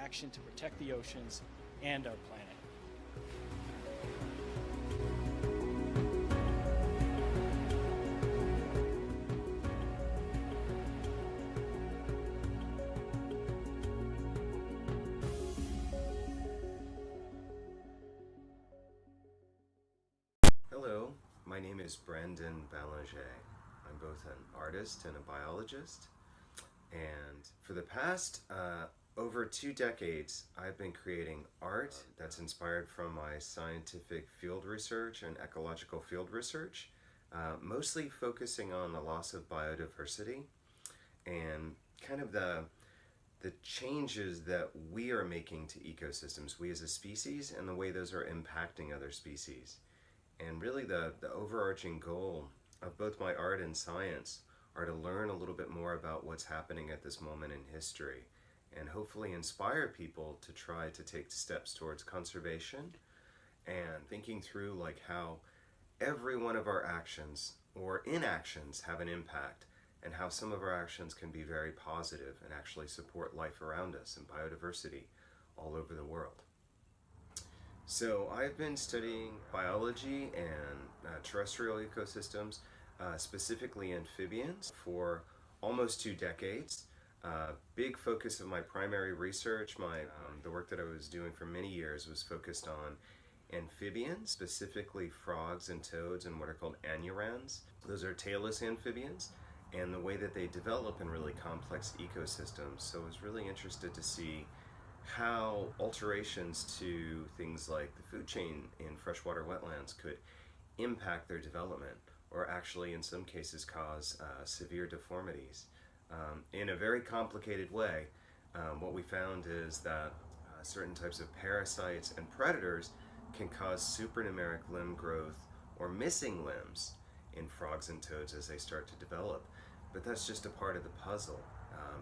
action to protect the oceans and our planet. Hello, my name is Brandon Ballanger. I'm both an artist and a biologist, and for the past over 2 decades, I've been creating art that's inspired from my scientific field research and ecological field research, mostly focusing on the loss of biodiversity and kind of the changes that we are making to ecosystems, we as a species, and the way those are impacting other species. And really the overarching goal of both my art and science are to learn a little bit more about what's happening at this moment in history and hopefully inspire people to try to take steps towards conservation and thinking through like how every one of our actions or inactions have an impact, and how some of our actions can be very positive and actually support life around us and biodiversity all over the world. So I've been studying biology and terrestrial ecosystems, specifically amphibians, for almost 2 decades. Big focus of my primary research, the work that I was doing for many years was focused on amphibians, specifically frogs and toads and what are called anurans. Those are tailless amphibians, and the way that they develop in really complex ecosystems. So I was really interested to see how alterations to things like the food chain in freshwater wetlands could impact their development, or actually in some cases cause severe deformities. In a very complicated way, what we found is that certain types of parasites and predators can cause supernumeric limb growth or missing limbs in frogs and toads as they start to develop. But that's just a part of the puzzle.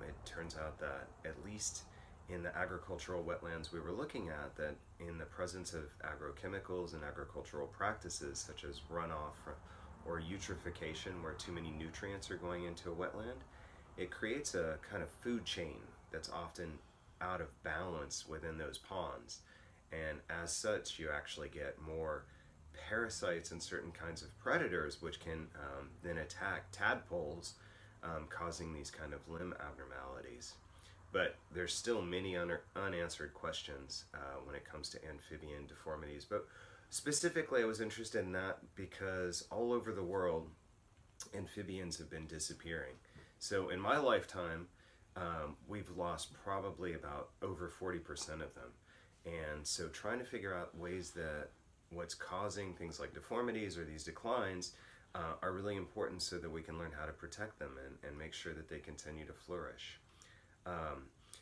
It turns out that at least in the agricultural wetlands we were looking at, that in the presence of agrochemicals and agricultural practices such as runoff or eutrophication, where too many nutrients are going into a wetland, it creates a kind of food chain that's often out of balance within those ponds. And as such, you actually get more parasites and certain kinds of predators which can then attack tadpoles, causing these kind of limb abnormalities. But there's still many unanswered questions when it comes to amphibian deformities. But specifically, I was interested in that because all over the world, amphibians have been disappearing. So in my lifetime, we've lost probably about over 40% of them. And so trying to figure out ways that what's causing things like deformities or these declines are really important so that we can learn how to protect them and make sure that they continue to flourish.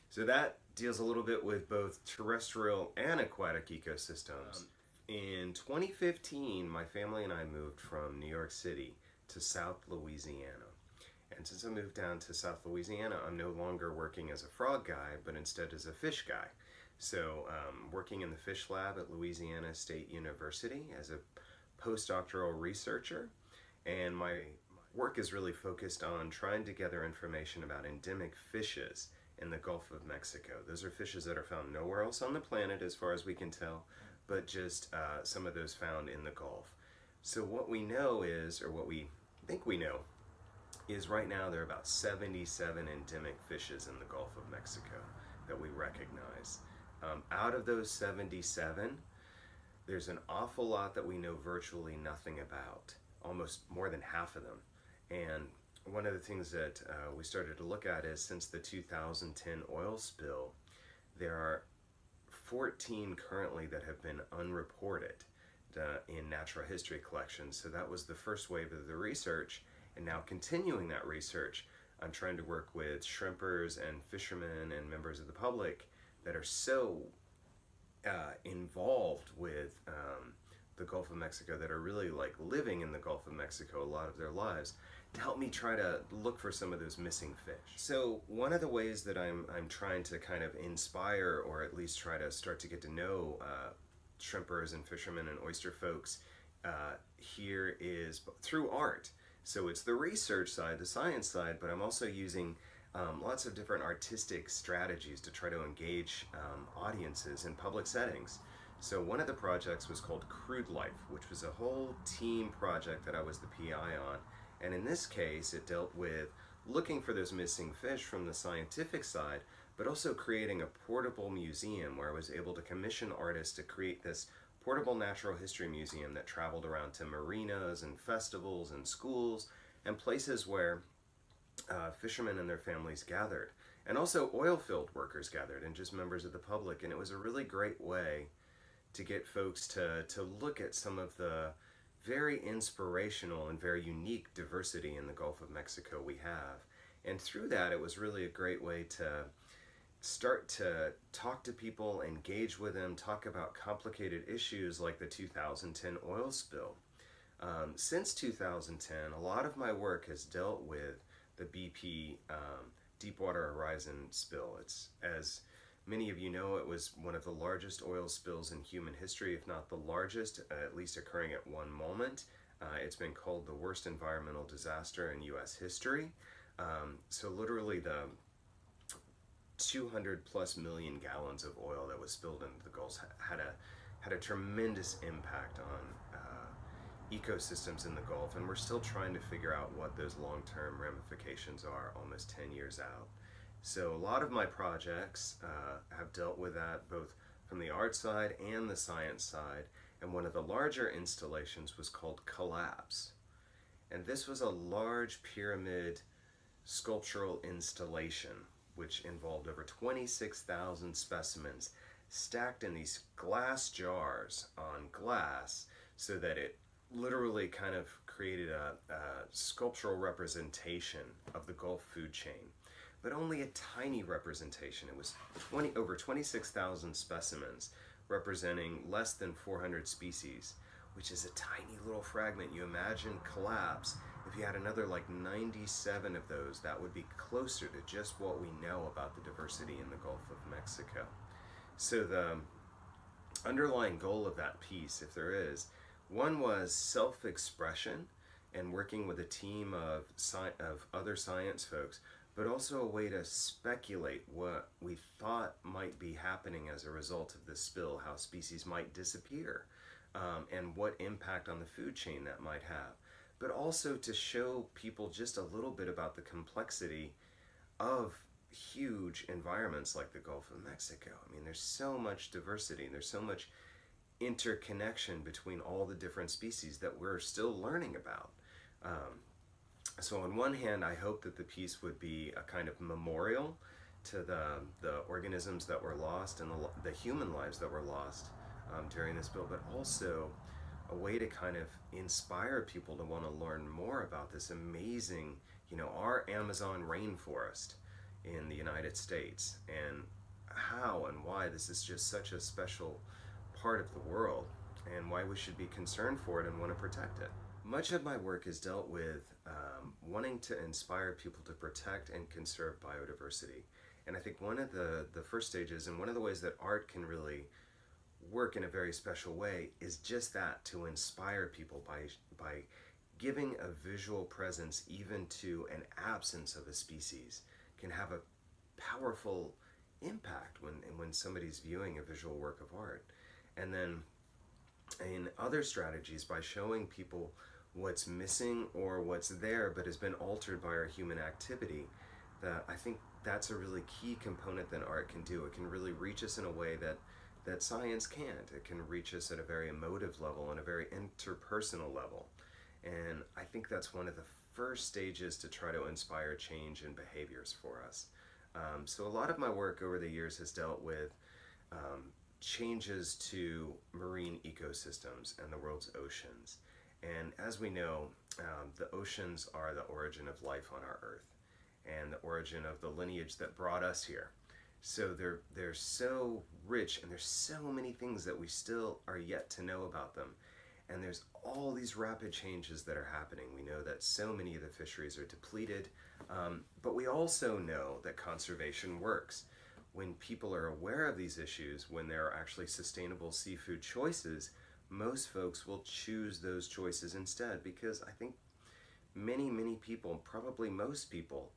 So that deals a little bit with both terrestrial and aquatic ecosystems. In 2015, my family and I moved from New York City to South Louisiana. And since I moved down to South Louisiana, I'm no longer working as a frog guy, but instead as a fish guy. So working in the fish lab at Louisiana State University as a postdoctoral researcher. And my work is really focused on trying to gather information about endemic fishes in the Gulf of Mexico. Those are fishes that are found nowhere else on the planet as far as we can tell, but just some of those found in the Gulf. So what we know is, or what we think we know, is right now there are about 77 endemic fishes in the Gulf of Mexico that we recognize. Out of those 77, there's an awful lot that we know virtually nothing about, almost more than half of them. And one of the things that we started to look at is, since the 2010 oil spill, there are 14 currently that have been unreported in natural history collections. So that was the first wave of the research, and now continuing that research, I'm trying to work with shrimpers and fishermen and members of the public that are so involved with the Gulf of Mexico, that are really like living in the Gulf of Mexico a lot of their lives, to help me try to look for some of those missing fish. So one of the ways that I'm trying to kind of inspire, or at least try to start to get to know shrimpers and fishermen and oyster folks here, is through art. So it's the research side, the science side, but I'm also using lots of different artistic strategies to try to engage audiences in public settings. So one of the projects was called Crude Life, which was a whole team project that I was the PI on. And in this case, it dealt with looking for those missing fish from the scientific side, but also creating a portable museum where I was able to commission artists to create this portable natural history museum that traveled around to marinas and festivals and schools and places where fishermen and their families gathered. And also oil field workers gathered and just members of the public. And it was a really great way to get folks to look at some of the very inspirational and very unique diversity in the Gulf of Mexico we have. And through that, it was really a great way to start to talk to people, engage with them, talk about complicated issues like the 2010 oil spill. Since 2010, a lot of my work has dealt with the BP Deepwater Horizon spill. It's, as many of you know, it was one of the largest oil spills in human history, if not the largest, at least occurring at one moment. It's been called the worst environmental disaster in U.S. history. So literally the 200 plus million gallons of oil that was spilled into the Gulf had a tremendous impact on ecosystems in the Gulf, and we're still trying to figure out what those long-term ramifications are almost 10 years out. So a lot of my projects have dealt with that, both from the art side and the science side, and one of the larger installations was called Collapse. And this was a large pyramid sculptural installation which involved over 26,000 specimens stacked in these glass jars on glass, so that it literally kind of created a sculptural representation of the Gulf food chain, but only a tiny representation. It was over 26,000 specimens representing less than 400 species, which is a tiny little fragment. You imagine Collapse, if you had another like 97 of those, that would be closer to just what we know about the diversity in the Gulf of Mexico. So the underlying goal of that piece, if there is, one was self-expression and working with a team of other science folks, but also a way to speculate what we thought might be happening as a result of this spill, how species might disappear, and what impact on the food chain that might have. But also to show people just a little bit about the complexity of huge environments like the Gulf of Mexico. I mean, there's so much diversity, and there's so much interconnection between all the different species that we're still learning about. So on one hand, I hope that the piece would be a kind of memorial to the organisms that were lost and the human lives that were lost during this spill, but also a way to kind of inspire people to want to learn more about this amazing, our Amazon rainforest in the United States, and how and why this is just such a special part of the world, and why we should be concerned for it and want to protect it. Much of my work has dealt with wanting to inspire people to protect and conserve biodiversity. And I think one of the first stages, and one of the ways that art can really work in a very special way, is just that, to inspire people by giving a visual presence even to an absence of a species can have a powerful impact when somebody's viewing a visual work of art. And then in other strategies, by showing people what's missing or what's there but has been altered by our human activity, that I think that's a really key component that art can do. It can really reach us in a way that science can't. It can reach us at a very emotive level and a very interpersonal level. And I think that's one of the first stages to try to inspire change in behaviors for us. So a lot of my work over the years has dealt with changes to marine ecosystems and the world's oceans. And as we know, the oceans are the origin of life on our Earth and the origin of the lineage that brought us here. So they're so rich, and there's so many things that we still are yet to know about them. And there's all these rapid changes that are happening. We know that so many of the fisheries are depleted, but we also know that conservation works. When people are aware of these issues, when there are actually sustainable seafood choices, most folks will choose those choices instead, because I think many people, probably most people,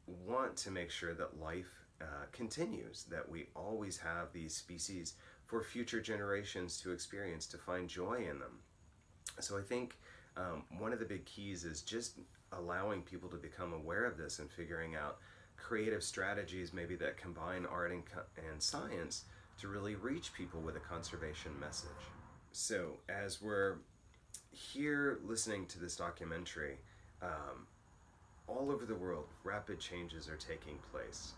want to make sure that life continues, that we always have these species for future generations to experience, to find joy in them. So I think one of the big keys is just allowing people to become aware of this and figuring out creative strategies maybe that combine art and science to really reach people with a conservation message. So as we're here listening to this documentary, all over the world, rapid changes are taking place.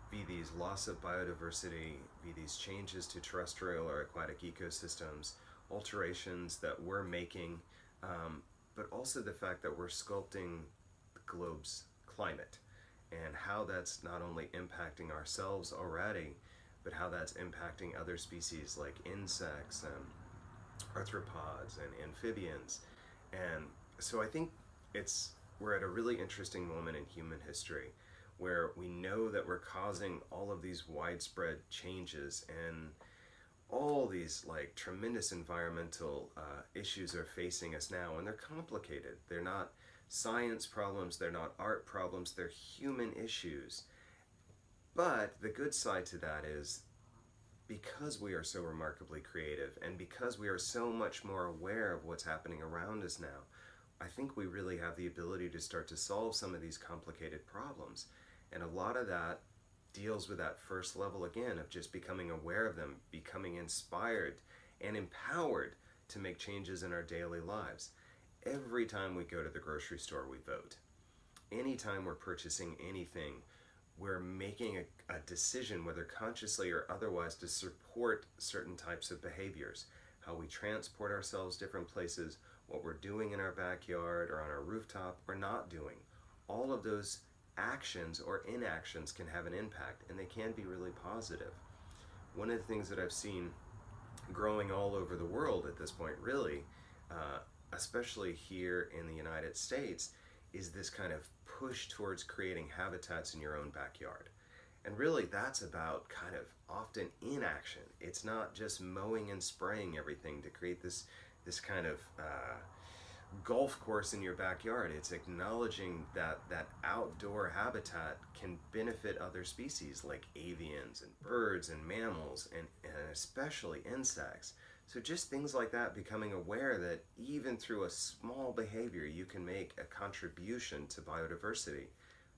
Be these loss of biodiversity, be these changes to terrestrial or aquatic ecosystems, alterations that we're making, but also the fact that we're sculpting the globe's climate and how that's not only impacting ourselves already, but how that's impacting other species like insects and arthropods and amphibians. And so I think we're at a really interesting moment in human history where we know that we're causing all of these widespread changes, and all these like tremendous environmental issues are facing us now, and they're complicated. They're not science problems, they're not art problems, they're human issues. But the good side to that is, because we are so remarkably creative and because we are so much more aware of what's happening around us now, I think we really have the ability to start to solve some of these complicated problems. And a lot of that deals with that first level again of just becoming aware of them, becoming inspired and empowered to make changes in our daily lives. Every time we go to the grocery store, we vote. Anytime we're purchasing anything, we're making a decision, whether consciously or otherwise, to support certain types of behaviors. How we transport ourselves different places, what we're doing in our backyard or on our rooftop or not doing. All of those actions or inactions can have an impact, and they can be really positive. One of the things that I've seen growing all over the world at this point, really, especially here in the United States, is this kind of push towards creating habitats in your own backyard. And really, that's about kind of often inaction. It's not just mowing and spraying everything to create this kind of golf course in your backyard. It's acknowledging that that outdoor habitat can benefit other species like avians and birds and mammals and especially insects. So just things like that, becoming aware that even through a small behavior you can make a contribution to biodiversity.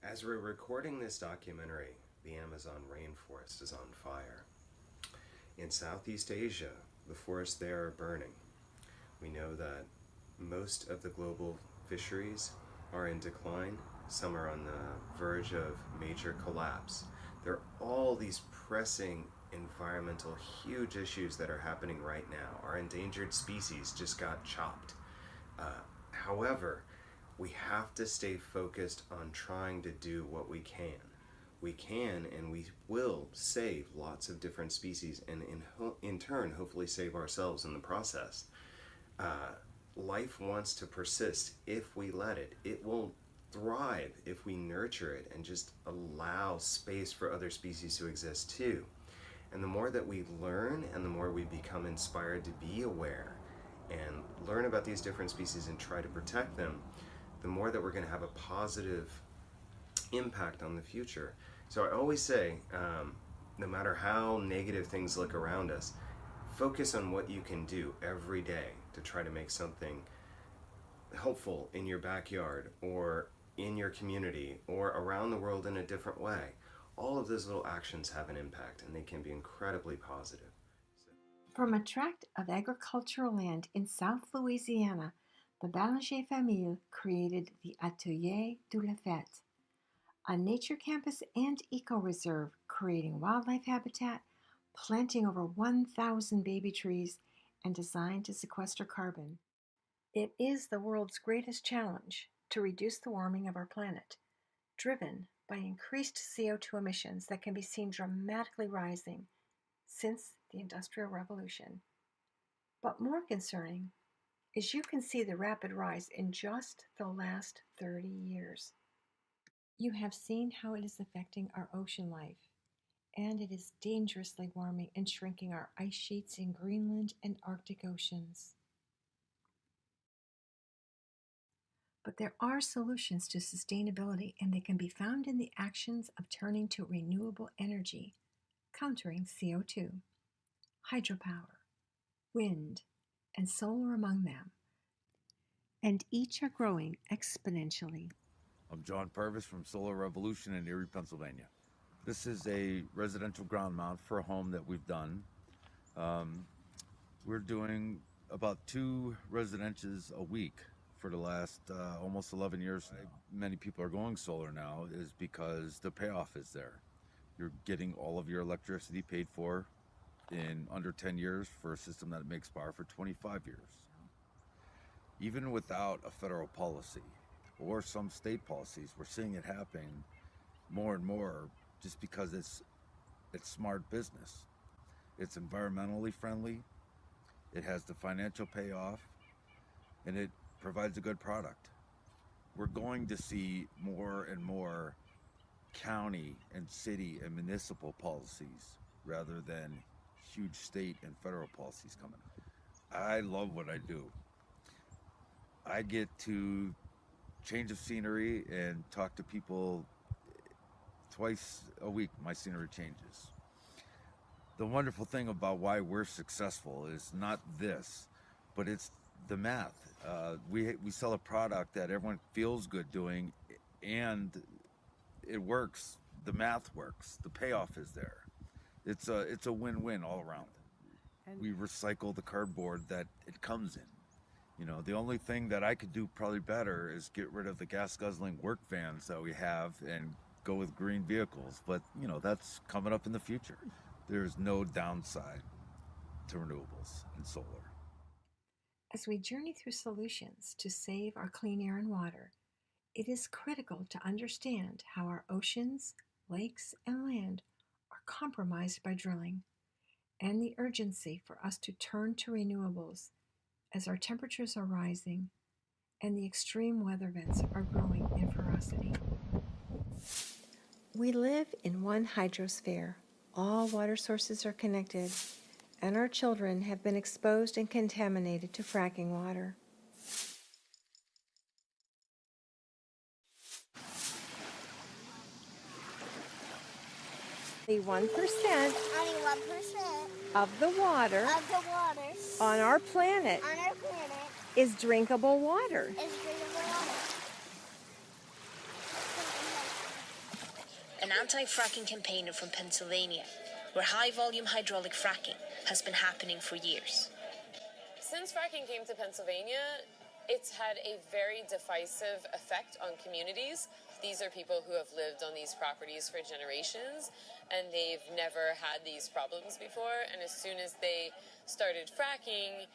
As we're recording this documentary, the Amazon rainforest is on fire. In Southeast Asia, the forests there are burning. We know that most of the global fisheries are in decline. Some are on the verge of major collapse. There are all these pressing environmental huge issues that are happening right now. Our endangered species just got chopped. However, we have to stay focused on trying to do what we can. We can and we will save lots of different species, and in turn hopefully save ourselves in the process. Life wants to persist if we let it. It will thrive if we nurture it and just allow space for other species to exist too. And the more that we learn and the more we become inspired to be aware and learn about these different species and try to protect them, the more that we're going to have a positive impact on the future. So I always say, no matter how negative things look around us, focus on what you can do every day to try to make something helpful in your backyard or in your community or around the world in a different way. All of those little actions have an impact, and they can be incredibly positive. From a tract of agricultural land in South Louisiana, the Balanger family created the Atelier de la Fête, a nature campus and eco-reserve creating wildlife habitat, planting over 1,000 baby trees, and designed to sequester carbon. It is the world's greatest challenge to reduce the warming of our planet, driven by increased CO2 emissions that can be seen dramatically rising since the Industrial Revolution. But more concerning is you can see the rapid rise in just the last 30 years. You have seen how it is affecting our ocean life, and it is dangerously warming and shrinking our ice sheets in Greenland and Arctic oceans. But there are solutions to sustainability, and they can be found in the actions of turning to renewable energy, countering CO2, hydropower, wind, and solar among them. And each are growing exponentially. I'm John Purvis from Solar Revolution in Erie, Pennsylvania. This is a residential ground mount for a home that we've done. We're doing about 2 residences a week for the last almost 11 years. Many people are going solar now is because the payoff is there. You're getting all of your electricity paid for in under 10 years for a system that makes power for 25 years. Even without a federal policy or some state policies, we're seeing it happening more and more just because it's smart business. It's environmentally friendly, it has the financial payoff, and it provides a good product. We're going to see more and more county and city and municipal policies rather than huge state and federal policies coming up. I love what I do. I get to change of scenery and talk to people twice a week. My scenery changes. The wonderful thing about why we're successful is not this, but it's the math. We sell a product that everyone feels good doing, and it works. The math works. The payoff is there. It's a win-win all around. And we recycle the cardboard that it comes in. You know, the only thing that I could do probably better is get rid of the gas-guzzling work vans that we have and go with green vehicles. But, you know, that's coming up in the future. There's no downside to renewables and solar. As we journey through solutions to save our clean air and water, it is critical to understand how our oceans, lakes, and land are compromised by drilling, and the urgency for us to turn to renewables as our temperatures are rising and the extreme weather events are growing in ferocity. We live in one hydrosphere. All water sources are connected, and our children have been exposed and contaminated to fracking water. Only 1% of the water on our planet is drinkable water. An anti-fracking campaigner from Pennsylvania, where high-volume hydraulic fracking has been happening for years. Since fracking came to Pennsylvania, it's had a very divisive effect on communities. These are people who have lived on these properties for generations, and they've never had these problems before. And as soon as they started fracking,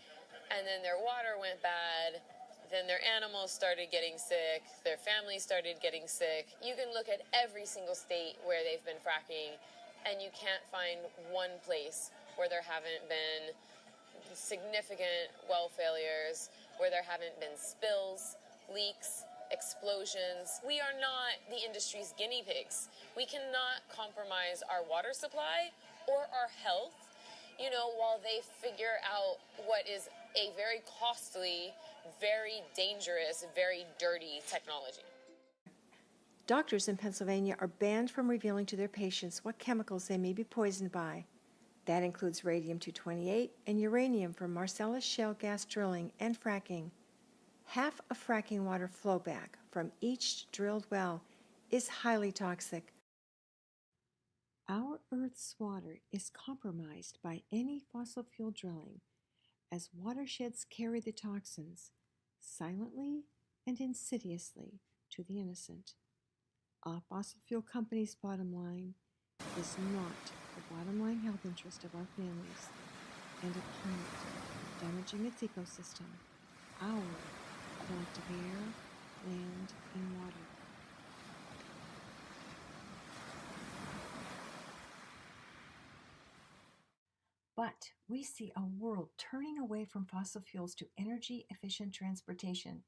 and then their water went bad, then their animals started getting sick, their families started getting sick. You can look at every single state where they've been fracking, and you can't find one place where there haven't been significant well failures, where there haven't been spills, leaks, explosions. We are not the industry's guinea pigs. We cannot compromise our water supply or our health, while they figure out what is a very costly, very dangerous, very dirty technology. Doctors in Pennsylvania are banned from revealing to their patients what chemicals they may be poisoned by. That includes radium-228 and uranium from Marcellus shale gas drilling and fracking. Half of fracking water flowback from each drilled well is highly toxic. Our Earth's water is compromised by any fossil fuel drilling, as watersheds carry the toxins silently and insidiously to the innocent. A fossil fuel company's bottom line is not the bottom line health interest of our families and a planet damaging its ecosystem, our collective air, land, and water. But we see a world turning away from fossil fuels to energy-efficient transportation.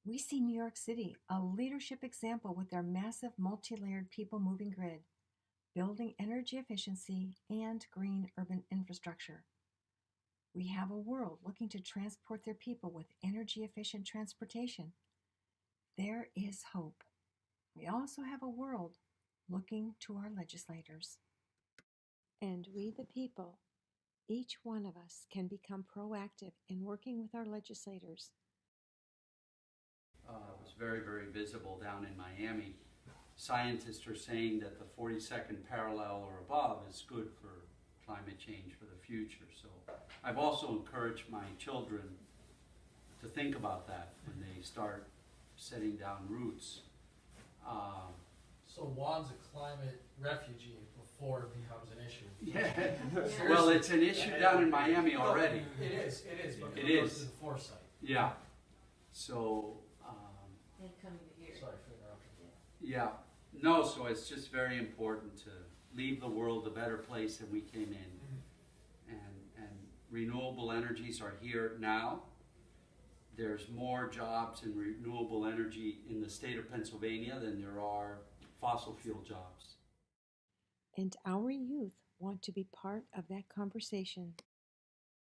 We see New York City, a leadership example with their massive multi-layered people-moving grid, building energy efficiency and green urban infrastructure. We have a world looking to transport their people with energy efficient transportation. There is hope. We also have a world looking to our legislators. And we, the people, each one of us can become proactive in working with our legislators. It was very, very visible down in Miami. Scientists are saying that the 42nd parallel or above is good for climate change for the future. So I've also encouraged my children to think about that when they start setting down roots. So Juan's a climate refugee before it becomes an issue. Yeah. Well, it's an issue down in Miami already. It is, but It it goes is. to the foresight. Yeah. So, And coming to Erie. Sorry for interrupting. yeah. No, so it's just very important to leave the world a better place than we came in. And renewable energies are here now. There's more jobs in renewable energy in the state of Pennsylvania than there are fossil fuel jobs. And our youth want to be part of that conversation.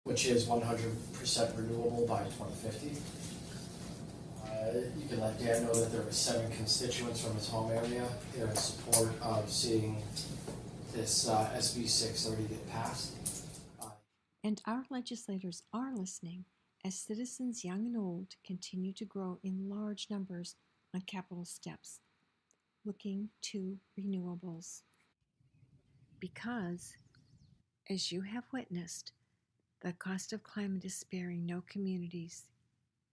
Which is 100% renewable by 2050. You can let Dan know that there were 7 constituents from his home area. They're in support of seeing this SB 630 get passed. And our legislators are listening as citizens young and old continue to grow in large numbers on Capitol steps, looking to renewables. Because, as you have witnessed, the cost of climate is sparing no communities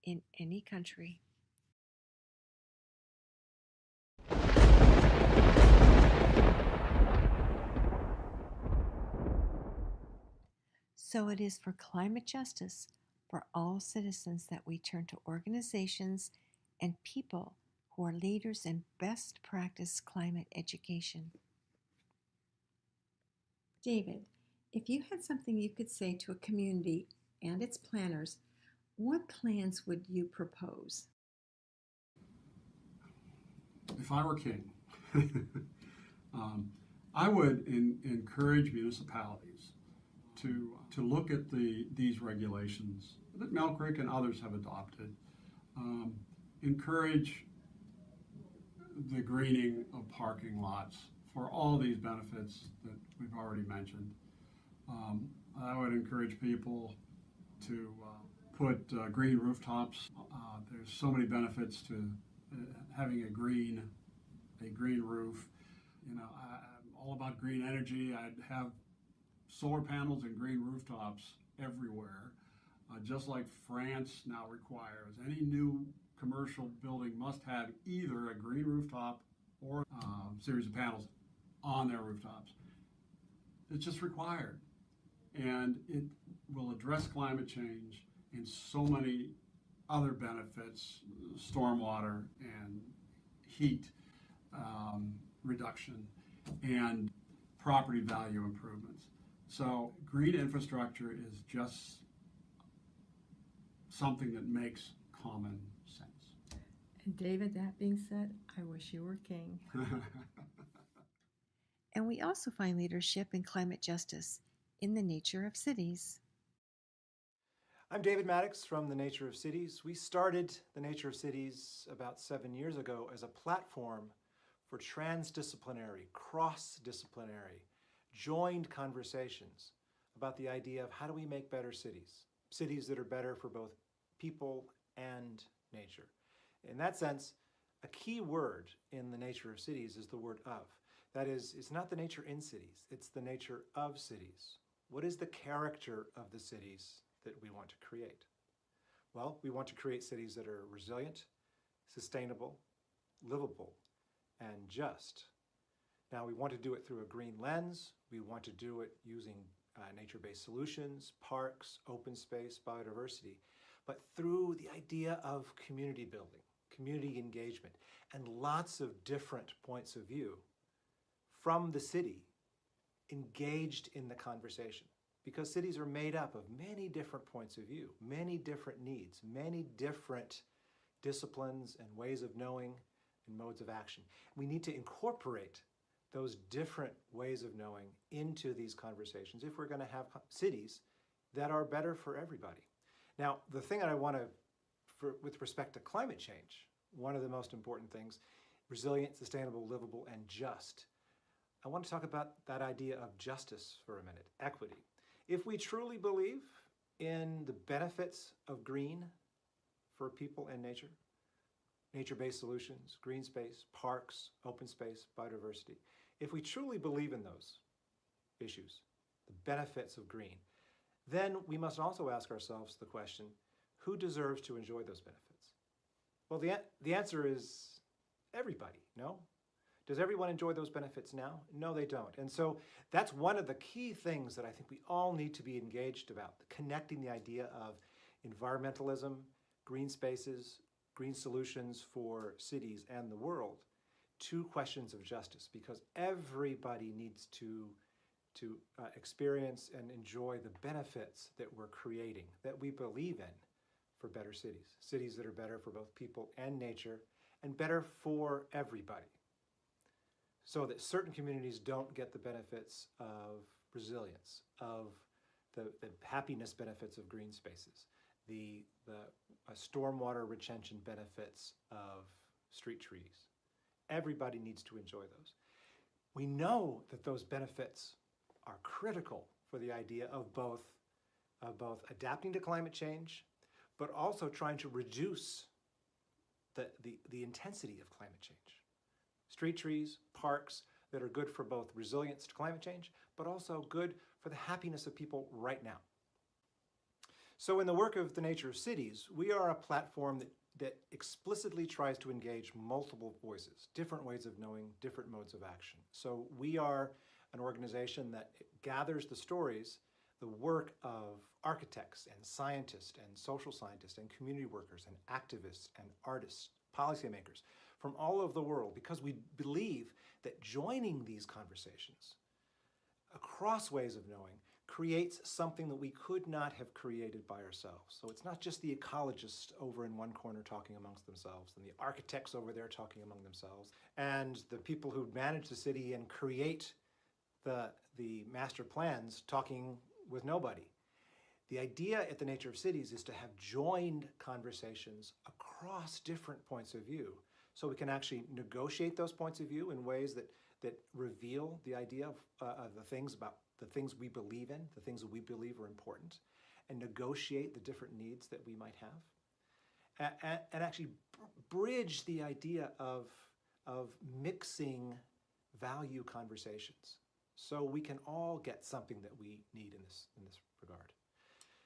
in any country. So it is for climate justice for all citizens that we turn to organizations and people who are leaders in best practice climate education. David, if you had something you could say to a community and its planners, what plans would you propose? If I were king, I would encourage municipalities to look at these regulations that Mill Creek and others have adopted. Encourage the greening of parking lots for all these benefits that we've already mentioned. I would encourage people to put green rooftops. There's so many benefits to having a green roof. You know, I'm all about green energy. I'd have solar panels and green rooftops everywhere, just like France now requires. Any new commercial building must have either a green rooftop or a series of panels on their rooftops. It's just required. And it will address climate change and so many other benefits, stormwater and heat reduction and property value improvements. So green infrastructure is just something that makes common sense. And David, that being said, I wish you were king. And we also find leadership in climate justice in the nature of cities. I'm David Maddox from The Nature of Cities. We started The Nature of Cities about 7 years ago as a platform for transdisciplinary, cross-disciplinary, joined conversations about the idea of how do we make better cities, cities that are better for both people and nature. In that sense, a key word in The Nature of Cities is the word of. That is, it's not the nature in cities, it's the nature of cities. What is the character of the cities that we want to create? Well, we want to create cities that are resilient, sustainable, livable, and just. Now, we want to do it through a green lens. We want to do it using nature-based solutions, parks, open space, biodiversity, but through the idea of community building, community engagement, and lots of different points of view from the city engaged in the conversation. Because cities are made up of many different points of view, many different needs, many different disciplines and ways of knowing and modes of action. We need to incorporate those different ways of knowing into these conversations if we're going to have cities that are better for everybody. Now, the thing that I want to, with respect to climate change, one of the most important things, resilient, sustainable, livable, and just. I want to talk about that idea of justice for a minute, equity. If we truly believe in the benefits of green for people and nature, nature-based solutions, green space, parks, open space, biodiversity, if we truly believe in those issues, the benefits of green, then we must also ask ourselves the question, who deserves to enjoy those benefits? Well, the answer is everybody, no? Does everyone enjoy those benefits now? No, they don't. And so that's one of the key things that I think we all need to be engaged about, connecting the idea of environmentalism, green spaces, green solutions for cities and the world to questions of justice, because everybody needs to experience and enjoy the benefits that we're creating, that we believe in for better cities, cities that are better for both people and nature, and better for everybody, so that certain communities don't get the benefits of resilience, of the happiness benefits of green spaces, the stormwater retention benefits of street trees. Everybody needs to enjoy those. We know that those benefits are critical for the idea of both adapting to climate change, but also trying to reduce the intensity of climate change. Street trees, parks that are good for both resilience to climate change, but also good for the happiness of people right now. So in the work of the Nature of Cities, we are a platform that explicitly tries to engage multiple voices, different ways of knowing, different modes of action. So we are an organization that gathers the stories, the work of architects and scientists and social scientists and community workers and activists and artists, policymakers from all over the world, because we believe that joining these conversations across ways of knowing creates something that we could not have created by ourselves. So it's not just the ecologists over in one corner talking amongst themselves and the architects over there talking among themselves and the people who manage the city and create the master plans talking with nobody. The idea at the Nature of Cities is to have joined conversations across different points of view, so we can actually negotiate those points of view in ways that reveal the idea of the things we believe in, the things that we believe are important, and negotiate the different needs that we might have, and actually bridge the idea of mixing value conversations, so we can all get something that we need in this regard.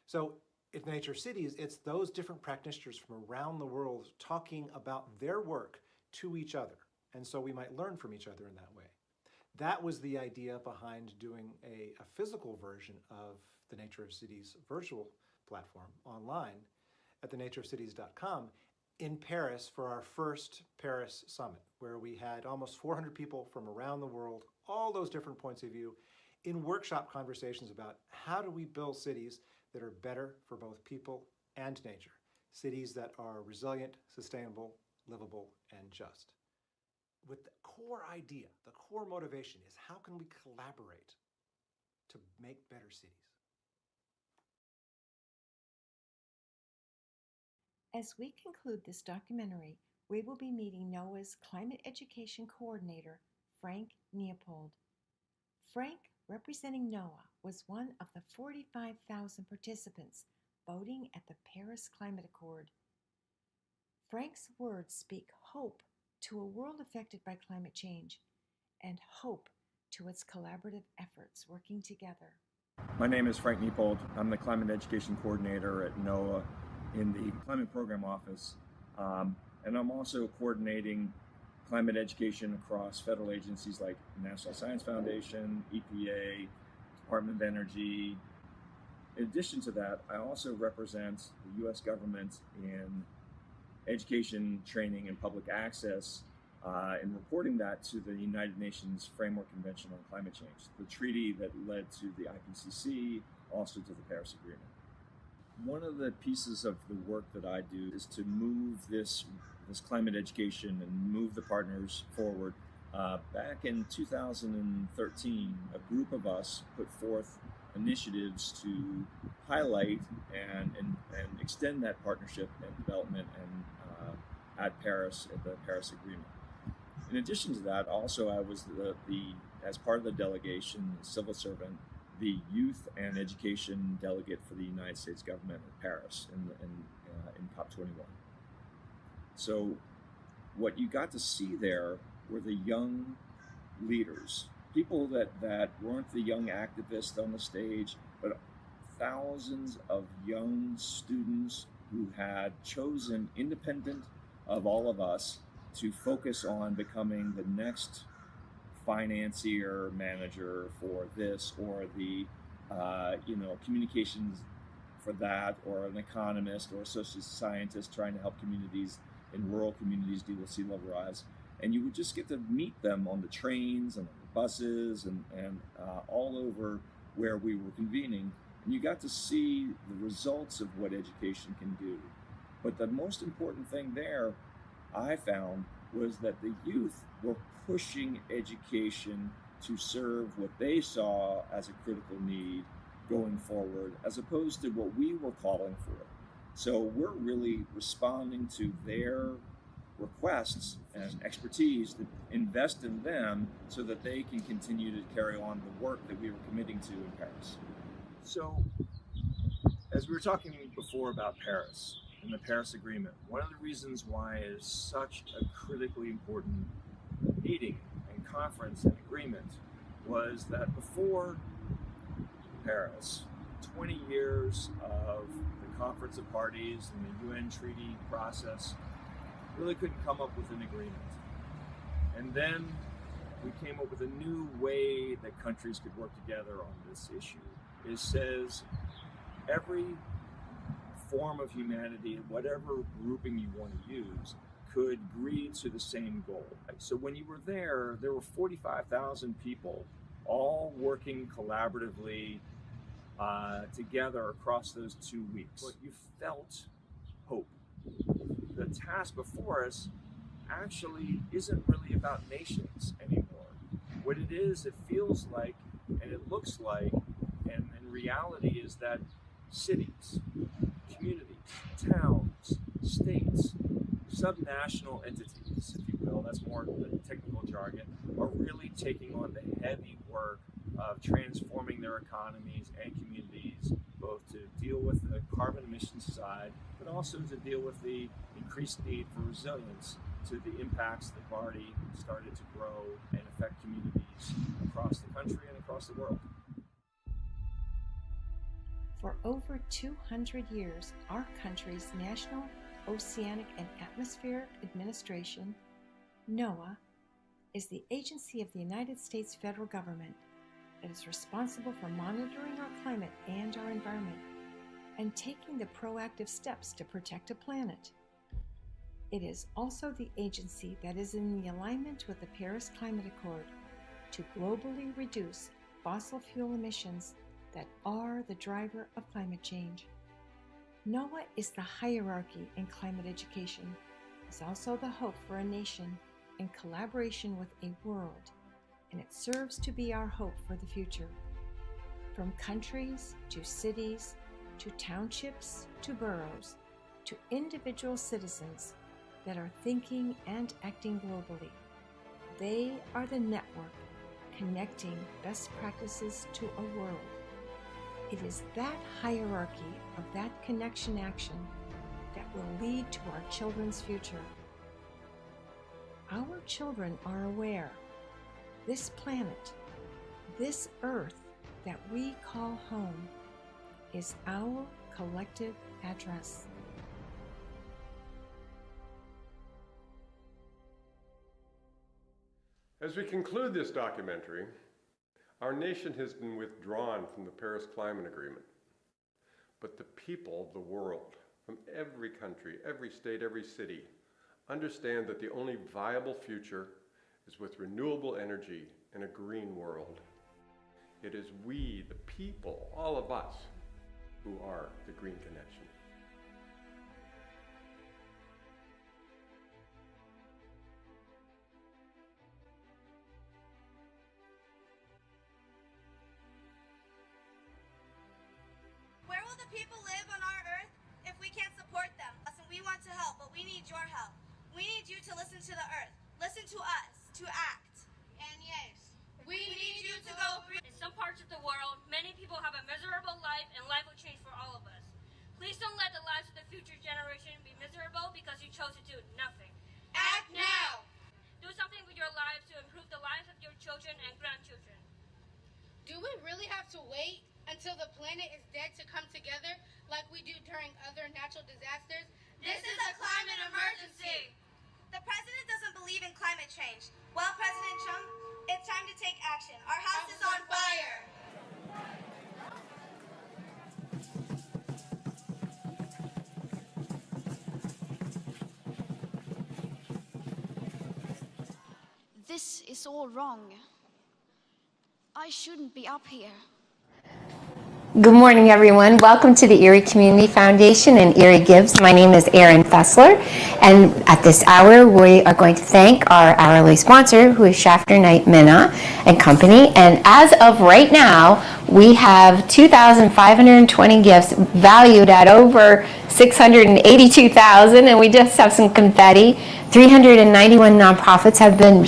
So at the Nature of Cities, it's those different practitioners from around the world talking about their work to each other. And so we might learn from each other in that way. That was the idea behind doing a physical version of the Nature of Cities virtual platform online at thenatureofcities.com in Paris for our first Paris summit, where we had almost 400 people from around the world, all those different points of view, in workshop conversations about how do we build cities that are better for both people and nature, cities that are resilient, sustainable, livable, and just. With the core idea, the core motivation is how can we collaborate to make better cities? As we conclude this documentary, we will be meeting NOAA's Climate Education Coordinator, Frank Neopold. Frank, representing NOAA, was one of the 45,000 participants voting at the Paris Climate Accord. Frank's words speak hope to a world affected by climate change and hope to its collaborative efforts working together. My name is Frank Neopold. I'm the Climate Education Coordinator at NOAA in the Climate Program Office, and I'm also coordinating climate education across federal agencies like National Science Foundation, EPA, Department of Energy. In addition to that, I also represent the U.S. government in education, training, and public access, and reporting that to the United Nations Framework Convention on Climate Change, the treaty that led to the IPCC, also to the Paris Agreement. One of the pieces of the work that I do is to move this climate education and move the partners forward. Back in 2013, a group of us put forth initiatives to highlight and extend that partnership and development and at Paris, at the Paris Agreement. In addition to that, also I was as part of the delegation, civil servant, the youth and education delegate for the United States government at Paris in COP21. So what you got to see there were the young leaders, people that weren't the young activists on the stage, but thousands of young students who had chosen, independent of all of us, to focus on becoming the next financier manager for this, or the communications for that, or an economist or a social scientist trying to help communities in rural communities deal with sea level rise. And you would just get to meet them on the trains and on the buses and all over where we were convening, and you got to see the results of what education can do. But the most important thing there, I found, was that the youth were pushing education to serve what they saw as a critical need going forward, as opposed to what we were calling for. So we're really responding to their requests and expertise to invest in them so that they can continue to carry on the work that we were committing to in Paris. So, as we were talking before about Paris and the Paris Agreement, one of the reasons why it is such a critically important meeting and conference and agreement was that before Paris, 20 years of the Conference of Parties and the UN treaty process really couldn't come up with an agreement. And then we came up with a new way that countries could work together on this issue. It says every form of humanity, whatever grouping you want to use, could agree to the same goal. So when you were there were 45,000 people all working collaboratively together across those 2 weeks. But you felt hope. The task before us actually isn't really about nations anymore. What it is, it feels like, and it looks like, and in reality is that cities, communities, towns, states, subnational entities, if you will, that's more the technical jargon, are really taking on the heavy work of transforming their economies and communities, both to deal with the carbon emissions side, but also to deal with the increased need for resilience to the impacts that have already started to grow and affect communities across the country and across the world. For over 200 years, our country's National Oceanic and Atmospheric Administration, NOAA, is the agency of the United States federal government that is responsible for monitoring our climate and our environment and taking the proactive steps to protect a planet. It is also the agency that is in the alignment with the Paris Climate Accord to globally reduce fossil fuel emissions that are the driver of climate change. NOAA is the hierarchy in climate education. It's also the hope for a nation in collaboration with a world, and it serves to be our hope for the future. From countries to cities to townships to boroughs to individual citizens that are thinking and acting globally, they are the network connecting best practices to a world. It is that hierarchy of that connection action that will lead to our children's future. Our children are aware this planet, this earth that we call home, is our collective address. As we conclude this documentary, our nation has been withdrawn from the Paris Climate Agreement, but the people of the world, from every country, every state, every city, understand that the only viable future is with renewable energy and a green world. It is we, the people, all of us, who are the Green Connection. people live on our earth if we can't support them? Listen, we want to help, but we need your help. We need you to listen to the earth. Listen to us, to act. And yes, we need you to go green. In some parts of the world, many people have a miserable life, and life will change for all of us. Please don't let the lives of the future generation be miserable because you chose to do nothing. Act now! Do something with your lives to improve the lives of your children and grandchildren. Do we really have to wait until the planet is dead to come together like we do during other natural disasters? This is a climate emergency! The president doesn't believe in climate change. Well, President Trump, it's time to take action. Our house is on fire! This is all wrong. I shouldn't be up here. Good morning, everyone. Welcome to the Erie Community Foundation and Erie Gives. My name is Erin Fessler, and at this hour, we are going to thank our hourly sponsor, who is Schaffner Knight Minna and Company. And as of right now, we have 2,520 gifts valued at over $682,000, and we just have some confetti. 391 nonprofits have been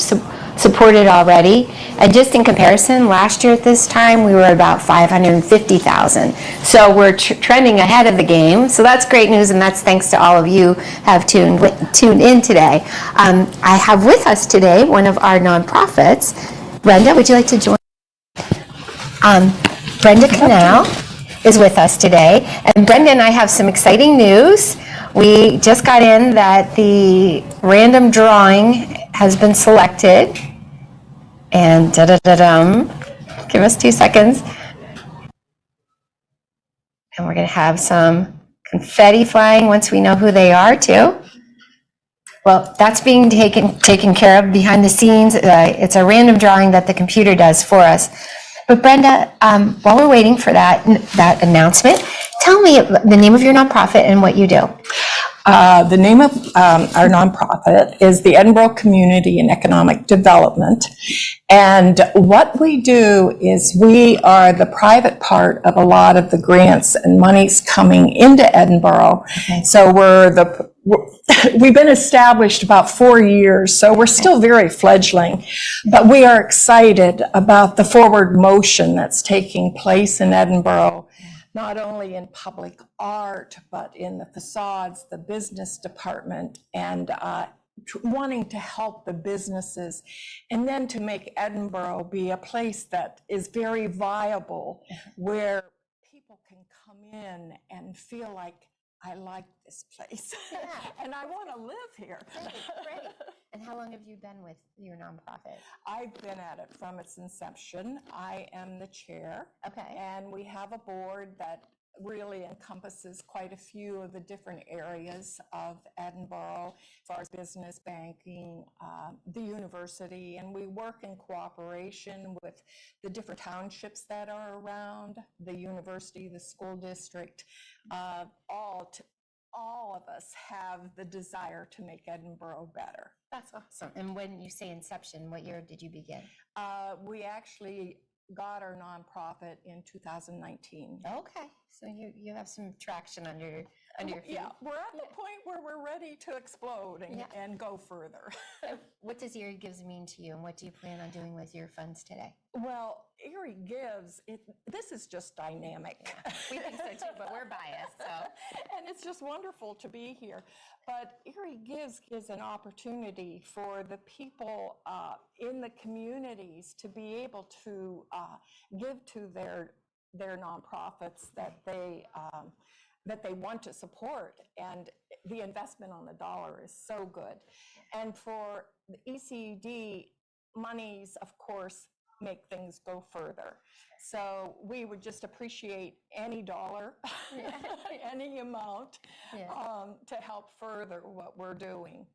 supported already. And just in comparison, last year at this time, we were about 550,000. So we're trending ahead of the game. So that's great news, and that's thanks to all of you who have tuned in today. I have with us today one of our nonprofits. Brenda, would you like to join? Brenda Canal is with us today. And Brenda and I have some exciting news. We just got in that the random drawing has been selected. And give us 2 seconds. And we're going to have some confetti flying once we know who they are, too. Well, that's being taken care of behind the scenes. It's a random drawing that the computer does for us. But Brenda, while we're waiting for that announcement, tell me the name of your nonprofit and what you do. The name of our nonprofit is the Edinburgh Community and Economic Development. And what we do is we are the private part of a lot of the grants and monies coming into Edinburgh. Okay. So we've been established about 4 years, so we're still very fledgling. But we are excited about the forward motion that's taking place in Edinburgh, not only in public art, but in the facades, the business department, and wanting to help the businesses, and then to make Edinburgh be a place that is very viable, where people can come in and feel like, I like this place, and I want to live here. Great. And how long have you been with your nonprofit? I've been at it from its inception. I am the chair. Okay. And we have a board that really encompasses quite a few of the different areas of Edinburgh, as far as business, banking, the university, and we work in cooperation with the different townships that are around, the university, the school district, all of us have the desire to make Edinburgh better. That's awesome. And when you say inception, what year did you begin? We actually got our nonprofit in 2019. Okay, so you have some traction under your feet. Yeah, we're at the point where we're ready to explode and go further. What does Erie Gives mean to you, and what do you plan on doing with your funds today? Well, Erie Gives, this is just dynamic. Yeah, we think so too, but we're biased. So, and it's just wonderful to be here. But Erie Gives gives an opportunity for the people in the communities to be able to give to their nonprofits that they want to support, and the investment on the dollar is so good. And for the ECD, monies, of course, make things go further. So we would just appreciate any dollar, any amount, to help further what we're doing.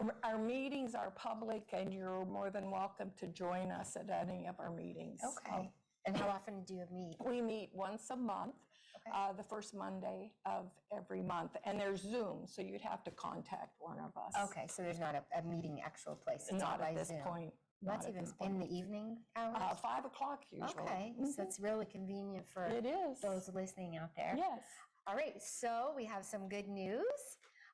Okay. Our meetings are public, and you're more than welcome to join us at any of our meetings. Okay. And how often do you meet? We meet once a month. Okay. The first Monday of every month, and there's Zoom, so you'd have to contact one of us. Okay, so there's not a meeting actual place. It's not at this Zoom. point. That's even in the evening hours? 5 o'clock usually. Okay, so it's really convenient for it is. those listening out there. Yes. All right, so we have some good news.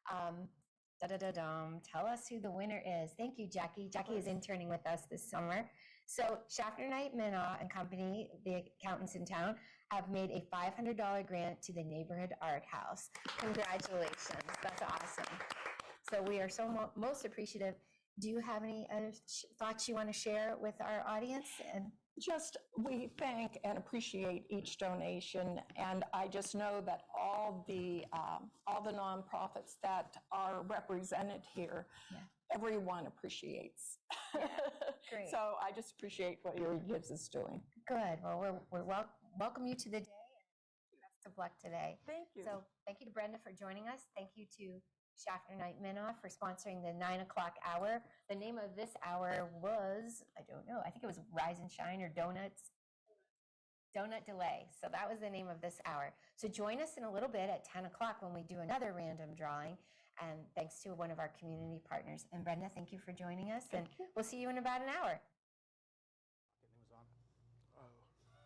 Tell us who the winner is. Thank you, Jackie. Jackie is interning with us this summer. So Schaffner Knight Minow and Company, the accountants in town, have made a $500 grant to the Neighborhood Art House. Congratulations. That's awesome. So we are so most appreciative. Do you have any other thoughts you want to share with our audience? And just, we thank and appreciate each donation, and I just know that all the nonprofits that are represented here, everyone appreciates. Great. So I just appreciate what Erie Gives is doing. Good. Well, we're welcome you to the day, and best of luck today. Thank you. So thank you to Brenda for joining us. Thank you to Schaffner Knight Minow for sponsoring the 9 o'clock hour. The name of this hour was, I don't know, I think it was Rise and Shine or Donut Delay. So that was the name of this hour. So join us in a little bit at 10 o'clock when we do another random drawing. And thanks to one of our community partners. And Brenda, thank you for joining us. And we'll see you in about an hour. It was on. Oh,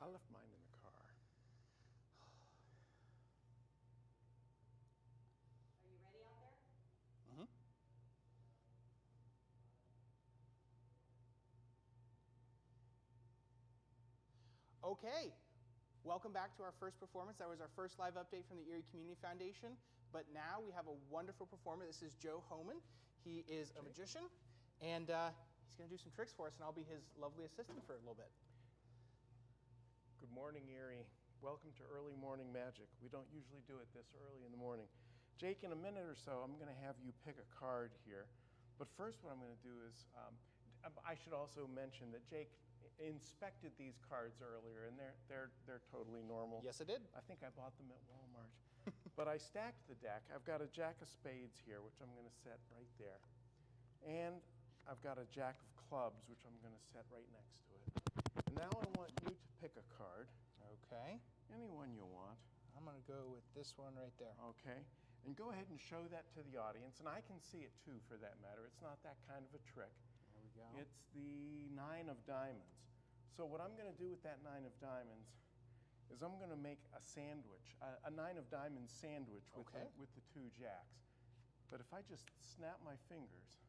I left mine in the car. Mm-hmm. Okay, welcome back to our first performance. That was our first live update from the Erie Community Foundation. But now we have a wonderful performer. This is Joe Homan. He is a magician, and he's going to do some tricks for us, and I'll be his lovely assistant for a little bit. Good morning, Erie. Welcome to Early Morning Magic. We don't usually do it this early in the morning. Jake, in a minute or so, I'm going to have you pick a card here. But first, what I'm going to do is, I should also mention that Jake inspected these cards earlier, and they're totally normal. Yes, I did. I think I bought them at Walmart. But I stacked the deck. I've got a Jack of Spades here, which I'm going to set right there. And I've got a Jack of Clubs, which I'm going to set right next to it. And now I want you to pick a card. Okay. Any one you want. I'm going to go with this one right there. Okay. And go ahead and show that to the audience. And I can see it too, for that matter. It's not that kind of a trick. There we go. It's the 9 of diamonds. So what I'm going to do with that 9 of diamonds is I'm going to make a sandwich, a 9 of diamonds sandwich with, with the 2 jacks. But if I just snap my fingers,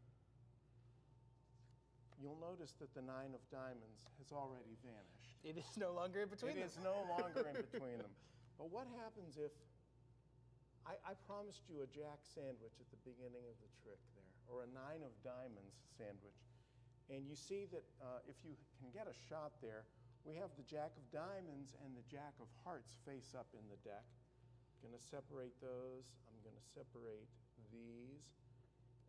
you'll notice that the 9 of diamonds has already vanished. It is no longer in between them. It is no longer in between them. But what happens if I promised you a jack sandwich at the beginning of the trick there, or a 9 of diamonds sandwich. And you see that if you can get a shot there, we have the jack of diamonds and the jack of hearts face up in the deck. I'm going to separate those. I'm going to separate these.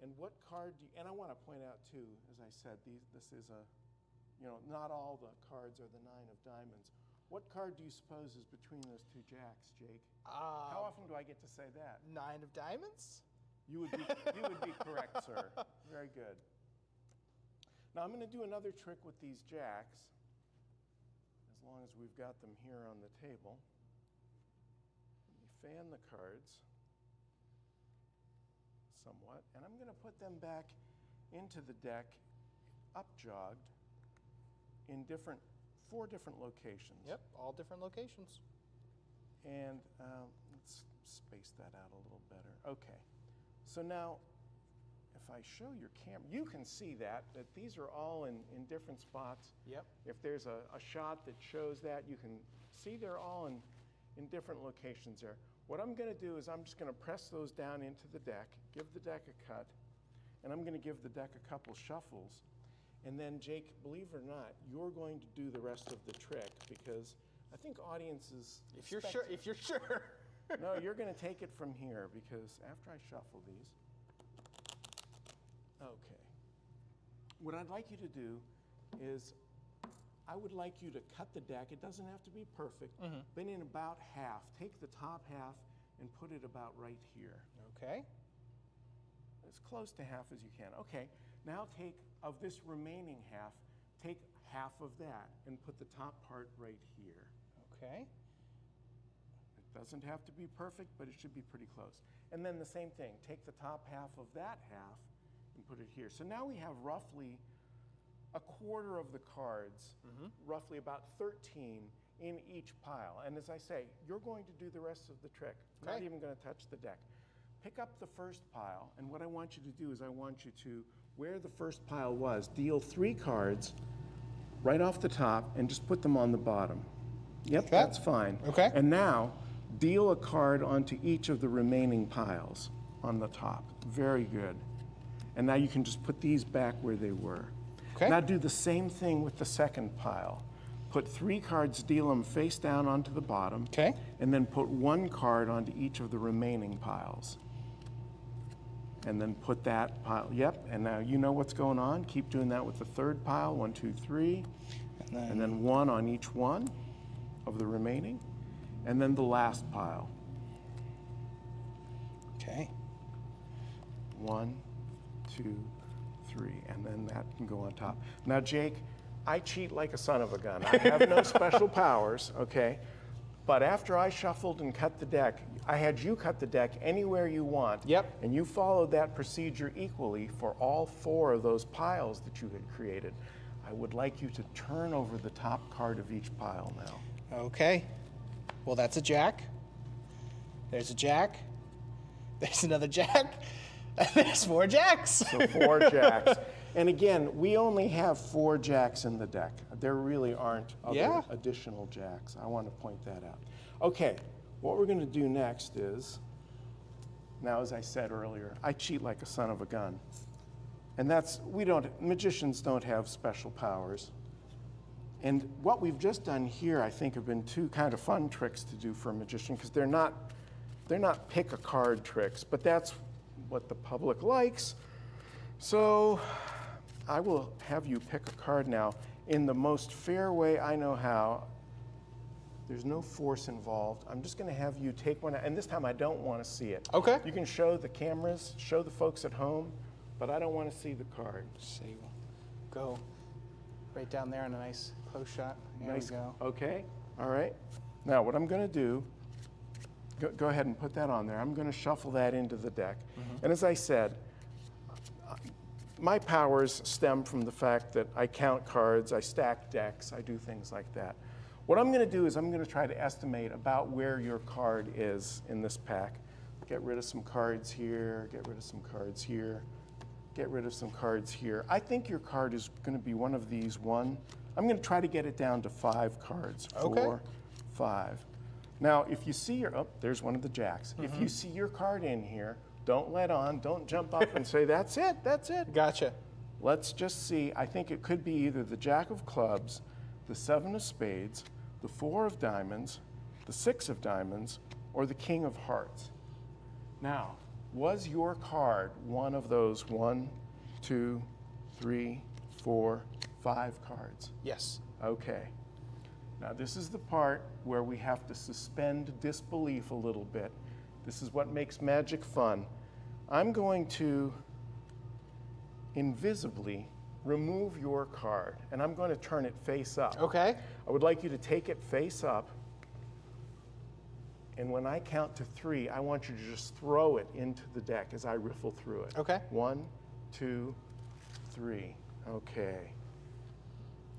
And what card do you, and I want to point out too, as I said, this is a, not all the cards are the 9 of diamonds. What card do you suppose is between those 2 jacks, Jake? How often do I get to say that? 9 of diamonds? You would be correct, sir. Very good. Now I'm going to do another trick with these jacks, as long as we've got them here on the table. You fan the cards somewhat, and I'm going to put them back into the deck, up-jogged, in 4 different locations. Yep, all different locations. And let's space that out a little better. Okay, so now if I show your camera, you can see that these are all in different spots. Yep. If there's a shot that shows that, you can see they're all in different locations there. What I'm going to do is I'm just going to press those down into the deck, give the deck a cut, and I'm going to give the deck a couple shuffles. And then, Jake, believe it or not, you're going to do the rest of the trick, because I think audiences... If you're sure. No, you're going to take it from here, because after I shuffle these... Okay. What I'd like you to do is, I would like you to cut the deck. It doesn't have to be perfect, but in about half. Take the top half and put it about right here. Okay. As close to half as you can. Okay, now take, of this remaining half, take half of that and put the top part right here. Okay. It doesn't have to be perfect, but it should be pretty close. And then the same thing, take the top half of that half and put it here. So now we have roughly a quarter of the cards, roughly about 13 in each pile. And as I say, you're going to do the rest of the trick. I'm not even going to touch the deck. Pick up the first pile, and what I want you to do is I want you to, where the first pile was, deal 3 cards right off the top and just put them on the bottom. Yep, that's fine. Okay. And now, deal a card onto each of the remaining piles on the top. Very good. And now you can just put these back where they were. Okay. Now do the same thing with the second pile. Put 3 cards, deal them face down onto the bottom. Okay. And then put 1 card onto each of the remaining piles. And then put that pile, yep, and now you know what's going on. Keep doing that with the third pile, 1, 2, 3. And then 1 on each one of the remaining. And then the last pile. Okay. 1, 2, 3, and then that can go on top. Now, Jake, I cheat like a son of a gun. I have no special powers, okay? But after I shuffled and cut the deck, I had you cut the deck anywhere you want. Yep. And you followed that procedure equally for all 4 of those piles that you had created. I would like you to turn over the top card of each pile now. Okay. Well, that's a jack. There's a jack. There's another jack. And there's 4 jacks. So 4 jacks. And again, we only have 4 jacks in the deck. There really aren't other additional jacks. I want to point that out. Okay, what we're going to do next is, now as I said earlier, I cheat like a son of a gun. And that's, magicians don't have special powers. And what we've just done here, I think, have been 2 kind of fun tricks to do for a magician, because they're not pick a card tricks, but that's what the public likes. So I will have you pick a card now in the most fair way I know how. There's no force involved. I'm just going to have you take one, and this time I don't want to see it. Okay. You can show the cameras, show the folks at home, but I don't want to see the card. So you go right down there on a nice close shot. There Nice. we go. Okay. All right. Now what I'm going to do, go ahead and put that on there. I'm going to shuffle that into the deck. And as I said, my powers stem from the fact that I count cards, I stack decks, I do things like that. What I'm going to do is I'm going to try to estimate about where your card is in this pack. Get rid of some cards here, get rid of some cards here, get rid of some cards here. I think your card is going to be one of these. I'm going to try to get it down to 5 cards. 4, 5. Now, if you see there's one of the jacks. If you see your card in here, don't let on, don't jump up and say, that's it. Gotcha. Let's just see. I think it could be either the Jack of Clubs, the 7 of Spades, the 4 of Diamonds, the 6 of Diamonds, or the King of Hearts. Now, was your card one of those 1, 2, 3, 4, 5 cards? Yes. Okay. Now, this is the part where we have to suspend disbelief a little bit. This is what makes magic fun. I'm going to invisibly remove your card, and I'm going to turn it face up. Okay. I would like you to take it face up, and when I count to 3, I want you to just throw it into the deck as I riffle through it. Okay. 1, 2, 3. Okay.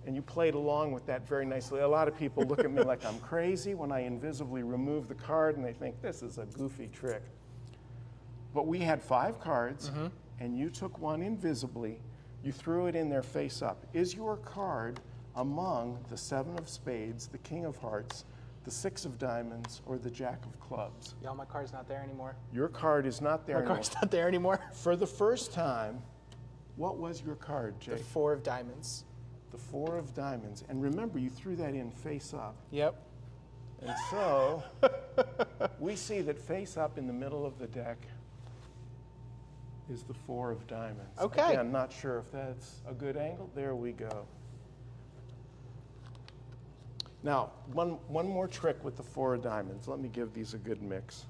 And you played along with that very nicely. A lot of people look at me like I'm crazy when I invisibly remove the card, and they think this is a goofy trick. But we had 5 cards, and you took one invisibly. You threw it in there face up. Is your card among the 7 of Spades, the King of Hearts, the 6 of Diamonds, or the Jack of Clubs? Y'all, my card's not there anymore. Your card is not there anymore. My card's not there anymore. For the first time, what was your card, Jake? The 4 of Diamonds. The 4 of Diamonds. And remember, you threw that in face up. Yep. And so, we see that face up in the middle of the deck is the 4 of Diamonds. Okay. Again, not sure if that's a good angle. There we go. Now, one more trick with the 4 of Diamonds. Let me give these a good mix.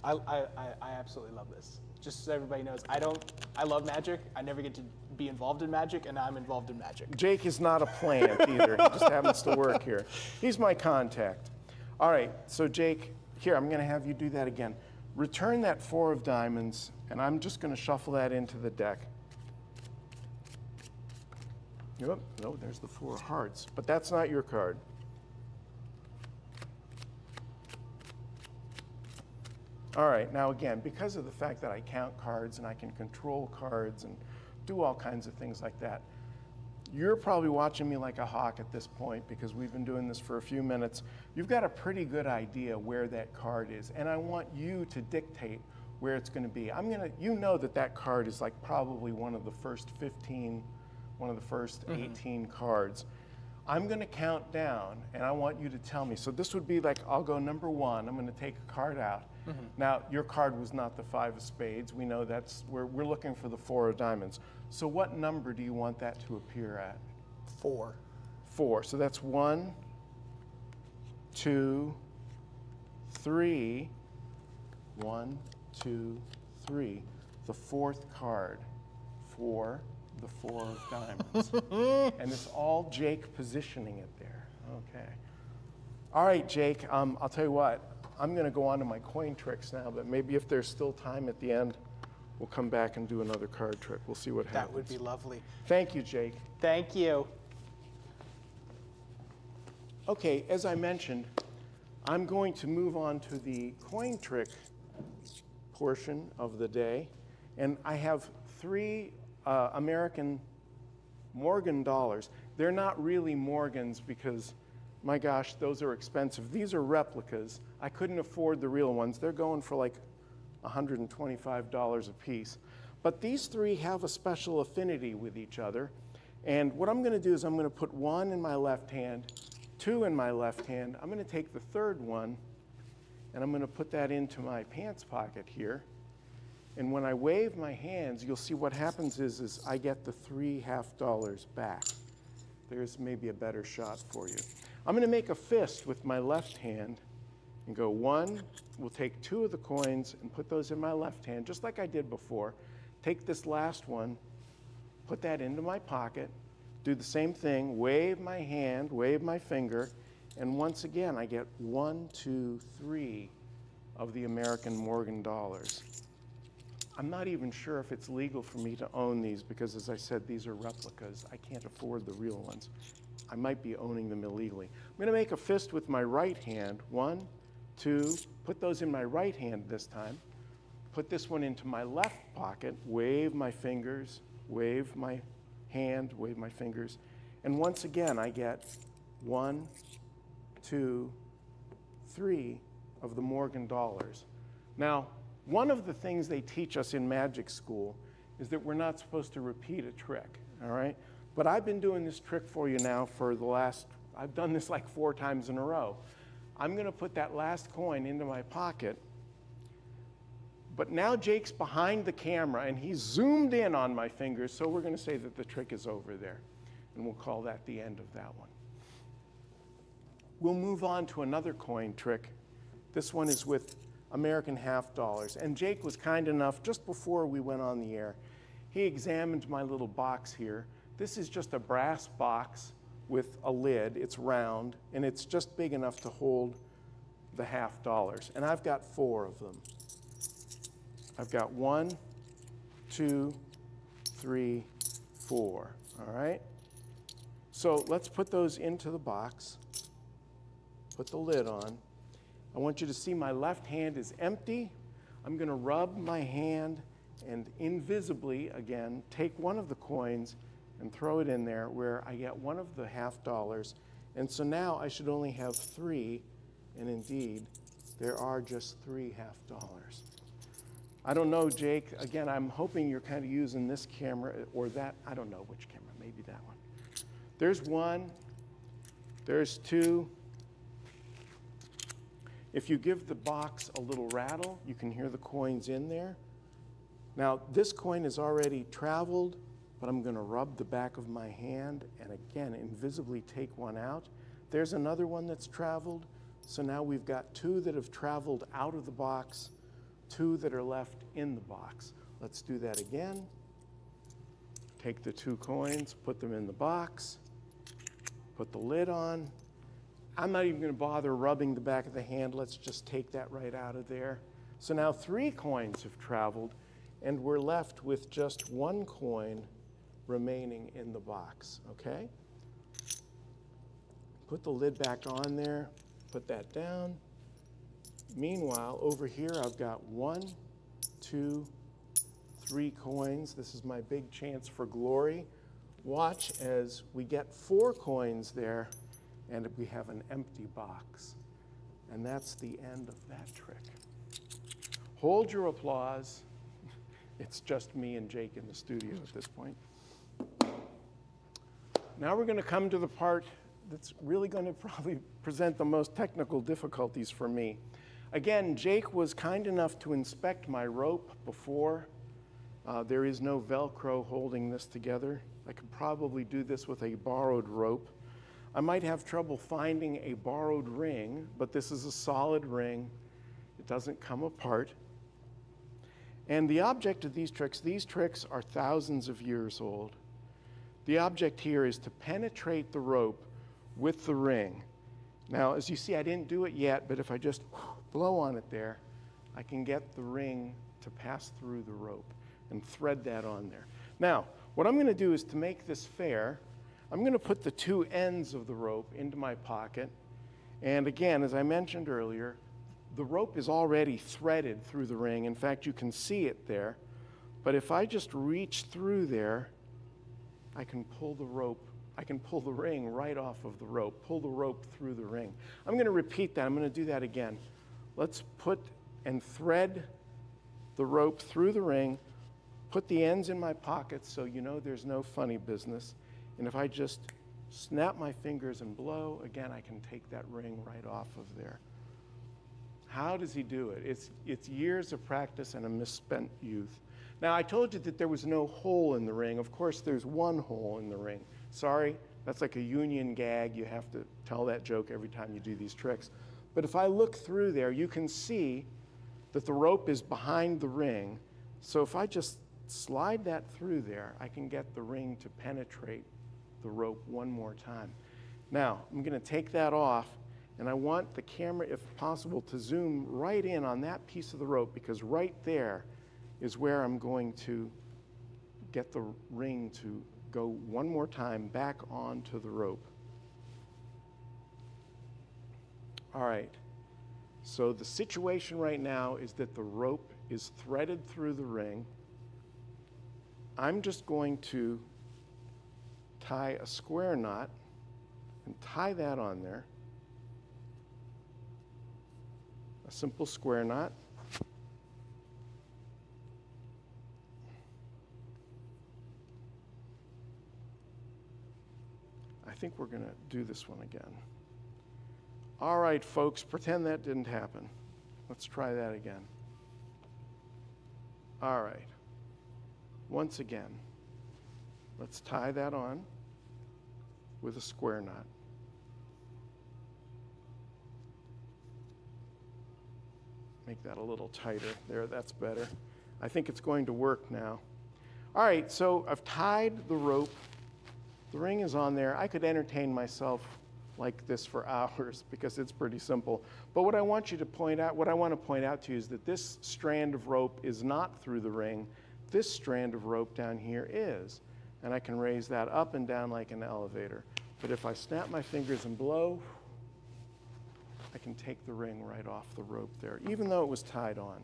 I absolutely love this. Just so everybody knows, I love magic. I never get to be involved in magic, and I'm involved in magic. Jake is not a plant either. He just happens to work here. He's my contact. All right, so Jake, here, I'm going to have you do that again. Return that 4 of Diamonds, and I'm just going to shuffle that into the deck. Yep, no, there's the 4 of Hearts, but that's not your card. All right, now again, because of the fact that I count cards and I can control cards and do all kinds of things like that, you're probably watching me like a hawk at this point because we've been doing this for a few minutes. You've got a pretty good idea where that card is, and I want you to dictate where it's going to be. You know that card is like probably one of the first 15, one of the first 18 cards. I'm going to count down, and I want you to tell me. So this would be like, I'll go number 1. I'm going to take a card out. Now, your card was not the 5 of spades. We know we're looking for the 4 of diamonds. So what number do you want that to appear at? 4. 4. So that's 1, 2, 3. 1, 2, 3. The 4th card for the 4 of diamonds. And it's all Jake positioning it there. Okay. All right, Jake, I'll tell you what. I'm going to go on to my coin tricks now, but maybe if there's still time at the end, we'll come back and do another card trick. We'll see what happens. That would be lovely. Thank you, Jake. Thank you. Okay, as I mentioned, I'm going to move on to the coin trick portion of the day, and I have 3 American Morgan dollars. They're not really Morgans because, my gosh, those are expensive. These are replicas. I couldn't afford the real ones. They're going for like $125 a piece. But these 3 have a special affinity with each other. And what I'm going to do is I'm going to put 1 in my left hand, 2 in my left hand. I'm going to take the 3rd one, and I'm going to put that into my pants pocket here. And when I wave my hands, you'll see what happens is I get the 3 half-dollars back. There's maybe a better shot for you. I'm going to make a fist with my left hand and go 1. We'll take 2 of the coins and put those in my left hand, just like I did before. Take this last one, put that into my pocket, do the same thing, wave my hand, wave my finger, and once again, I get 1, 2, 3 of the American Morgan dollars. I'm not even sure if it's legal for me to own these because, as I said, these are replicas. I can't afford the real ones. I might be owning them illegally. I'm going to make a fist with my right hand. 1, 2, put those in my right hand this time. Put this one into my left pocket, wave my fingers, wave my hand, wave my fingers. And once again, I get 1, 2, 3 of the Morgan dollars. Now, one of the things they teach us in magic school is that we're not supposed to repeat a trick, all right? But I've been doing this trick for you now for I've done this like 4 times in a row. I'm going to put that last coin into my pocket. But now Jake's behind the camera, and he's zoomed in on my fingers, so we're going to say that the trick is over there. And we'll call that the end of that one. We'll move on to another coin trick. This one is with American half-dollars. And Jake was kind enough, just before we went on the air, he examined my little box here. This is just a brass box with a lid. It's round, and it's just big enough to hold the half-dollars. And I've got 4 of them. I've got 1, 2, 3, 4, all right? So let's put those into the box, put the lid on. I want you to see my left hand is empty. I'm going to rub my hand and invisibly, again, take one of the coins and throw it in there where I get 1 of the half-dollars. And so now I should only have 3, and indeed, there are just 3 half-dollars. I don't know, Jake. Again, I'm hoping you're kind of using this camera or that. I don't know which camera, maybe that one. There's 1, there's 2. If you give the box a little rattle, you can hear the coins in there. Now, this coin has already traveled, but I'm going to rub the back of my hand and again, invisibly take one out. There's another one that's traveled. So now we've got 2 that have traveled out of the box, 2 that are left in the box. Let's do that again. Take the 2 coins, put them in the box, put the lid on. I'm not even going to bother rubbing the back of the hand. Let's just take that right out of there. So now 3 coins have traveled, and we're left with just 1 coin remaining in the box, okay? Put the lid back on there, put that down. Meanwhile, over here I've got 1, 2, 3 coins. This is my big chance for glory. Watch as we get 4 coins there, and we have an empty box. And that's the end of that trick. Hold your applause. It's just me and Jake in the studio at this point. Now we're going to come to the part that's really going to probably present the most technical difficulties for me. Again, Jake was kind enough to inspect my rope before. There is no Velcro holding this together. I could probably do this with a borrowed rope. I might have trouble finding a borrowed ring, but this is a solid ring. It doesn't come apart. And the object of these tricks are thousands of years old. The object here is to penetrate the rope with the ring. Now, as you see, I didn't do it yet, but if I just blow on it there, I can get the ring to pass through the rope and thread that on there. Now, what I'm going to do is, to make this fair, I'm going to put the 2 ends of the rope into my pocket. And again, as I mentioned earlier, the rope is already threaded through the ring. In fact, you can see it there. But if I just reach through there, I can pull the rope. I can pull the ring right off of the rope, pull the rope through the ring. I'm going to repeat that. I'm going to do that again. Let's put and thread the rope through the ring, put the ends in my pockets so you know there's no funny business. And if I just snap my fingers and blow, again, I can take that ring right off of there. How does he do it? It's years of practice and a misspent youth. Now, I told you that there was no hole in the ring. Of course, there's one hole in the ring. Sorry, that's like a union gag. You have to tell that joke every time you do these tricks. But if I look through there, you can see that the rope is behind the ring. So if I just slide that through there, I can get the ring to penetrate the rope one more time. Now, I'm going to take that off, and I want the camera, if possible, to zoom right in on that piece of the rope, because right there is where I'm going to get the ring to go one more time back onto the rope. All right, so the situation right now is that the rope is threaded through the ring. I'm just going to tie a square knot and tie that on there. A simple square knot. I think we're going to do this one again. All right, folks, pretend that didn't happen. Let's try that again. All right. Once again, let's tie that on with a square knot. Make that a little tighter. There, that's better. I think it's going to work now. All right, so I've tied the rope. The ring is on there. I could entertain myself like this for hours because it's pretty simple. But what I want to point out to you is that this strand of rope is not through the ring. This strand of rope down here is. And I can raise that up and down like an elevator. But if I snap my fingers and blow, I can take the ring right off the rope there, even though it was tied on.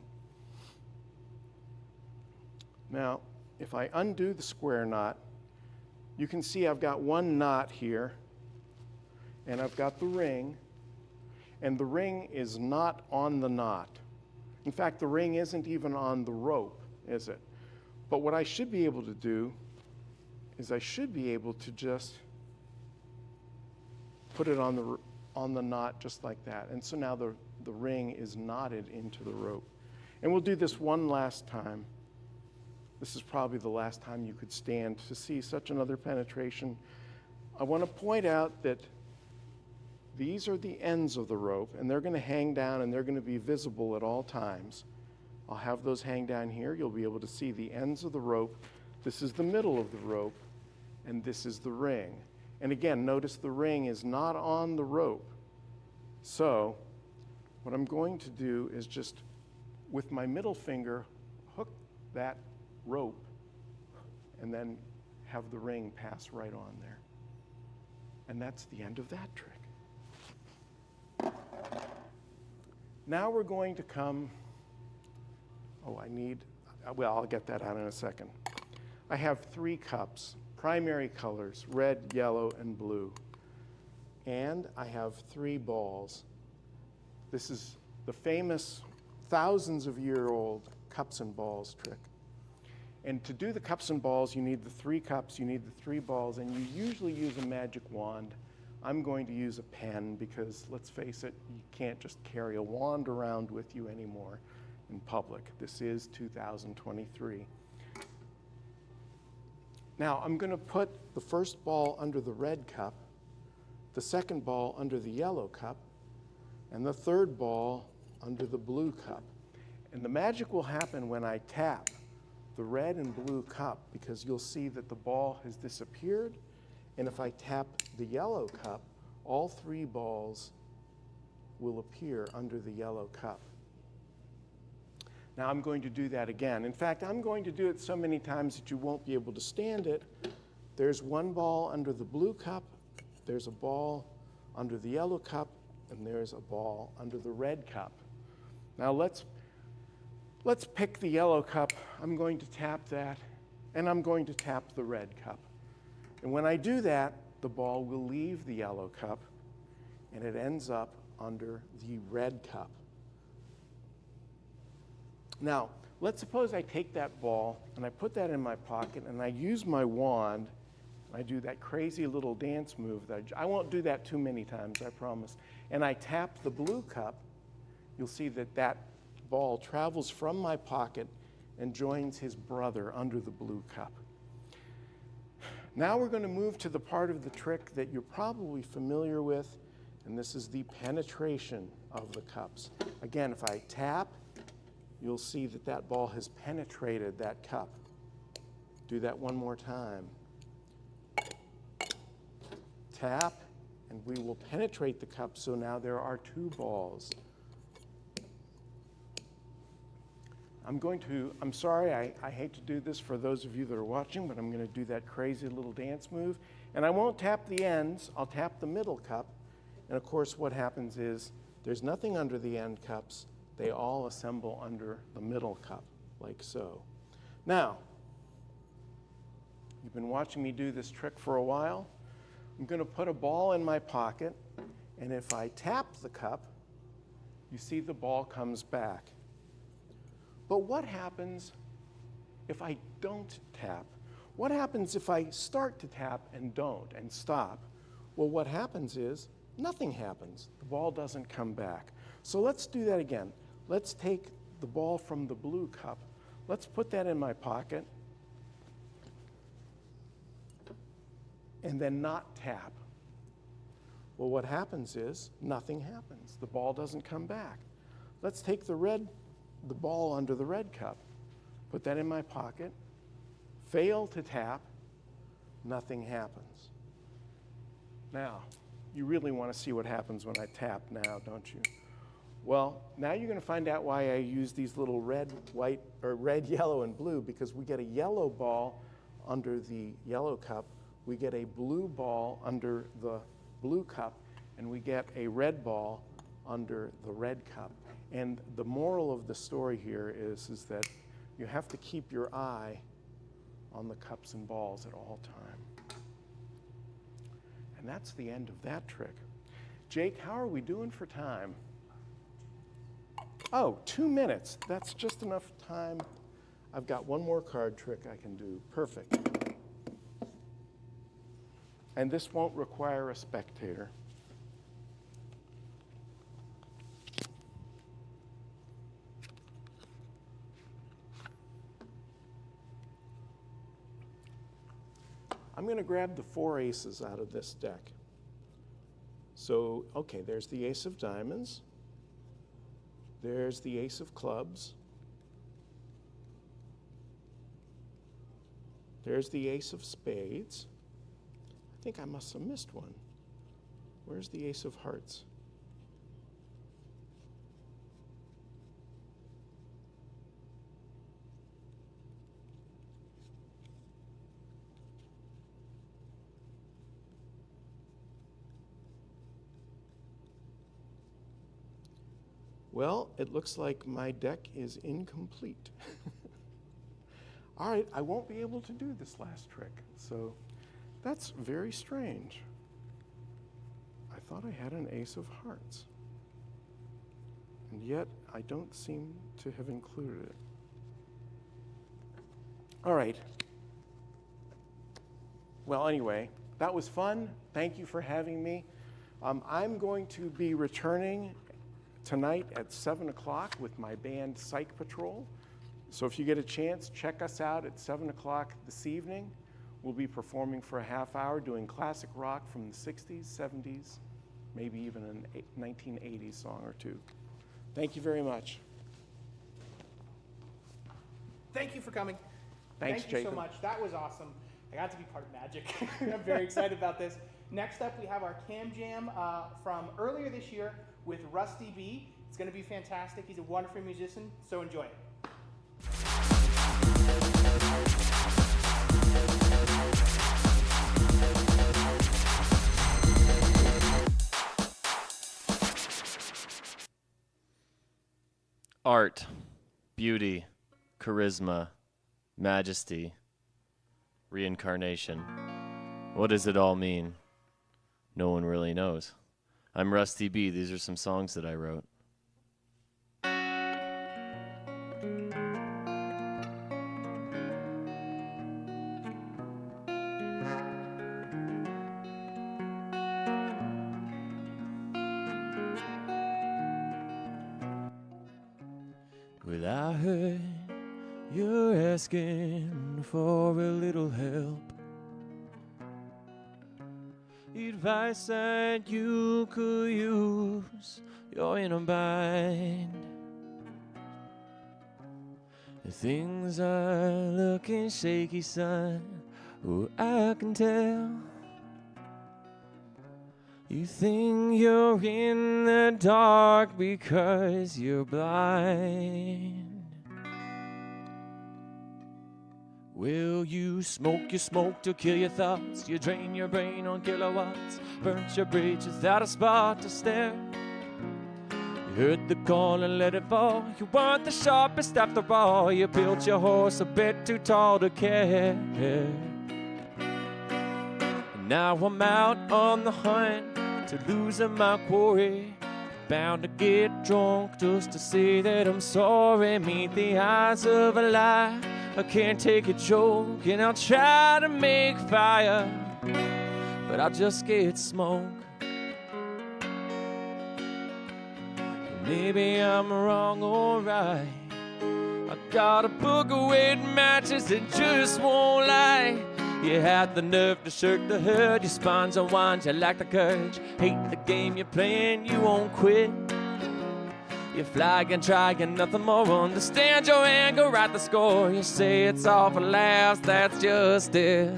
Now, if I undo the square knot, you can see I've got one knot here, and I've got the ring, and the ring is not on the knot. In fact, the ring isn't even on the rope, is it? But what I should be able to do is I should be able to just put it on the knot just like that. And so now the ring is knotted into the rope. And we'll do this one last time. This is probably the last time you could stand to see such another penetration. I want to point out that these are the ends of the rope, and they're going to hang down and they're going to be visible at all times. I'll have those hang down here. You'll be able to see the ends of the rope. This is the middle of the rope, and this is the ring. And again, notice the ring is not on the rope. So what I'm going to do is just, with my middle finger, hook that rope and then have the ring pass right on there. And that's the end of that trick. Now we're going to come, I'll get that out in a second. I have 3 cups, primary colors, red, yellow, and blue. And I have 3 balls. This is the famous thousands of year old cups and balls trick. And to do the cups and balls, you need the 3 cups, you need the 3 balls, and you usually use a magic wand. I'm going to use a pen because, let's face it, you can't just carry a wand around with you anymore in public. This is 2023. Now, I'm going to put the first ball under the red cup, the second ball under the yellow cup, and the third ball under the blue cup. And the magic will happen when I tap the red and blue cup, because you'll see that the ball has disappeared. And if I tap the yellow cup, all 3 balls will appear under the yellow cup. Now I'm going to do that again. In fact, I'm going to do it so many times that you won't be able to stand it. There's 1 ball under the blue cup, there's a ball under the yellow cup, and there's a ball under the red cup. Now let's pick the yellow cup. I'm going to tap that, and I'm going to tap the red cup. And when I do that, the ball will leave the yellow cup, and it ends up under the red cup. Now, let's suppose I take that ball, and I put that in my pocket, and I use my wand. I do that crazy little dance move. I won't do that too many times, I promise. And I tap the blue cup. You'll see that that ball travels from my pocket and joins his brother under the blue cup. Now we're going to move to the part of the trick that you're probably familiar with, and this is the penetration of the cups. Again, if I tap, you'll see that that ball has penetrated that cup. Do that one more time. Tap, and we will penetrate the cup, so now there are 2 balls. I'm sorry, I hate to do this for those of you that are watching, but I'm going to do that crazy little dance move. And I won't tap the ends, I'll tap the middle cup. And of course what happens is there's nothing under the end cups. They all assemble under the middle cup, like so. Now, you've been watching me do this trick for a while. I'm going to put a ball in my pocket, and if I tap the cup, you see the ball comes back. But what happens if I don't tap? What happens if I start to tap and don't and stop? Well, what happens is nothing happens. The ball doesn't come back. So let's do that again. Let's take the ball from the blue cup. Let's put that in my pocket and then not tap. Well, what happens is nothing happens. The ball doesn't come back. Let's take the ball under the red cup, put that in my pocket, fail to tap, nothing happens. Now, you really want to see what happens when I tap now, don't you? Well, now you're going to find out why I use these little red, white, or red, yellow, and blue, because we get a yellow ball under the yellow cup, we get a blue ball under the blue cup, and we get a red ball under the red cup. And the moral of the story here is that you have to keep your eye on the cups and balls at all time. And that's the end of that trick. Jake, how are we doing for time? Oh, 2 minutes. That's just enough time. I've got one more card trick I can do. Perfect. And this won't require a spectator. I'm going to grab the 4 aces out of this deck. So, okay, there's the ace of diamonds. There's the ace of clubs. There's the ace of spades. I think I must have missed one. Where's the ace of hearts? Well, it looks like my deck is incomplete. All right, I won't be able to do this last trick, so that's very strange. I thought I had an ace of hearts, and yet I don't seem to have included it. All right. Well, anyway, that was fun. Thank you for having me. I'm going to be returning tonight at 7 o'clock with my band Psych Patrol. So if you get a chance, check us out at 7 o'clock this evening. We'll be performing for a half hour doing classic rock from the 60s, 70s, maybe even a 1980s song or two. Thank you very much. Thank you for coming. Thanks, Thank you Jacob. so much. That was awesome. I got to be part of Magic. I'm very excited about this. Next up, we have our Cam Jam from earlier this year with Rusty B. It's going to be fantastic. He's a wonderful musician, so enjoy it. Art, beauty, charisma, majesty, reincarnation. What does it all mean? No one really knows. I'm Rusty B. These are some songs that I wrote. Well, I heard you're asking for a little help, advice that you could use. You're in a bind. Things are looking shaky, son. Oh, I can tell. You think you're in the dark because you're blind. Well, you smoke your smoke to kill your thoughts. You drain your brain on kilowatts. Burnt your bridge without a spot to stare. You heard the call and let it fall. You weren't the sharpest after all. You built your horse a bit too tall to care. And now I'm out on the hunt to losing my quarry. Bound to get drunk just to say that I'm sorry. Meet the eyes of a lie. I can't take a joke, and I'll try to make fire, but I'll just get smoke. Maybe I'm wrong or right. I got a book of weight matches that just won't lie. You had the nerve to shirk the herd. Your spine's unwind, you lack the courage. Hate the game you're playing, you won't quit. You flag and try and nothing more. Understand your anger, write the score. You say it's all for laughs, that's just it.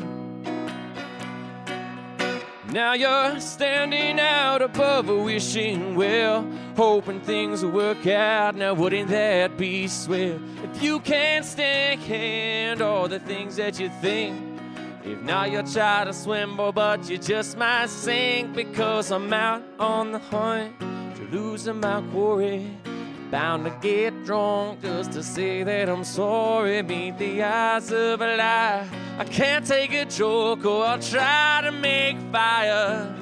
Now you're standing out above a wishing well, hoping things will work out. Now wouldn't that be swell? If you can't stand all the things that you think, if not you'll try to swim, boy, but you just might sink. Because I'm out on the hunt to losing my quarry. Bound to get drunk just to say that I'm sorry. Meet the eyes of a lie. I can't take a joke, or I'll try to make fire,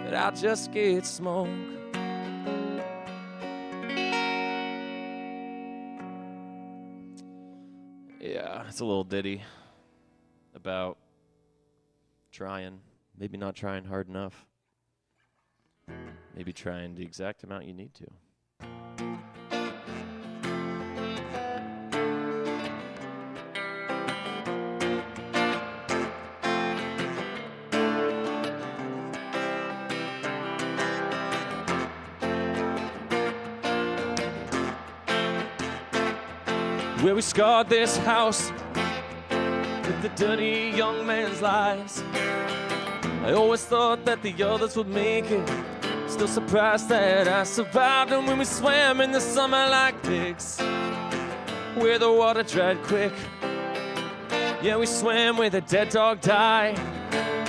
but I'll just get smoke. Yeah, it's a little ditty about trying, maybe not trying hard enough, maybe trying the exact amount you need to. Where we scarred this house with the dirty young man's lies. I always thought that the others would make it. Still surprised that I survived. And when we swam in the summer like pigs, where the water dried quick. Yeah, we swam where the dead dog died,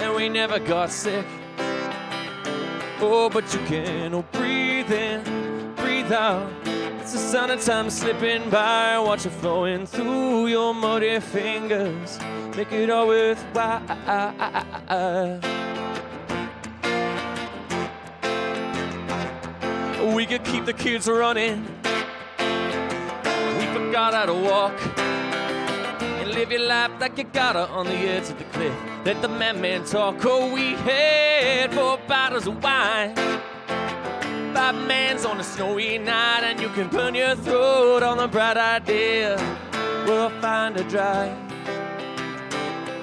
and we never got sick. Oh, but you can breathe breathe out. It's the summertime slipping by. Watch it flowing through your muddy fingers. Make it all worthwhile. We could keep the kids running. We forgot how to walk. And live your life like you gotta on the edge of the cliff. Let the madman talk. Oh, we had 4 bottles of wine. 5 mans on a snowy night, and you can burn your throat on the bright idea. We'll find a dry.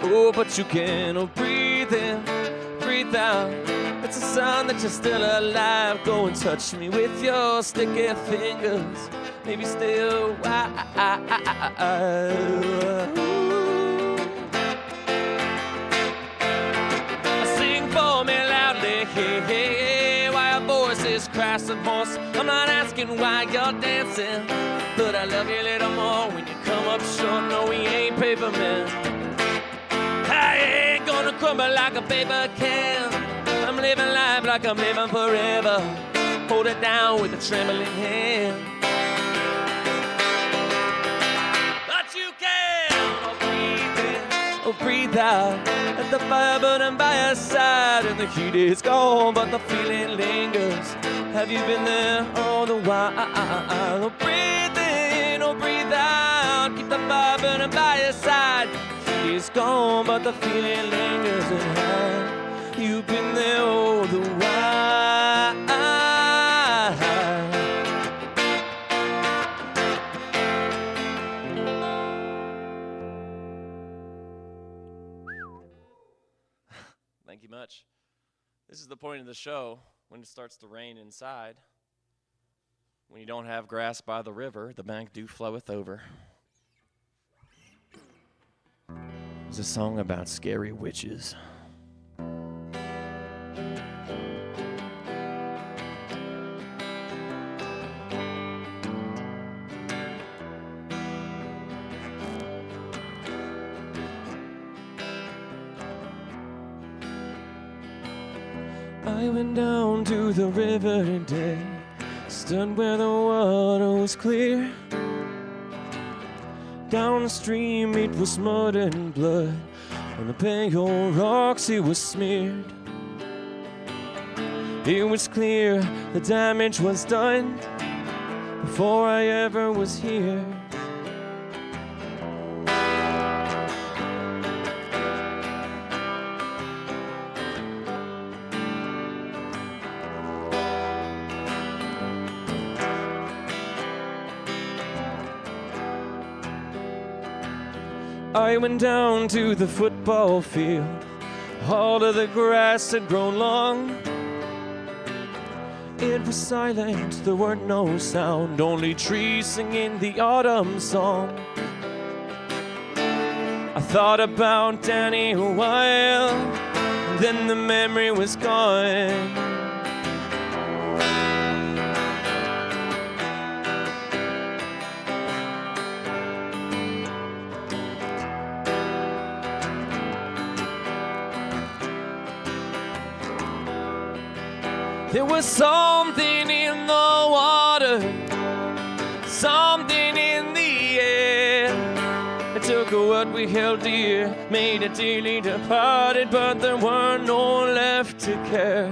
Oh, but you can breathe in, breathe out. It's a sign that you're still alive. Go and touch me with your sticky fingers. Maybe stay a while. Sing for me loudly, hey, hey, hey, while your voice is crass and hoarse. I'm not asking why you're dancing, but I love you a little more when you come up short. No, we ain't paper men. I ain't gonna crumble like a paper can. I'm living life like I'm living forever. Hold it down with a trembling hand. But you can, breathe in, breathe out. Let the fire burning by your side, and the heat is gone, but the feeling lingers. Have you been there all the while? Breathe in, breathe out. Keep the fire burning by your side. It's gone, but the feeling lingers. And have you been there all the while? Thank you much. This is the point of the show when it starts to rain inside. When you don't have grass by the river, the bank do floweth over. It's a song about scary witches. I went down to the river today, stood where the water was clear. Downstream it was mud and blood, on the pale rocks it was smeared. It was clear the damage was done before I ever was here. I went down to the football field. All of the grass had grown long. It was silent, there were no sound, only trees singing the autumn song. I thought about Danny a while, then the memory was gone. There was something in the water, something in the air. It took what we held dear, made it dearly departed, but there were no left to care.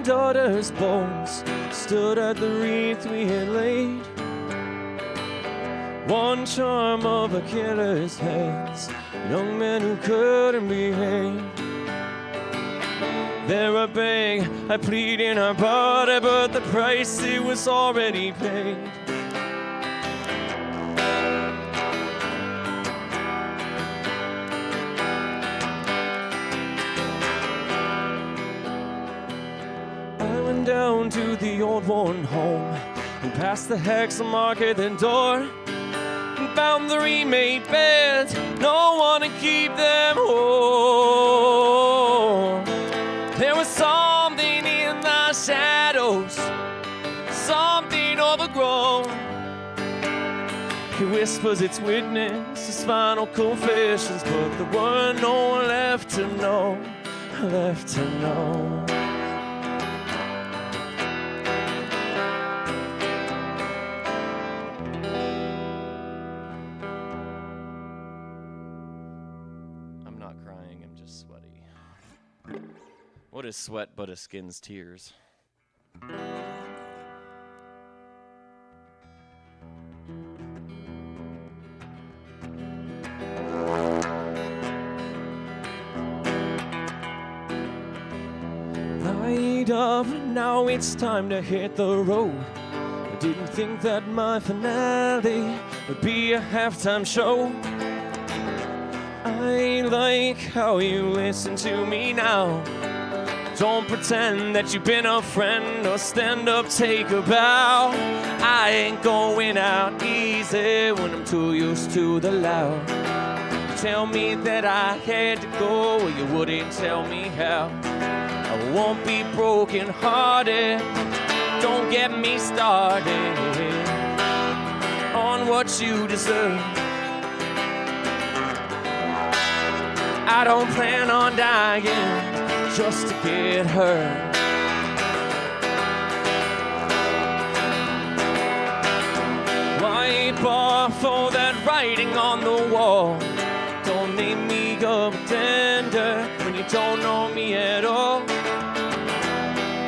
Daughter's bones stood at the wreath we had laid. One charm of a killer's hands, young men who couldn't behave. There I beg, I plead in our body, but the price it was already paid. Down to the old worn home, and past the hex market and door, and found the remade beds, no one to keep them whole. There was something in the shadows, something overgrown. He whispers its witness, his final confessions, but there were no one left to know, left to know. I'm not crying, I'm just sweaty. What is sweat but a skin's tears? Light up, now it's time to hit the road. I didn't think that my finale would be a halftime show. I like how you listen to me now. Don't pretend that you've been a friend or stand up, take a bow. I ain't going out easy when I'm too used to the loud. Tell me that I had to go, or you wouldn't tell me how. I won't be broken hearted, don't get me started on what you deserve. I don't plan on dying just to get hurt. Wipe off all that writing on the wall. Don't make me a pretender when you don't know me at all.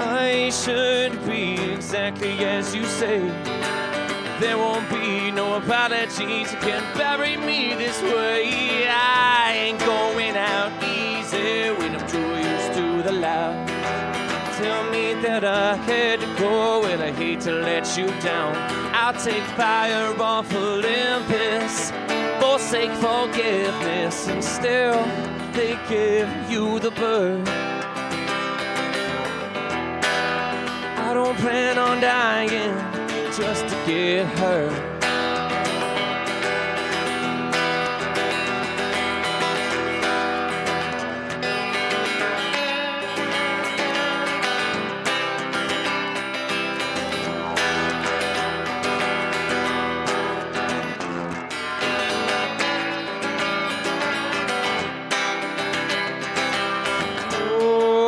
I should be exactly as you say. There won't be no apologies, you can't bury me this way. I ain't going out easy when I'm too used to the loud. Tell me that I had to go and I hate to let you down. I'll take fire off Olympus, forsake forgiveness, and still they give you the bird. I don't plan on dying just to get hurt.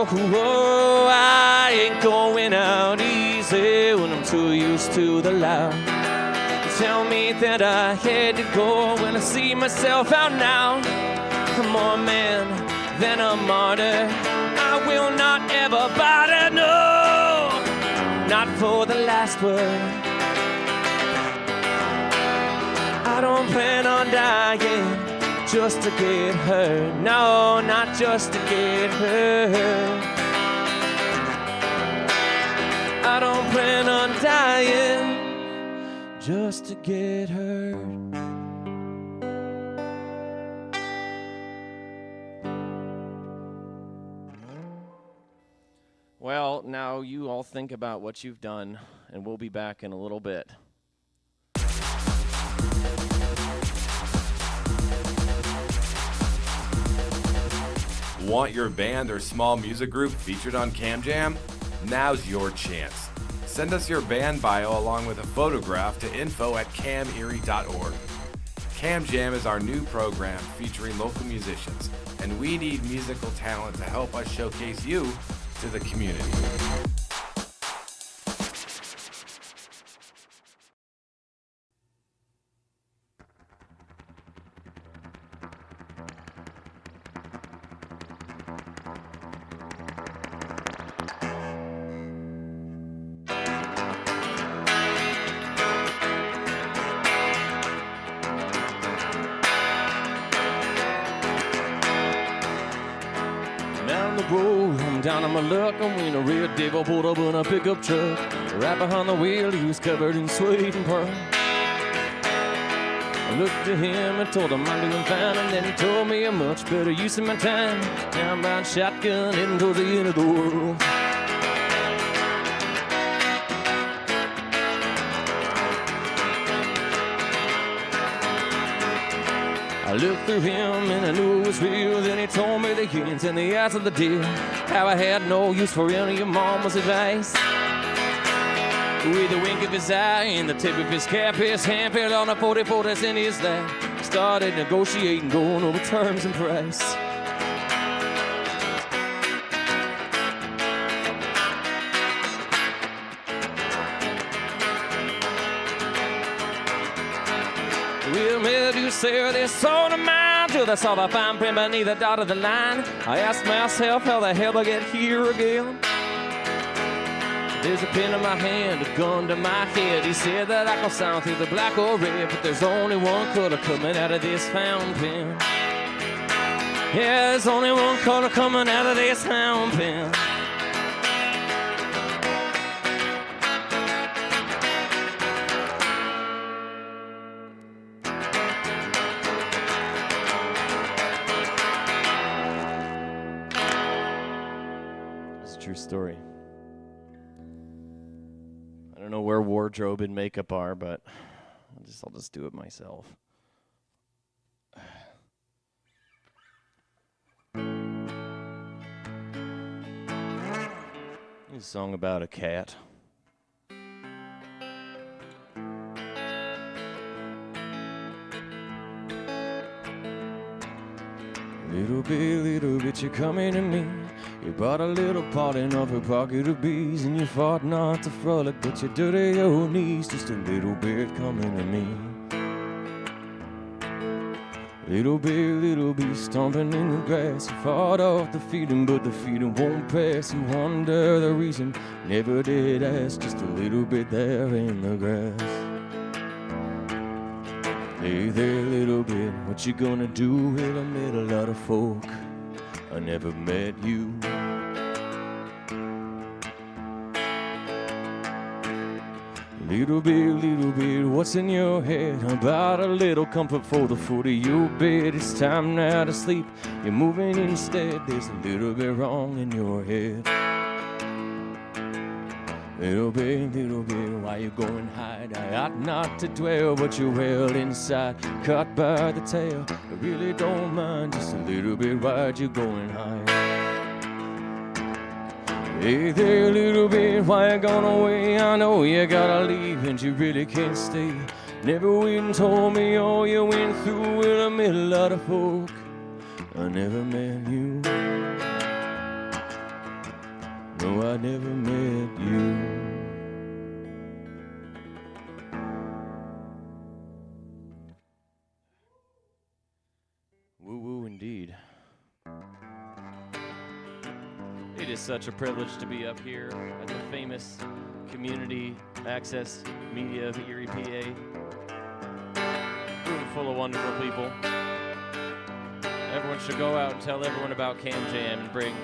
Oh, I ain't going out easy when I'm too used to the loud. Tell me that I had to go when I see myself out now. I'm more man than a martyr. I will not ever bother, no, not for the last word. I don't plan on dying just to get hurt, no, not just to get hurt. I don't plan on dying just to get hurt. Well, now you all think about what you've done, and we'll be back in a little bit. Want your band or small music group featured on CamJam? Now's your chance. Send us your band bio along with a photograph to info@camerie.org. CamJam is our new program featuring local musicians, and we need musical talent to help us showcase you to the community. Down the road, I'm down on my luck. I'm in a red devil pulled up in a pickup truck. Right behind the wheel, he was covered in sweat and pearl. I looked at him and told him I'm doing fine, and then he told me a much better use of my time. Now I'm riding shotgun heading towards the end of the world. I I looked through him and I knew it was real. Then he told me the ins and the outs of the deal, how I had no use for any of your mama's advice. With a wink of his eye and the tip of his cap, his hand fell on a 44 that's in his lap. Started negotiating, going over terms and price. Well, made you say this sort of mine till I saw the fine print beneath the dot of the line. I asked myself how the hell I get here again. There's a pen in my hand, a gun to my head. He said that I can sound through the black or red, but there's only one color coming out of this fountain pen. Yeah, there's only one color coming out of this fountain pen. It's a true story. I don't know where wardrobe and makeup are, but I'll just do it myself. It's a song about a cat. Little bit, you're coming to me. You bought a little pot in off a pocket of bees, and you fought not to frolic, but you dirty old knees. Just a little bit coming to me. Little bit, stomping in the grass. You fought off the feeding, but the feeding won't pass. You wonder the reason, never did ask. Just a little bit there in the grass. Hey there, little bit, what you gonna do? Well, I met a lot of folk, I never met you. Little bit, what's in your head? About a little comfort for the foot of your bed. It's time now to sleep, you're moving instead. There's a little bit wrong in your head. Little bit, why you going hide? I ought not to dwell, but you're well inside, caught by the tail. I really don't mind, just a little bit, why'd you going hide? Hey there, little bit, why you gone away? I know you gotta leave and you really can't stay. Never went and told me all you went through. Well, I met a lot of folk, I never met you. No, I never met you. Woo-woo indeed. It is such a privilege to be up here at the famous Community Access Media of Erie, PA. Room full of wonderful people. Everyone should go out and tell everyone about Cam Jam and bring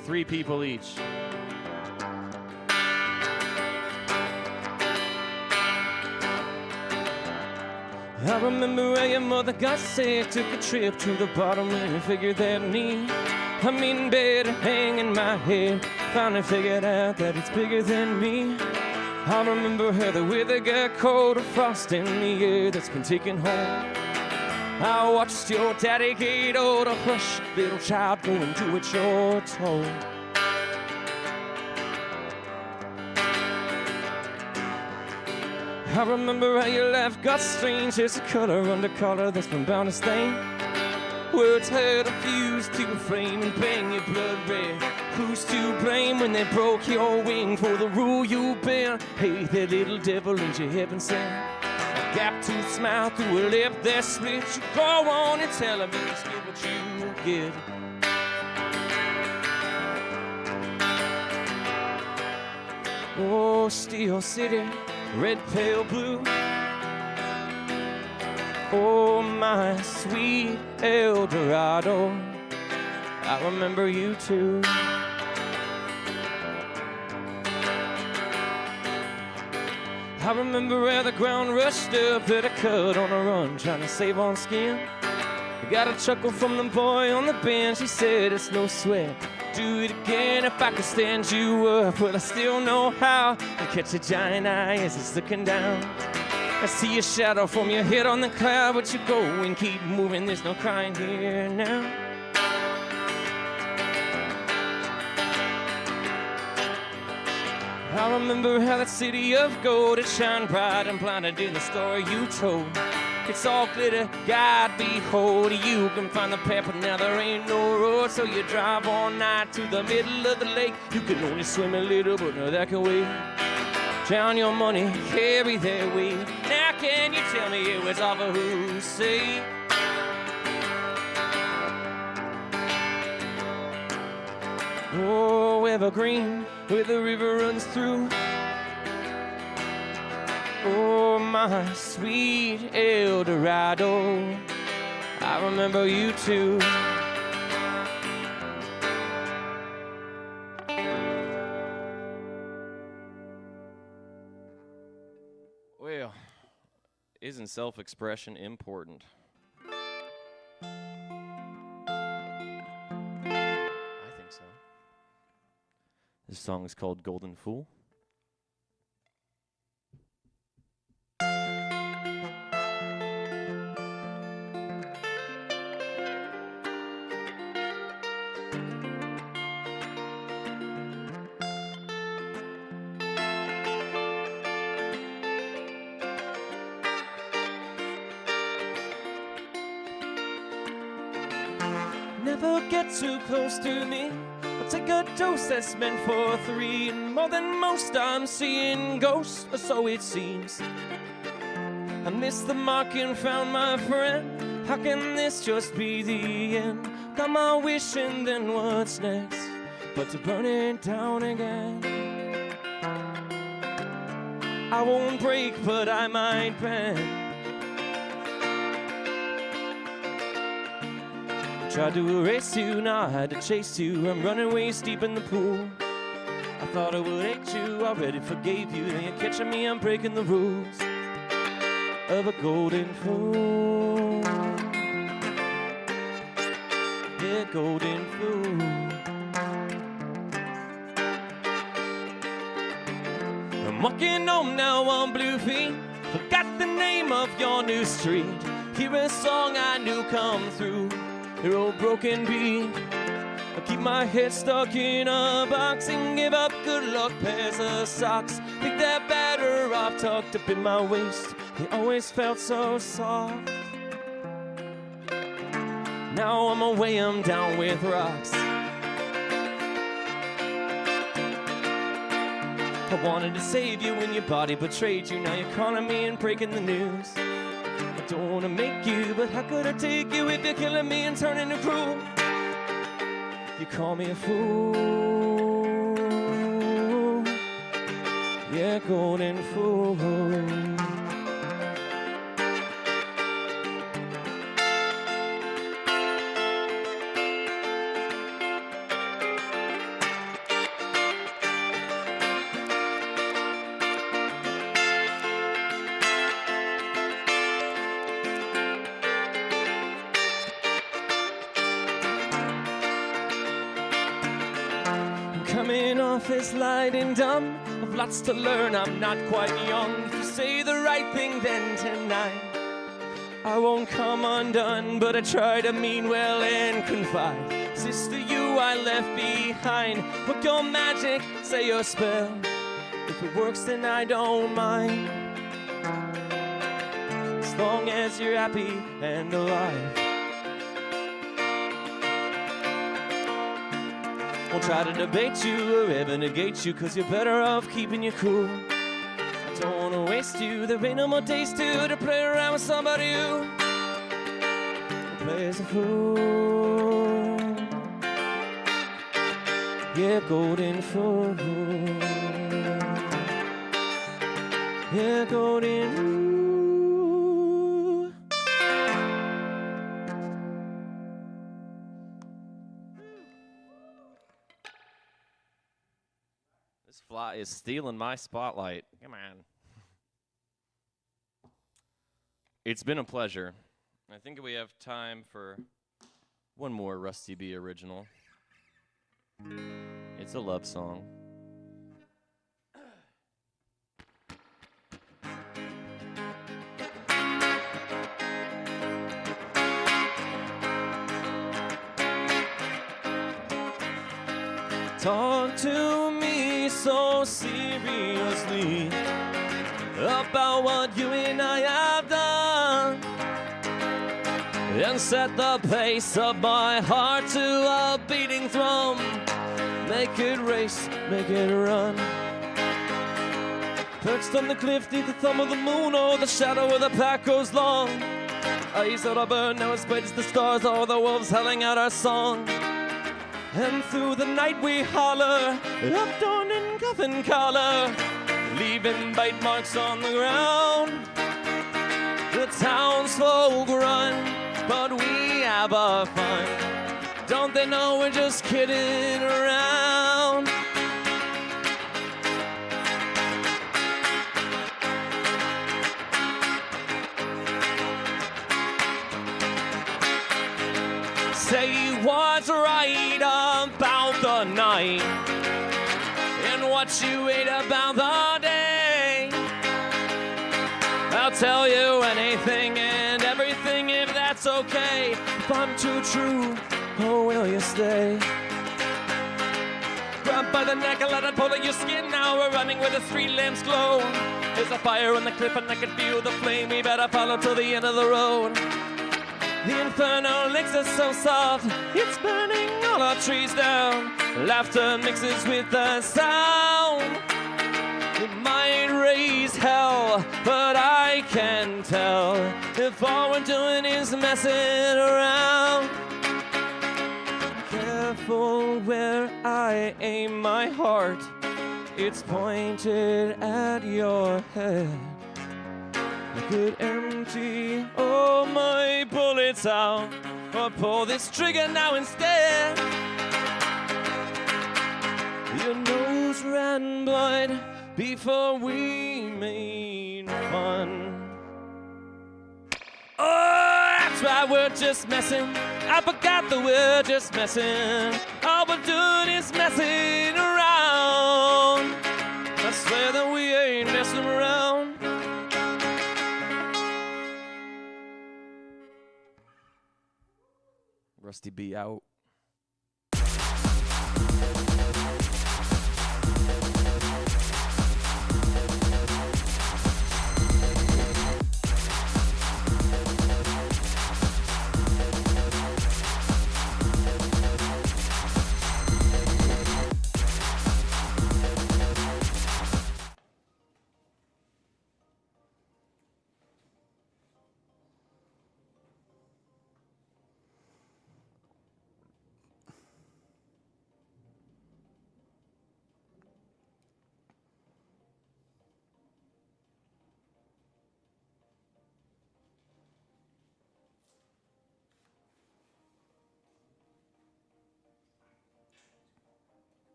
3 people each. I remember when your mother got sick, took a trip to the bottom and figured that me, I'm in bed, hanging my head, finally figured out that it's bigger than me. I remember how the weather got cold, a frost in the air that's been taken home. I watched your daddy get old, a hush, little child, go and do what you're told. I remember how your laugh got strange. There's a color under color that's been bound to stain. Words had a fuse to a frame and bang your blood red. Who's to blame when they broke your wing for the rule you bend? Hey, that little devil ain't you heaven sent? A gap tooth smile through a lip that split. You go on and tell them you just get what you get. Oh, Steel City, red, pale blue. Oh, my sweet El Dorado, I remember you too. I remember where the ground rushed up at a cut on a run, trying to save on skin. I got a chuckle from the boy on the bench. He said, it's no sweat, do it again if I could stand you up. But I still know how to catch a giant eye as it's looking down. I see your shadow from your head on the cloud, but you go and keep moving. There's no crying here now. I remember how that city of gold had shined bright and blinded in the story you told. It's all glitter, God behold. You can find the path, but now there ain't no road. So you drive all night to the middle of the lake. You can only swim a little, but no, that can wait. Drown your money, carry their weight. Now can you tell me it was all for who's sake? Oh, evergreen, where the river runs through. Oh, my sweet El Dorado, I remember you too. Well, isn't self-expression important? I think so. This song is called Golden Fool. Never get too close to me. I'll take a dose that's meant for three. And more than most, I'm seeing ghosts, or so it seems. I missed the mark and found my friend. How can this just be the end? Got my wish and then what's next? But to burn it down again. I won't break, but I might bend. Tried to erase you, now I had to chase you. I'm running waist deep in the pool. I thought I would hate you, already forgave you. Then you're catching me, I'm breaking the rules of a golden fool. Yeah, golden fool. I'm walking home now on blue feet. Forgot the name of your new street. Hear a song I knew come through your old broken beat. I keep my head stuck in a box and give up good luck pairs of socks. Think they're better off tucked up in my waist. They always felt so soft. Now I'm away, I'm down with rocks. I wanted to save you when your body betrayed you. Now you're calling me and breaking the news. I don't wanna make you, but how could I take you if you're killing me and turning to cruel? You call me a fool. Yeah, golden fool. Coming off as light and dumb, I've lots to learn, I'm not quite young. If you say the right thing then tonight, I won't come undone. But I try to mean well and confide. Sister, you I left behind. Work your magic, say your spell. If it works then I don't mind, as long as you're happy and alive. Won't try to debate you or ever negate you, cause you're better off keeping you cool. I don't wanna waste you, there ain't no more days to play around with somebody who plays a fool. Yeah, golden fool. Yeah, golden fool. This fly is stealing my spotlight. Come on. It's been a pleasure. I think we have time for one more Rusty B original. It's a love song. talk to me so seriously about what you and I have done, and set the pace of my heart to a beating drum. Make it race, make it run. Perched on the cliff neath the thumb of the moon, oh, the shadow of the pack goes long. Eyes that are burned, now it spreads the stars, all the wolves howling out our song. And through the night we holler, up dawn in coffin collar, leaving bite marks on the ground. The townsfolk run, but we have our fun. Don't they know we're just kidding around? Say what's right about the night and what you ate about the day. I'll tell you anything and everything if that's okay. If I'm too true, oh, will you stay? Grab by the neck and let it pull at your skin. Now we're running where the street lamps glow. There's a fire on the cliff and I can feel the flame. We better follow till the end of the road. The inferno licks us so soft, it's burning all our trees down. Laughter mixes with the sound. It might raise hell, but I can tell if all we're doing is messing around. Careful where I aim my heart, it's pointed at your head. I could empty all my bullets out, or pull this trigger now instead. Your nose ran blood before we made fun. Oh, that's why we're just messing. I forgot that we're just messing. All we're doing is messing around. I swear that we ain't messing around. Rusty B out.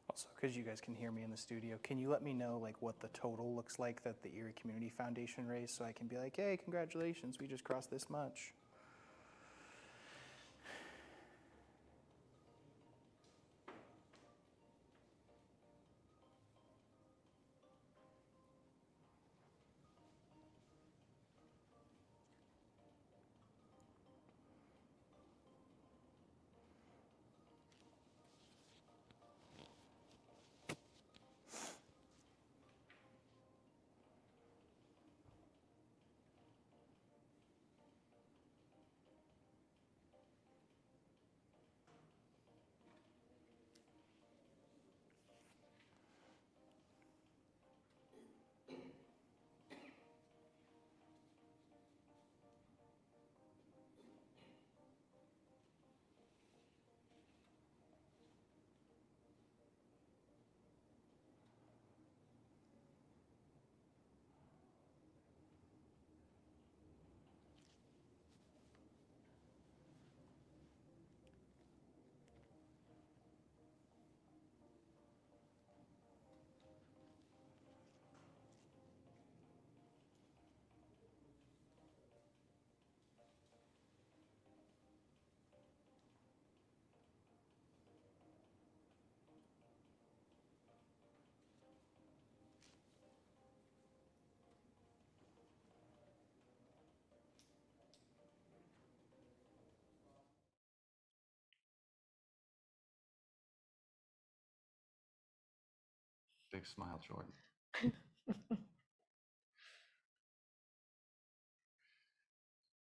Also, because you guys can hear me in the studio, can you let me know like what the total looks like that the Erie Community Foundation raised, so I can be like, hey, congratulations, we just crossed this much? Big smile, Jordan.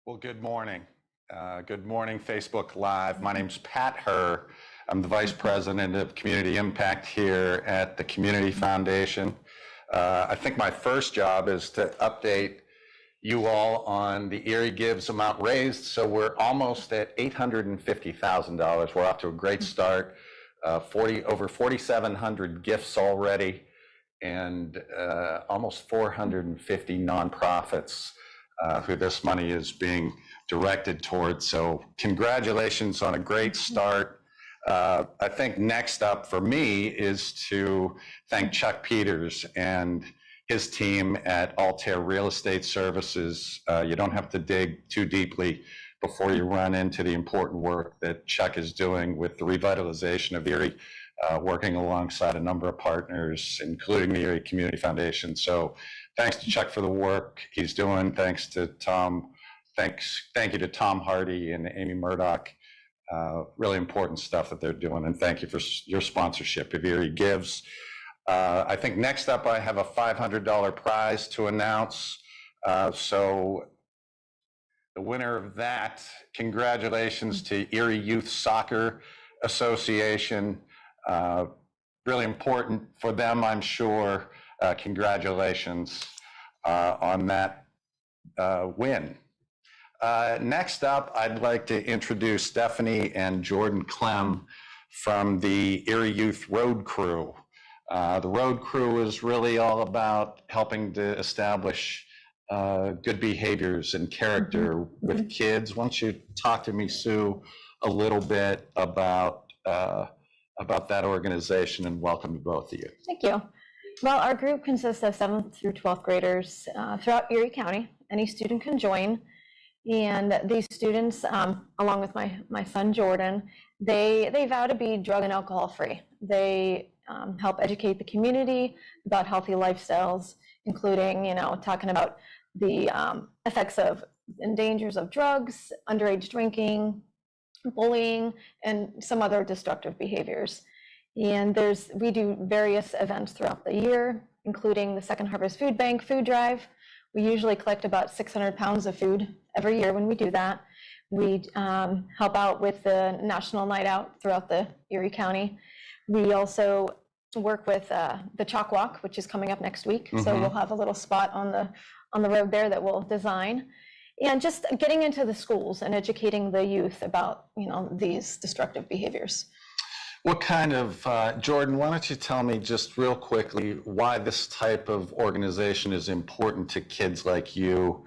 Well, good morning. Good morning, Facebook Live. My name's Pat Herr. I'm the Vice President of Community Impact here at the Community Foundation. I think my first job is to update you all on the Erie Gives amount raised. So we're almost at $850,000. We're off to a great start. Over 4,700 gifts already, and almost 450 nonprofits who this money is being directed towards. So congratulations on a great start. I think next up for me is to thank Chuck Peters and his team at Altair Real Estate Services. You don't have to dig too deeply before you run into the important work that Chuck is doing with the revitalization of Erie, working alongside a number of partners, including the Erie Community Foundation. So thanks to Chuck for the work he's doing. Thanks to Tom. Thank you to Tom Hardy and Amy Murdoch. Really important stuff that they're doing. And thank you for your sponsorship of Erie Gives. I think next up I have a $500 prize to announce. So the winner of that, congratulations to Erie Youth Soccer Association. Really important for them, I'm sure. Congratulations on that win. Next up, I'd like to introduce Stephanie and Jordan Clem from the Erie Youth Road Crew. The Road Crew is really all about helping to establish good behaviors and character with kids. Why don't you talk to me, Sue, a little bit about that organization, and welcome to both of you. Thank you. Well, our group consists of 7th through 12th graders throughout Erie County. Any student can join. And these students, along with my son Jordan, they vow to be drug and alcohol free. They help educate the community about healthy lifestyles, including, talking about the effects of and dangers of drugs, underage drinking, bullying, and some other destructive behaviors. And we do various events throughout the year, including the Second Harvest Food Bank food drive. We usually collect about 600 pounds of food every year when we do that. We help out with the National Night Out throughout the Erie County. We also work with the Chalk Walk, which is coming up next week. So we'll have a little spot on the road there that we'll design. And just getting into the schools and educating the youth about, these destructive behaviors. What kind of, Jordan, why don't you tell me just real quickly why this type of organization is important to kids like you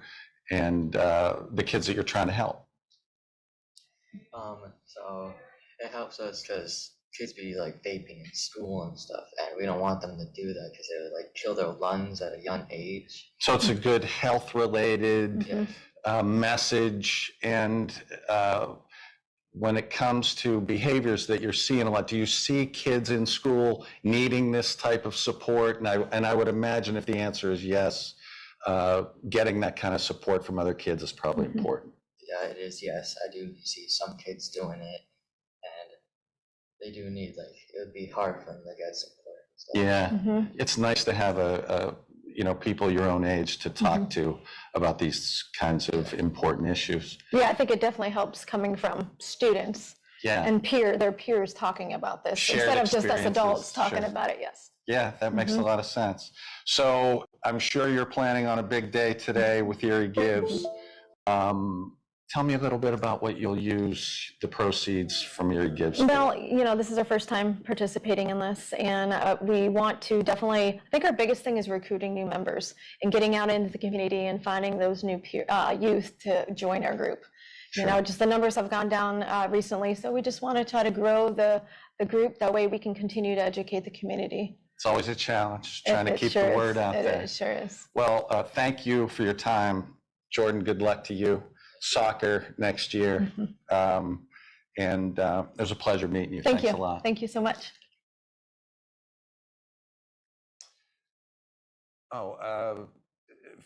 and the kids that you're trying to help? So it helps us because kids be like vaping in school and stuff, and we don't want them to do that because it would like kill their lungs at a young age. So it's a good health-related message. And when it comes to behaviors that you're seeing a lot, do you see kids in school needing this type of support? And I would imagine if the answer is yes, getting that kind of support from other kids is probably important. Yeah, it is. Yes, I do see some kids doing it, and they do need, it would be hard for them to get support and stuff. Yeah, it's nice to have people your own age to talk to about these kinds of important issues. Yeah, I think it definitely helps coming from students and their peers talking about this instead of just us adults talking about it. Yes. Yeah, that makes a lot of sense. So I'm sure you're planning on a big day today with Erie Gives. Tell me a little bit about what you'll use the proceeds from Erie Gives. Well, this is our first time participating in this, and we want to definitely, I think our biggest thing is recruiting new members and getting out into the community and finding those new youth to join our group. Sure. Just the numbers have gone down recently, so we just want to try to grow the group. That way we can continue to educate the community. It's always a challenge trying to keep the word out there. It sure is. Well, thank you for your time. Jordan, good luck to you. Soccer next year. And it was a pleasure meeting you. Thanks a lot. Thank you so much.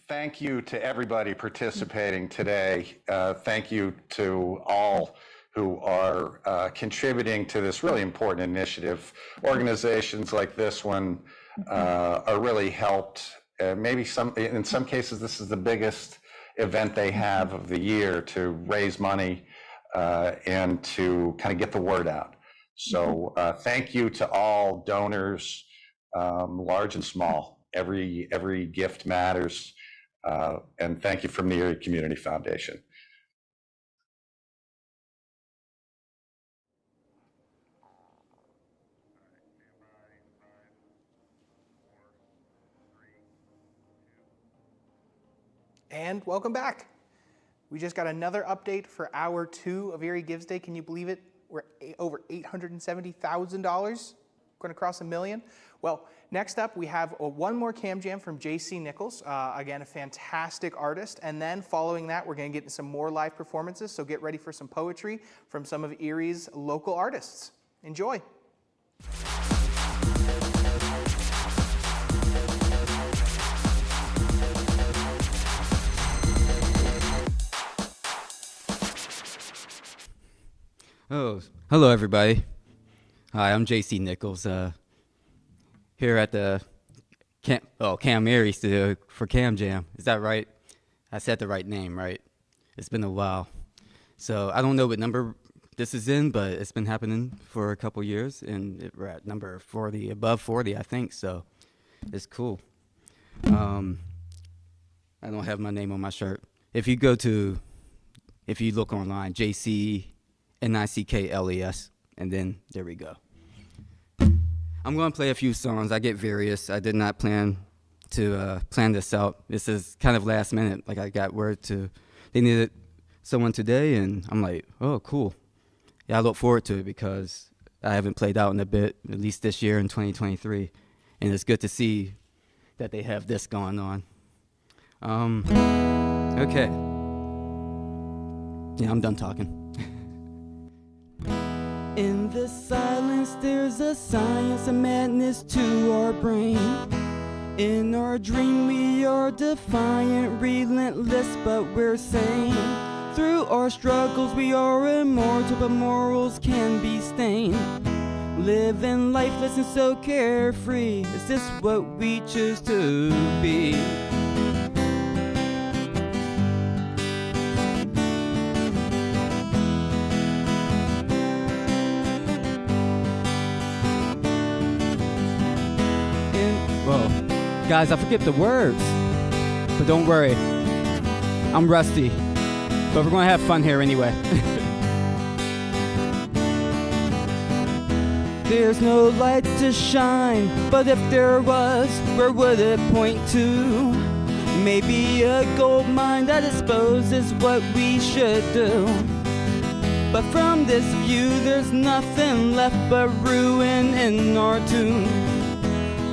Thank you to everybody participating today. Thank you to all who are contributing to this really important initiative. Organizations like this one are really helped. Maybe in some cases, this is the biggest event they have of the year to raise money and to kind of get the word out. So thank you to all donors, large and small. Every gift matters. And thank you from the Erie Community Foundation. And welcome back. We just got another update for hour 2 of Erie Gives Day. Can you believe it? We're over $870,000, going to cross $1 million. Well, next up we have one more Cam Jam from J.C. Nichols, again a fantastic artist. And then following that, we're going to get some more live performances. So get ready for some poetry from some of Erie's local artists. Enjoy. Oh, hello everybody. Hi, I'm J.C. Nichols, here at the Cam Erie studio for Cam Jam. Is that right? I said the right name, right? It's been a while. So I don't know what number this is in, but it's been happening for a couple years, and we're at number 40, above 40, I think, so it's cool. I don't have my name on my shirt. If you look online, J.C. Nickles, and then there we go. I'm going to play a few songs. I get various. I did not plan to plan this out. This is kind of last minute. Like I got word they needed someone today, and I'm like, oh, cool. Yeah, I look forward to it because I haven't played out in a bit, at least this year in 2023, and it's good to see that they have this going on. Okay. Yeah, I'm done talking. In the silence, there's a science of madness to our brain. In our dream, we are defiant, relentless, but we're sane. Through our struggles, we are immortal, but morals can be stained. Living lifeless and so carefree, is this what we choose to be? Guys, I forget the words, but don't worry, I'm rusty, but we're gonna have fun here anyway. There's no light to shine, but if there was, where would it point to? Maybe a gold mine that exposes what we should do. But from this view, there's nothing left but ruin in our tomb.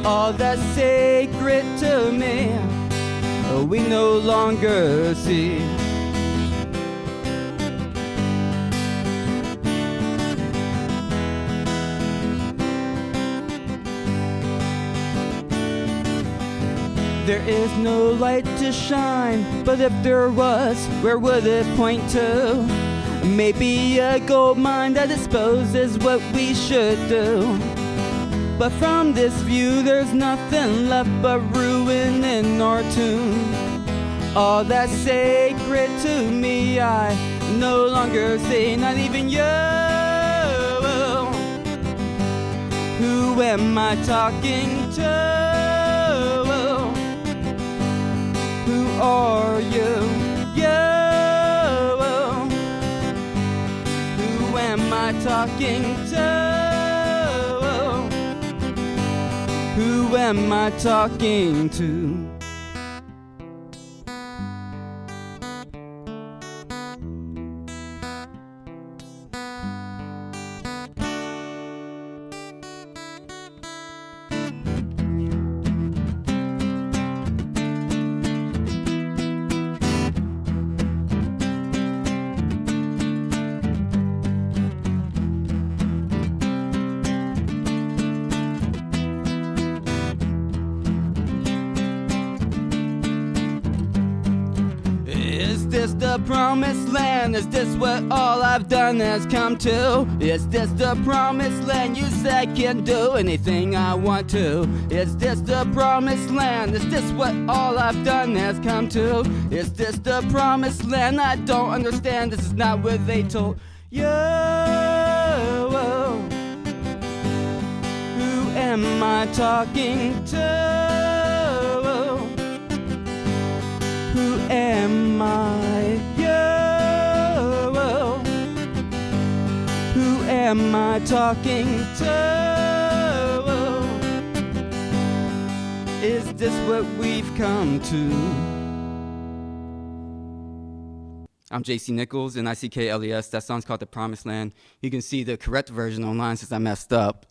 All that's sacred to me, we no longer see. There is no light to shine, but if there was, where would it point to? Maybe a gold mine that exposes what we should do. But from this view, there's nothing left but ruin in our tomb. All that's sacred to me, I no longer see, not even you. Who am I talking to? Who are you? Who am I talking to? Who am I talking to? this the promised land? Is this what all I've done has come to? Is this the promised land? You said I can do anything I want to. Is this the promised land? Is this what all I've done has come to? Is this the promised land? I don't understand. This is not what they told you. Who am I talking to? Who am I? You. Who am I talking to? Is this what we've come to? I'm JC Nichols and ICKLES. That song's called The Promised Land. You can see the correct version online since I messed up.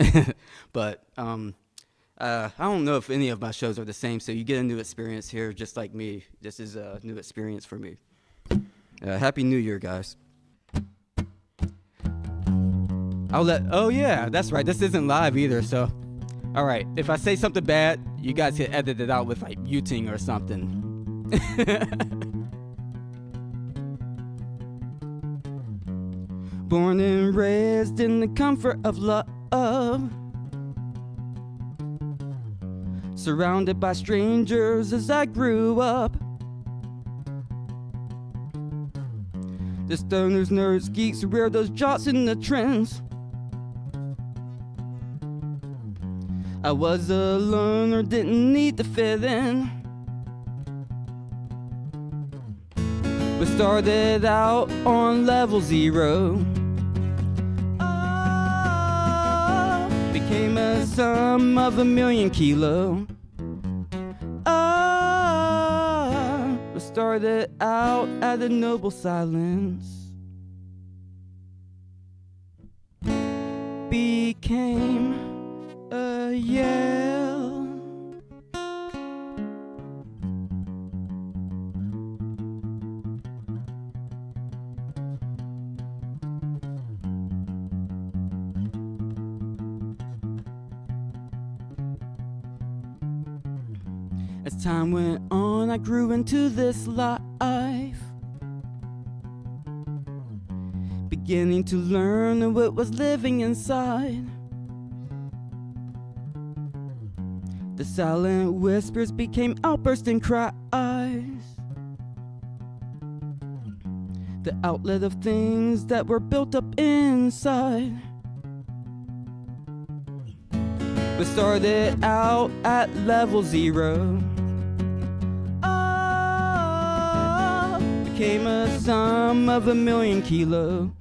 But I don't know if any of my shows are the same, so you get a new experience here just like me. This is a new experience for me. Happy New Year, guys. Oh yeah, that's right, this isn't live either, so. All right, if I say something bad, you guys can edit it out with like muting or something. Born and raised in the comfort of love, surrounded by strangers as I grew up. The stoners, nerds, geeks, weirdos, jocks in the trends. I was a loner, didn't need to fit in. We started out on level 0. Became a sum of 1,000,000 kilo. We started out at a noble silence. Became a yell. As time went on, I grew into this life, beginning to learn what was living inside. The silent whispers became outbursting cries, the outlet of things that were built up inside. We started out at level 0. Became a sum of 1,000,000 kilo.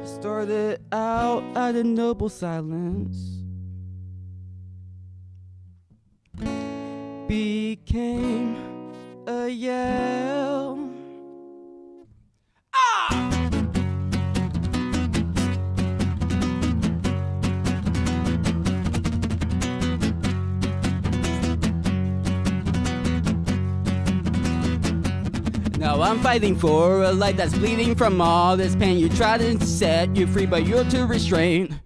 Started out at a noble silence. Became a yell. Now I'm fighting for a life that's bleeding from all this pain. You try to set you free, but you're too restrained.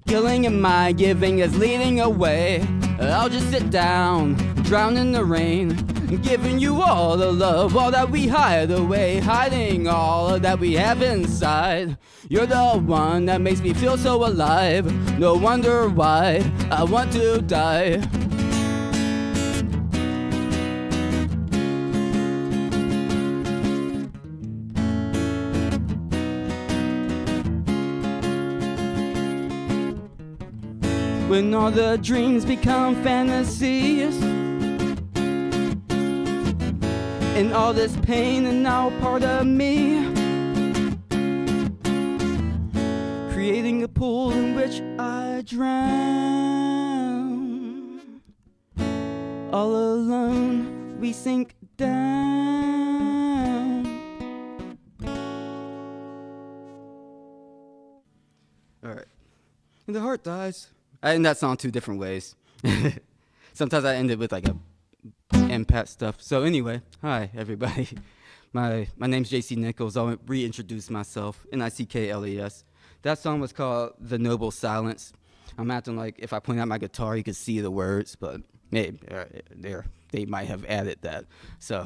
Killing and my giving is leading away. I'll just sit down, drown in the rain, giving you all the love, all that we hide away, hiding all that we have inside. You're the one that makes me feel so alive. No wonder why I want to die. When all the dreams become fantasies, and all this pain is now part of me, creating a pool in which I drown. All alone we sink down. All right. And the heart dies. I end that song 2 different ways. Sometimes I end it with like a impact stuff. So anyway, hi everybody. My name's JC Nichols. I'll reintroduce myself. NICKLES. That song was called The Noble Silence. I'm acting like if I point out my guitar, you could see the words, but hey, there. they might have added that. So,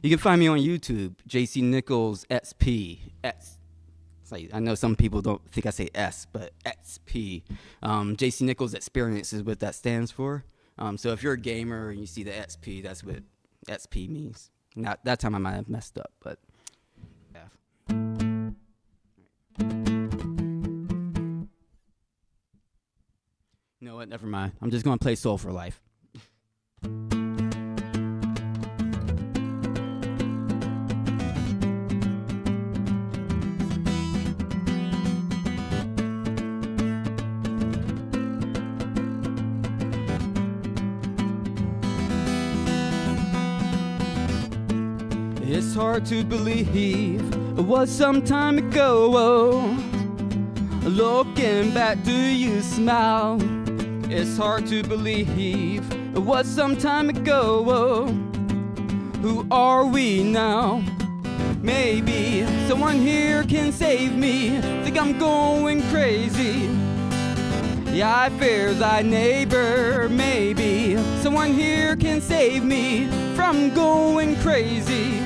you can find me on YouTube, JC Nichols XP. It's like, I know some people don't think I say S, but XP. JC Nichols Experience is what that stands for. So if you're a gamer and you see the XP, that's what XP means. Not that time I might have messed up, but yeah. You know what? Never mind. I'm just gonna play Soul for Life. It's hard to believe it was some time ago. Looking back, do you smile? It's hard to believe it was some time ago. Who are we now? Maybe someone here can save me. Think I'm going crazy. Yeah, I fear thy neighbor. Maybe someone here can save me from going crazy.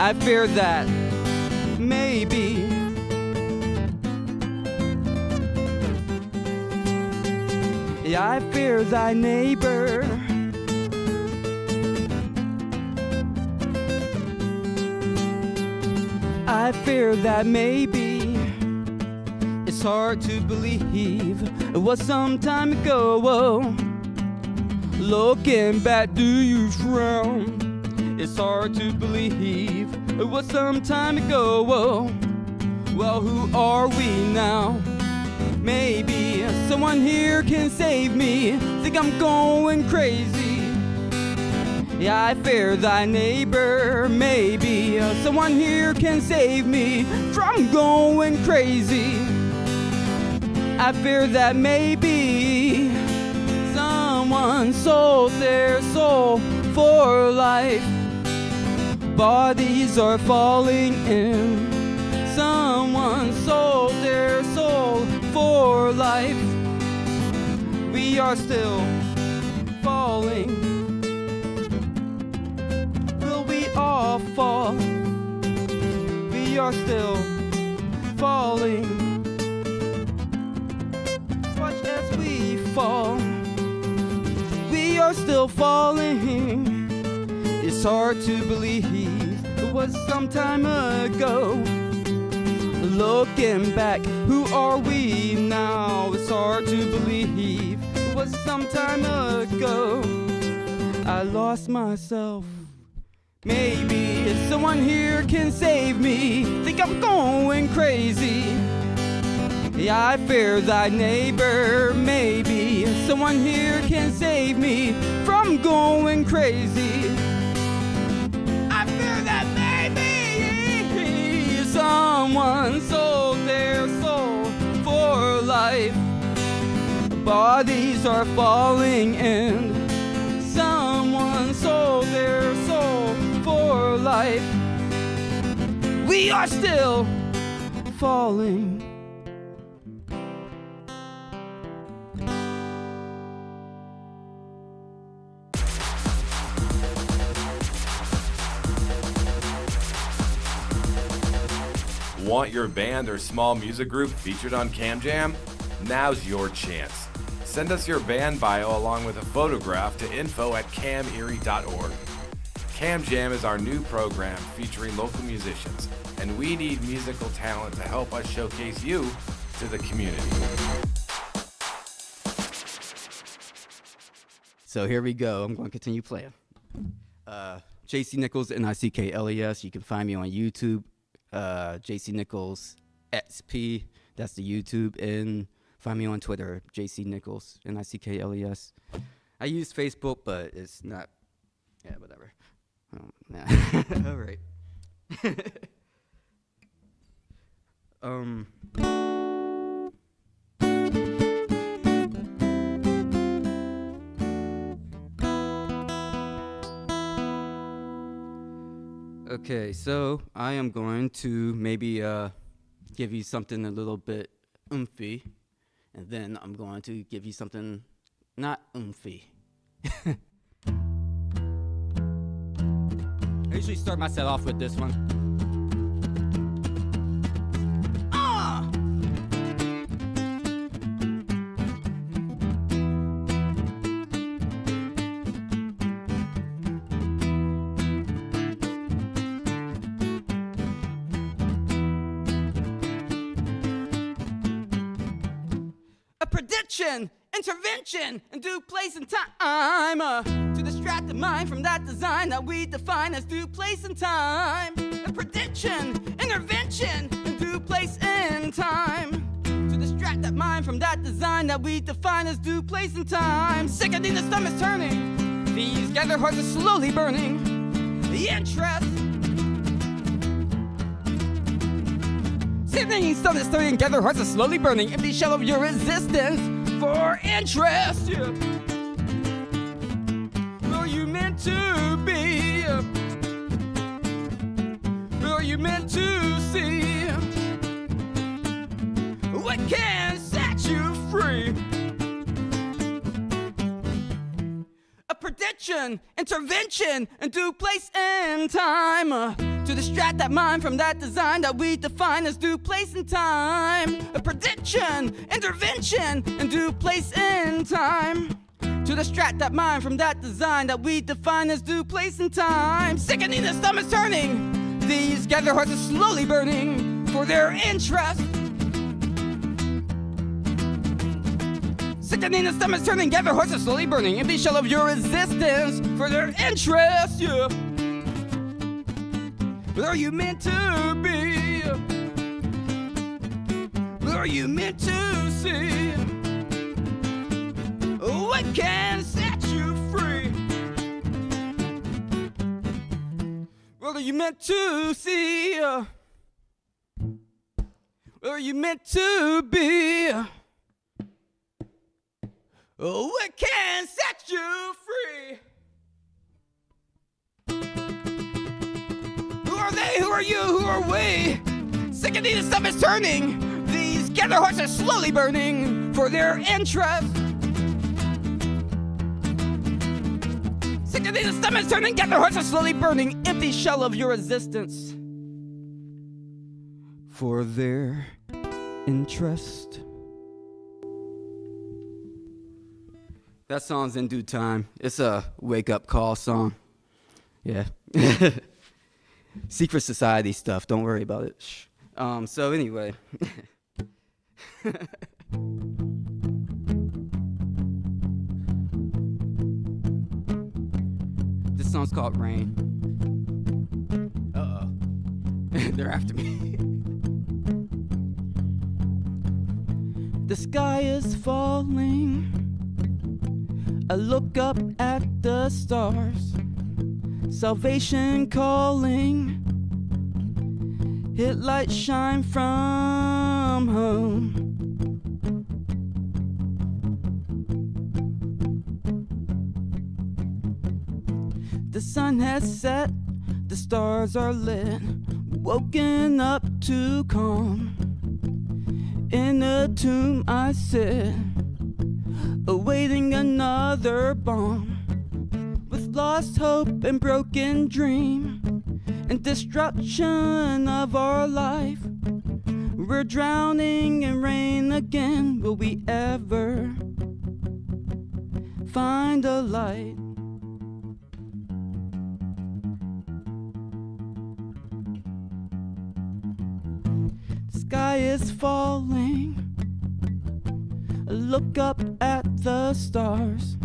I fear that maybe. Yeah, I fear thy neighbor. I fear that maybe. It's hard to believe it was some time ago. Looking back, do you frown? It's hard to believe it was some time ago. Well, who are we now? Maybe someone here can save me. Think I'm going crazy. Yeah, I fear thy neighbor. Maybe someone here can save me from going crazy. I fear that maybe someone sold their soul for life. Bodies are falling in. Someone sold their soul for life. We are still falling. Will we all fall? We are still falling. Watch as we fall. We are still falling. It's hard to believe it was some time ago. Looking back, who are we now? It's hard to believe it was some time ago. I lost myself. Maybe if someone here can save me. Think I'm going crazy. Yeah, I fear thy neighbor. Maybe if someone here can save me from going crazy. I fear that maybe someone sold their soul for life. Bodies are falling in. Someone sold their soul for life. We are still falling. Want your band or small music group featured on CamJam? Now's your chance. Send us your band bio along with a photograph to info@camerie.org. CamJam is our new program featuring local musicians, and we need musical talent to help us showcase you to the community. So here we go. I'm going to continue playing. JC Nichols, Nickles. You can find me on YouTube. JC Nichols XP, that's the YouTube, and find me on Twitter, JC Nichols, Nickles. I use Facebook, but it's not, yeah, whatever. Nah. All right. Okay, so I am going to maybe give you something a little bit oomphy, and then I'm going to give you something not oomphy. I usually start my set off with this one. Prediction, intervention, and due place and time to distract the mind from that design that we define as due place and time. A prediction, intervention, and due place and time to distract that mind from that design that we define as due place and time. Sickening, the stomach's turning. These gathered hearts are slowly burning. The interest. Sickening, stomach's turning. Gathered hearts are slowly burning. Empty shell of your resistance for interest. Yeah. Were you meant to be? Were you meant to see? What can set you free? A prediction, intervention, and due place and time to distract that mind from that design that we define as due place and time. A prediction, intervention, and due place and time to distract that mind from that design that we define as due place and time. Sickening, the stomach's turning. These gathered hearts are slowly burning for their interest. Sickening, the stomach's turning. Gathered hearts are slowly burning. Empty shell of your resistance for their interest. Yeah. What are you meant to be? What are you meant to see? What can set you free? What are you meant to see? What are you meant to be? What can set you free? Who are they? Who are you? Who are we? Sickening, the stomach's turning. These gathered hearts are slowly burning for their interest. Sickening, the stomach's turning. Gathered hearts are slowly burning. Empty shell of your resistance for their interest. That song's in due time. It's a wake-up call song. Yeah. Secret society stuff. Don't worry about it. Shh. So anyway. This song's called Rain. Uh-oh. They're after me. The sky is falling. I look up at the stars, salvation calling, hit light shine from home. The sun has set, the stars are lit, woken up to calm. In a tomb I sit, awaiting another bomb, with lost hope and broken dream, and destruction of our life. We're drowning in rain again. Will we ever find a light? Sky is falling. Look up at the stars,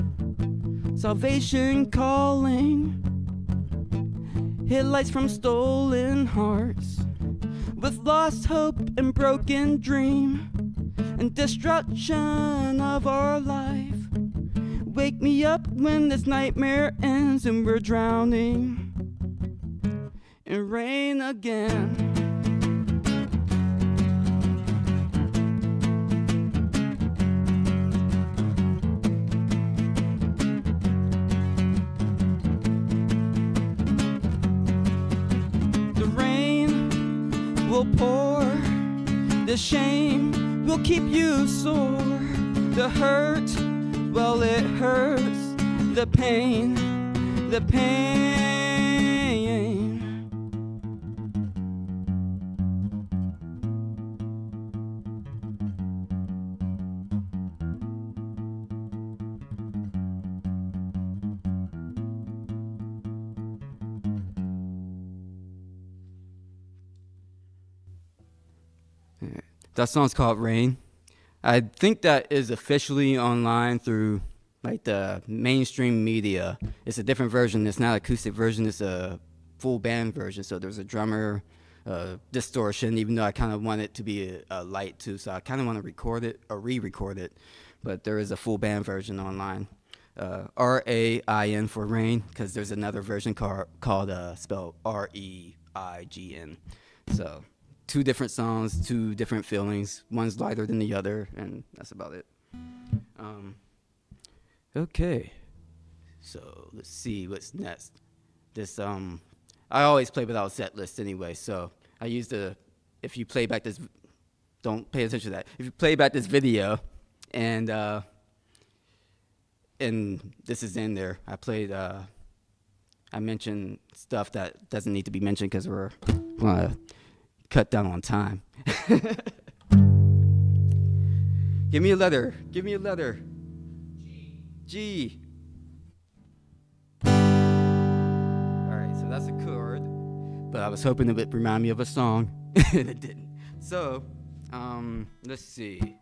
salvation calling, hit lights from stolen hearts, with lost hope and broken dream, and destruction of our life. Wake me up when this nightmare ends and we're drowning in rain again. Will pour, the shame will keep you sore, the hurt well, it hurts. The pain, the pain. That song's called Rain. I think that is officially online through like the mainstream media. It's a different version. It's not an acoustic version. It's a full band version. So there's a drummer, distortion, even though I kind of want it to be a light too. So I kind of want to record it or re-record it. But there is a full band version online. R-A-I-N for Rain, because there's another version called spelled R-E-I-G-N. So 2 different songs, 2 different feelings. One's lighter than the other, and that's about it. Okay, so let's see what's next. This I always play without a set list anyway, so I use if you play back this, don't pay attention to that. If you play back this video, and this is in there, I mentioned stuff that doesn't need to be mentioned because we're gonna cut down on time. Give me a letter. Give me a letter. G. All right, so that's a chord, but I was hoping it would remind me of a song, and it didn't. So, let's see.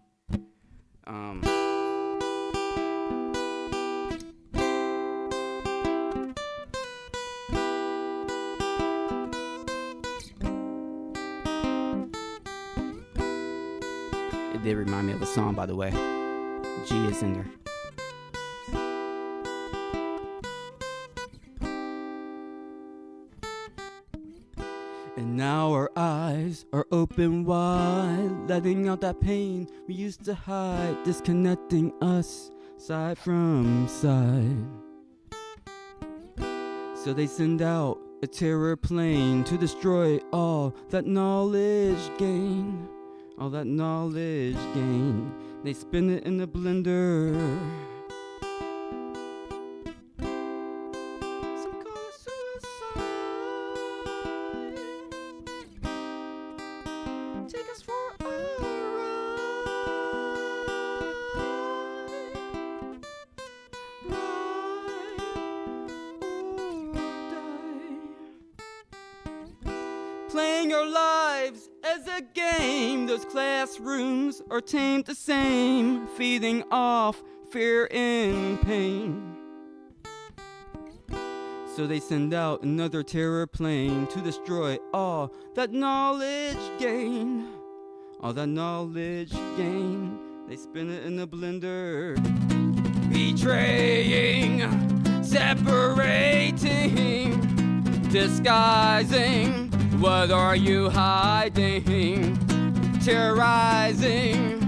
It did remind me of a song, by the way. G is in there. And now our eyes are open wide, letting out that pain we used to hide, disconnecting us side from side. So they send out a terror plane to destroy all that knowledge gained. All that knowledge gained. They spin it in the blender. Take us for a playing our lives as a game. Those classrooms are tamed the same, feeding off fear and pain. So they send out another terror plane to destroy all that knowledge gained. All that knowledge gained. They spin it in the blender. Betraying, separating, disguising. What are you hiding? Terrorizing,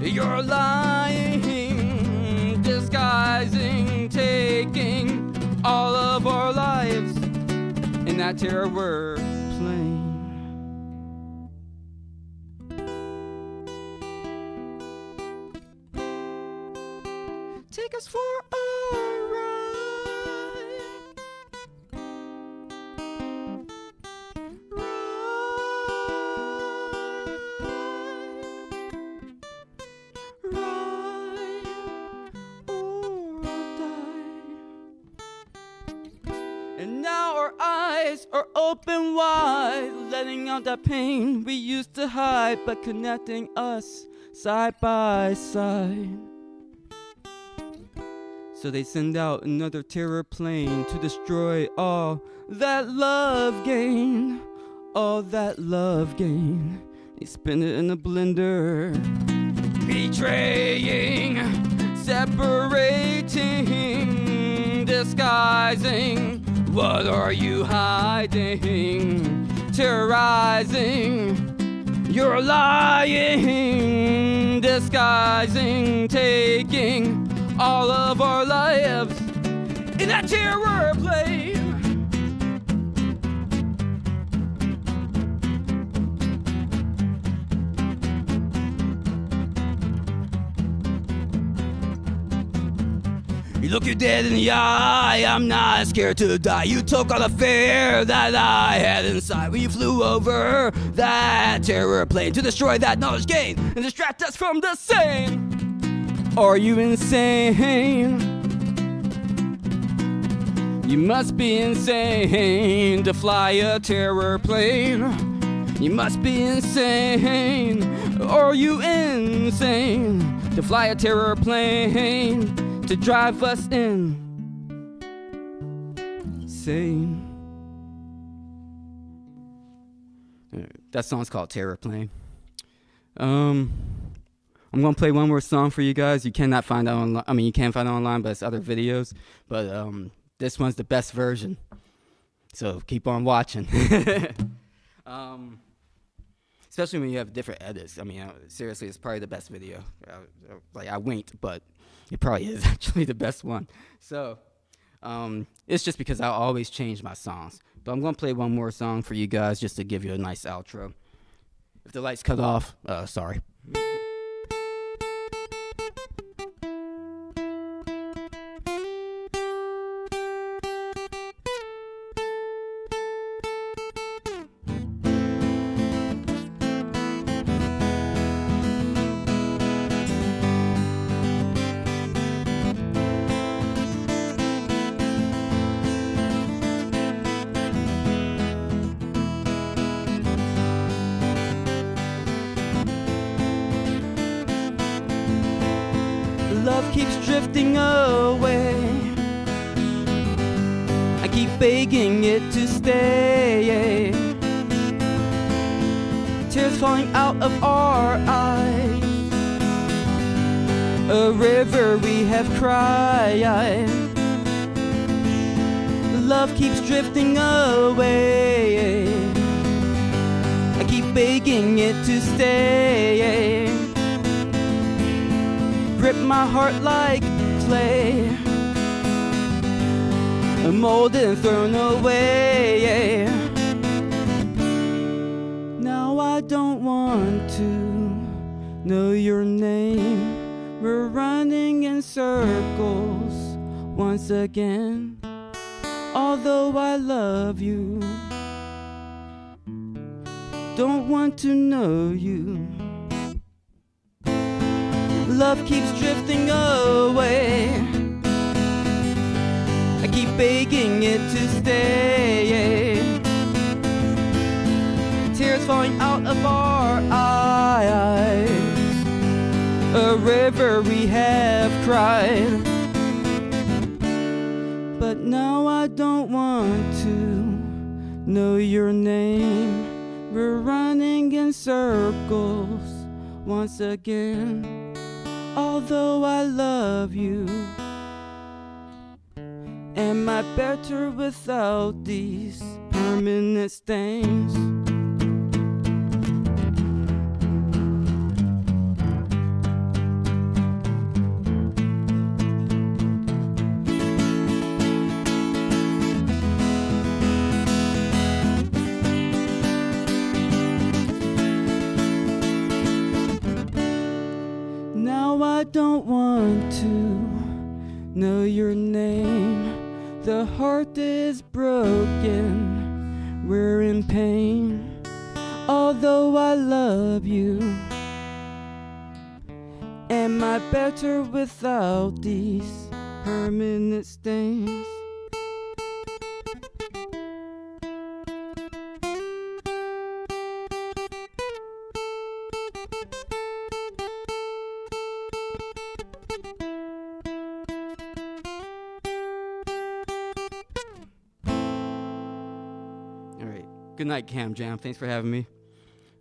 you're lying, disguising, taking all of our lives in that terror we're playing. Take us for a and now our eyes are open wide, letting out that pain we used to hide, but connecting us side by side. So they send out another terror plane to destroy all that love gained. All that love gained. They spin it in a blender. Betraying, separating, disguising. What are you hiding? Terrorizing, you're lying, disguising, taking all of our lives in that terror plane. You look you dead in the eye, I'm not scared to die. You took all the fear that I had inside when you flew over that terror plane to destroy that knowledge gain and distract us from the same. Are you insane? You must be insane to fly a terror plane. You must be insane. Are you insane to fly a terror plane to drive us insane? That song's called Terror Plane. I'm gonna play one more song for you guys. You cannot find it online. I mean, you can find it online, but it's other videos. But this one's the best version. So keep on watching. Especially when you have different edits. I mean, seriously, it's probably the best video. I winked, but it probably is actually the best one. So it's just because I always change my songs. But I'm gonna play one more song for you guys just to give you a nice outro. If the lights cut off, sorry. Love keeps drifting away. I keep begging it to stay. Tears falling out of our eyes. A river we have cried. Love keeps drifting away. I keep begging it to stay. Rip my heart like clay, molded and thrown away. Now I don't want to know your name. We're running in circles once again. Although I love you, don't want to know you. Love keeps drifting away. I keep begging it to stay. Tears falling out of our eyes. A river we have cried. But now I don't want to know your name. We're running in circles once again. Although I love you, am I better without these permanent stains? I don't want to know your name. The heart is broken, we're in pain. Although I love you, am I better without these permanent stains? Good night, Cam Jam. Thanks for having me.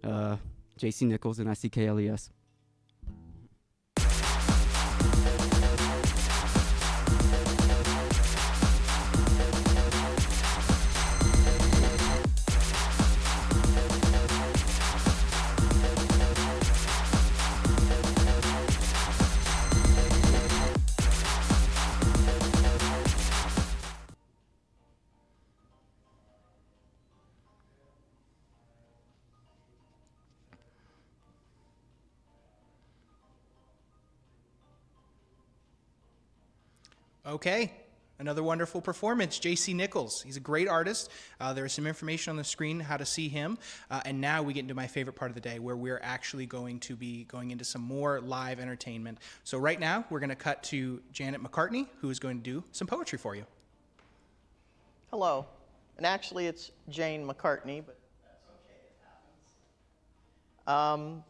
JC Nichols and ICKLES. Okay, another wonderful performance, J.C. Nichols. He's a great artist. There is some information on the screen how to see him. And now we get into my favorite part of the day, where we're actually going to be going into some more live entertainment. So right now, we're going to cut to Janet McCartney, who is going to do some poetry for you. Hello. And actually, it's Jane McCartney, but that's okay. It happens.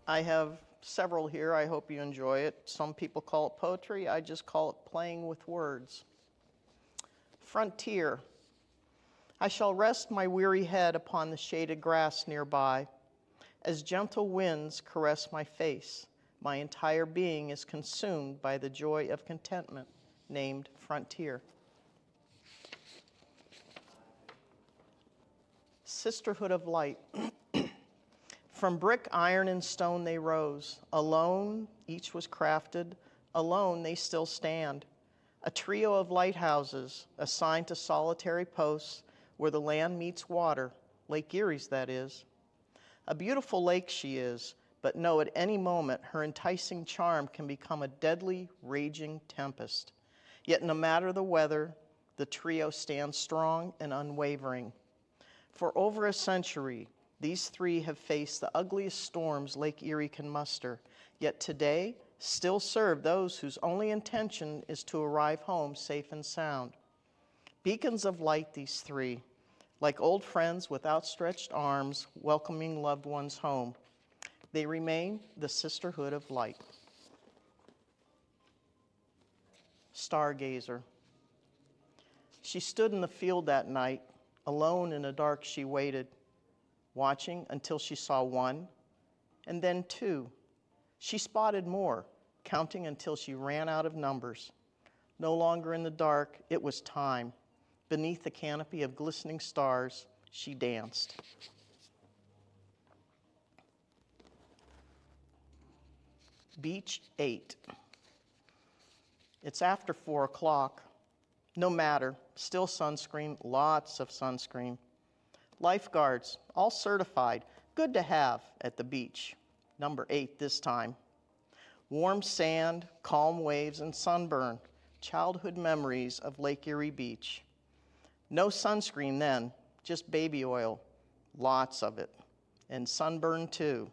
I have several here. I hope you enjoy it. Some people call it poetry. I just call it playing with words. Frontier. I shall rest my weary head upon the shaded grass nearby. As gentle winds caress my face, my entire being is consumed by the joy of contentment, named Frontier. Sisterhood of light. From brick, iron, and stone they rose. Alone, each was crafted. Alone, they still stand. A trio of lighthouses assigned to solitary posts where the land meets water, Lake Erie's that is. A beautiful lake she is, but know at any moment her enticing charm can become a deadly, raging tempest. Yet no matter the weather, the trio stands strong and unwavering. For over a century, these three have faced the ugliest storms Lake Erie can muster, yet today still serve those whose only intention is to arrive home safe and sound. Beacons of light, these three, like old friends with outstretched arms welcoming loved ones home. They remain the sisterhood of light. Stargazer. She stood in the field that night. Alone in the dark she waited, watching until she saw one, and then two. She spotted more, counting until she ran out of numbers. No longer in the dark, it was time. Beneath the canopy of glistening stars, she danced. Beach 8. It's after 4 o'clock. No matter, still sunscreen, lots of sunscreen. Lifeguards, all certified, good to have at the beach. Number 8 this time. Warm sand, calm waves, and sunburn, childhood memories of Lake Erie Beach. No sunscreen then, just baby oil, lots of it. And sunburn too,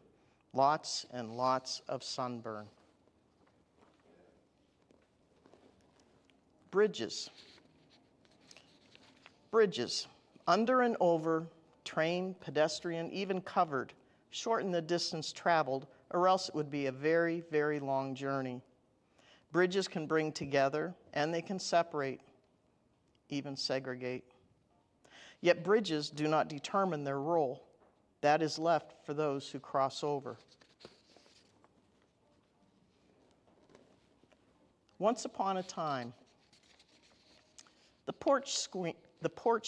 lots and lots of sunburn. Bridges. Bridges, under and over, train, pedestrian, even covered, shorten the distance traveled, or else it would be a very, very long journey. Bridges can bring together, and they can separate, even segregate. Yet bridges do not determine their role. That is left for those who cross over. Once upon a time, the porch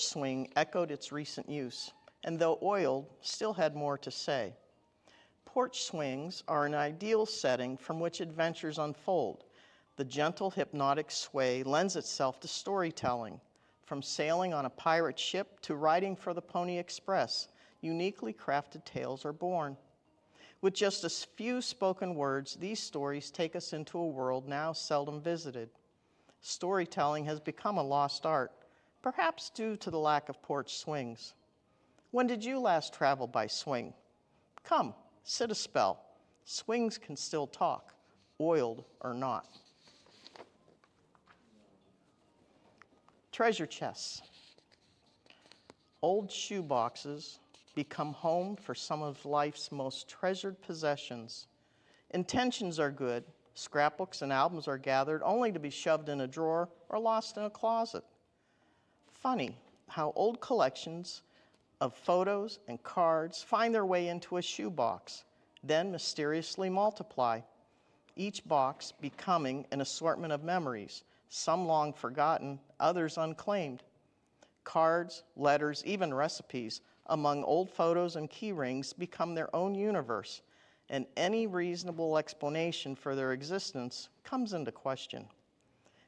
swing echoed its recent use, and though oiled, still had more to say. Porch swings are an ideal setting from which adventures unfold. The gentle, hypnotic sway lends itself to storytelling. From sailing on a pirate ship to riding for the Pony Express, uniquely crafted tales are born. With just a few spoken words, these stories take us into a world now seldom visited. Storytelling has become a lost art, perhaps due to the lack of porch swings. When did you last travel by swing? Come, sit a spell. Swings can still talk, oiled or not. Treasure chests. Old shoe boxes become home for some of life's most treasured possessions. Intentions are good. Scrapbooks and albums are gathered only to be shoved in a drawer or lost in a closet. Funny how old collections of photos and cards find their way into a shoebox, then mysteriously multiply, each box becoming an assortment of memories, some long forgotten, others unclaimed. Cards, letters, even recipes among old photos and key rings become their own universe, and any reasonable explanation for their existence comes into question.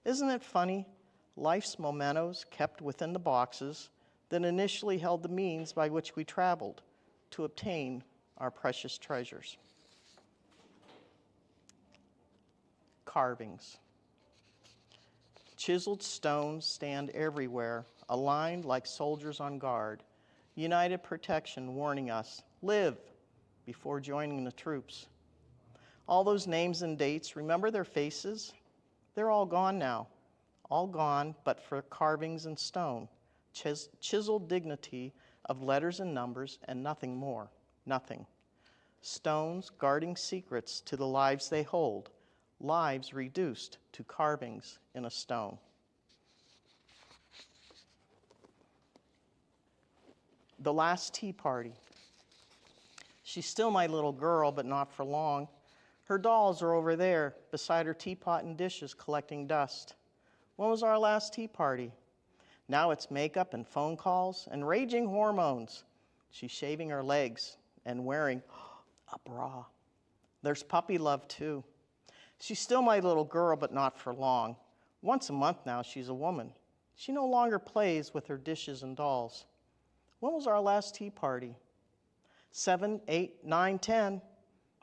Isn't it funny? Life's mementos kept within the boxes that initially held the means by which we traveled to obtain our precious treasures. Carvings. Chiseled stones stand everywhere, aligned like soldiers on guard. United protection warning us, live before joining the troops. All those names and dates, remember their faces? They're all gone now. All gone but for carvings in stone, chiseled dignity of letters and numbers and nothing more, nothing. Stones guarding secrets to the lives they hold, lives reduced to carvings in a stone. The last tea party. She's still my little girl, but not for long. Her dolls are over there beside her teapot and dishes collecting dust. When was our last tea party? Now it's makeup and phone calls and raging hormones. She's shaving her legs and wearing a bra. There's puppy love too. She's still my little girl, but not for long. Once a month now, she's a woman. She no longer plays with her dishes and dolls. When was our last tea party? 7, 8, 9, 10.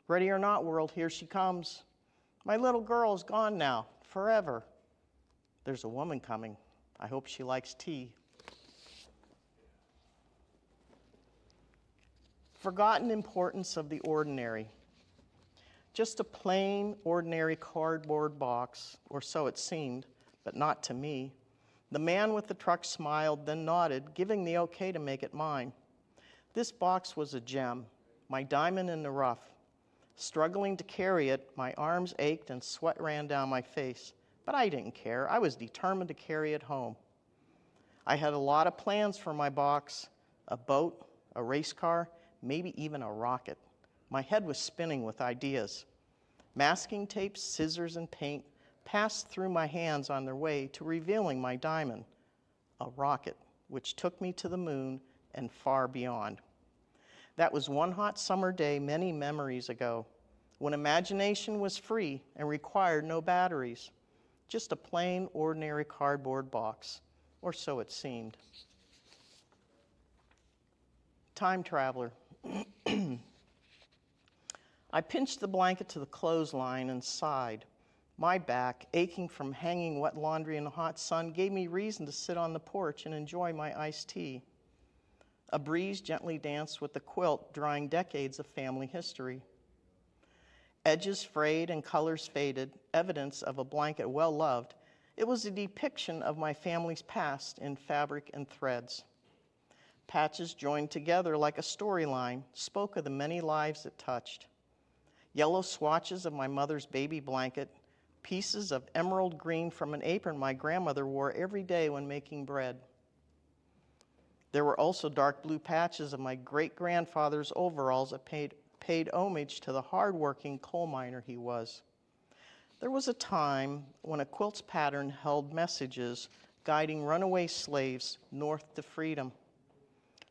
Ready or not, world, here she comes. My little girl is gone now, forever. There's a woman coming. I hope she likes tea. Forgotten importance of the ordinary. Just a plain, ordinary cardboard box, or so it seemed, but not to me. The man with the truck smiled, then nodded, giving the okay to make it mine. This box was a gem, my diamond in the rough. Struggling to carry it, my arms ached and sweat ran down my face. But I didn't care. I was determined to carry it home. I had a lot of plans for my box, a boat, a race car, maybe even a rocket. My head was spinning with ideas. Masking tape, scissors, and paint passed through my hands on their way to revealing my diamond, a rocket, which took me to the moon and far beyond. That was one hot summer day many memories ago, when imagination was free and required no batteries, just a plain, ordinary cardboard box, or so it seemed. Time traveler. I pinched the blanket to the clothesline and sighed. My back, aching from hanging wet laundry in the hot sun, gave me reason to sit on the porch and enjoy my iced tea. A breeze gently danced with the quilt, drawing decades of family history. Edges frayed and colors faded, evidence of a blanket well loved. It was a depiction of my family's past in fabric and threads. Patches joined together like a storyline spoke of the many lives it touched. Yellow swatches of my mother's baby blanket, pieces of emerald green from an apron my grandmother wore every day when making bread. There were also dark blue patches of my great-grandfather's overalls that paid homage to the hard-working coal miner he was. There was a time when a quilt's pattern held messages guiding runaway slaves north to freedom.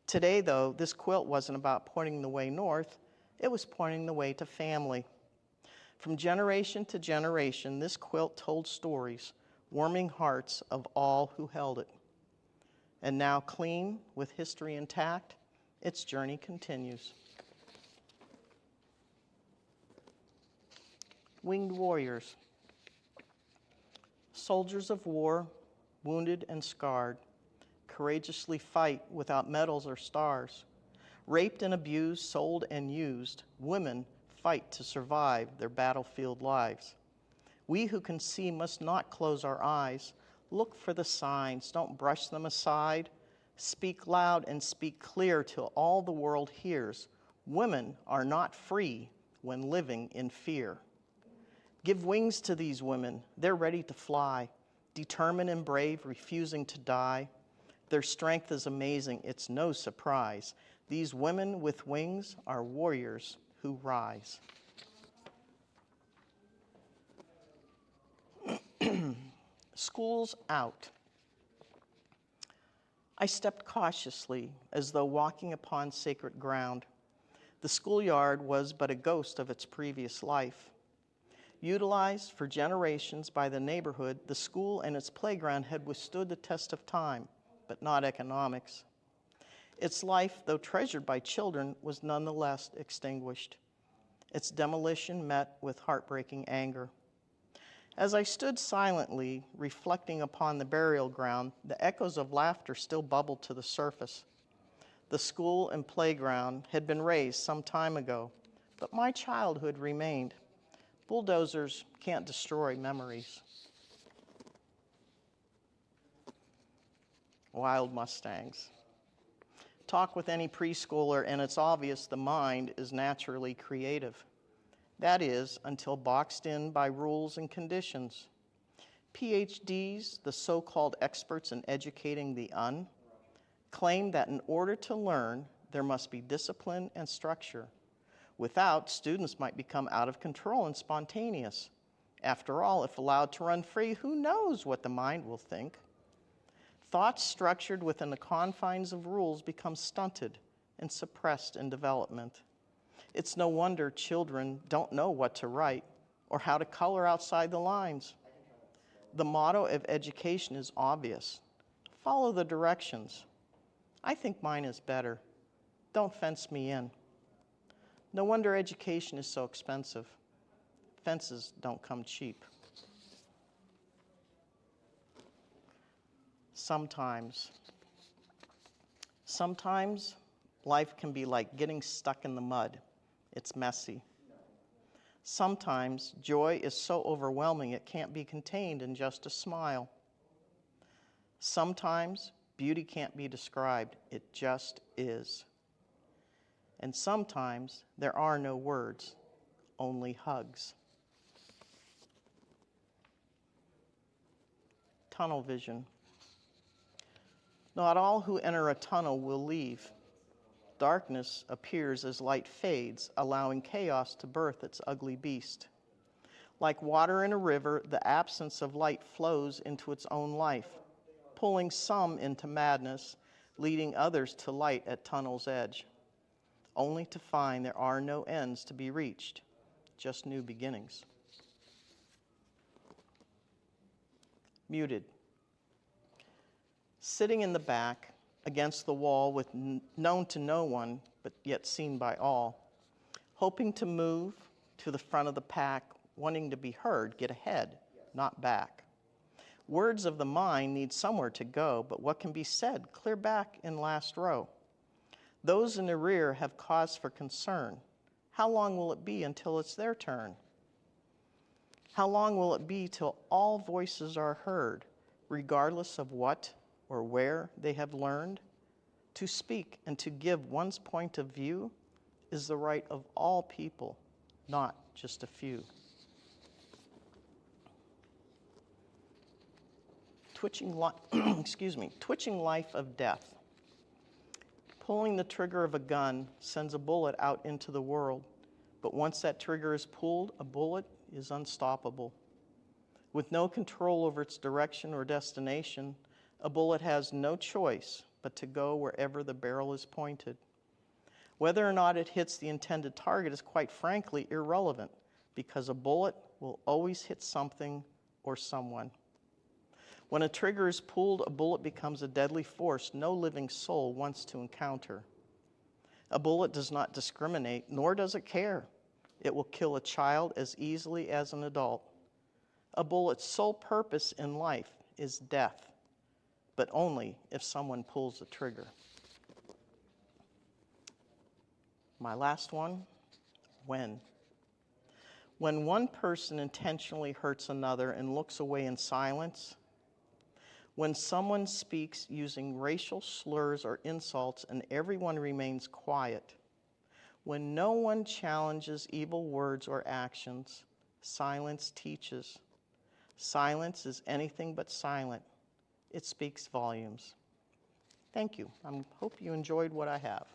Today, though, this quilt wasn't about pointing the way north, it was pointing the way to family. From generation to generation, this quilt told stories, warming hearts of all who held it. And now, clean, with history intact, its journey continues. Winged warriors, soldiers of war, wounded and scarred, courageously fight without medals or stars. Raped and abused, sold and used, women fight to survive their battlefield lives. We who can see must not close our eyes. Look for the signs, don't brush them aside. Speak loud and speak clear till all the world hears. Women are not free when living in fear. Give wings to these women, they're ready to fly, determined and brave, refusing to die. Their strength is amazing, it's no surprise. These women with wings are warriors who rise. School's out. I stepped cautiously, as though walking upon sacred ground. The schoolyard was but a ghost of its previous life. Utilized for generations by the neighborhood, the school and its playground had withstood the test of time, but not economics. Its life, though treasured by children, was nonetheless extinguished. Its demolition met with heartbreaking anger. As I stood silently, reflecting upon the burial ground, the echoes of laughter still bubbled to the surface. The school and playground had been razed some time ago, but my childhood remained. Bulldozers can't destroy memories. Wild Mustangs. Talk with any preschooler and it's obvious the mind is naturally creative. That is, until boxed in by rules and conditions. PhDs, the so-called experts in educating the claim that in order to learn, there must be discipline and structure. Without, students might become out of control and spontaneous. After all, if allowed to run free, who knows what the mind will think? Thoughts structured within the confines of rules become stunted and suppressed in development. It's no wonder children don't know what to write or how to color outside the lines. The motto of education is obvious. Follow the directions. I think mine is better. Don't fence me in. No wonder education is so expensive. Fences don't come cheap. Sometimes life can be like getting stuck in the mud. It's messy. Sometimes joy is so overwhelming it can't be contained in just a smile. Sometimes beauty can't be described, it just is. And sometimes there are no words, only hugs. Tunnel vision. Not all who enter a tunnel will leave. Darkness appears as light fades, allowing chaos to birth its ugly beast. Like water in a river, the absence of light flows into its own life, pulling some into madness, leading others to light at tunnel's edge, only to find there are no ends to be reached, just new beginnings. Muted. Sitting in the back, against the wall with known to no one, but yet seen by all, hoping to move to the front of the pack, wanting to be heard, get ahead, not back. Words of the mind need somewhere to go, but what can be said clear back in last row? Those in the rear have cause for concern. How long will it be until it's their turn? How long will it be till all voices are heard, regardless of what or where they have learned? To speak and to give one's point of view is the right of all people, not just a few. Twitching life of death. Pulling the trigger of a gun sends a bullet out into the world, but once that trigger is pulled, a bullet is unstoppable. With no control over its direction or destination, a bullet has no choice but to go wherever the barrel is pointed. Whether or not it hits the intended target is quite frankly irrelevant, because a bullet will always hit something or someone. When a trigger is pulled, a bullet becomes a deadly force no living soul wants to encounter. A bullet does not discriminate, nor does it care. It will kill a child as easily as an adult. A bullet's sole purpose in life is death, but only if someone pulls the trigger. My last one, when. When one person intentionally hurts another and looks away in silence, when someone speaks using racial slurs or insults and everyone remains quiet, when no one challenges evil words or actions, silence teaches. Silence is anything but silent. It speaks volumes. Thank you. I hope you enjoyed what I have.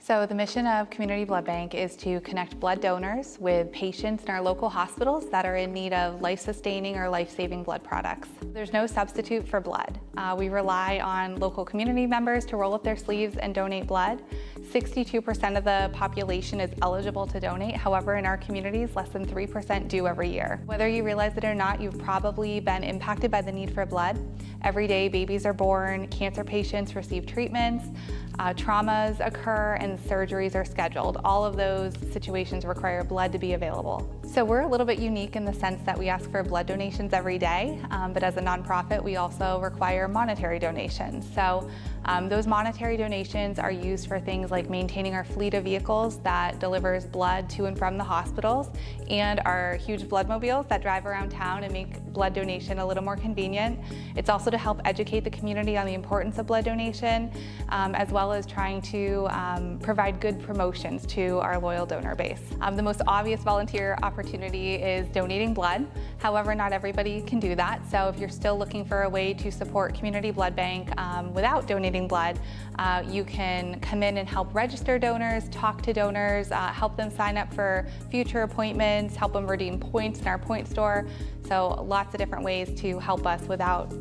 So So the mission of Community Blood Bank is to connect blood donors with patients in our local hospitals that are in need of life-sustaining or life-saving blood products. There's no substitute for blood. We rely on local community members to roll up their sleeves and donate blood. 62% of the population is eligible to donate. However, in our communities, less than 3% do every year. Whether you realize it or not, you've probably been impacted by the need for blood. Every day, babies are born, cancer patients receive treatments, traumas occur, and surgeries are scheduled. All of those situations require blood to be available. So we're a little bit unique in the sense that we ask for blood donations every day, but as a nonprofit, we also require monetary donations. So those monetary donations are used for things like maintaining our fleet of vehicles that delivers blood to and from the hospitals, and our huge blood mobiles that drive around town and make blood donation a little more convenient. It's also to help educate the community on the importance of blood donation, as well as trying to provide good promotions to our loyal donor base. The most obvious volunteer opportunity is donating blood. However, not everybody can do that. So if you're still looking for a way to support Community Blood Bank without donating blood, you can come in and help register donors, talk to donors, help them sign up for future appointments, help them redeem points in our point store. So lots of different ways to help us without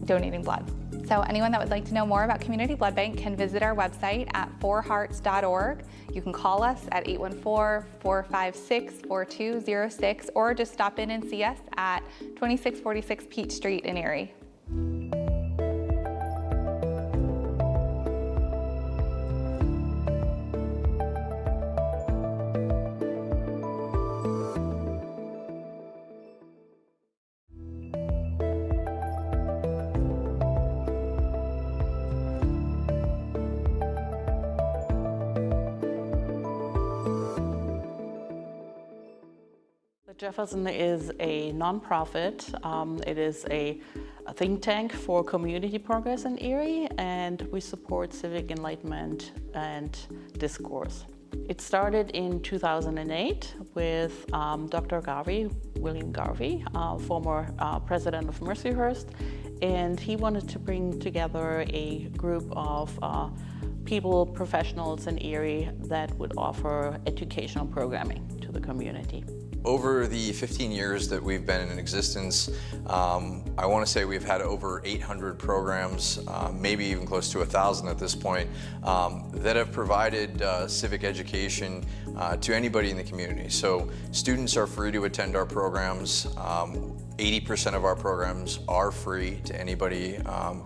donating blood. So anyone that would like to know more about Community Blood Bank can visit our website at forhearts.org. You can call us at 814-456-4206 or just stop in and see us at 2646 Peach Street in Erie. Jefferson is a nonprofit. It is a think tank for community progress in Erie, and we support civic enlightenment and discourse. It started in 2008 with Dr. Garvey, William Garvey, former president of Mercyhurst, and he wanted to bring together a group of people, professionals in Erie that would offer educational programming to the community. Over the 15 years that we've been in existence, I want to say we've had over 800 programs, maybe even close to 1,000 at this point, that have provided civic education to anybody in the community. So students are free to attend our programs. 80% of our programs are free to anybody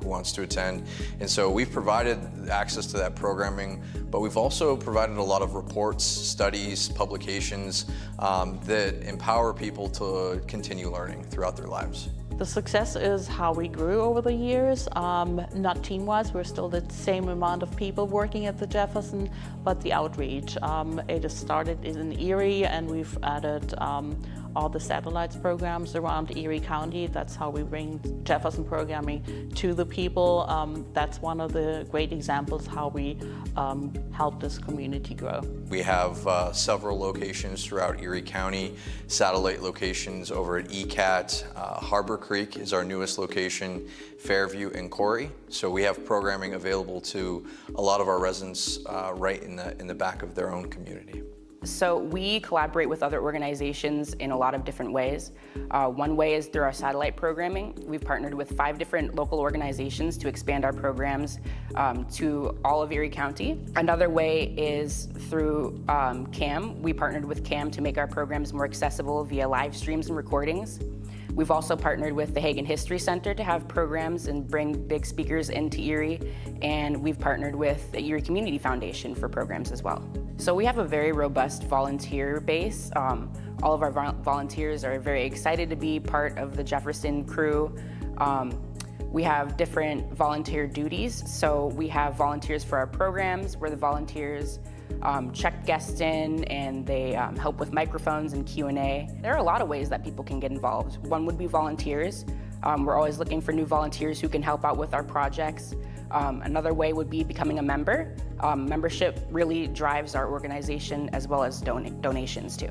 who wants to attend. And so we've provided access to that programming, but we've also provided a lot of reports, studies, publications that empower people to continue learning throughout their lives. The success is how we grew over the years, not team-wise. We're still the same amount of people working at the Jefferson, but the outreach. It has started in Erie, and we've added all the satellites programs around Erie County. That's how we bring Jefferson programming to the people. That's one of the great examples how we help this community grow. We have several locations throughout Erie County, satellite locations over at ECAT. Harbor Creek is our newest location, Fairview and Corey. So we have programming available to a lot of our residents right in the back of their own community. So we collaborate with other organizations in a lot of different ways. One way is through our satellite programming. We've partnered with 5 different local organizations to expand our programs to all of Erie County. Another way is through CAM. We partnered with CAM to make our programs more accessible via live streams and recordings. We've also partnered with the Hagen History Center to have programs and bring big speakers into Erie, and we've partnered with the Erie Community Foundation for programs as well. So we have a very robust volunteer base. All of our volunteers are very excited to be part of the Jefferson crew. We have different volunteer duties. So we have volunteers for our programs, where the volunteers check guests in and they help with microphones and Q&A. There are a lot of ways that people can get involved. One would be volunteers. We're always looking for new volunteers who can help out with our projects. Another way would be becoming a member. Membership really drives our organization, as well as donations too.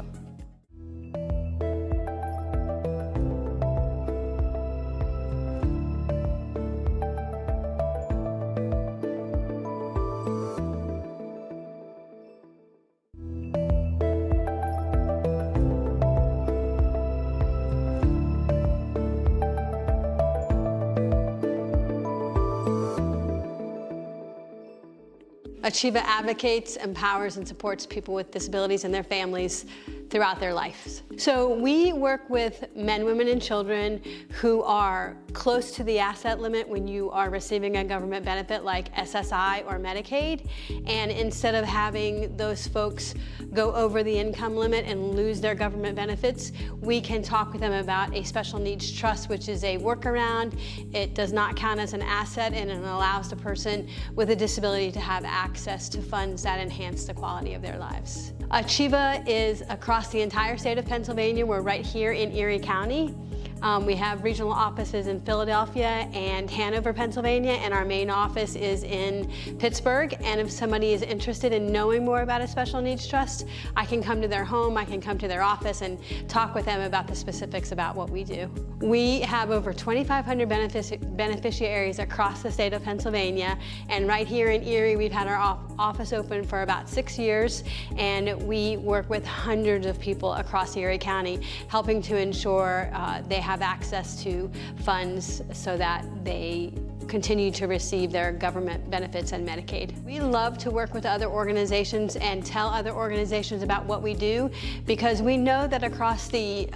Achieva advocates, empowers, and supports people with disabilities and their families throughout their lives. So we work with men, women, and children who are close to the asset limit when you are receiving a government benefit like SSI or Medicaid. And instead of having those folks go over the income limit and lose their government benefits, we can talk with them about a special needs trust, which is a workaround. It does not count as an asset, and it allows the person with a disability to have access to funds that enhance the quality of their lives. Achieva is across the entire state of Pennsylvania. We're right here in Erie County. We have regional offices in Philadelphia and Hanover, Pennsylvania, and our main office is in Pittsburgh. And if somebody is interested in knowing more about a special needs trust, I can come to their home, I can come to their office and talk with them about the specifics about what we do. We have over 2,500 beneficiaries across the state of Pennsylvania, and right here in Erie, we've had our office open for about 6 years, and we work with hundreds of people across Erie County, helping to ensure they have access to funds so that they continue to receive their government benefits and Medicaid. We love to work with other organizations and tell other organizations about what we do, because we know that across the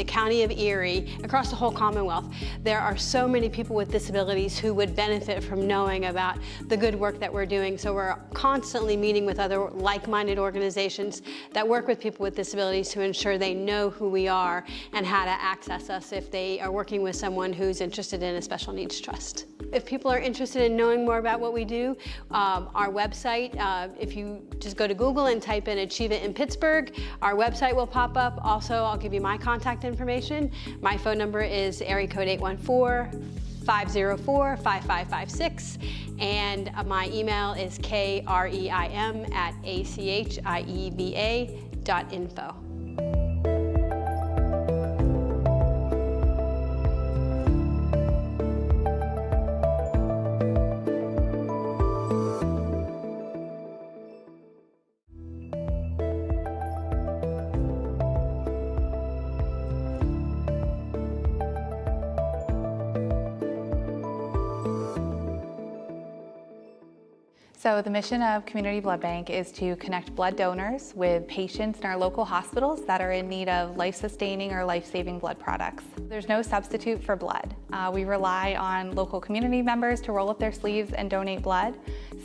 county of Erie, across the whole Commonwealth, there are so many people with disabilities who would benefit from knowing about the good work that we're doing. So we're constantly meeting with other like-minded organizations that work with people with disabilities to ensure they know who we are and how to access us if they are working with someone who's interested in a special needs trust. If people are interested in knowing more about what we do, our website, if you just go to Google and type in Achieva in Pittsburgh, our website will pop up. Also, I'll give you my contact information. My phone number is area code 814-504-5556, and my email is kreim@achieva.info. So the mission of Community Blood Bank is to connect blood donors with patients in our local hospitals that are in need of life-sustaining or life-saving blood products. There's no substitute for blood. We rely on local community members to roll up their sleeves and donate blood.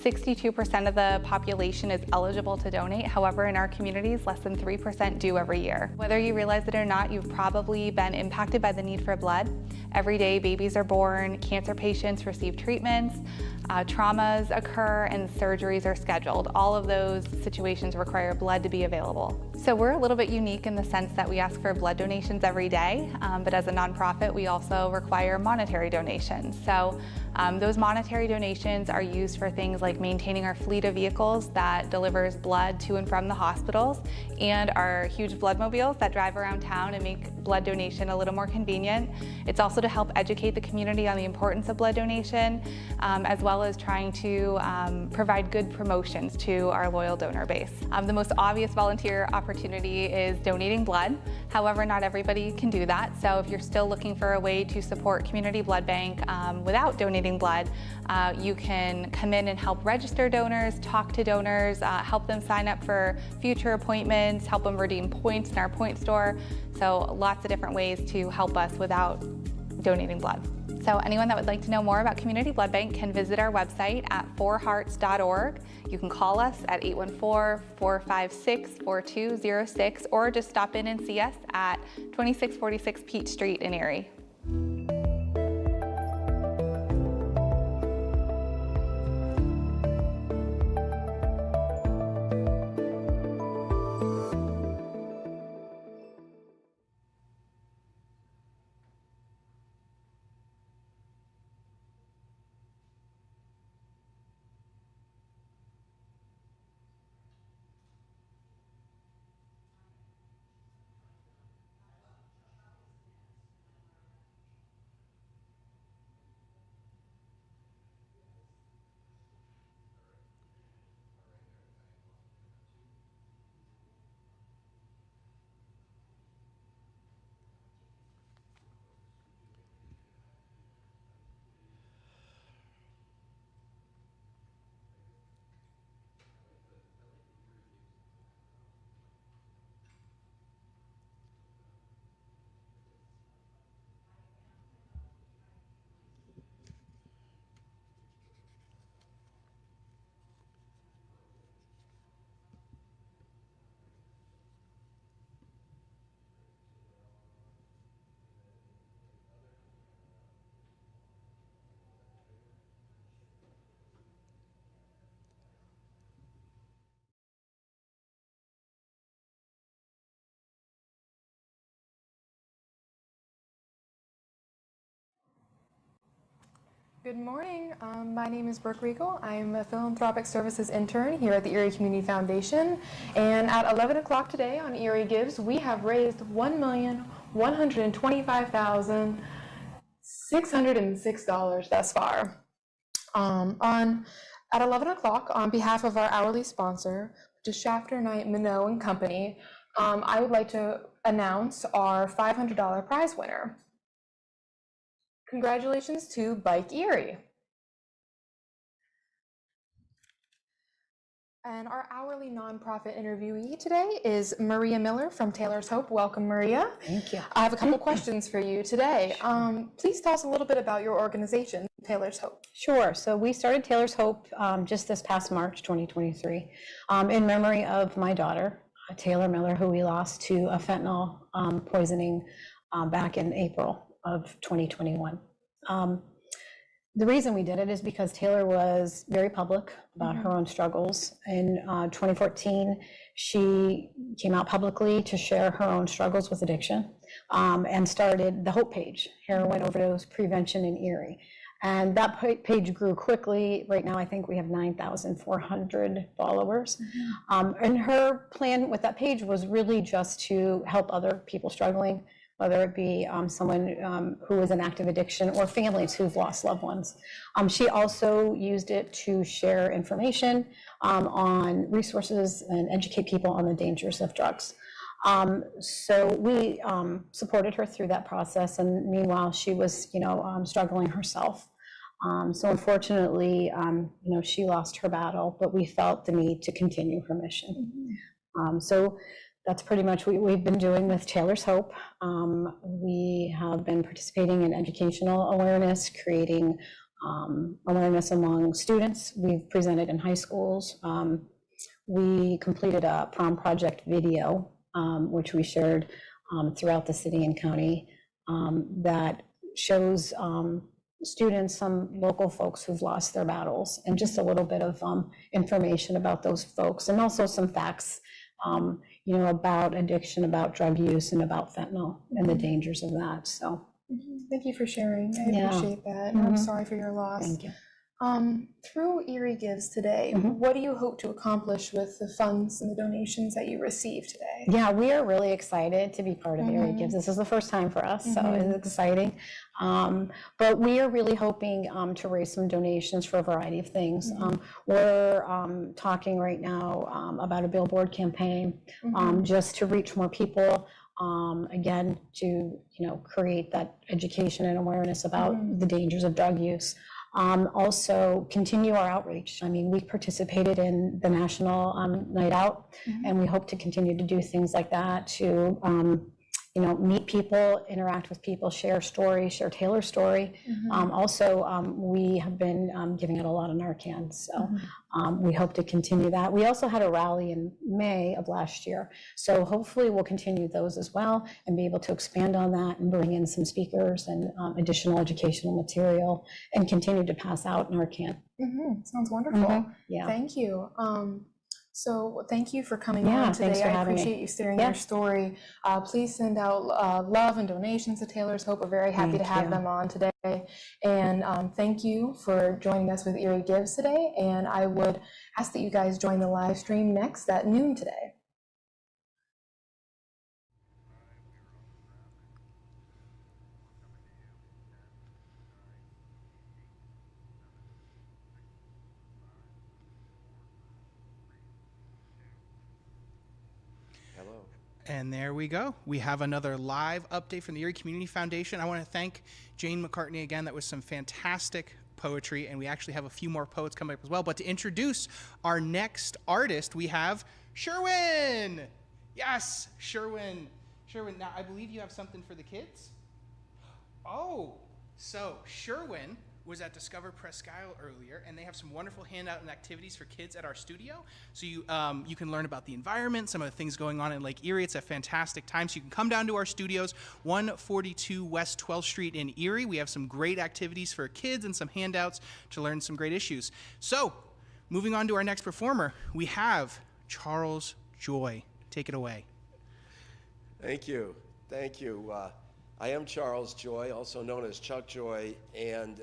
62% of the population is eligible to donate. However, in our communities, less than 3% do every year. Whether you realize it or not, you've probably been impacted by the need for blood. Every day, babies are born, cancer patients receive treatments, traumas occur, and surgeries are scheduled. All of those situations require blood to be available. So we're a little bit unique in the sense that we ask for blood donations every day, but as a nonprofit, we also require monetary donations. So those monetary donations are used for things like maintaining our fleet of vehicles that delivers blood to and from the hospitals, and our huge blood mobiles that drive around town and make blood donation a little more convenient. It's also to help educate the community on the importance of blood donation, as well as trying to provide good promotions to our loyal donor base. The most obvious volunteer opportunity is donating blood. However, not everybody can do that. So if you're still looking for a way to support Community Blood Bank without donating blood, you can come in and help register donors, talk to donors, help them sign up for future appointments, help them redeem points in our point store. So lots of different ways to help us without donating blood. So anyone that would like to know more about Community Blood Bank can visit our website at forhearts.org. You can call us at 814-456-4206, or just stop in and see us at 2646 Peach Street in Erie. Good morning. My name is Brooke Regal. I'm a philanthropic services intern here at the Erie Community Foundation. And at 11 o'clock today on Erie Gives, we have raised $1,125,606 thus far. At 11 o'clock, on behalf of our hourly sponsor, which is Shafter Knight, Minot and Company, I would like to announce our $500 prize winner. Congratulations to Bike Erie. And our hourly nonprofit interviewee today is Maria Miller from Taylor's Hope. Welcome, Maria. Thank you. I have a couple questions for you today. Please tell us a little bit about your organization, Taylor's Hope. Sure. So we started Taylor's Hope just this past March 2023 in memory of my daughter, Taylor Miller, who we lost to a fentanyl poisoning back in April of 2021. The reason we did it is because Taylor was very public about her own struggles. In 2014, she came out publicly to share her own struggles with addiction and started the Hope page, Heroin Overdose Prevention in Erie. And that page grew quickly. Right now, I think we have 9,400 followers. And her plan with that page was really just to help other people struggling, whether it be someone who is in active addiction or families who've lost loved ones. She also used it to share information on resources and educate people on the dangers of drugs. So we supported her through that process, and meanwhile, she was, struggling herself. So unfortunately, she lost her battle, but we felt the need to continue her mission. So that's pretty much what we've been doing with Taylor's Hope. We have been participating in educational awareness, creating awareness among students. We've presented in high schools. We completed a prom project video, which we shared throughout the city and county, that shows students, some local folks who've lost their battles, and just a little bit of information about those folks, and also some facts about addiction, about drug use, and about fentanyl and the dangers of that. So Thank you for sharing. I appreciate that. I'm sorry for your loss. Thank you. Through Erie Gives today, what do you hope to accomplish with the funds and the donations that you receive today? Yeah, we are really excited to be part of Erie Gives. This is the first time for us, so it's exciting. But we are really hoping to raise some donations for a variety of things. We're talking right now about a billboard campaign just to reach more people. Again, to create that education and awareness about the dangers of drug use. Also continue our outreach. I mean, we participated in the National Night Out, and we hope to continue to do things like that to, meet people, interact with people, share stories, share Taylor's story. Also, we have been giving out a lot of Narcan, so we hope to continue that. We also had a rally in May of last year, so hopefully we'll continue those as well and be able to expand on that and bring in some speakers and additional educational material and continue to pass out Narcan. Sounds wonderful. Yeah. Thank you. So thank you for coming Yeah, on thanks today. for I having me. appreciate you sharing Yeah. your story. Please send out love and donations to Taylor's Hope. We're very happy to Thank have you. them on today. And thank you for joining us with Erie Gives today. And I would ask that you guys join the live stream next at noon today. Hello. And there we go. We have another live update from the Erie Community Foundation. I want to thank Jane McCartney again. That was some fantastic poetry, and we actually have a few more poets coming up as well. But to introduce our next artist, we have Sherwin. Yes, Sherwin. Sherwin, now I believe you have something for the kids? Oh, so Sherwin was at Discover Presque Isle earlier, and they have some wonderful handout and activities for kids at our studio. So you can learn about the environment, some of the things going on in Lake Erie. It's a fantastic time. So you can come down to our studios, 142 West 12th Street in Erie. We have some great activities for kids and some handouts to learn some great issues. So moving on to our next performer, we have Charles Joy. Take it away. Thank you. Thank you. I am Charles Joy, also known as Chuck Joy, and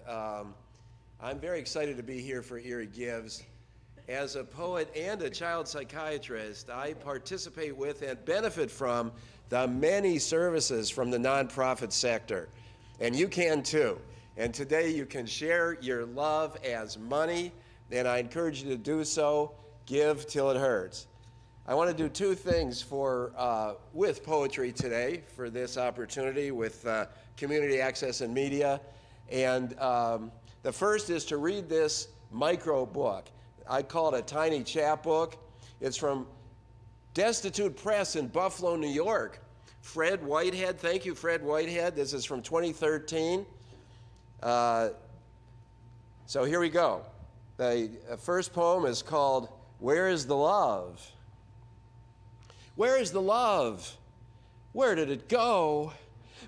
I'm very excited to be here for Erie Gives. As a poet and a child psychiatrist, I participate with and benefit from the many services from the nonprofit sector. And you can too. And today you can share your love as money, and I encourage you to do so. Give till it hurts. I want to do two things with poetry today for this opportunity with Community Access and Media. And the first is to read this micro book. I call it a tiny chapbook. It's from Destitute Press in Buffalo, New York. Fred Whitehead, thank you, Fred Whitehead. This is from 2013. So here we go. The first poem is called Where is the Love? Where is the love? Where did it go?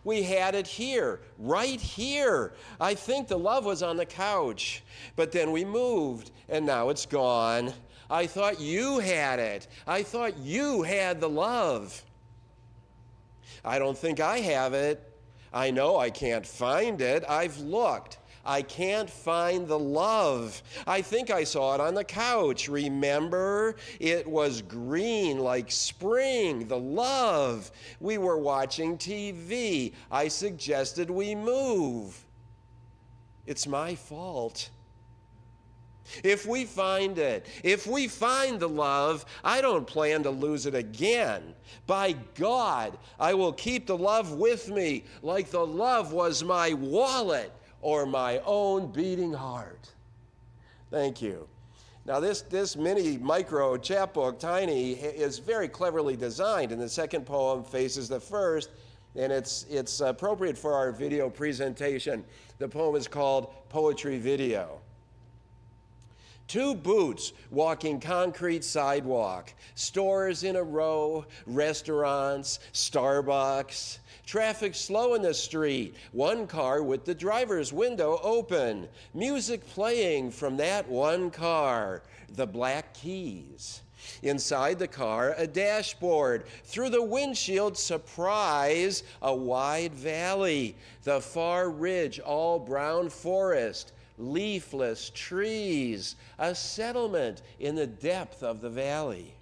We had it here, right here. I think the love was on the couch, but then we moved, and now it's gone. I thought you had it. I thought you had the love. I don't think I have it. I know I can't find it. I've looked. I can't find the love. I think I saw it on the couch. Remember? It was green like spring, the love. We were watching TV. I suggested we move. It's my fault. If we find it, if we find the love, I don't plan to lose it again. By God, I will keep the love with me like the love was my wallet or my own beating heart. Thank you. Now this mini micro chapbook, tiny, is very cleverly designed, and the second poem faces the first, and it's appropriate for our video presentation. The poem is called Poetry Video. Two boots walking concrete sidewalk, stores in a row, restaurants, Starbucks, traffic slow in the street, one car with the driver's window open, music playing from that one car, the Black Keys. Inside the car, a dashboard, through the windshield, surprise, a wide valley, the far ridge, all brown forest, leafless trees, a settlement in the depth of the valley.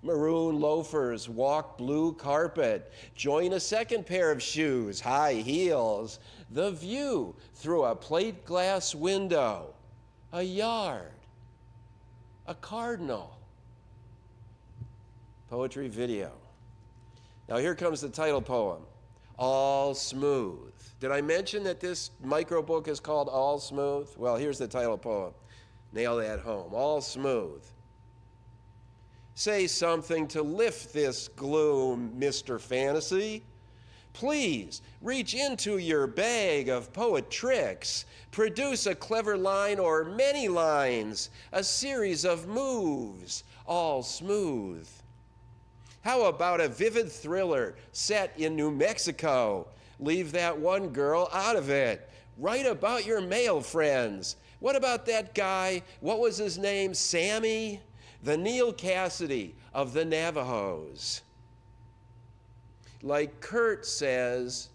Maroon loafers walk blue carpet, join a second pair of shoes, high heels, the view through a plate glass window, a yard, a cardinal. Poetry Video. Now here comes the title poem, All Smooth. Did I mention that this micro book is called All Smooth? Well, here's the title poem. Nail that home. All Smooth. Say something to lift this gloom, Mr. Fantasy. Please reach into your bag of poet tricks. Produce a clever line or many lines, a series of moves, all smooth. How about a vivid thriller set in New Mexico? Leave that one girl out of it. Write about your male friends. What about that guy? What was his name? Sammy? The Neil Cassidy of the Navajos. Like Kurt says,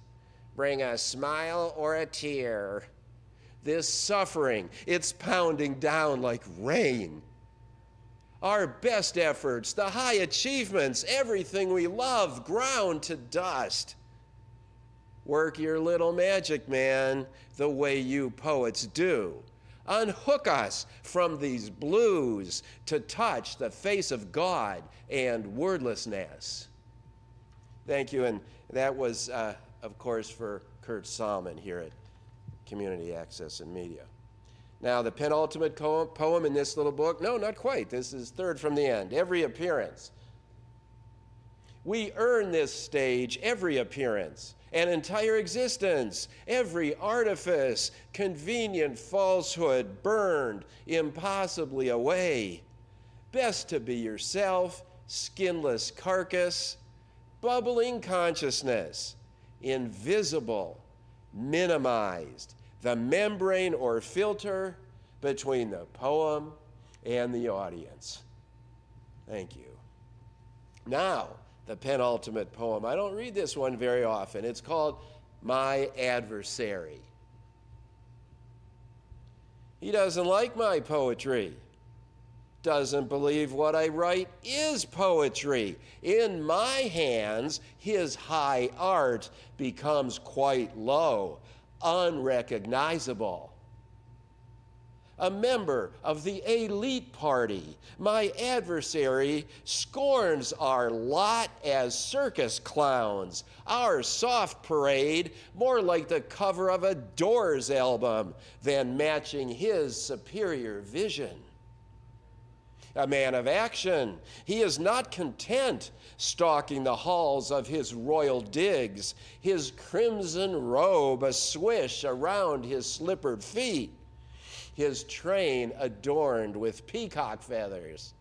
bring a smile or a tear. This suffering, it's pounding down like rain. Our best efforts, the high achievements, everything we love, ground to dust. Work your little magic, man, the way you poets do. Unhook us from these blues to touch the face of God and wordlessness. Thank you, and that was, of course, for Kurt Salmon here at Community Access and Media. Now, the penultimate poem in this little book, no, not quite. This is third from the end, Every Appearance. We earn this stage, every appearance, an entire existence, every artifice, convenient falsehood burned impossibly away. Best to be yourself, skinless carcass, bubbling consciousness, invisible, minimized, the membrane or filter between the poem and the audience. Thank you. Now, the penultimate poem. I don't read this one very often. It's called My Adversary. He doesn't like my poetry. Doesn't believe what I write is poetry. In my hands, his high art becomes quite low, unrecognizable. A member of the elite party, my adversary scorns our lot as circus clowns, our soft parade more like the cover of a Doors album than matching his superior vision. A man of action, he is not content stalking the halls of his royal digs, his crimson robe a swish around his slippered feet, his train adorned with peacock feathers.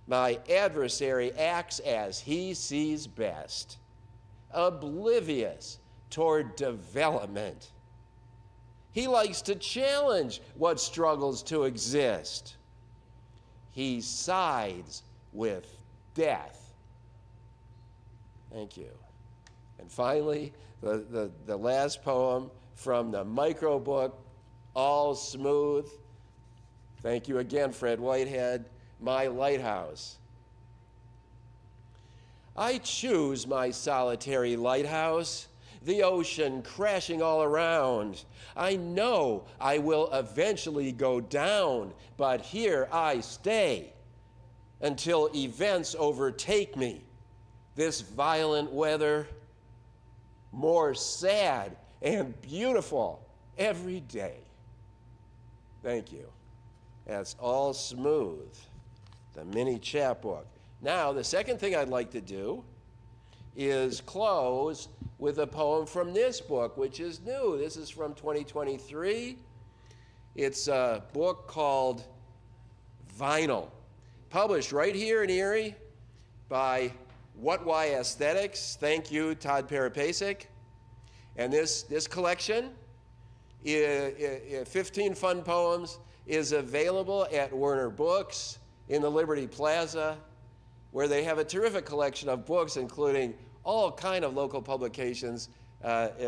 My adversary acts as he sees best, oblivious toward development. He likes to challenge what struggles to exist. He sides with death. Thank you. And finally, the last poem from the micro book, All Smooth. Thank you again, Fred Whitehead. My Lighthouse. I choose my solitary lighthouse, the ocean crashing all around. I know I will eventually go down, but here I stay until events overtake me. This violent weather, more sad and beautiful every day. Thank you. That's All Smooth, the mini chapbook. Now, the second thing I'd like to do is close with a poem from this book, which is new. This is from 2023. It's a book called Vinyl, published right here in Erie by What Why Aesthetics. Thank you, Todd Parapasic. And this collection, 15 fun poems, is available at Werner Books in the Liberty Plaza, where they have a terrific collection of books, including all kind of local publications,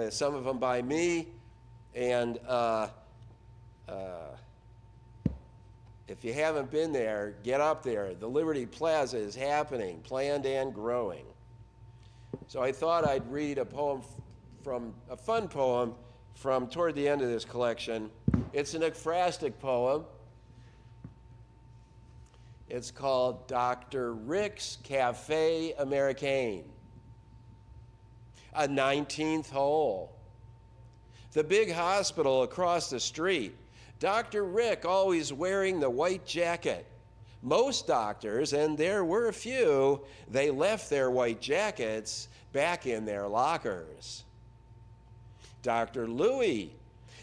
some of them by me. And if you haven't been there, get up there. The Liberty Plaza is happening, planned and growing. So I thought I'd read a poem from, a fun poem from toward the end of this collection. It's an ekphrastic poem. It's called Dr. Rick's Cafe Americain. A 19th hole. The big hospital across the street. Dr. Rick always wearing the white jacket. Most doctors, and there were a few, they left their white jackets back in their lockers. Dr. Louie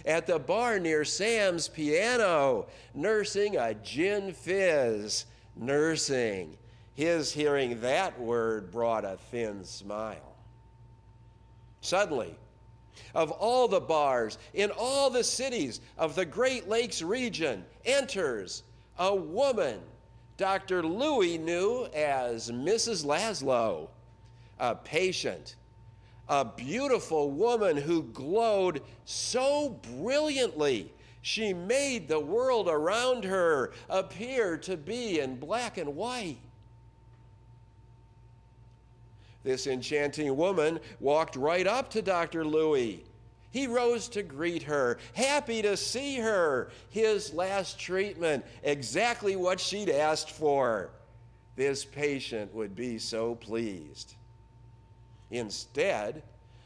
at the bar near Sam's piano, nursing a gin fizz. Nursing. His hearing that word brought a thin smile. Suddenly, of all the bars in all the cities of the Great Lakes region, enters a woman Dr. Louie knew as Mrs. Laszlo, a patient, a beautiful woman who glowed so brilliantly she made the world around her appear to be in black and white. This enchanting woman walked right up to Dr. Louie. He rose to greet her, happy to see her. His last treatment, exactly what she'd asked for. This patient would be so pleased. Instead,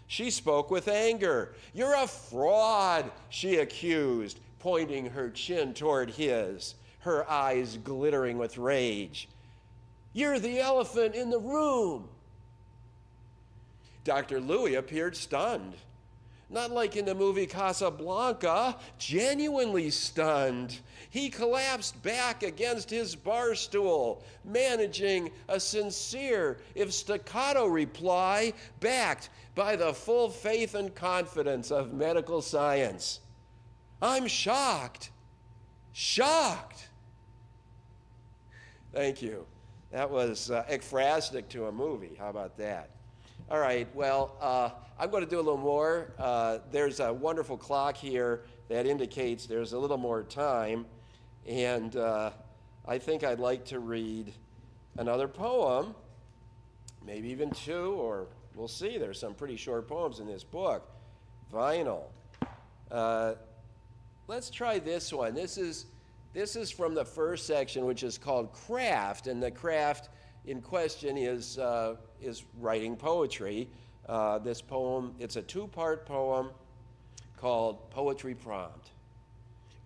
she spoke with anger. "You're a fraud," she accused, pointing her chin toward his, her eyes glittering with rage. "You're the elephant in the room." Dr. Louie appeared stunned. Not like in the movie Casablanca, genuinely stunned. He collapsed back against his bar stool, managing a sincere, if staccato reply, backed by the full faith and confidence of medical science. "I'm shocked. Shocked." Thank you. That was ekphrastic to a movie. How about that? All right, well, I'm going to do a little more. There's a wonderful clock here that indicates there's a little more time. And I think I'd like to read another poem, maybe even two, or we'll see. There's some pretty short poems in this book. Vinyl. Let's try this one. This is from the first section, which is called Craft, and the craft in question is writing poetry. This poem, it's a two-part poem called Poetry Prompt.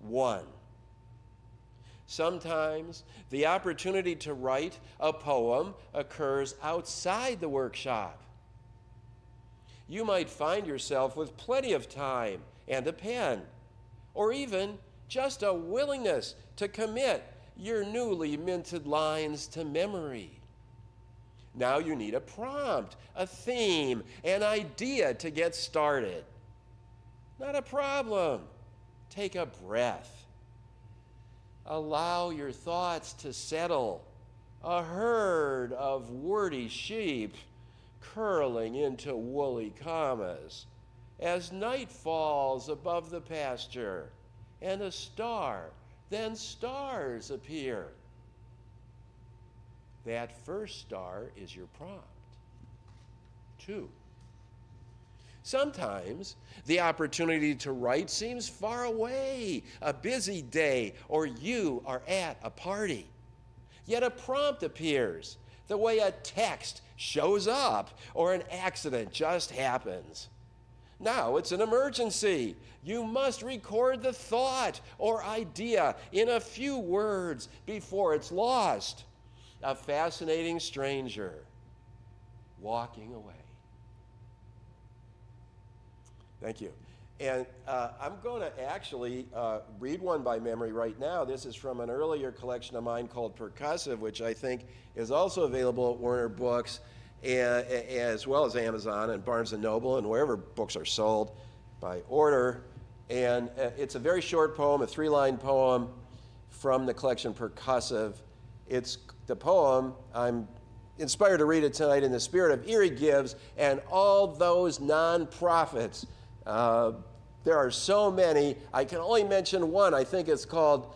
1. Sometimes the opportunity to write a poem occurs outside the workshop. You might find yourself with plenty of time and a pen, or even just a willingness to commit your newly minted lines to memory. Now you need a prompt, a theme, an idea to get started. Not a problem. Take a breath. Allow your thoughts to settle. A herd of wordy sheep curling into woolly commas as night falls above the pasture and a star, then stars appear. That first star is your prompt. 2. Sometimes the opportunity to write seems far away, a busy day, or you are at a party. Yet a prompt appears, the way a text shows up or an accident just happens. Now it's an emergency. You must record the thought or idea in a few words before it's lost. A fascinating stranger walking away. Thank you. And I'm going to actually read one by memory right now. This is from an earlier collection of mine called Percussive, which I think is also available at Warner Books, as well as Amazon and Barnes & Noble and wherever books are sold by order. And it's a very short poem, a 3-line poem from the collection Percussive. It's the poem, I'm inspired to read it tonight in the spirit of Erie Gives and all those nonprofits. There are so many. I can only mention one. I think it's called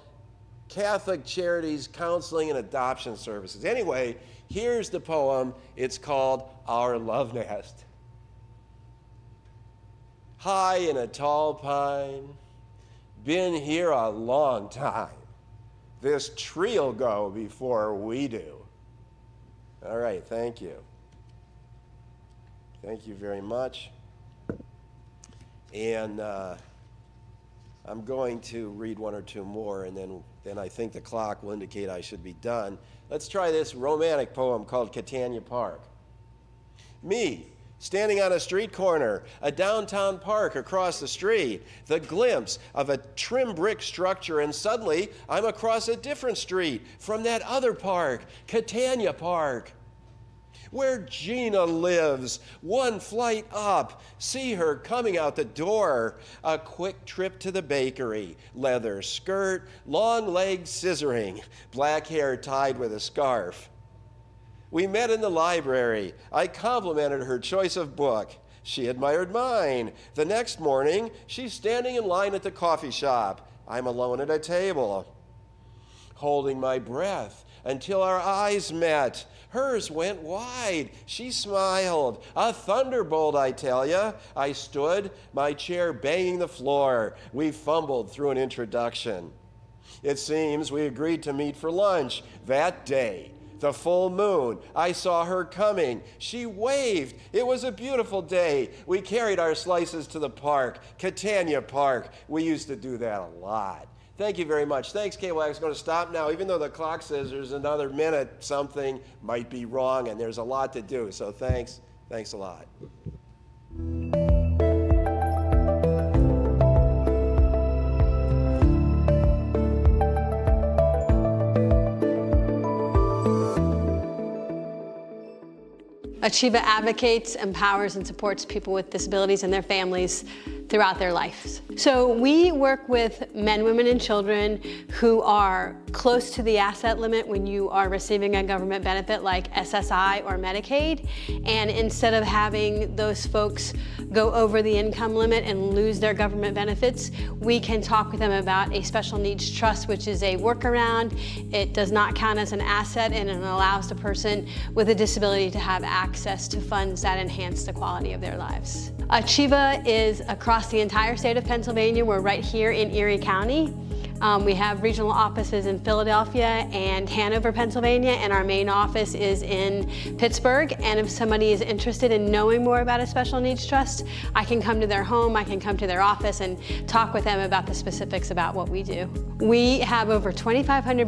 Catholic Charities Counseling and Adoption Services. Anyway, here's the poem. It's called Our Love Nest. High in a tall pine, been here a long time. This tree'll go before we do. All right, thank you. Thank you very much. And I'm going to read one or two more, and then I think the clock will indicate I should be done. Let's try this romantic poem called Catania Park. Me, standing on a street corner, a downtown park across the street, the glimpse of a trim brick structure, and suddenly I'm across a different street from that other park, Catania Park. Where Gina lives, one flight up, see her coming out the door. A quick trip to the bakery, leather skirt, long legs scissoring, black hair tied with a scarf. We met in the library. I complimented her choice of book. She admired mine. The next morning, she's standing in line at the coffee shop. I'm alone at a table, holding my breath until our eyes met. Hers went wide. She smiled. A thunderbolt, I tell ya. I stood, my chair banging the floor. We fumbled through an introduction. It seems we agreed to meet for lunch that day. The full moon. I saw her coming. She waved. It was a beautiful day. We carried our slices to the park, Catania Park. We used to do that a lot. Thank you very much. Thanks, KYX. It's going to stop now. Even though the clock says there's another minute, something might be wrong, and there's a lot to do. So thanks. Thanks a lot. Achieva advocates, empowers, and supports people with disabilities and their families throughout their lives. So we work with men, women, and children who are close to the asset limit when you are receiving a government benefit like SSI or Medicaid. And instead of having those folks go over the income limit and lose their government benefits, we can talk with them about a special needs trust, which is a workaround. It does not count as an asset, and it allows the person with a disability to have access to funds that enhance the quality of their lives. Achieva is across the entire state of Pennsylvania. We're right here in Erie County. We have regional offices in Philadelphia and Hanover, Pennsylvania, and our main office is in Pittsburgh. And if somebody is interested in knowing more about a special needs trust, I can come to their home, I can come to their office and talk with them about the specifics about what we do. We have over 2,500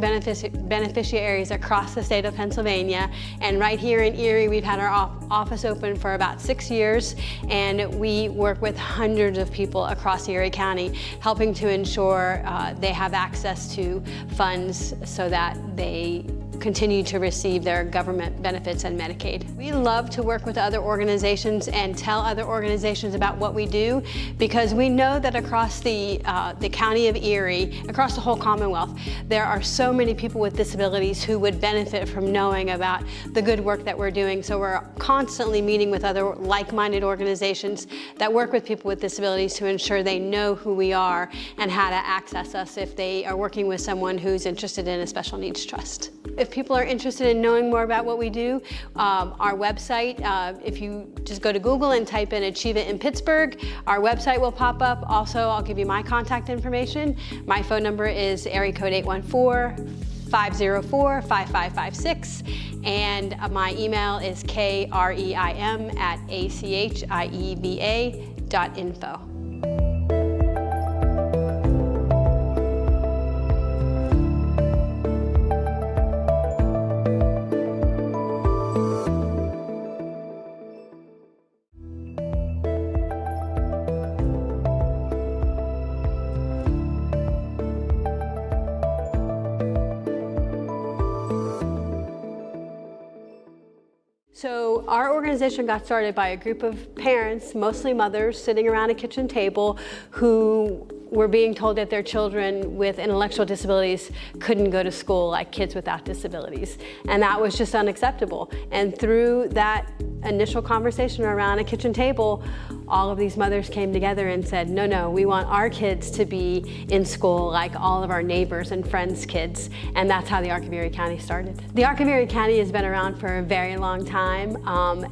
beneficiaries across the state of Pennsylvania, and right here in Erie, we've had our office open for about 6 years, and we work with hundreds of people across Erie County, helping to ensure they have access to funds so that they continue to receive their government benefits and Medicaid. We love to work with other organizations and tell other organizations about what we do, because we know that across the county of Erie, across the whole Commonwealth, there are so many people with disabilities who would benefit from knowing about the good work that we're doing. So we're constantly meeting with other like-minded organizations that work with people with disabilities to ensure they know who we are and how to access us if they are working with someone who's interested in a special needs trust. If people are interested in knowing more about what we do, our website, if you just go to Google and type in Achieva in Pittsburgh, our website will pop up. Also, I'll give you my contact information. My phone number is area code 814-504-5556, and my email is kreim@achieva.info. So our organization got started by a group of parents, mostly mothers, sitting around a kitchen table who were being told that their children with intellectual disabilities couldn't go to school like kids without disabilities. And that was just unacceptable. And through that initial conversation around a kitchen table, all of these mothers came together and said, no, we want our kids to be in school like all of our neighbors and friends' kids. And that's how the Arc of Erie County started. The Arc of Erie County has been around for a very long time,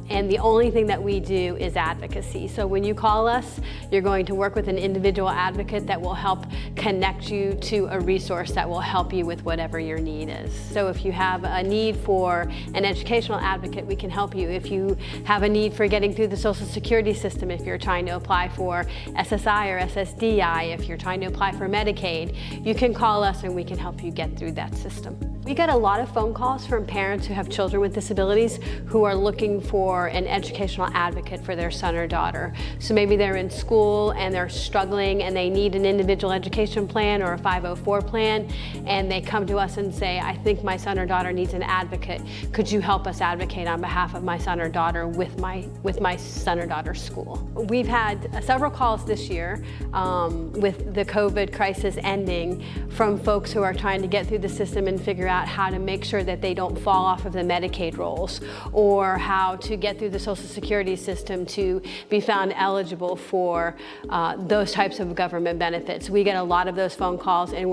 and the only thing that we do is advocacy. So when you call us, you're going to work with an individual advocate that will help connect you to a resource that will help you with whatever your need is. So if you have a need for an educational advocate, we can help you. If you have a need for getting through the Social Security system, if you're trying to apply for SSI or SSDI, if you're trying to apply for Medicaid, you can call us and we can help you get through that system. We get a lot of phone calls from parents who have children with disabilities who are looking for an educational advocate for their son or daughter. So maybe they're in school and they're struggling and they need an individual education plan or a 504 plan, and they come to us and say, I think my son or daughter needs an advocate. Could you help us advocate on behalf of my son or daughter with my son or daughter's school? We've had several calls this year with the COVID crisis ending from folks who are trying to get through the system and figure out how to make sure that they don't fall off of the Medicaid rolls, or how to get through the Social Security system to be found eligible for those types of government benefits. We get a lot of those phone calls, and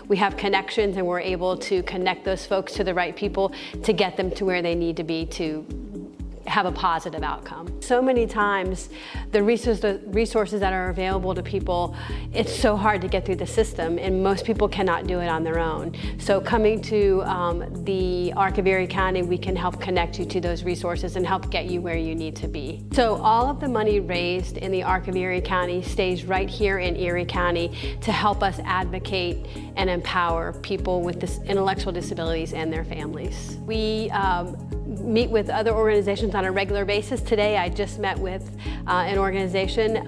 we have connections, and we're able to connect those folks to the right people to get them to where they need to be to have a positive outcome. So many times, the resources that are available to people, it's so hard to get through the system, and most people cannot do it on their own. So coming to the Arc of Erie County, we can help connect you to those resources and help get you where you need to be. So all of the money raised in the Arc of Erie County stays right here in Erie County to help us advocate and empower people with intellectual disabilities and their families. We meet with other organizations on a regular basis. Today I just met with an organization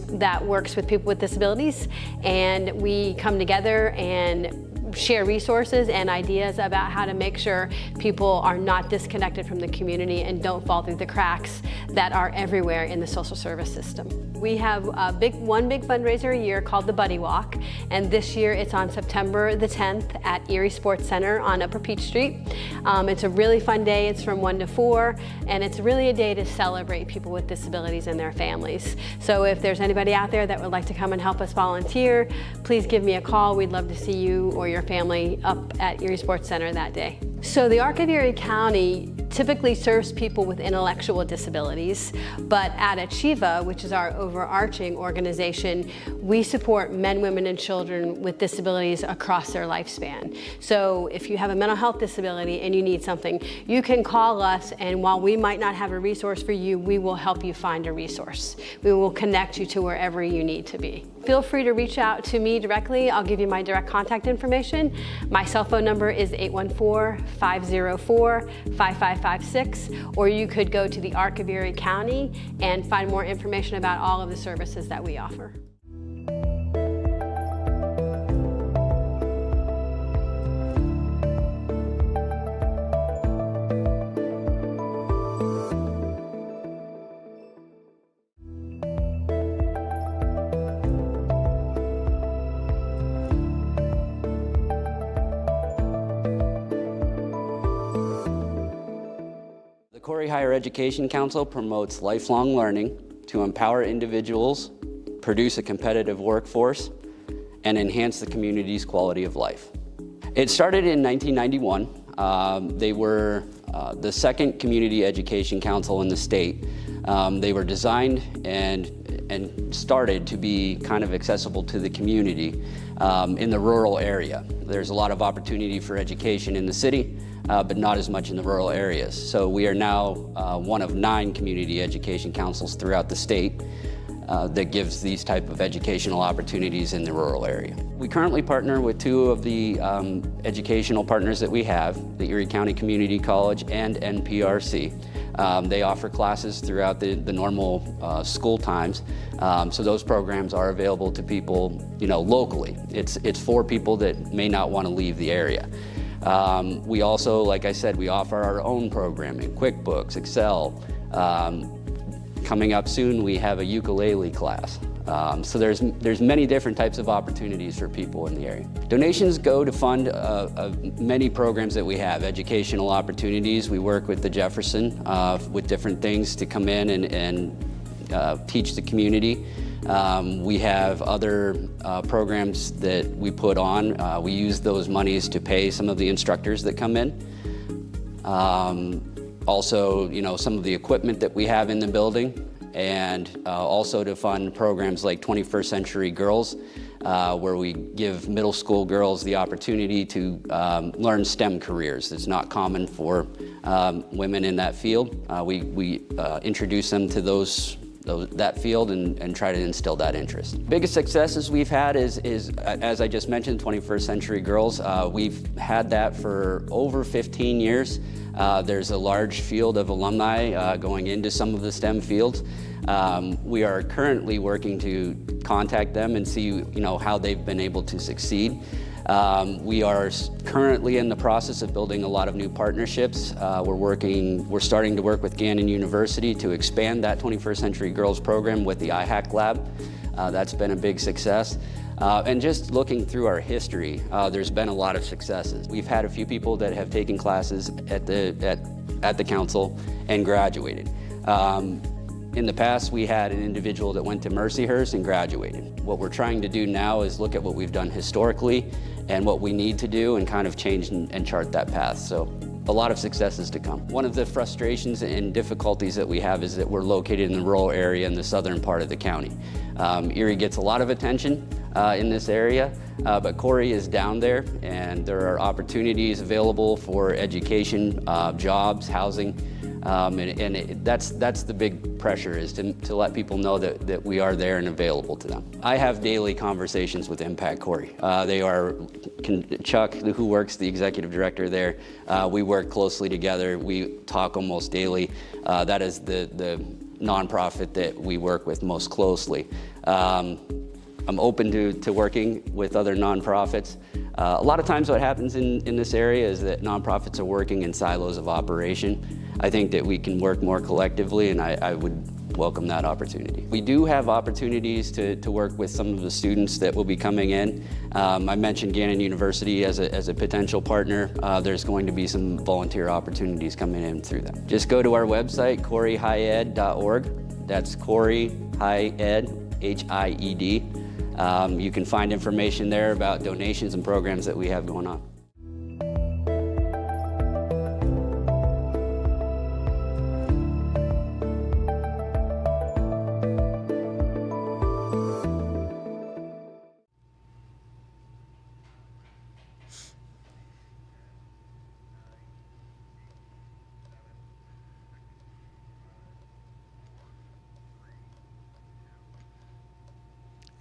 that works with people with disabilities, and we come together and share resources and ideas about how to make sure people are not disconnected from the community and don't fall through the cracks that are everywhere in the social service system. We have one big fundraiser a year called the Buddy Walk, and this year it's on September the 10th at Erie Sports Center on Upper Peach Street. It's a really fun day. It's from 1 to 4, and it's really a day to celebrate people with disabilities and their families. So if there's anybody out there that would like to come and help us volunteer, please give me a call. We'd love to see you or your family up at Erie Sports Center that day. So the ARC of Erie County typically serves people with intellectual disabilities, but at Achieva, which is our overarching organization, we support men, women, and children with disabilities across their lifespan. So if you have a mental health disability and you need something, you can call us, and while we might not have a resource for you, we will help you find a resource. We will connect you to wherever you need to be. Feel free to reach out to me directly. I'll give you my direct contact information. My cell phone number is 814-504-5556, or you could go to the ARC of Erie County and find more information about all of the services that we offer. The Corey Higher Education Council promotes lifelong learning to empower individuals, produce a competitive workforce, and enhance the community's quality of life. It started in 1991. They were the second community education council in the state. They were designed and started to be kind of accessible to the community in the rural area. There's a lot of opportunity for education in the city, but not as much in the rural areas. So we are now one of 9 community education councils throughout the state that gives these type of educational opportunities in the rural area. We currently partner with 2 of the educational partners that we have, the Erie County Community College and NPRC. They offer classes throughout the normal school times, so those programs are available to people, locally. It's for people that may not want to leave the area. We also, like I said, we offer our own programming, QuickBooks, Excel. Coming up soon, we have a ukulele class. So there's many different types of opportunities for people in the area. Donations go to fund many programs that we have, educational opportunities. We work with the Jefferson with different things to come in and teach the community. We have other programs that we put on. We use those monies to pay some of the instructors that come in. Also, some of the equipment that we have in the building, and also to fund programs like 21st Century Girls, where we give middle school girls the opportunity to learn STEM careers. It's not common for women in that field. We introduce them to that field and try to instill that interest. Biggest successes we've had is as I just mentioned, 21st Century Girls. We've had that for over 15 years. There's a large field of alumni going into some of the STEM fields. We are currently working to contact them and see how they've been able to succeed. We are currently in the process of building a lot of new partnerships. We're starting to work with Gannon University to expand that 21st Century Girls program with the IHAC lab. That's been a big success. And just looking through our history, there's been a lot of successes. We've had a few people that have taken classes at the council and graduated. In the past, we had an individual that went to Mercyhurst and graduated. What we're trying to do now is look at what we've done historically and what we need to do and kind of change and chart that path. So a lot of successes to come. One of the frustrations and difficulties that we have is that we're located in the rural area in the southern part of the county. Erie gets a lot of attention in this area, but Corey is down there, and there are opportunities available for education, jobs, housing, that's the big pressure, is to let people know that we are there and available to them. I have daily conversations with Impact Corey. Chuck, who works, the executive director there, we work closely together. We talk almost daily. That is the nonprofit that we work with most closely. I'm open to working with other nonprofits. A lot of times what happens in this area is that nonprofits are working in silos of operation. I think that we can work more collectively, and I would welcome that opportunity. We do have opportunities to work with some of the students that will be coming in. I mentioned Gannon University as a potential partner. There's going to be some volunteer opportunities coming in through them. Just go to our website, coreyhighed.org. That's Corey High Ed, H-I-E-D. You can find information there about donations and programs that we have going on.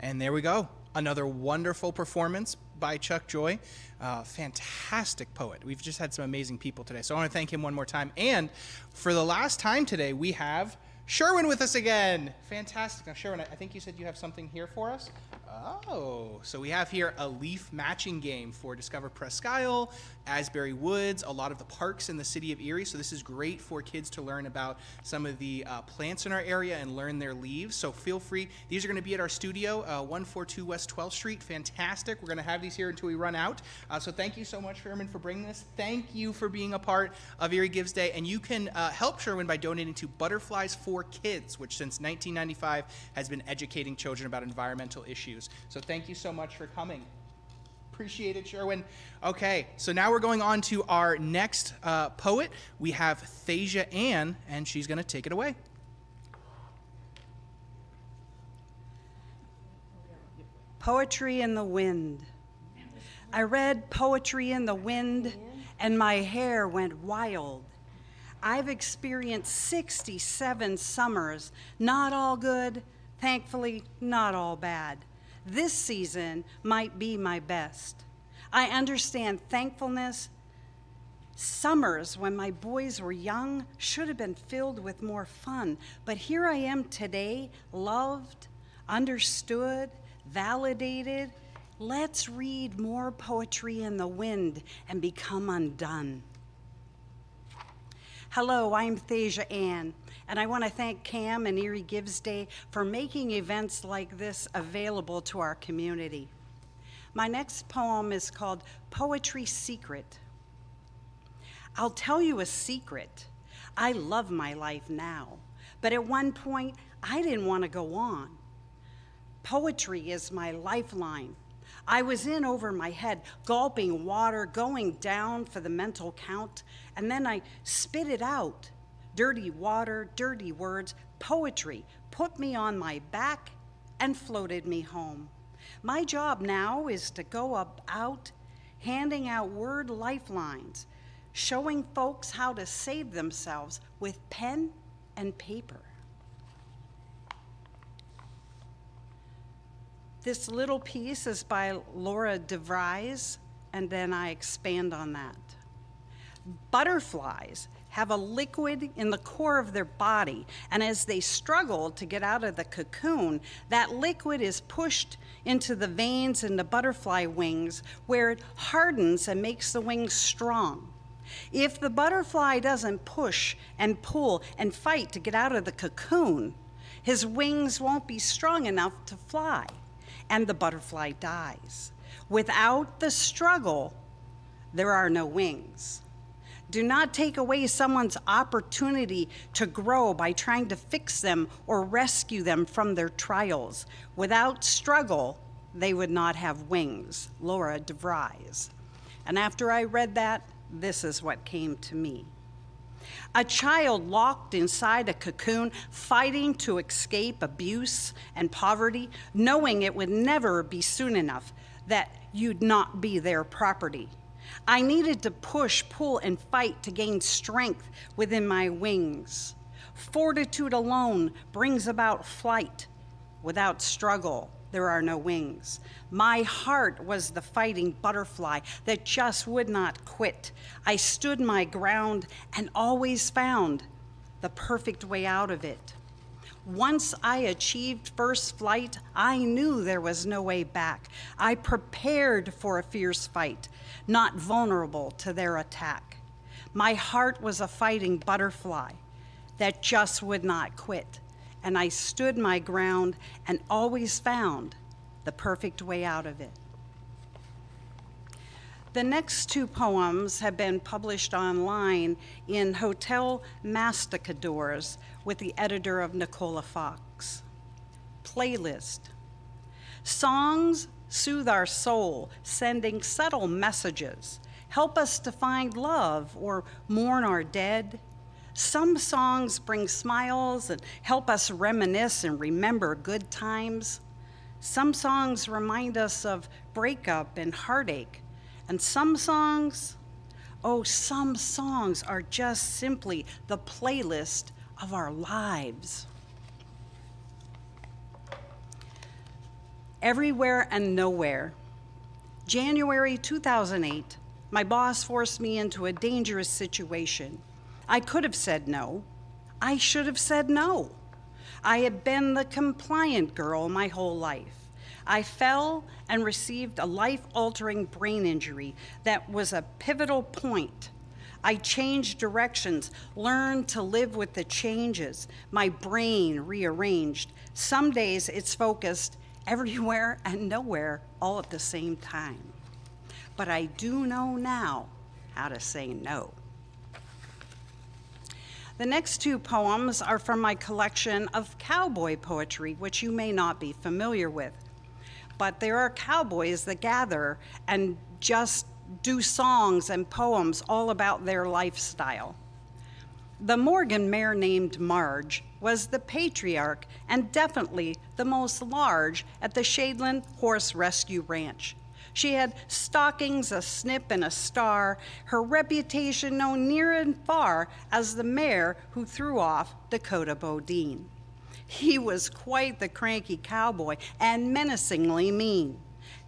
And there we go. Another wonderful performance by Chuck Joy. Fantastic poet. We've just had some amazing people today. So I want to thank him one more time. And for the last time today, we have Sherwin with us again. Fantastic. Now, Sherwin, I think you said you have something here for us. Oh, so we have here a leaf matching game for Discover Presque Isle, Asbury Woods, a lot of the parks in the city of Erie. So this is great for kids to learn about some of the plants in our area and learn their leaves. So feel free. These are going to be at our studio, 142 West 12th Street. Fantastic. We're going to have these here until we run out. So thank you so much, Sherwin, for bringing this. Thank you for being a part of Erie Gives Day. And you can help Sherwin by donating to Butterflies for Kids, which since 1995 has been educating children about environmental issues. So thank you so much for coming. Appreciate it, Sherwin. Okay, so now we're going on to our next poet. We have Thasia Ann, and she's going to take it away. Poetry in the Wind. I read Poetry in the Wind, and my hair went wild. I've experienced 67 summers, not all good, thankfully not all bad. This season might be my best. I understand thankfulness. Summers when my boys were young should have been filled with more fun, but here I am today, loved, understood, validated. Let's read more poetry in the wind and become undone. Hello, I'm Thasia Ann, and I want to thank CAM and Erie Gives Day for making events like this available to our community. My next poem is called Poetry Secret. I'll tell you a secret. I love my life now, but at one point, I didn't want to go on. Poetry is my lifeline. I was in over my head, gulping water, going down for the mental count, and then I spit it out. Dirty water, dirty words, poetry put me on my back and floated me home. My job now is to go out, handing out word lifelines, showing folks how to save themselves with pen and paper. This little piece is by Laura DeVries, and then I expand on that. Butterflies have a liquid in the core of their body, and as they struggle to get out of the cocoon, that liquid is pushed into the veins in the butterfly wings, where it hardens and makes the wings strong. If the butterfly doesn't push and pull and fight to get out of the cocoon, his wings won't be strong enough to fly, and the butterfly dies. Without the struggle, there are no wings. Do not take away someone's opportunity to grow by trying to fix them or rescue them from their trials. Without struggle, they would not have wings. Laura DeVries. And after I read that, this is what came to me. A child locked inside a cocoon, fighting to escape abuse and poverty, knowing it would never be soon enough that you'd not be their property. I needed to push, pull, and fight to gain strength within my wings. Fortitude alone brings about flight. Without struggle, there are no wings. My heart was the fighting butterfly that just would not quit. I stood my ground and always found the perfect way out of it. Once I achieved first flight, I knew there was no way back. I prepared for a fierce fight, not vulnerable to their attack. My heart was a fighting butterfly that just would not quit. And I stood my ground and always found the perfect way out of it. The next two poems have been published online in Hotel Masticadors with the editor of Nicola Fox. Playlist. Songs soothe our soul, sending subtle messages, help us to find love or mourn our dead. Some songs bring smiles and help us reminisce and remember good times. Some songs remind us of breakup and heartache. And some songs are just simply the playlist of our lives. Everywhere and Nowhere. January 2008, my boss forced me into a dangerous situation. I could have said no. I should have said no. I had been the compliant girl my whole life. I fell and received a life-altering brain injury that was a pivotal point. I changed directions, learned to live with the changes. My brain rearranged. Some days it's focused everywhere and nowhere all at the same time. But I do know now how to say no. The next two poems are from my collection of cowboy poetry, which you may not be familiar with. But there are cowboys that gather and just do songs and poems all about their lifestyle. The Morgan mare named Marge was the patriarch and definitely the most large at the Shadeland Horse Rescue Ranch. She had stockings, a snip, and a star, her reputation known near and far as the mare who threw off Dakota Bodine. He was quite the cranky cowboy and menacingly mean.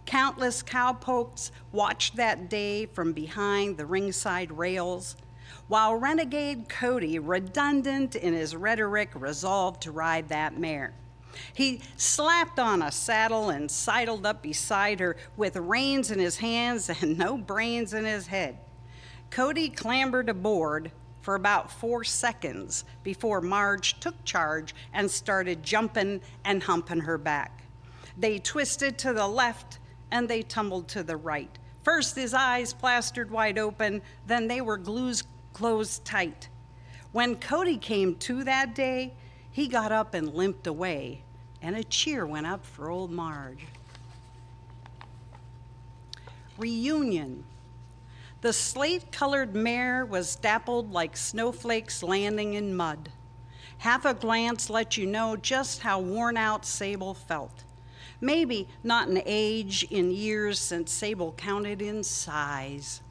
Countless cowpokes watched that day from behind the ringside rails, while renegade Cody, redundant in his rhetoric, resolved to ride that mare. He slapped on a saddle and sidled up beside her with reins in his hands and no brains in his head. Cody clambered aboard for about 4 seconds before Marge took charge and started jumping and humping her back. They twisted to the left and they tumbled to the right. First his eyes plastered wide open, then they were closed tight. When Cody came to that day, he got up and limped away, and a cheer went up for old Marge. Reunion. The slate-colored mare was dappled like snowflakes landing in mud. Half a glance let you know just how worn out Sable felt. Maybe not in age, in years since Sable counted in size.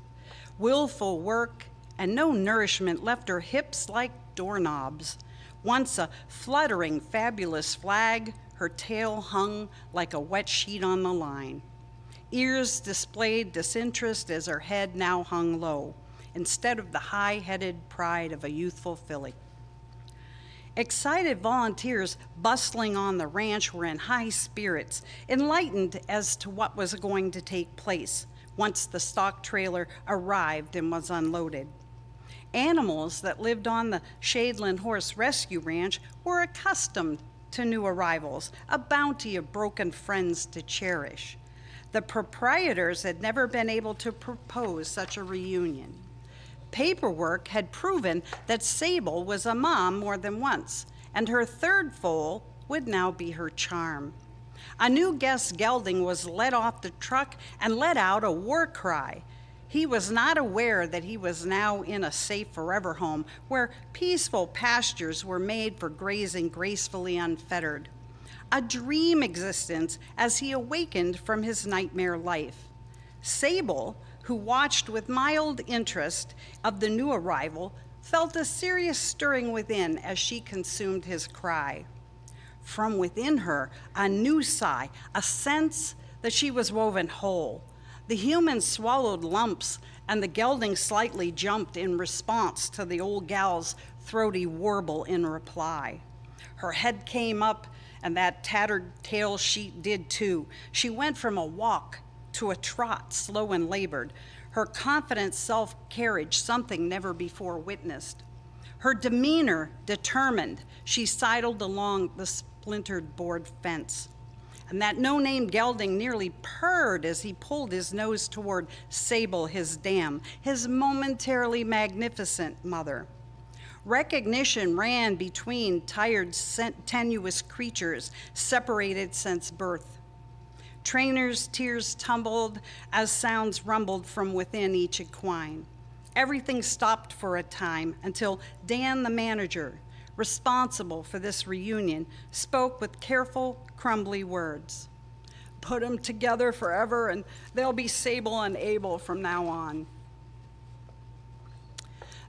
Willful work and no nourishment left her hips like doorknobs. Once a fluttering, fabulous flag, her tail hung like a wet sheet on the line. Ears displayed disinterest as her head now hung low, instead of the high-headed pride of a youthful filly. Excited volunteers bustling on the ranch were in high spirits, enlightened as to what was going to take place once the stock trailer arrived and was unloaded. Animals that lived on the Shadeland Horse Rescue Ranch were accustomed to new arrivals, a bounty of broken friends to cherish. The proprietors had never been able to propose such a reunion. Paperwork had proven that Sable was a mom more than once, and her third foal would now be her charm. A new guest gelding was led off the truck and let out a war cry. He was not aware that he was now in a safe forever home where peaceful pastures were made for grazing gracefully unfettered. A dream existence as he awakened from his nightmare life. Sable, who watched with mild interest of the new arrival, felt a serious stirring within as she consumed his cry. From within her, a new sigh, a sense that she was woven whole. The human swallowed lumps, and the gelding slightly jumped in response to the old gal's throaty warble in reply. Her head came up, and that tattered tail sheet did too. She went from a walk to a trot, slow and labored. her confident self-carriage, something never before witnessed. Her demeanor determined, she sidled along the splintered board fence. And that no-name gelding nearly purred as he pulled his nose toward Sable, his dam, his momentarily magnificent mother. Recognition ran between tired, tenuous creatures separated since birth. Trainers' tears tumbled as sounds rumbled from within each equine. Everything stopped for a time until Dan, the manager, responsible for this reunion, spoke with careful, crumbly words. Put them together forever and they'll be Sable and Able from now on.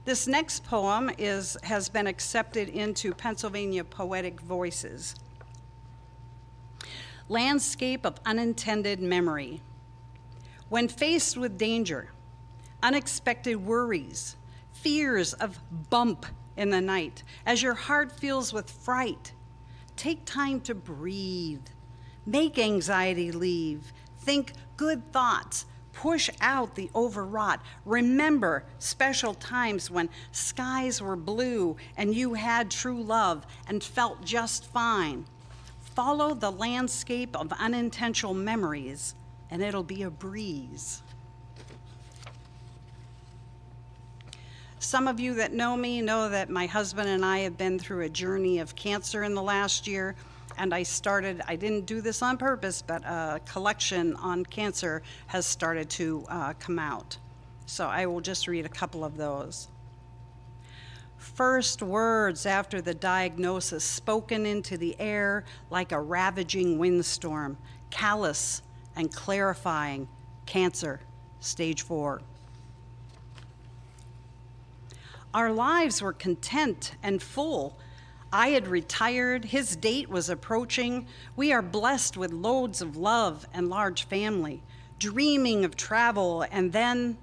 This next poem has been accepted into Pennsylvania Poetic Voices. Landscape of Unintended Memory. When faced with danger, unexpected worries, fears of bump in the night, as your heart fills with fright, take time to breathe, make anxiety leave, think good thoughts, push out the overwrought. Remember special times when skies were blue and you had true love and felt just fine. Follow the landscape of unintentional memories and it'll be a breeze. Some of you that know me know that my husband and I have been through a journey of cancer in the last year, and I didn't do this on purpose, but a collection on cancer has started to come out. So I will just read a couple of those. First words after the diagnosis spoken into the air like a ravaging windstorm, callous and clarifying, cancer, stage 4. Our lives were content and full. I had retired, his date was approaching. We are blessed with loads of love and large family, dreaming of travel, and then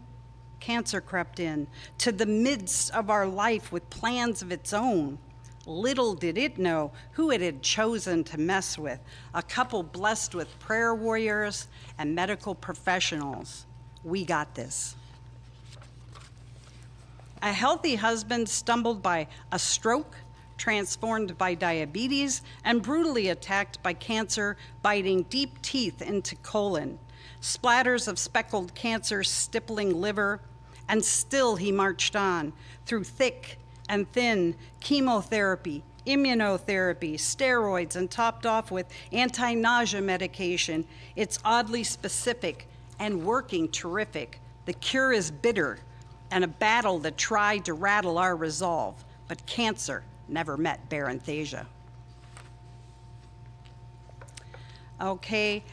cancer crept in to the midst of our life with plans of its own. Little did it know who it had chosen to mess with, a couple blessed with prayer warriors and medical professionals. We got this. A healthy husband stumbled by a stroke, transformed by diabetes, and brutally attacked by cancer, biting deep teeth into colon, splatters of speckled cancer stippling liver, and still he marched on through thick and thin chemotherapy, immunotherapy, steroids, and topped off with anti-nausea medication. It's oddly specific and working terrific. The cure is bitter, and a battle that tried to rattle our resolve, but cancer never met Baranthesia. Okay,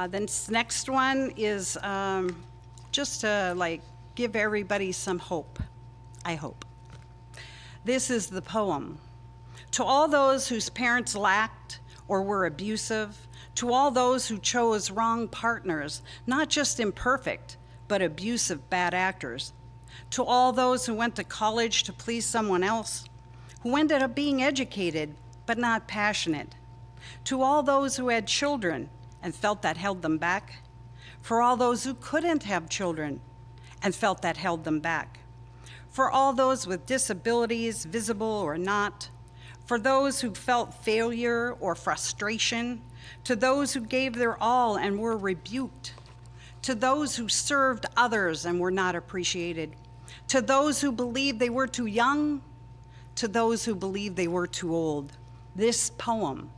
this next one is just to give everybody some hope, I hope. This is the poem. To all those whose parents lacked or were abusive, to all those who chose wrong partners, not just imperfect, but abusive bad actors, to all those who went to college to please someone else, who ended up being educated but not passionate, to all those who had children and felt that held them back, for all those who couldn't have children and felt that held them back, for all those with disabilities, visible or not, for those who felt failure or frustration, to those who gave their all and were rebuked, to those who served others and were not appreciated, to those who believed they were too young, to those who believed they were too old. This poem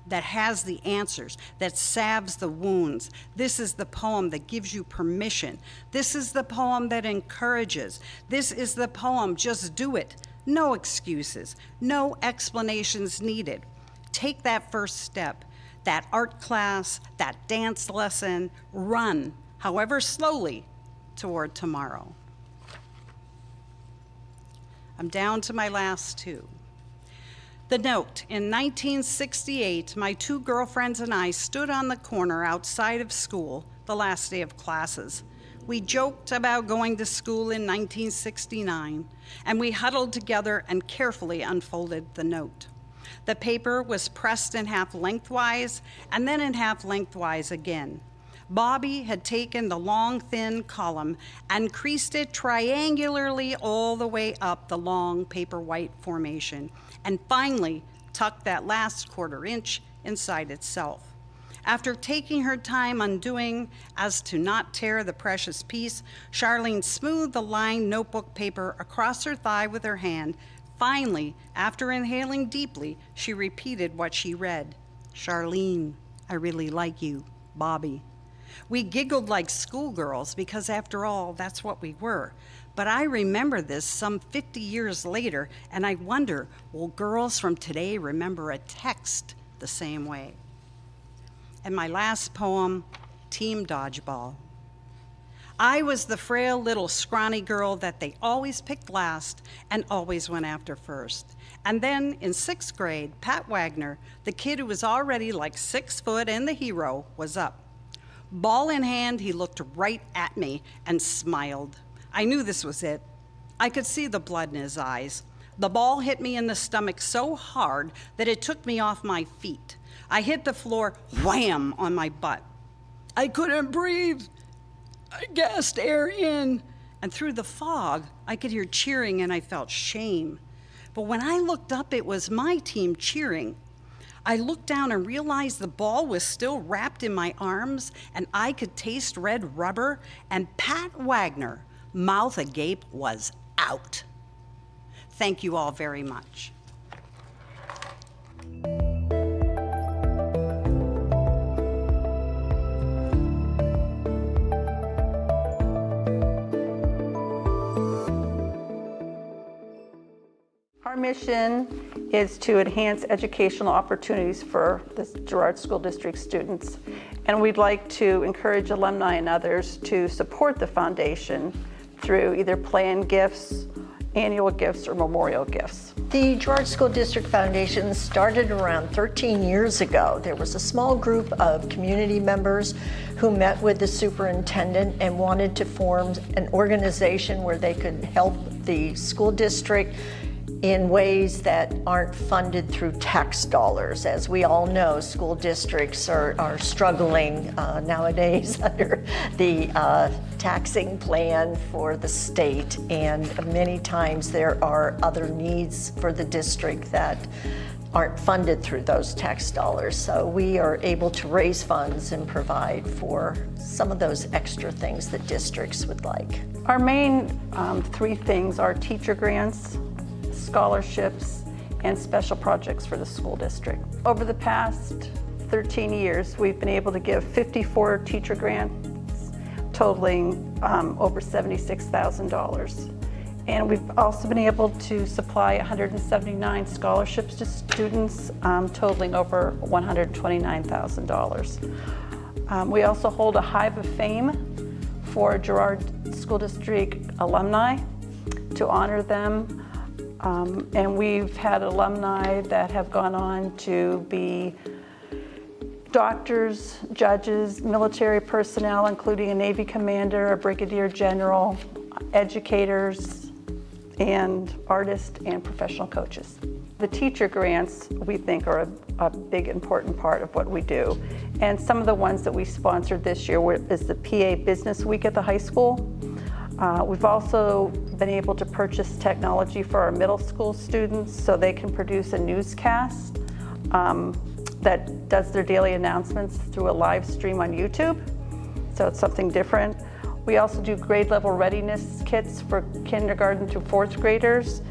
that has the answers, that salves the wounds. This is the poem that gives you permission. This is the poem that encourages. This is the poem, just do it. No excuses, no explanations needed. Take that first step, that art class, that dance lesson, run, however slowly, toward tomorrow. I'm down to my last two. The note, in 1968, my two girlfriends and I stood on the corner outside of school the last day of classes. We joked about going to school in 1969, and we huddled together and carefully unfolded the note. The paper was pressed in half lengthwise, and then in half lengthwise again. Bobby had taken the long, thin column and creased it triangularly all the way up the long paper white formation, and finally tucked that last 1/4 inch inside itself. After taking her time undoing as to not tear the precious piece, Charlene smoothed the lined notebook paper across her thigh with her hand. Finally, after inhaling deeply, she repeated what she read. Charlene, I really like you, Bobby. We giggled like schoolgirls because after all, that's what we were. But I remember this some 50 years later, and I wonder, will girls from today remember a text the same way? And my last poem, Team Dodgeball. I was the frail little scrawny girl that they always picked last and always went after first. And then in 6th grade, Pat Wagner, the kid who was already like 6 foot and the hero, was up. Ball in hand, he looked right at me and smiled. I knew this was it. I could see the blood in his eyes. The ball hit me in the stomach so hard that it took me off my feet. I hit the floor, wham, on my butt. I couldn't breathe. I gasped air in, and through the fog, I could hear cheering and I felt shame. But when I looked up, it was my team cheering. I looked down and realized the ball was still wrapped in my arms and I could taste red rubber, and Pat Wagner, mouth agape, was out. Thank you all very much. Our mission is to enhance educational opportunities for the Girard School District students, and we'd like to encourage alumni and others to support the foundation through either planned gifts, annual gifts, or memorial gifts. The Girard School District Foundation started around 13 years ago. There was a small group of community members who met with the superintendent and wanted to form an organization where they could help the school district in ways that aren't funded through tax dollars. As we all know, school districts are struggling nowadays under the taxing plan for the state, and many times there are other needs for the district that aren't funded through those tax dollars. So we are able to raise funds and provide for some of those extra things that districts would like. Our main 3 things are teacher grants, scholarships, and special projects for the school district. Over the past 13 years, we've been able to give 54 teacher grants totaling over $76,000. And we've also been able to supply 179 scholarships to students totaling over $129,000. We also hold a Hive of Fame for Girard School District alumni to honor them. And we've had alumni that have gone on to be doctors, judges, military personnel, including a Navy commander, a brigadier general, educators, and artists and professional coaches. The teacher grants, we think, are a big important part of what we do. And some of the ones that we sponsored this year is the PA Business Week at the high school. We've also been able to purchase technology for our middle school students so they can produce a newscast that does their daily announcements through a live stream on YouTube. So it's something different. We also do grade level readiness kits for kindergarten to 4th graders,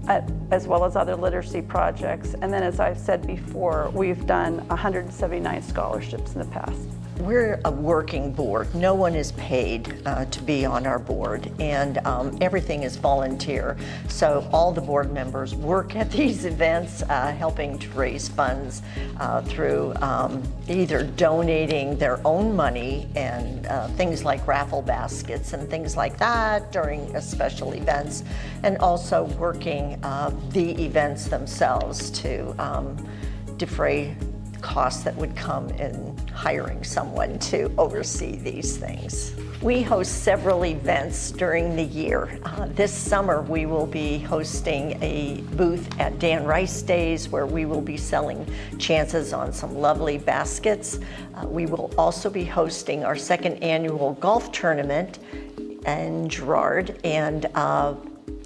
as well as other literacy projects. And then, as I've said before, we've done 179 scholarships in the past. We're a working board. No one is paid to be on our board, and everything is volunteer. So all the board members work at these events, helping to raise funds through either donating their own money and things like raffle baskets and things like that during special events, and also working the events themselves to defray costs that would come in hiring someone to oversee these things. We host several events during the year. This summer we will be hosting a booth at Dan Rice Days where we will be selling chances on some lovely baskets. We will also be hosting our second annual golf tournament in Girard, and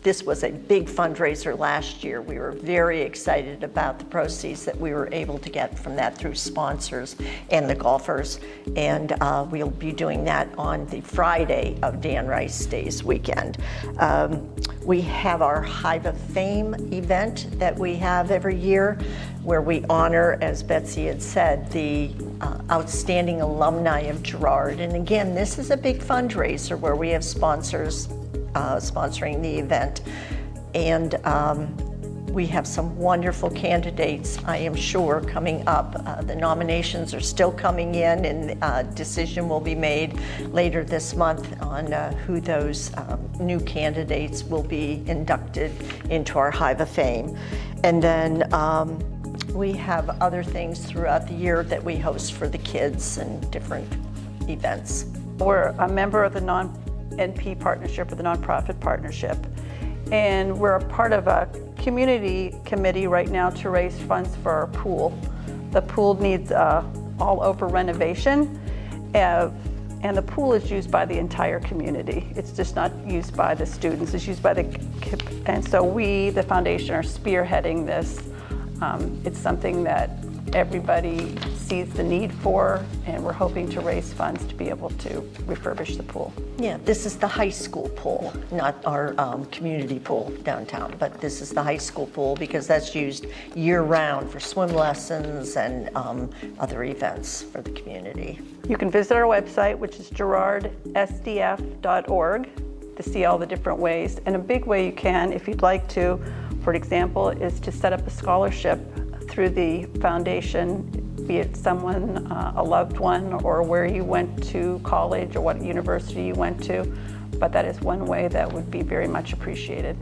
this was a big fundraiser last year. We were very excited about the proceeds that we were able to get from that through sponsors and the golfers. And we'll be doing that on the Friday of Dan Rice Days weekend. We have our Hive of Fame event that we have every year where we honor, as Betsy had said, the outstanding alumni of Girard. And again, this is a big fundraiser where we have sponsors sponsoring the event. And we have some wonderful candidates, I am sure, coming up. The nominations are still coming in, and a decision will be made later this month on who those new candidates will be inducted into our Hive of Fame. And then we have other things throughout the year that we host for the kids and different events. We're a member of the non-NP partnership, or the nonprofit partnership, and we're a part of a community committee right now to raise funds for our pool. The pool needs all-over renovation, and the pool is used by the entire community. It's just not used by the students, it's used by and so we, the foundation, are spearheading this. It's something that everybody sees the need for, and we're hoping to raise funds to be able to refurbish the pool. Yeah, this is the high school pool, not our community pool downtown, but this is the high school pool because that's used year-round for swim lessons and other events for the community. You can visit our website, which is girardsdf.org, to see all the different ways. And a big way you can, if you'd like to, for example, is to set up a scholarship through the foundation, be it someone, a loved one, or where you went to college or what university you went to. But that is one way that would be very much appreciated.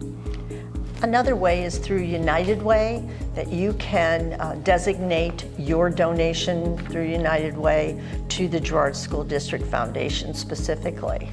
Another way is through United Way, that you can designate your donation through United Way to the Girard School District Foundation specifically.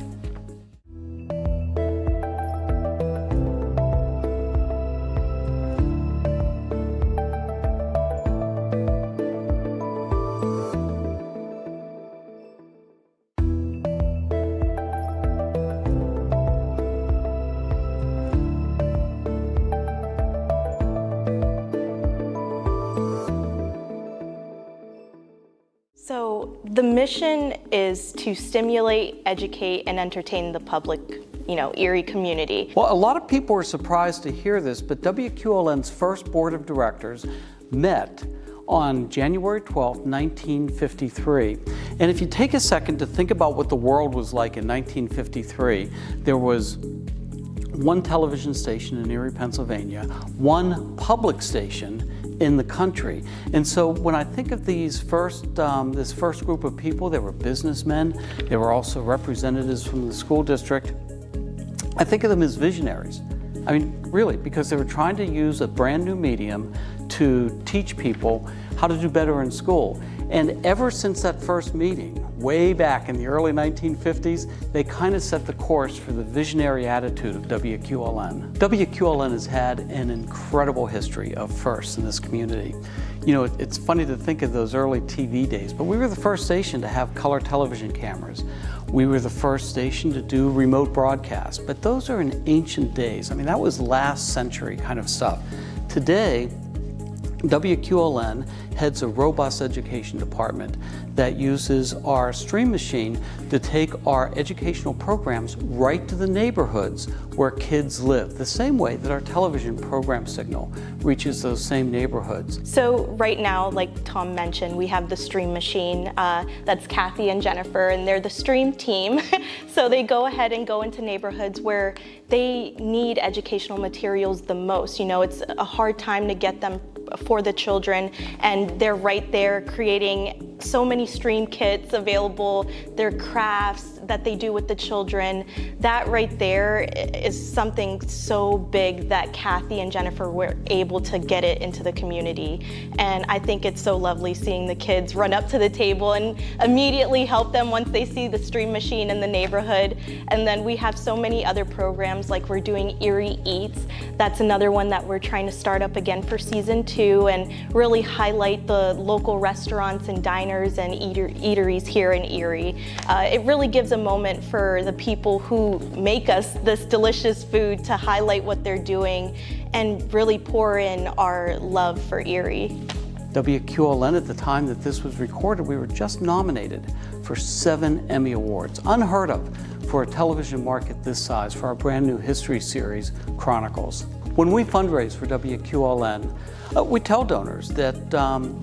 So the mission is to stimulate, educate, and entertain the public, Erie community. Well, a lot of people were surprised to hear this, but WQLN's first board of directors met on January 12, 1953. And if you take a second to think about what the world was like in 1953, there was one television station in Erie, Pennsylvania, one public station in the country. And so when I think of these this first group of people, they were businessmen, they were also representatives from the school district, I think of them as visionaries. I mean, really, because they were trying to use a brand new medium to teach people how to do better in school. And ever since that first meeting, way back in the early 1950s, they kind of set the course for the visionary attitude of WQLN. WQLN has had an incredible history of firsts in this community. It's funny to think of those early TV days, but we were the first station to have color television cameras. We were the first station to do remote broadcasts, but those are in ancient days. I mean, that was last century kind of stuff. Today, WQLN heads a robust education department that uses our stream machine to take our educational programs right to the neighborhoods where kids live, the same way that our television program signal reaches those same neighborhoods. So right now, like Tom mentioned, we have the stream machine. That's Kathy and Jennifer, and they're the stream team. So they go ahead and go into neighborhoods where they need educational materials the most. It's a hard time to get them for the children, and they're right there creating so many stream kits available, their crafts that they do with the children. That right there is something so big that Kathy and Jennifer were able to get it into the community. And I think it's so lovely seeing the kids run up to the table and immediately help them once they see the stream machine in the neighborhood. And then we have so many other programs, like we're doing Erie Eats. That's another one that we're trying to start up again for season 2 and really highlight the local restaurants and diners and eateries here in Erie. It really gives a moment for the people who make us this delicious food to highlight what they're doing and really pour in our love for Erie. WQLN, at the time that this was recorded, we were just nominated for 7 Emmy Awards, unheard of for a television market this size for our brand new history series, Chronicles. When we fundraise for WQLN, we tell donors that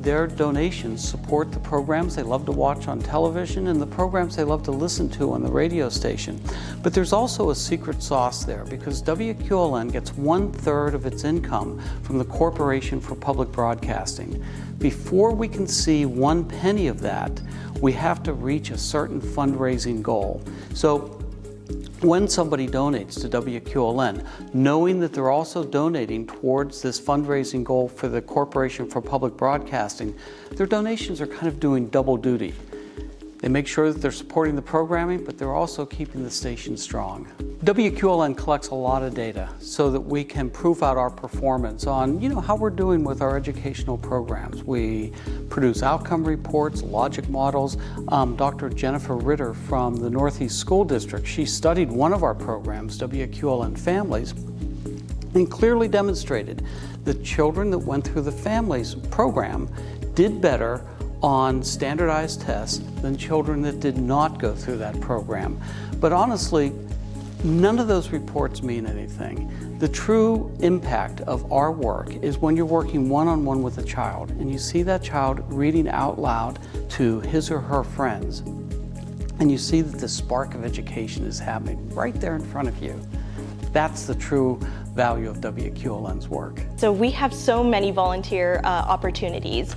their donations support the programs they love to watch on television and the programs they love to listen to on the radio station. But there's also a secret sauce there, because WQLN gets 1/3 of its income from the Corporation for Public Broadcasting. Before we can see 1 penny of that, we have to reach a certain fundraising goal. So when somebody donates to WQLN, knowing that they're also donating towards this fundraising goal for the Corporation for Public Broadcasting, their donations are kind of doing double duty. They make sure that they're supporting the programming, but they're also keeping the station strong. WQLN collects a lot of data so that we can prove out our performance on, how we're doing with our educational programs. We produce outcome reports, logic models. Dr. Jennifer Ritter from the Northeast School District, she studied one of our programs, WQLN Families, and clearly demonstrated that children that went through the Families program did better on standardized tests than children that did not go through that program. But honestly, none of those reports mean anything. The true impact of our work is when you're working one-on-one with a child and you see that child reading out loud to his or her friends, and you see that the spark of education is happening right there in front of you. That's the true value of WQLN's work. So we have so many volunteer opportunities.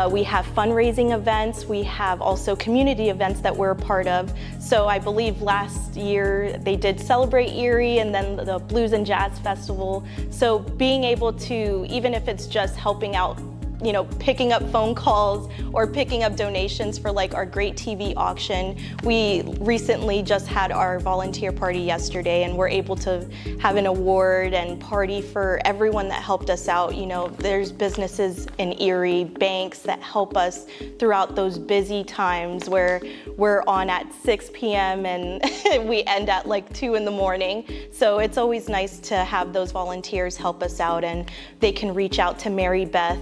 We have fundraising events. We have also community events that we're a part of. So I believe last year they did Celebrate Erie and then the Blues and Jazz Festival. So being able to, even if it's just helping out, picking up phone calls or picking up donations for like our Great TV auction. We recently just had our volunteer party yesterday and we're able to have an award and party for everyone that helped us out. There's businesses in Erie, banks that help us throughout those busy times where we're on at 6 p.m. and we end at like 2 in the morning. So it's always nice to have those volunteers help us out, and they can reach out to Mary Beth,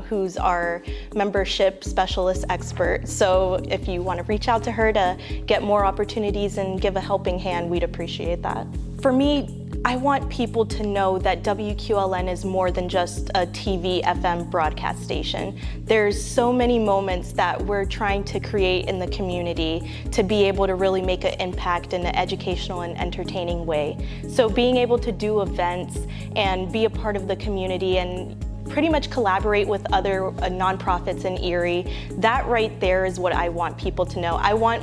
who's our membership specialist expert. So if you want to reach out to her to get more opportunities and give a helping hand, we'd appreciate that. For me, I want people to know that WQLN is more than just a TV FM broadcast station. There's so many moments that we're trying to create in the community to be able to really make an impact in an educational and entertaining way. So being able to do events and be a part of the community and pretty much collaborate with other nonprofits in Erie, that right there is what I want people to know. I want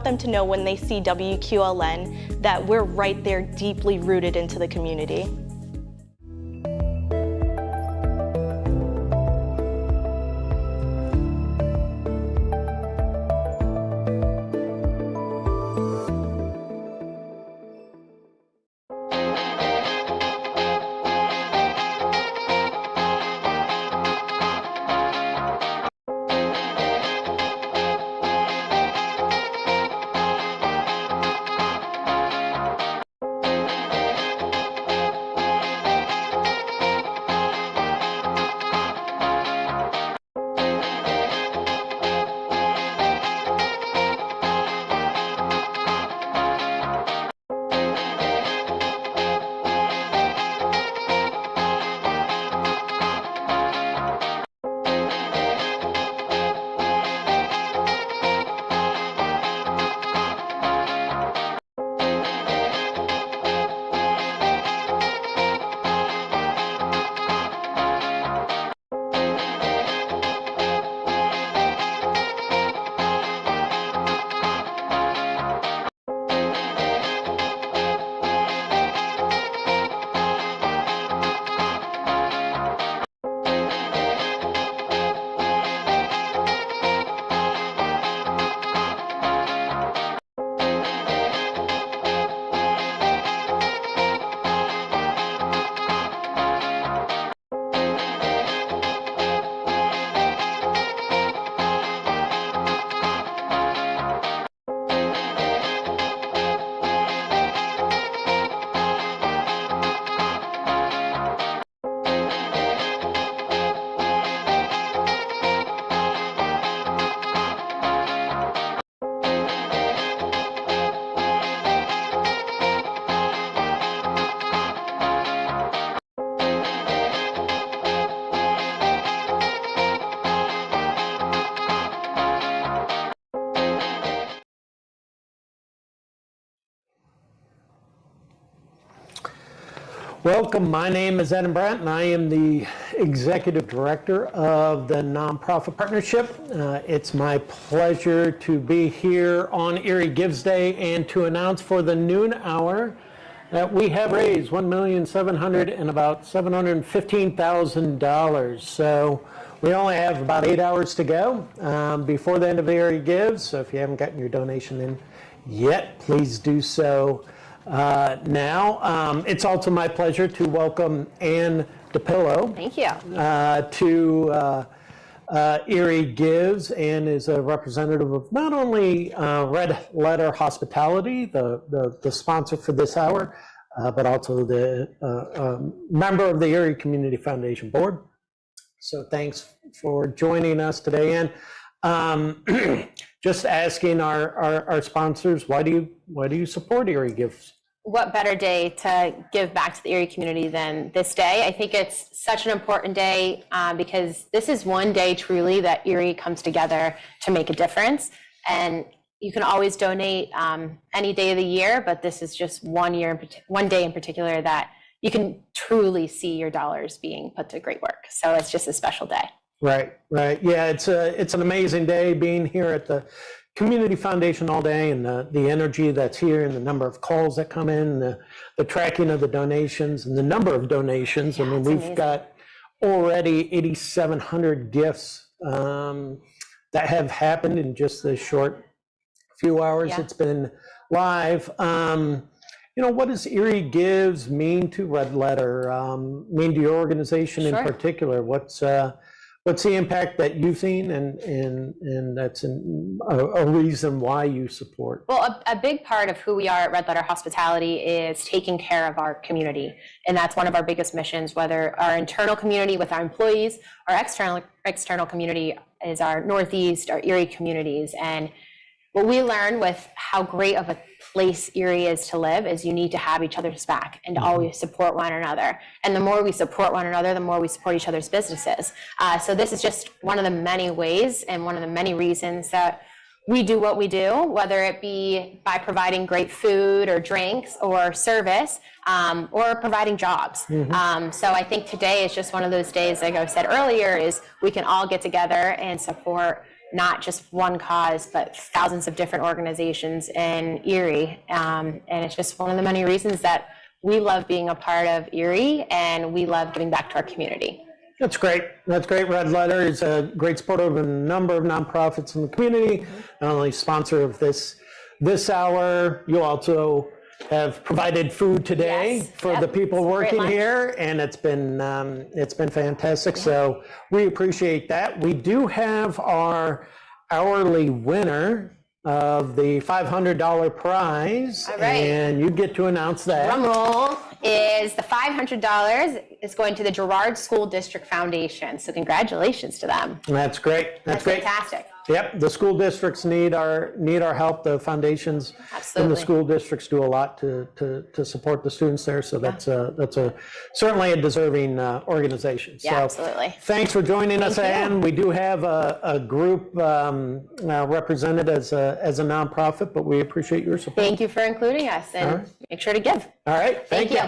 them to know when they see WQLN that we're right there deeply rooted into the community. Welcome. My name is Adam Brandt, and I am the Executive Director of the Nonprofit Partnership. It's my pleasure to be here on Erie Gives Day and to announce for the noon hour that we have raised $1,715,000. So we only have about 8 hours to go before the end of Erie Gives. So if you haven't gotten your donation in yet, please do so now. It's also my pleasure to welcome Ann DePillo. Thank you. To Erie Gives. Ann is a representative of not only Red Letter Hospitality, the sponsor for this hour, but also the member of the Erie Community Foundation Board. So thanks for joining us today, Ann. Just asking our sponsors, why do you support Erie Gives? What better day to give back to the Erie community than this day? I think it's such an important day because this is one day truly that Erie comes together to make a difference. And you can always donate any day of the year, but this is just one day in particular that you can truly see your dollars being put to great work. So it's just a special day. Right. Yeah, it's an amazing day being here at the Community Foundation all day, and the energy that's here, and the number of calls that come in, the tracking of the donations, and the number of donations. I mean, we've got already 8,700 gifts that have happened in just this short few hours. It's been live. What does Erie Gives mean to Red Letter, mean to your organization in particular? What's the impact that you've seen, and that's a reason why you support? Well, a big part of who we are at Red Letter Hospitality is taking care of our community. And that's one of our biggest missions, whether our internal community with our employees, our external community is our Northeast, our Erie communities. And what we learned with how great of a place Erie is to live is you need to have each other's back and to always support one another. And the more we support one another, the more we support each other's businesses. So this is just one of the many ways and one of the many reasons that we do what we do, whether it be by providing great food or drinks or service, or providing jobs. So I think today is just one of those days, like I said earlier, is we can all get together and support not just one cause, but thousands of different organizations in Erie. And it's just one of the many reasons that we love being a part of Erie and we love giving back to our community. That's great. That's great. Red Letter is a great supporter of a number of nonprofits in the community, not only sponsor of this hour, you also have provided food today for the people working here, and it's been fantastic. So we appreciate that. We do have our hourly winner of the $500 prize, and you get to announce that. Drum roll is the $500 is going to the Girard School District Foundation. So congratulations to them. That's great. That's great. Fantastic. Yep, the school districts need our help. The foundations in the school districts do a lot to support the students there. So that's certainly a deserving organization. Yeah, so absolutely. Thanks for joining us, Ann. We do have a group represented as a nonprofit, but we appreciate your support. Thank you for including us, and make sure to give. All right, thank you.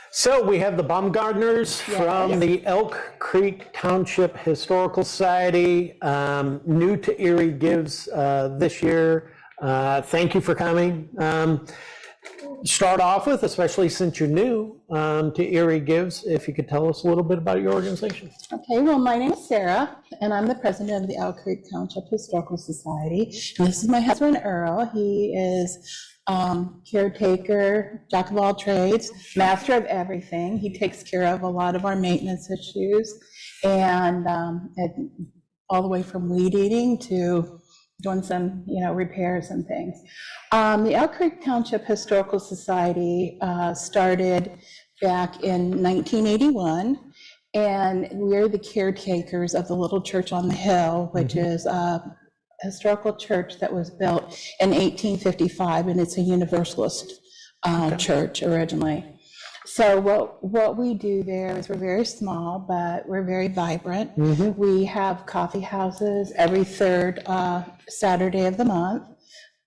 So we have the Baumgartners from the Elk Creek Township Historical Society, new to Erie Gives this year. Thank you for coming. Start off with, especially since you're new to Erie Gives, if you could tell us a little bit about your organization. Okay, well, my name is Sarah, and I'm the president of the Elk Creek Township Historical Society. And this is my husband, Earl. He is caretaker, jack of all trades, master of everything. He takes care of a lot of our maintenance issues, and all the way from weed eating to doing some, repairs and things. The Elk Creek Township Historical Society started back in 1981, and we're the caretakers of the Little Church on the Hill, which is a historical church that was built in 1855, and it's a Universalist church originally. So what we do there is we're very small, but we're very vibrant. We have coffee houses every third Saturday of the month,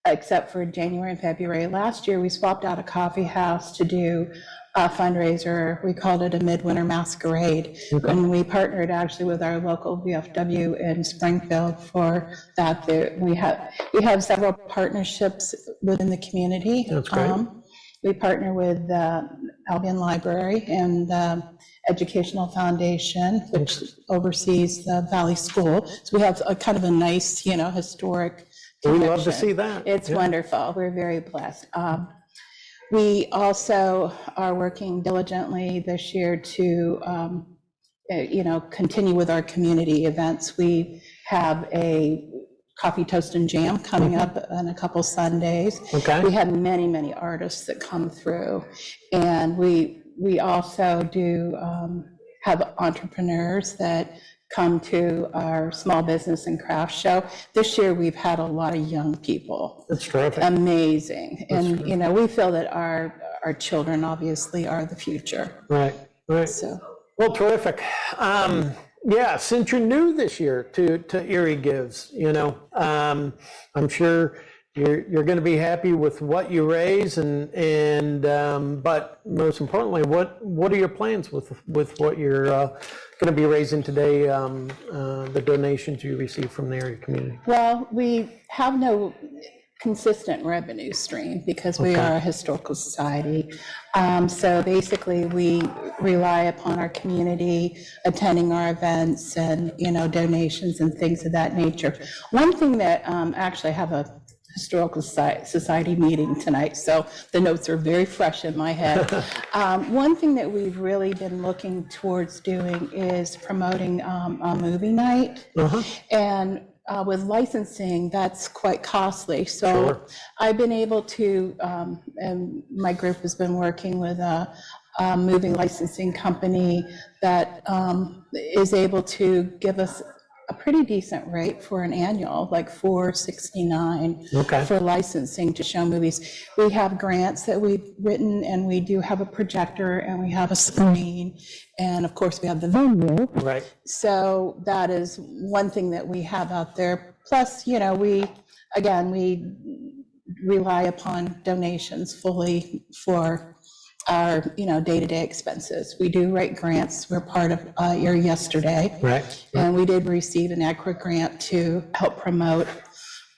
except for January and February. Last year, we swapped out a coffee house to do a fundraiser. We called it a Midwinter Masquerade. And we partnered actually with our local VFW in Springfield for that. We have several partnerships within the community. That's great. We partner with Albion Library and Educational Foundation, which oversees the Valley School. So we have a kind of a nice, historic connection. We love to see that. It's wonderful. We're very blessed. We also are working diligently this year to, continue with our community events. We have a Coffee, Toast, and Jam coming up on a couple Sundays. We have many, many artists that come through. And we also do have entrepreneurs that come to our small business and craft show. This year, we've had a lot of young people. That's terrific. Amazing. And, we feel that our children obviously are the future. Right. So. Well, terrific. Yeah, since you're new this year to Erie Gives, I'm sure you're going to be happy with what you raise, but most importantly, what are your plans with what you're going to be raising today? The donations you receive from the area community. Well, we have no consistent revenue stream because we are a historical society. So basically we rely upon our community attending our events and, donations and things of that nature. One thing that actually I have a historical society meeting tonight, so the notes are very fresh in my head. One thing that we've really been looking towards doing is promoting a movie night. And with licensing, that's quite costly. So I've been able to, and my group has been working with a movie licensing company that is able to give us a pretty decent rate for an annual, like $469 for licensing to show movies. We have grants that we've written, and we do have a projector, and we have a screen, and of course we have the venue. Right. So that is one thing that we have out there. Plus, we rely upon donations fully for our, day-to-day expenses. We do write grants. We're part of Erie Yesterday. Right. And we did receive an ACRA grant to help promote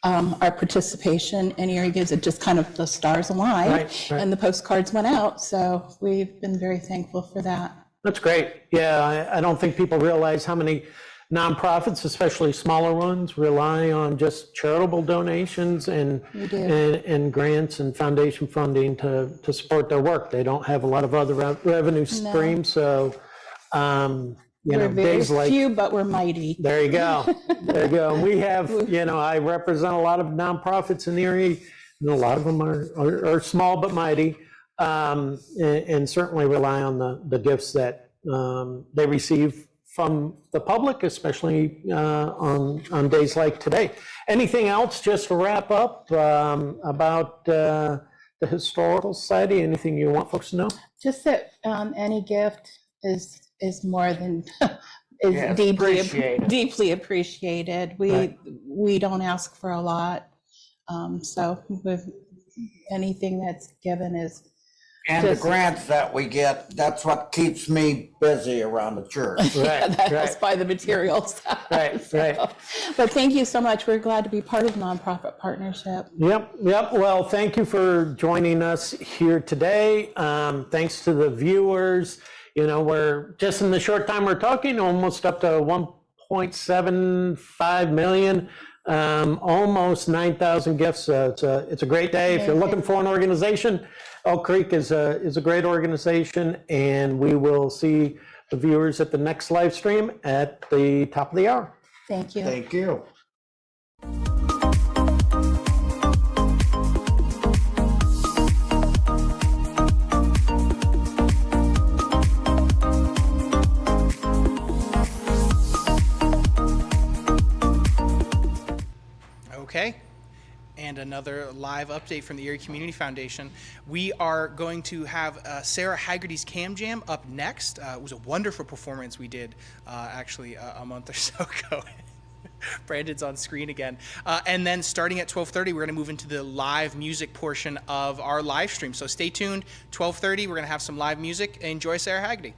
our participation in Erie Gives. It just kind of, the stars aligned, and the postcards went out. So we've been very thankful for that. That's great. Yeah, I don't think people realize how many nonprofits, especially smaller ones, rely on just charitable donations and grants and foundation funding to support their work. They don't have a lot of other revenue streams. So, we're very few, but we're mighty. There you go. There you go. We have, I represent a lot of nonprofits in Erie, and a lot of them are small but mighty, and certainly rely on the gifts that they receive from the public, especially on days like today. Anything else, just to wrap up, about the Historical Society? Anything you want folks to know? Just that any gift is more than deeply appreciated. We don't ask for a lot, so with anything that's given is. And the grants that we get, that's what keeps me busy around the church. That helps buy the materials. Right. But thank you so much. We're glad to be part of the nonprofit partnership. Yep. Well, thank you for joining us here today. Thanks to the viewers. We're just in the short time we're talking, almost up to 1.75 million. Almost 9,000 gifts. So it's a great day. If you're looking for an organization, Elk Creek is a great organization, and we will see the viewers at the next live stream at the top of the hour. Thank you. Thank you. and another live update from the Erie Community Foundation. We are going to have Sarah Haggerty's Cam Jam up next. It was a wonderful performance we did actually a month or so ago. Brandon's on screen again. And then starting at 12:30, we're going to move into the live music portion of our live stream. So stay tuned. 12:30, we're going to have some live music. Enjoy Sarah Haggerty.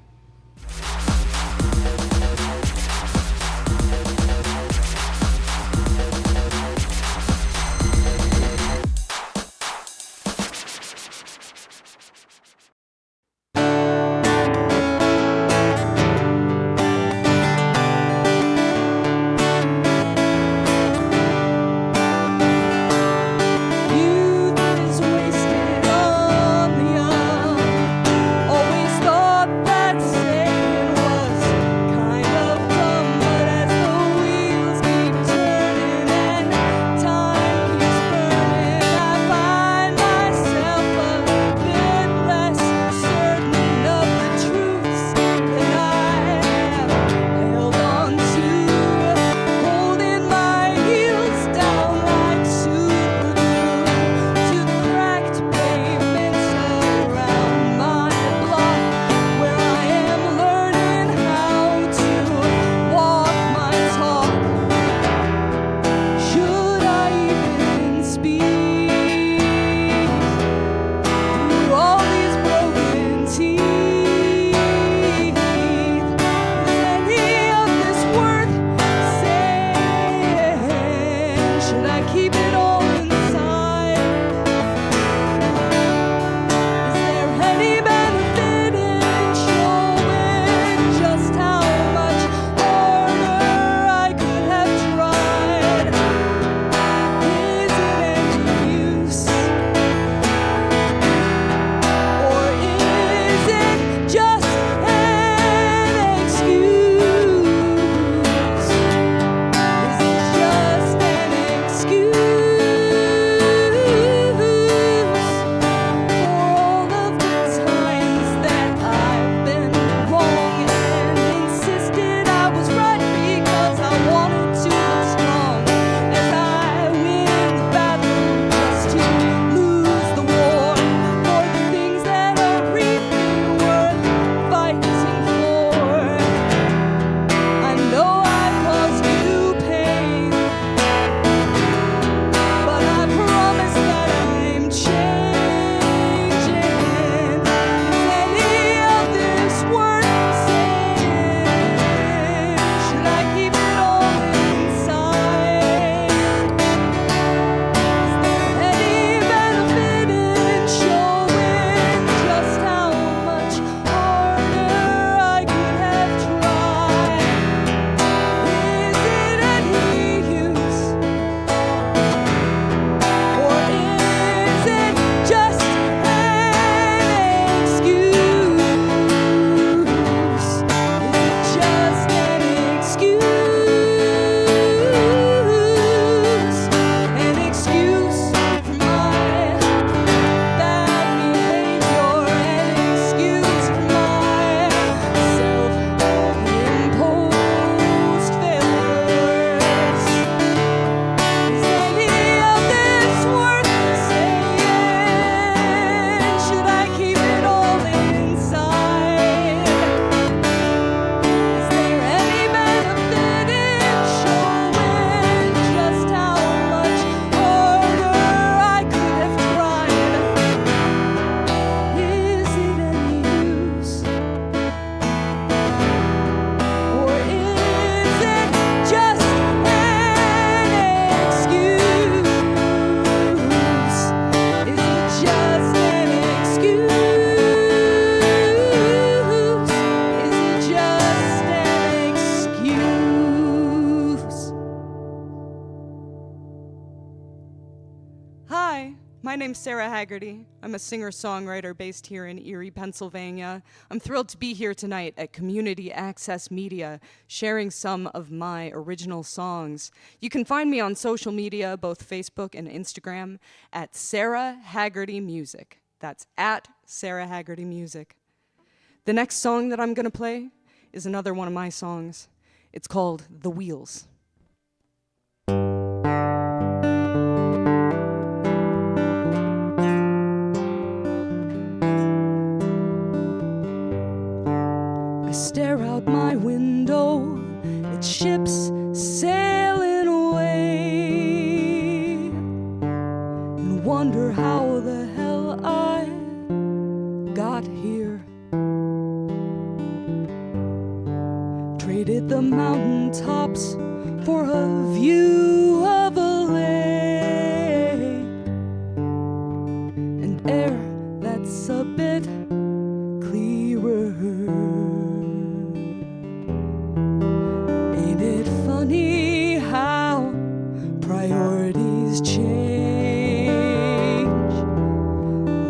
My name's Sarah Haggerty. I'm a singer-songwriter based here in Erie, Pennsylvania. I'm thrilled to be here tonight at Community Access Media, sharing some of my original songs. You can find me on social media, both Facebook and Instagram, at Sarah Haggerty Music. That's at Sarah Haggerty Music. The next song that I'm gonna play is another one of my songs. It's called The Wheels. stare out my window at ships sailing away and wonder how the hell I got here. Traded the mountaintops for a view of a lake and air that's a bit clearer. Ain't it funny how priorities change?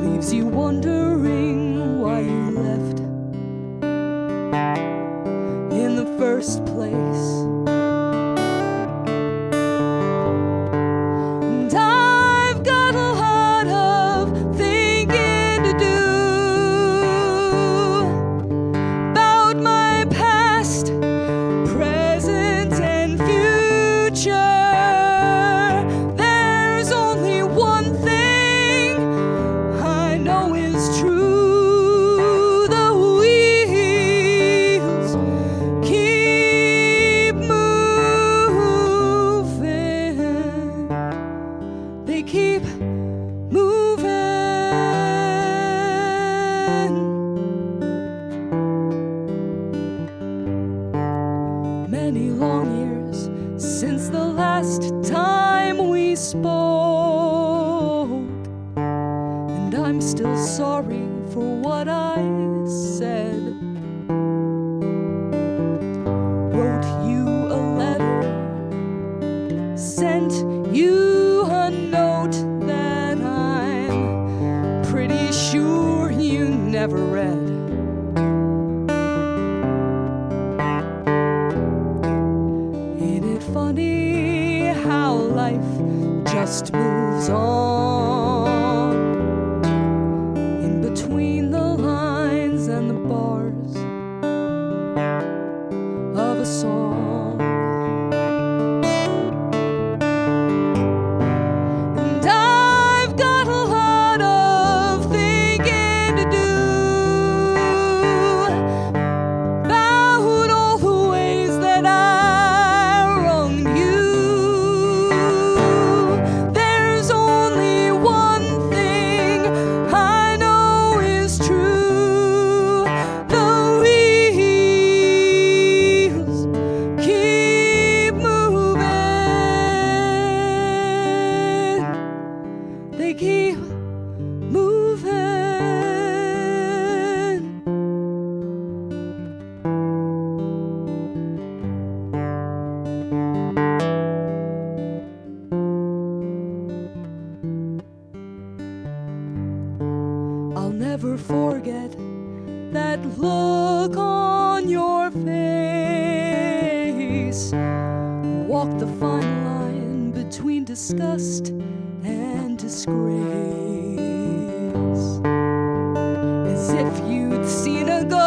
Leaves you wondering why you left in the first place. And I've got a lot of thinking to do about my past, present, and future. There's only one thing I know is true: the wheels keep moving. They keep moving. Many long years since the last time we spoke, and I'm still sorry for what I said. Wrote you a letter, sent you a note that I'm pretty sure you never read. Ain't it funny how life just moves on in between the lines and the bars of a song? And I've got a lot of thinking to do about all the ways that I wronged you. There's only one thing I know is true: the wheels keep moving. They keep moving. I'll never forget that look on your face. Walk the fine line between disgust and disgrace, as if you'd seen a ghost.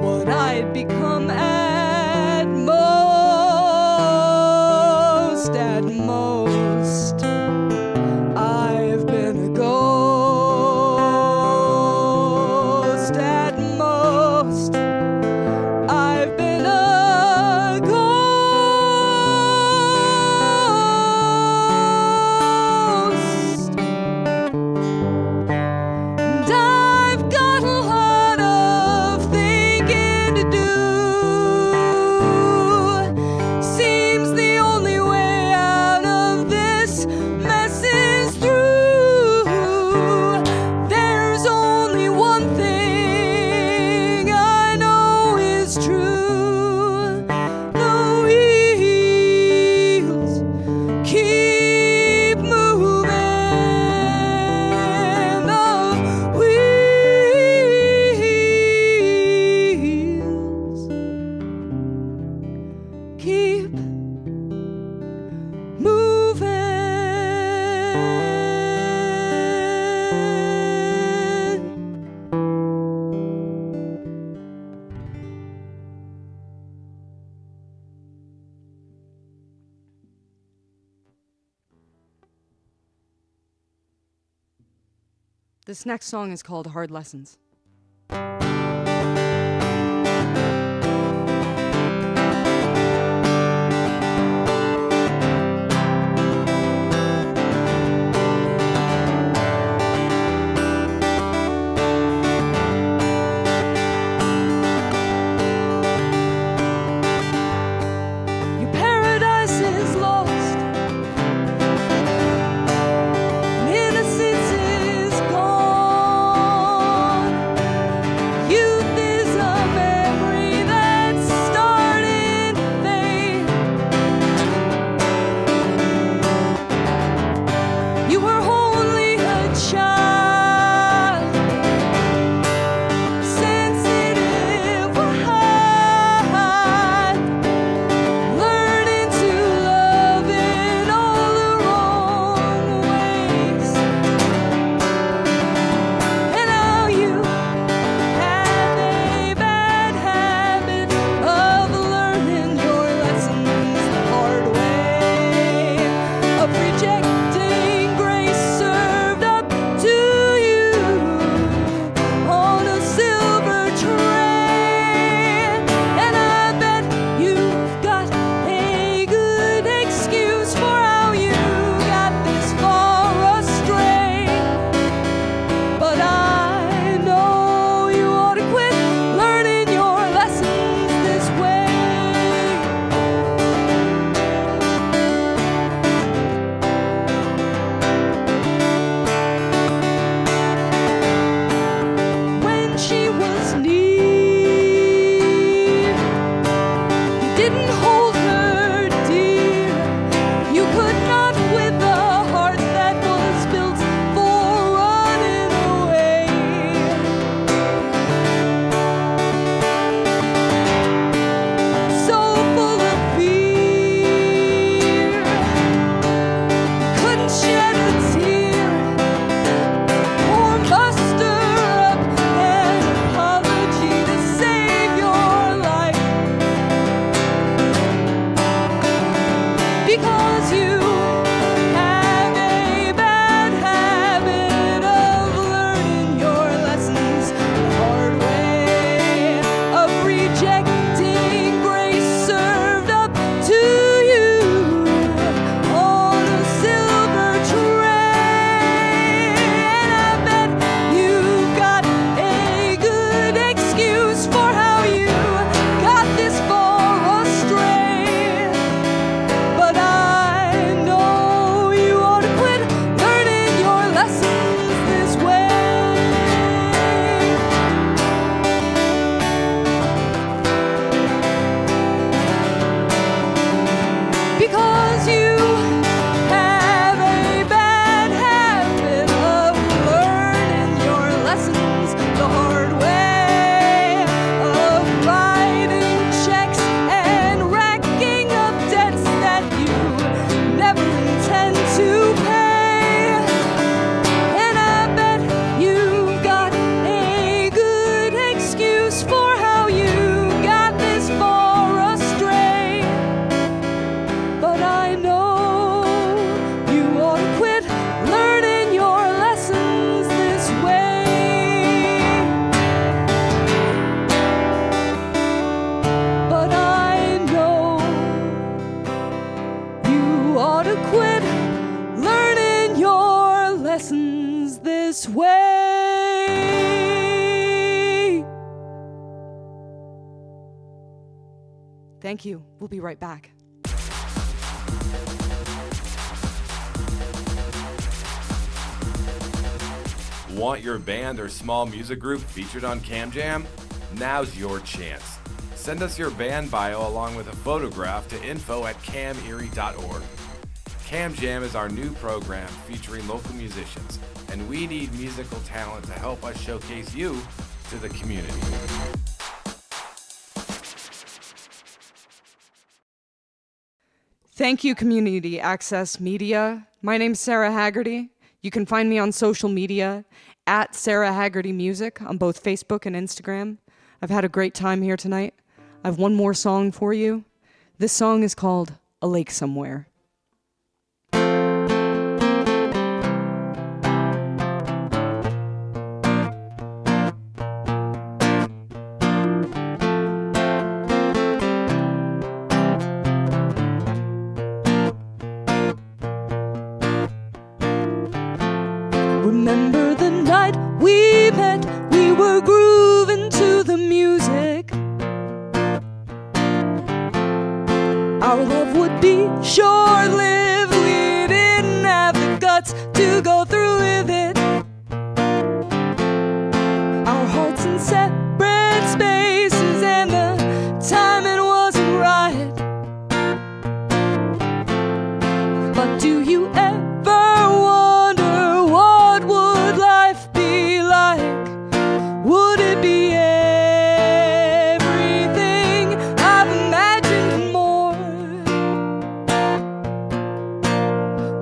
What I'd become at most, I've been a ghost. At most, I've been a ghost. And I've got a lot of thinking to do. Seems the only way out of This next song is called Hard Lessons. Your paradise is lost. Innocence is gone. Youth is a memory that's starting to fade. You were only a child, sensitive, high, learning to love in all the wrong ways. And now you have a bad habit of learning your lessons the hard way, of rejecting grace served up to you on a silver tray. And I bet you've got a good excuse for how you got this far astray. But I know you ought to quit learning your lessons this way. When she was near, you didn't hold her dear. You could not with a heart that was built for running away. So full of fear, couldn't shed a tear or muster up an apology to save your life. Because you have a bad habit of learning your lessons the hard way, of rejecting grace served up to you on a silver tray. And I bet you've got a good excuse for how you got this far astray. But I know you ought to quit learning your lessons this way. Because you have a bad habit of learning your lessons the hard way, of writing checks and racking up debts that you never intend to pay. And I bet you've got a good excuse for how you got this far astray. But I know you ought to quit learning your lessons this way. But I know you ought to quit learning your lessons this way. Thank you. We'll be right back. Want your band or small music group featured on CamJam? Now's your chance. Send us your band bio along with a photograph to info@camerie.org. CamJam is our new program featuring local musicians, and we need musical talent to help us showcase you to the community. Thank you, Community Access Media. My name's Sarah Haggerty. You can find me on social media at Sarah Haggerty Music on both Facebook and Instagram. I've had a great time here tonight. I have one more song for you. This song is called A Lake Somewhere. short-lived. We didn't have the guts to go through with it. Our hearts in separate spaces, and the timing wasn't right. But do you ever wonder what would life be like? Would it be everything I've imagined and more?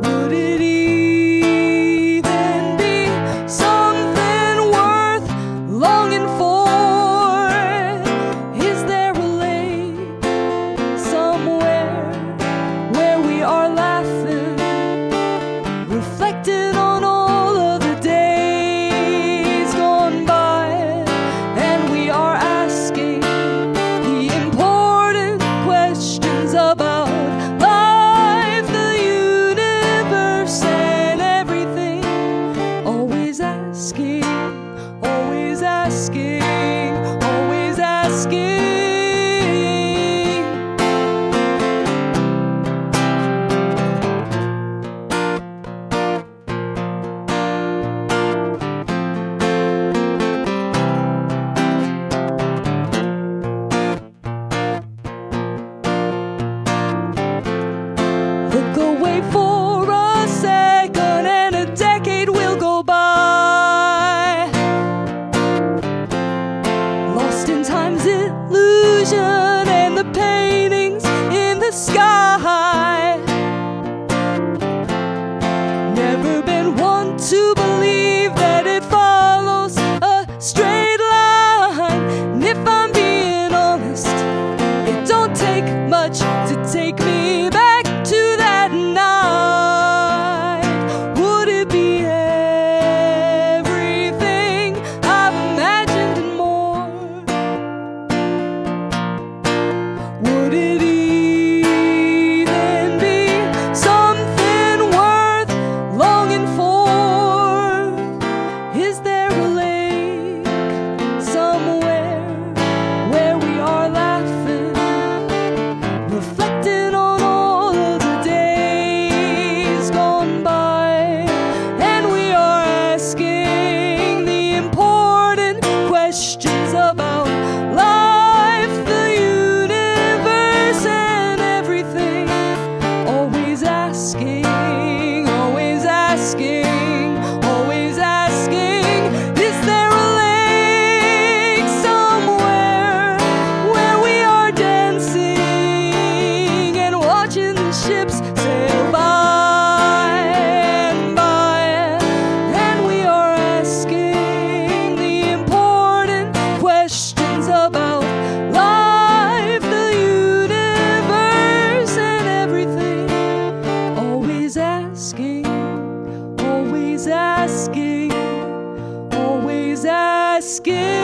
Would it even be something worth longing for? Is there a lake somewhere where we are laughing, reflecting on all of the days gone by, and we are asking the important questions about life, the universe, and everything? Always asking, always asking, always asking. Look away for a second and a decade will go by, lost in time's illusion and the paintings in the sky. Never been one to believe that it follows a straight line. And if I'm being honest, it don't take much to take me back to that night. Would it be everything I've imagined and more? Would it even be something worth longing for? Is there a lake somewhere where we are laughing, reflecting on all of the days gone by, and we are asking the important questions about life, the universe, and everything? Always asking, always asking, always asking. Is there a lake somewhere where we are dancing and watching the ships sail by and by? And we are asking the important questions about life, the universe, and everything. Always asking, always asking, always asking.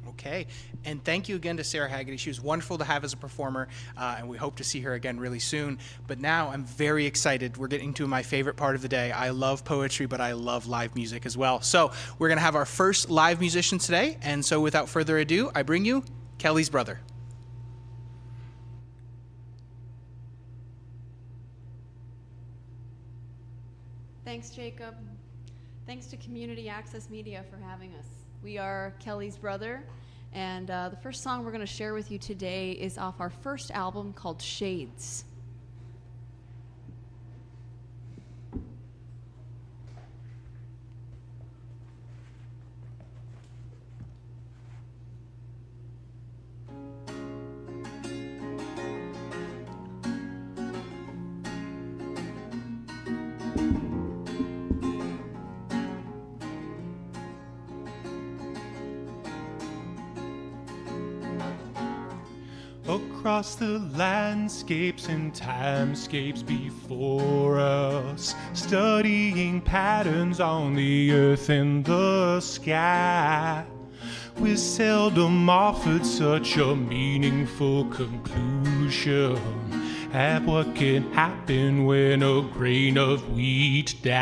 Okay, and thank you again to Sarah Haggerty. She was wonderful to have as a performer, and we hope to see her again really soon. But now I'm very excited. We're getting to my favorite part of the day. I love poetry, but I love live music as well. So we're going to have our first live musician today, and so without further ado, I bring you Kelly's brother. Thanks, Jacob. Thanks to Community Access Media for having us. We are Kelly's brother, and the first song we're going to share with you today is off our first album called Shades. across the landscapes and timescapes before us, studying patterns on the earth and the sky. We seldom offered such a meaningful conclusion at what can happen when a grain of wheat dies.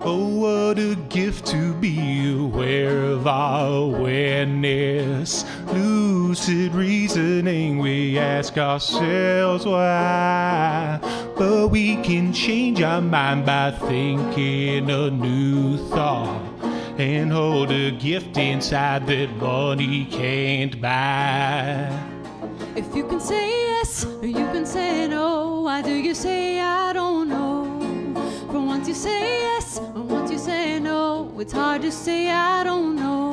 Oh, what a gift to be aware of our awareness. Lucid reasoning, we ask ourselves why. But we can change our mind by thinking a new thought and hold a gift inside that money can't buy. If you can say yes or you can say no, why do you say I don't know? For once you say yes or once you say no, it's hard to say I don't know.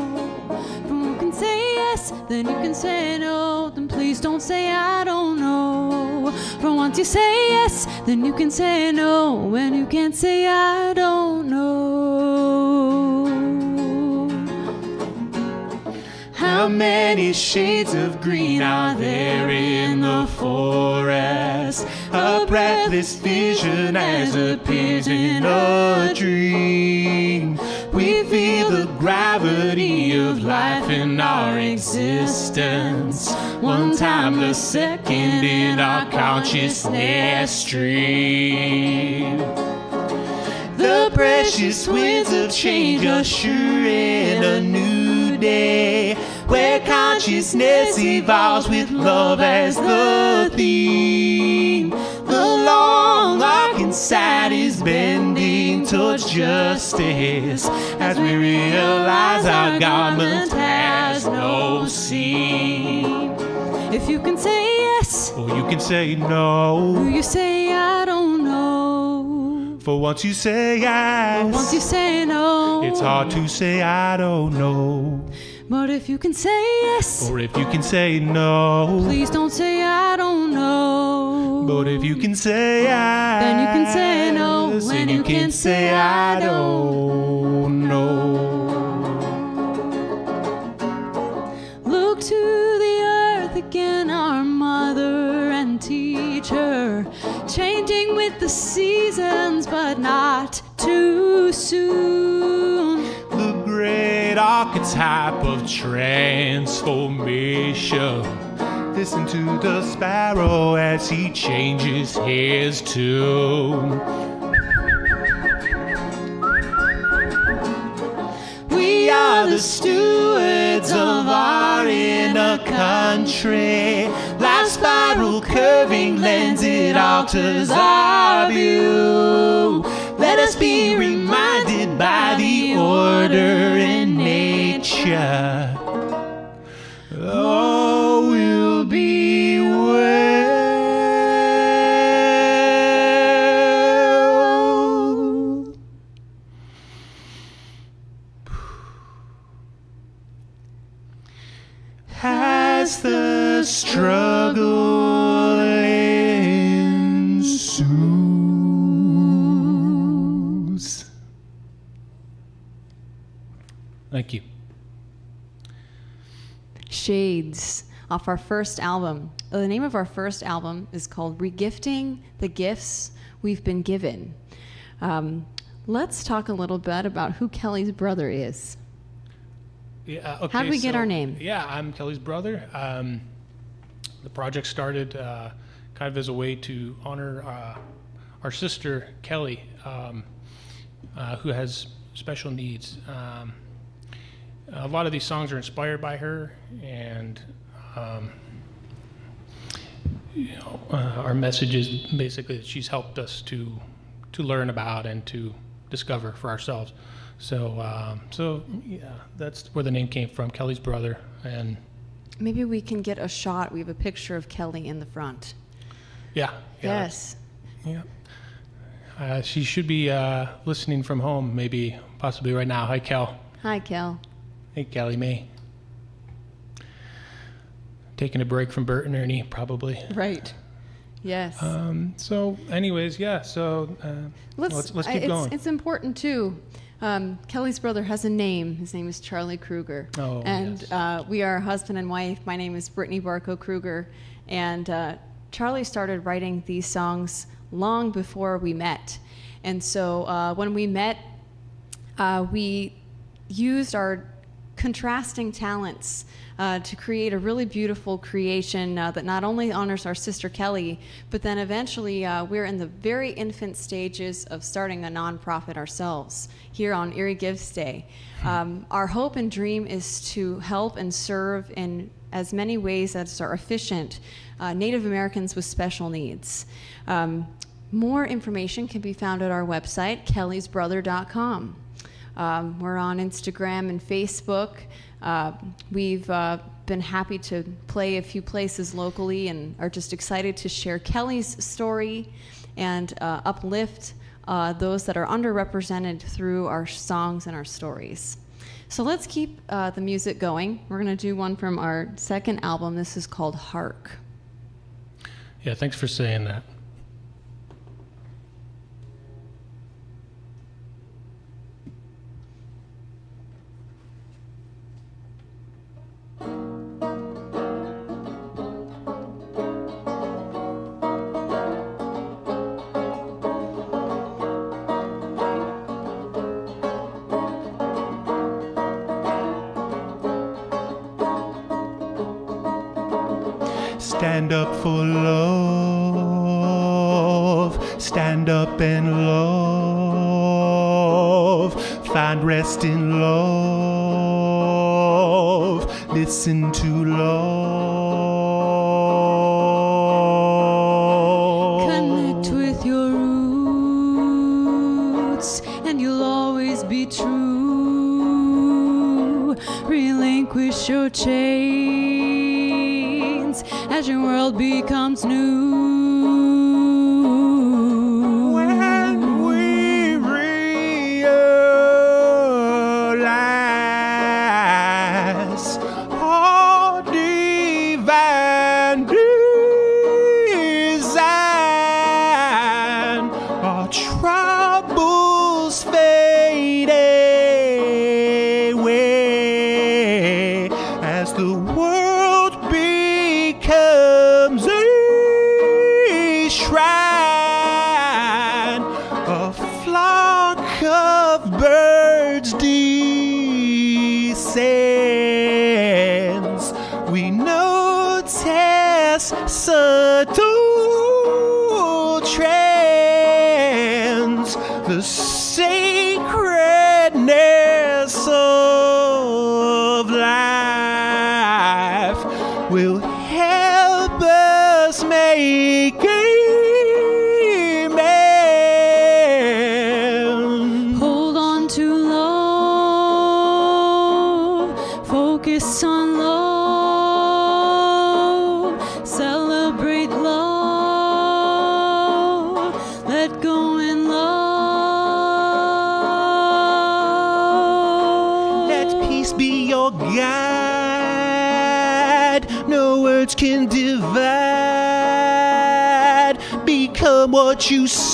For you can say yes, then you can say no, then please don't say I don't know. For once you say yes, then you can say no, when you can't say I don't know. How many shades of green are there in the forest? A breathless vision as appears in a dream. We feel the gravity of life in our existence, one timeless second in our consciousness stream. The precious winds of change usher in a new day, where consciousness evolves with love as the theme. The long arc inside is bending towards justice, as we realize our garment has no seam. If you can say yes, or you can say no, or you say I don't know. For once you say yes, or once you say no, it's hard to say I don't know. But if you can say yes, or if you can say no, please don't say I don't know. But if you can say yes, then you can say no, when you can say I don't know. Look to the earth again, our mother and teacher, changing with the seasons, but not too soon. The great archetype of transformation. Listen to the sparrow as he changes his tune. We are the stewards of our inner country. Life's spiral curving lends it alters our view. Let us be reminded by the order in nature. Oh, we'll be well. As the struggle ensues. Thank you. Shades off our first album. The name of our first album is called Regifting the Gifts We've Been Given. Let's talk a little bit about who Kelly's brother is. Yeah, okay, How did we get our name? Yeah, I'm Kelly's brother. The project started kind of as a way to honor our sister, Kelly, who has special needs. A lot of these songs are inspired by her, and our message is basically that she's helped us to learn about and to discover for ourselves. So yeah, that's where the name came from, Kelly's brother. And maybe we can get a shot. We have a picture of Kelly in the front. Yeah. Yes. Yeah. She should be listening from home, maybe, possibly right now. Hi, Kel. Hi, Kel. Hey, Kelly May. Taking a break from Bert and Ernie, probably. Right. Yes. So anyways, yeah, so let's keep going. It's important too. Kelly's brother has a name. His name is Charlie Kruger. Oh, and we are husband and wife. My name is Brittany Barco Kruger. And Charlie started writing these songs long before we met. And so when we met, we used our contrasting talents to create a really beautiful creation that not only honors our sister Kelly, but then eventually we're in the very infant stages of starting a nonprofit ourselves here on Erie Gives Day. Our hope and dream is to help and serve in as many ways as are efficient Native Americans with special needs. More information can be found at our website, kellysbrother.com. We're on Instagram and Facebook. We've been happy to play a few places locally and are just excited to share Kelly's story and uplift those that are underrepresented through our songs and our stories. So let's keep the music going. We're going to do one from our second album. This is called Hark. Yeah, thanks for saying that. Stand up for love, stand up and love, find rest in love, listen to love. Connect with your roots, and you'll always be true. Relinquish your chains as your world becomes new. When we realize our divine design, our troubles fade away as the world becomes a shrine, a flock of birds descends. We notice subtle trends, the sacredness of life will help us make amen. Hold on to love, focus on love, celebrate love, let go in love. Let peace be your guide. No words can divide. Become what you seek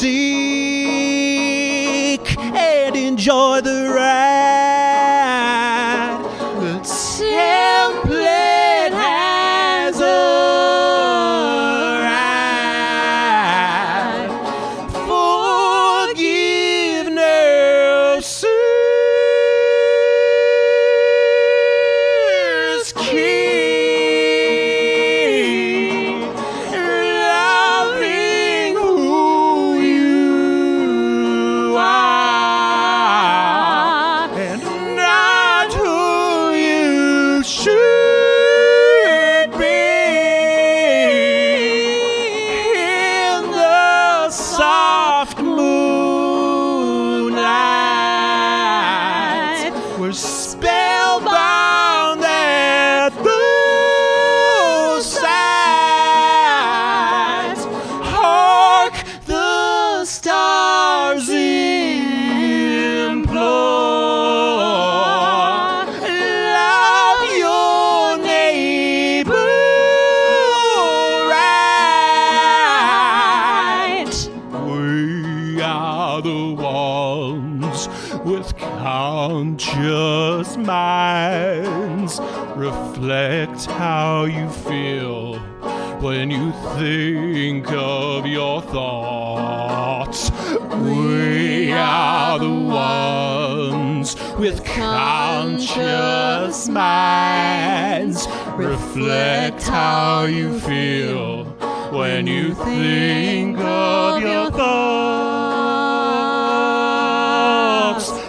and enjoy the ride. The template has arrived. Forgiveness is key. Loving who you are and minds. Reflect how you feel when you think of your thoughts. We are the ones with conscious minds. Reflect how you feel when you think of your thoughts.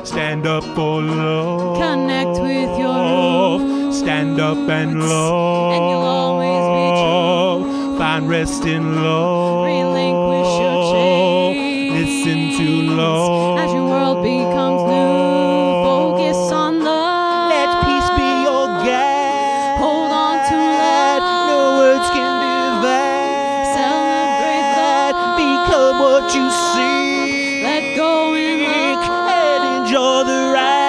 Stand up for love. Connect with your roots. Stand up and love. And you'll always be true. Find rest in love. Relinquish your chains. Listen to love. As your world becomes new, focus on love. Let peace be your guide. Hold on to love. No words can do that. Celebrate love. Become what you see. Let go in love. And enjoy the ride.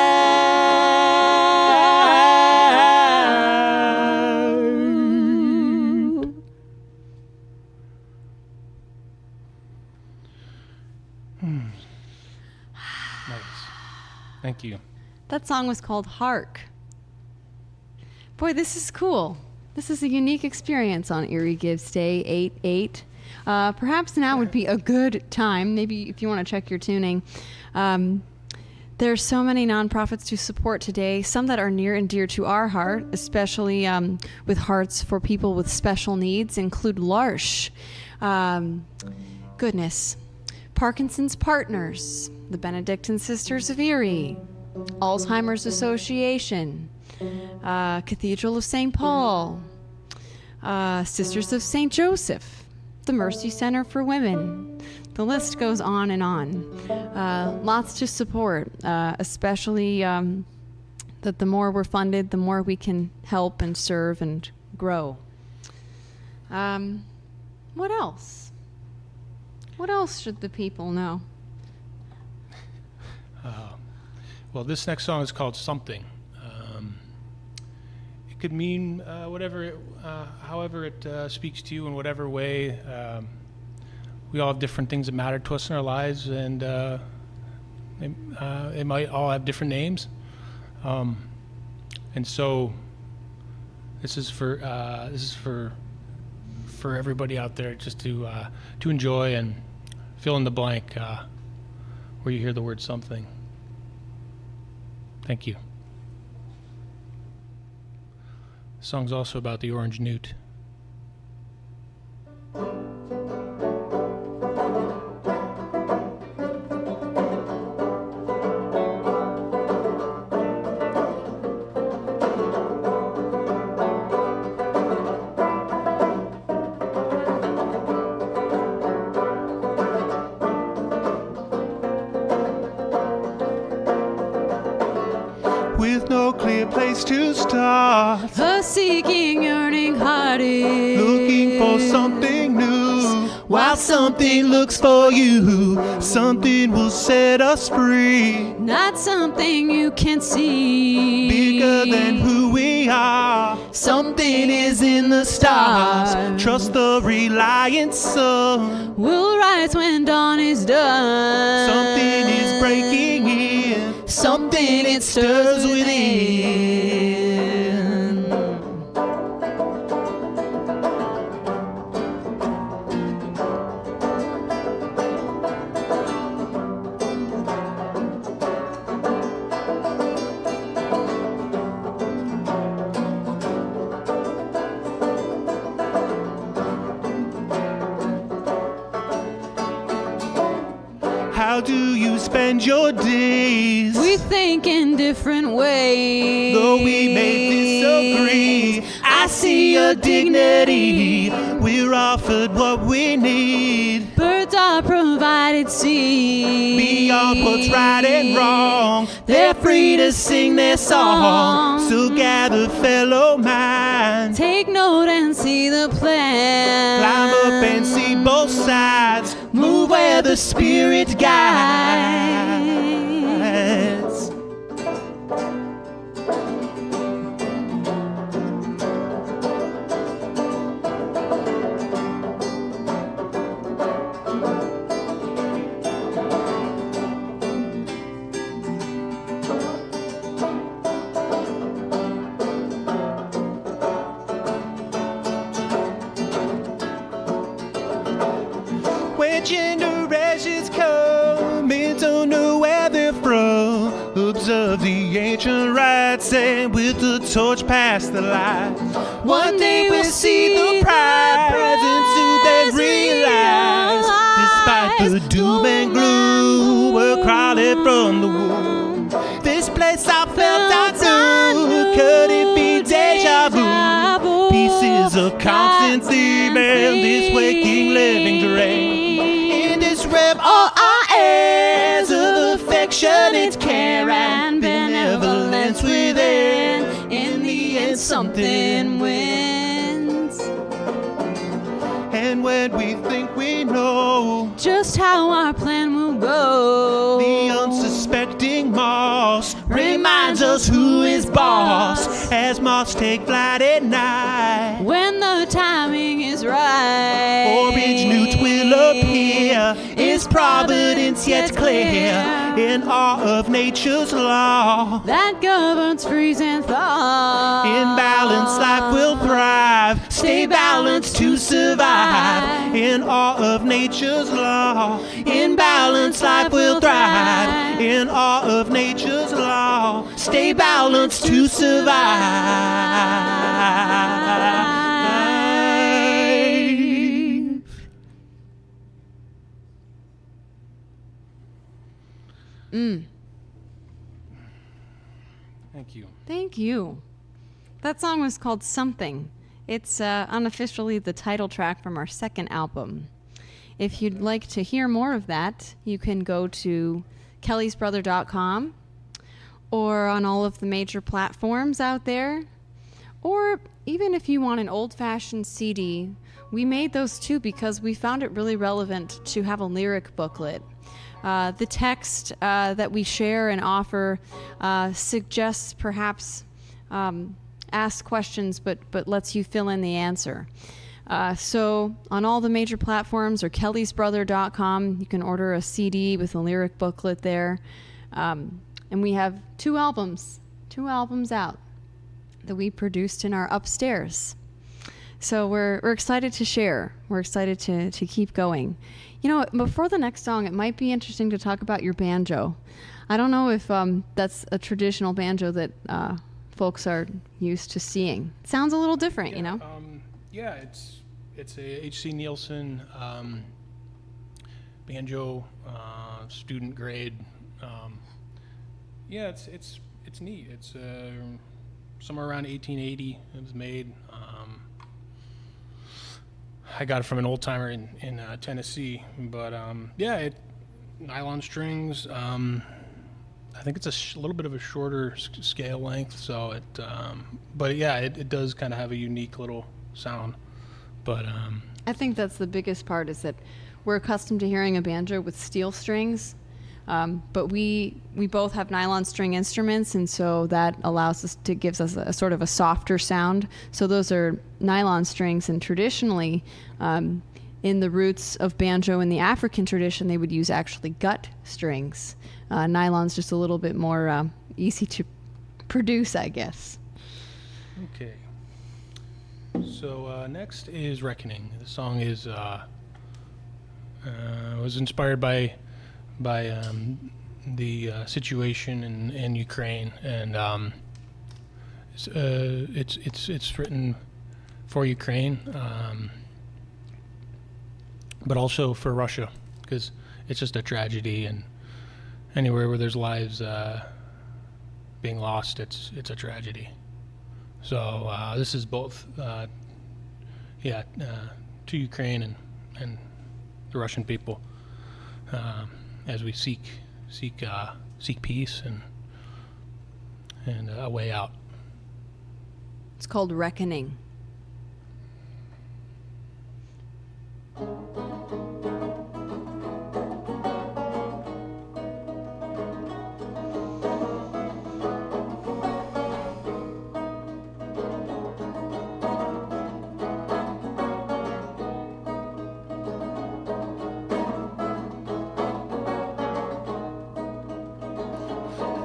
Nice. Thank you. That song was called Hark. Boy, this is cool. This is a unique experience on Erie Gives Day 8/8. Perhaps now would be a good time, maybe if you want to check your tuning. There's so many nonprofits to support today, some that are near and dear to our heart, especially with hearts for people with special needs, include l'Arche. Goodness. Parkinson's Partners, the Benedictine Sisters of Erie, Alzheimer's Association, Cathedral of St. Paul, Sisters of St. Joseph, the Mercy Center for Women. The list goes on and on. Lots to support, especially that the more we're funded, the more we can help and serve and grow. What else? What else should the people know? Well, this next song is called Something. It could mean however it speaks to you in whatever way. We all have different things that matter to us in our lives, and they might all have different names. And so this is for everybody out there, just to enjoy and fill in the blank where you hear the word something. Thank you. The song's also about the orange newt. With no clear place to start, A seeking, yearning heart is looking for something new. While something looks for you, something will set us free. not something you can see. Bigger than who we are, something is in the stars. Trust the reliant sun. Will rise when dawn is done. Something is breaking in, something it stirs within. How do you spend your days? We think in different ways. Though we may disagree, I see a dignity. We're offered what we need. Birds are provided seed. Beyond what's right and wrong, they're free to sing their song. So gather, fellow minds. Take note and see the plan. Climb up and see both sides. Move where the Spirit guides. torch past the light. One day we'll see the prize and soon they'll realize, despite the doom and gloom, we're crawling from the womb. This place I felt I knew, could it be deja vu? Pieces of constant theme and this waking living dream. In this rib, all our airs of affectionate care and benevolence within. In the end, something wins. And when we think we know just how our plan will go, the unsuspecting moss reminds us who is boss. As moths take flight at night, when the timing is right, orange newts will appear. Is providence yet clear? In awe of nature's law that governs freeze and thaw. In balance, life will thrive. Stay balanced to survive. In awe of nature's law. In balance, life will thrive. In awe of nature's law. Stay balanced to survive. Thank you. Thank you. That song was called Something. It's unofficially the title track from our second album. If you'd like to hear more of that, you can go to kellysbrother.com or on all of the major platforms out there. Or even if you want an old-fashioned CD, we made those too because we found it really relevant to have a lyric booklet. The text that we share and offer suggests perhaps ask questions but lets you fill in the answer. So on all the major platforms or kellysbrother.com, you can order a CD with a lyric booklet there. And we have two albums out that we produced in our upstairs. So we're excited to share. We're excited to keep going. You know, before the next song, it might be interesting to talk about your banjo. I don't know if that's a traditional banjo that folks are used to seeing. It sounds a little different, you know? Yeah, it's a H.C. Nielsen banjo, student grade. Yeah, it's neat. It's somewhere around 1880 it was made. I got it from an old timer in Tennessee, but yeah, nylon strings. I think it's a little bit of a shorter scale length, so but yeah, it does kind of have a unique little sound. But I think that's the biggest part, is that we're accustomed to hearing a banjo with steel strings, but we both have nylon string instruments, and so that gives us a sort of a softer sound. So those are nylon strings, and traditionally, in the roots of banjo in the African tradition, they would use actually gut strings. Nylon's just a little bit more easy to produce, I guess. Okay. So next is Reckoning. The song is was inspired by the situation in Ukraine, and it's written for Ukraine, but also for Russia, because it's just a tragedy, and anywhere where there's lives being lost, it's a tragedy. So this is both, to Ukraine and the Russian people, as we seek peace and a way out. It's called Reckoning.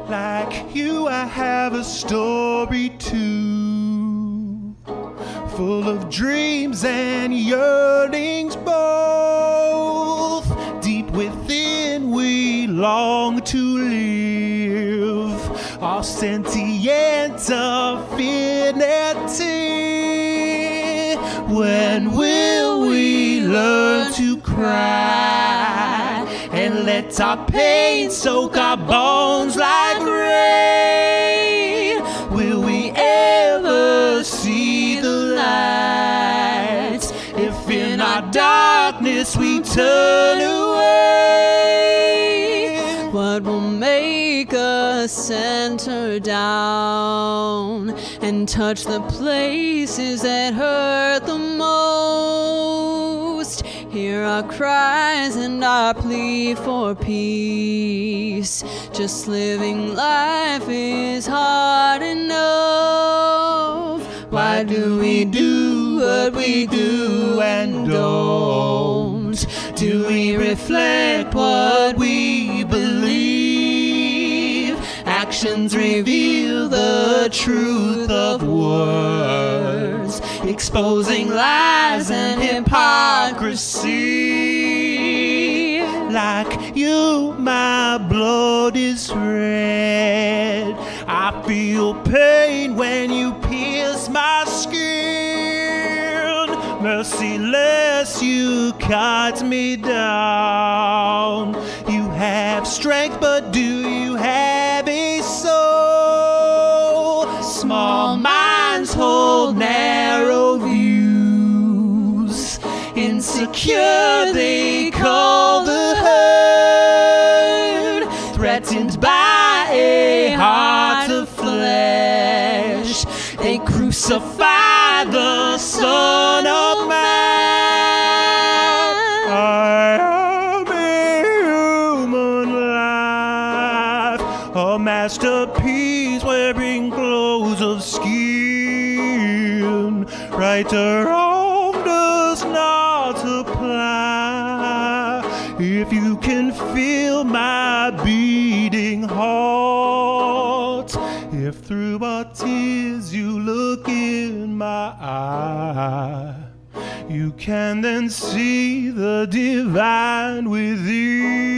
Like you, I have a story too, full of dreams and yearnings both. Deep within we long to live, our sentient affinity. When will we learn to cry and let our pain soak our bones like rain? Will we ever see the light if in our darkness we turn away? What will make us center down and touch the places that hurt the most? Hear our cries and our plea for peace. Just living life is hard enough. Why do we do what we do and don't? Do we reflect what we believe? Actions reveal the truth of words, exposing lies and hypocrisy. Like you, my blood is red. I feel pain when you pierce my skin. Merciless, you cut me down. You have strength, but do you have a soul? Small minds hold narrow views. Insecure, they call the herd. Threatened by a heart of flesh, they crucify the Son of Man. I am a human life, a masterpiece wearing clothes of skin. Right or wrong does not apply if you can feel my beating heart. If through our tears you look in my eye, you can then see the divine within.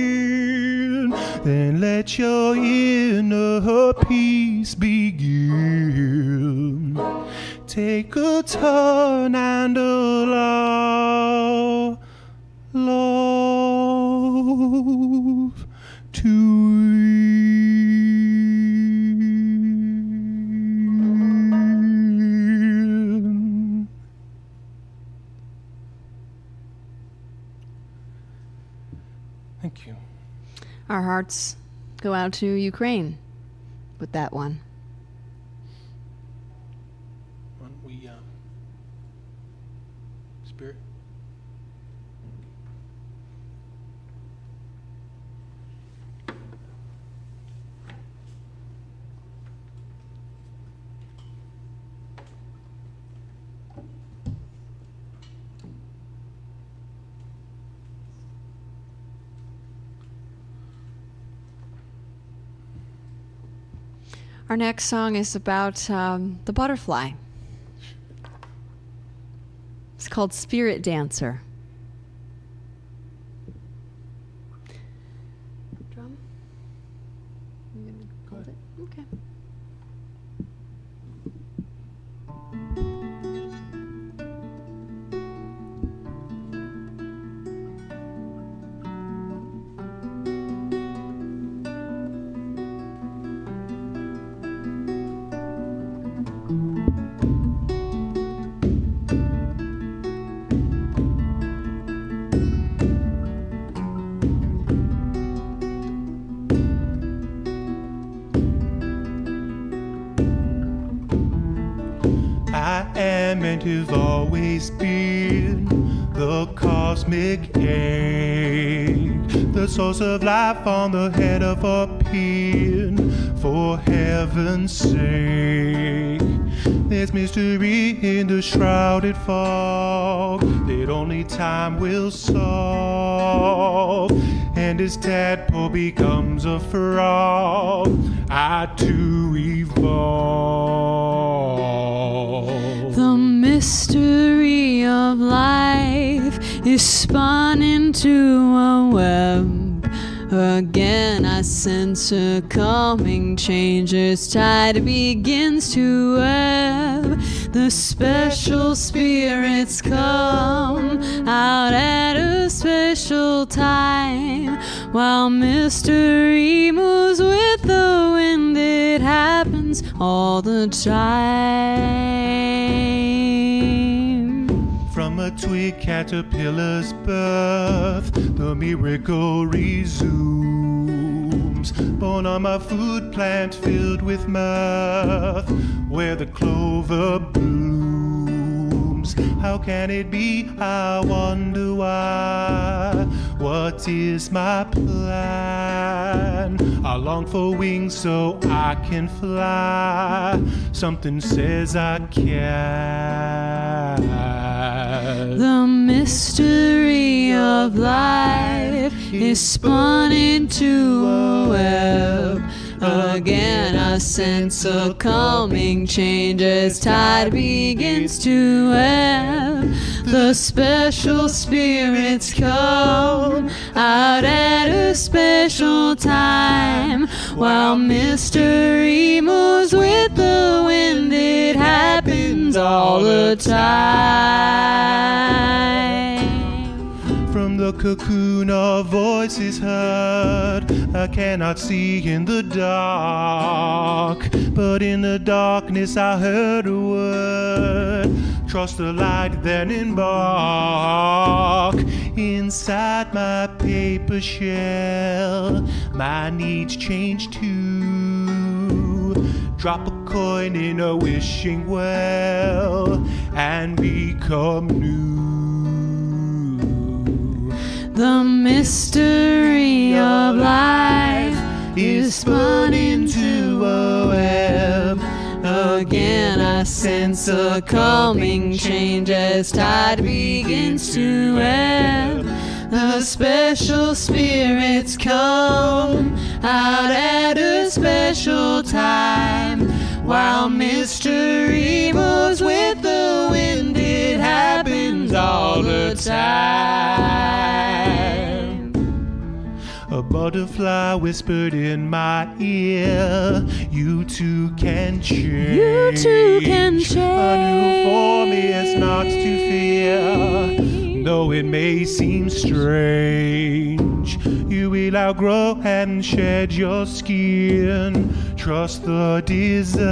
Then let your inner peace begin. Take a turn and allow love to win. Thank you. Our hearts go out to Ukraine with that one. Why don't we, Spirit? Our next song is about the butterfly. It's called Spirit Dancer. Drum? You gonna hold it? Okay. I am and have always been the cosmic egg, the source of life on the head of a pin. For heaven's sake, there's mystery in the shrouded fog that only time will solve. And as tadpole becomes a frog, I too evolve. The mystery of life is spun into a web Again I sense a coming change as tide begins to ebb. The special spirits come out at a special time. While mystery moves with the wind, it happens all the time. From a twig caterpillar's birth, the miracle resumes. Born on my food plant filled with mirth, where the clover blooms. How can it be? I wonder why. What is my plan? I long for wings so I can fly. Something says I can. The mystery of life is spun into a web. Again I sense a coming change as tide begins to ebb. The special spirits come out at a special time. While mystery moves with the wind, it happens all the time. From the cocoon a voice is heard. I cannot see in the dark, but in the darkness I heard a word. Trust the light, then embark. Inside my paper shell, my needs change too. Drop a coin in a wishing well and become new. The mystery of life is spun into a web. Again I sense a coming change as tide begins to ebb. The special spirits come out at a special time. While mystery moves with the wind, it happens all the time. A butterfly whispered in my ear, you too can change. You too can change. A new form is not to fear, though it may seem strange. You will outgrow and shed your skin. Trust the design,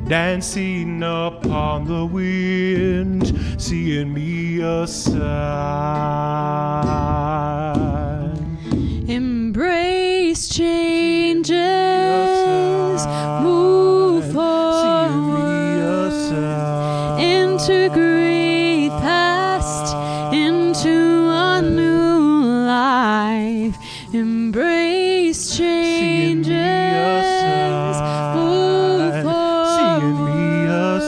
dancing upon the wind, seeing me a sign. Embrace changes, move forward, integrate past into a new life. Embrace changes, move forward,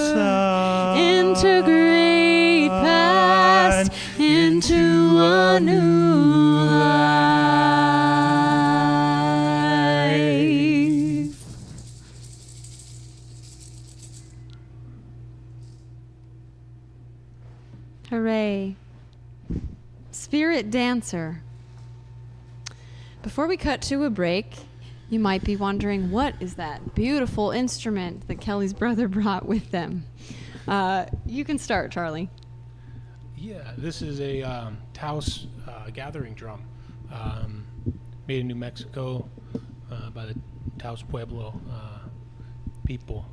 integrate past into a new life. Hooray. Spirit Dancer. Before we cut to a break, you might be wondering, what is that beautiful instrument that Kelly's brother brought with them? You can start, Charlie. Yeah, this is a Taos gathering drum made in New Mexico by the Taos Pueblo people.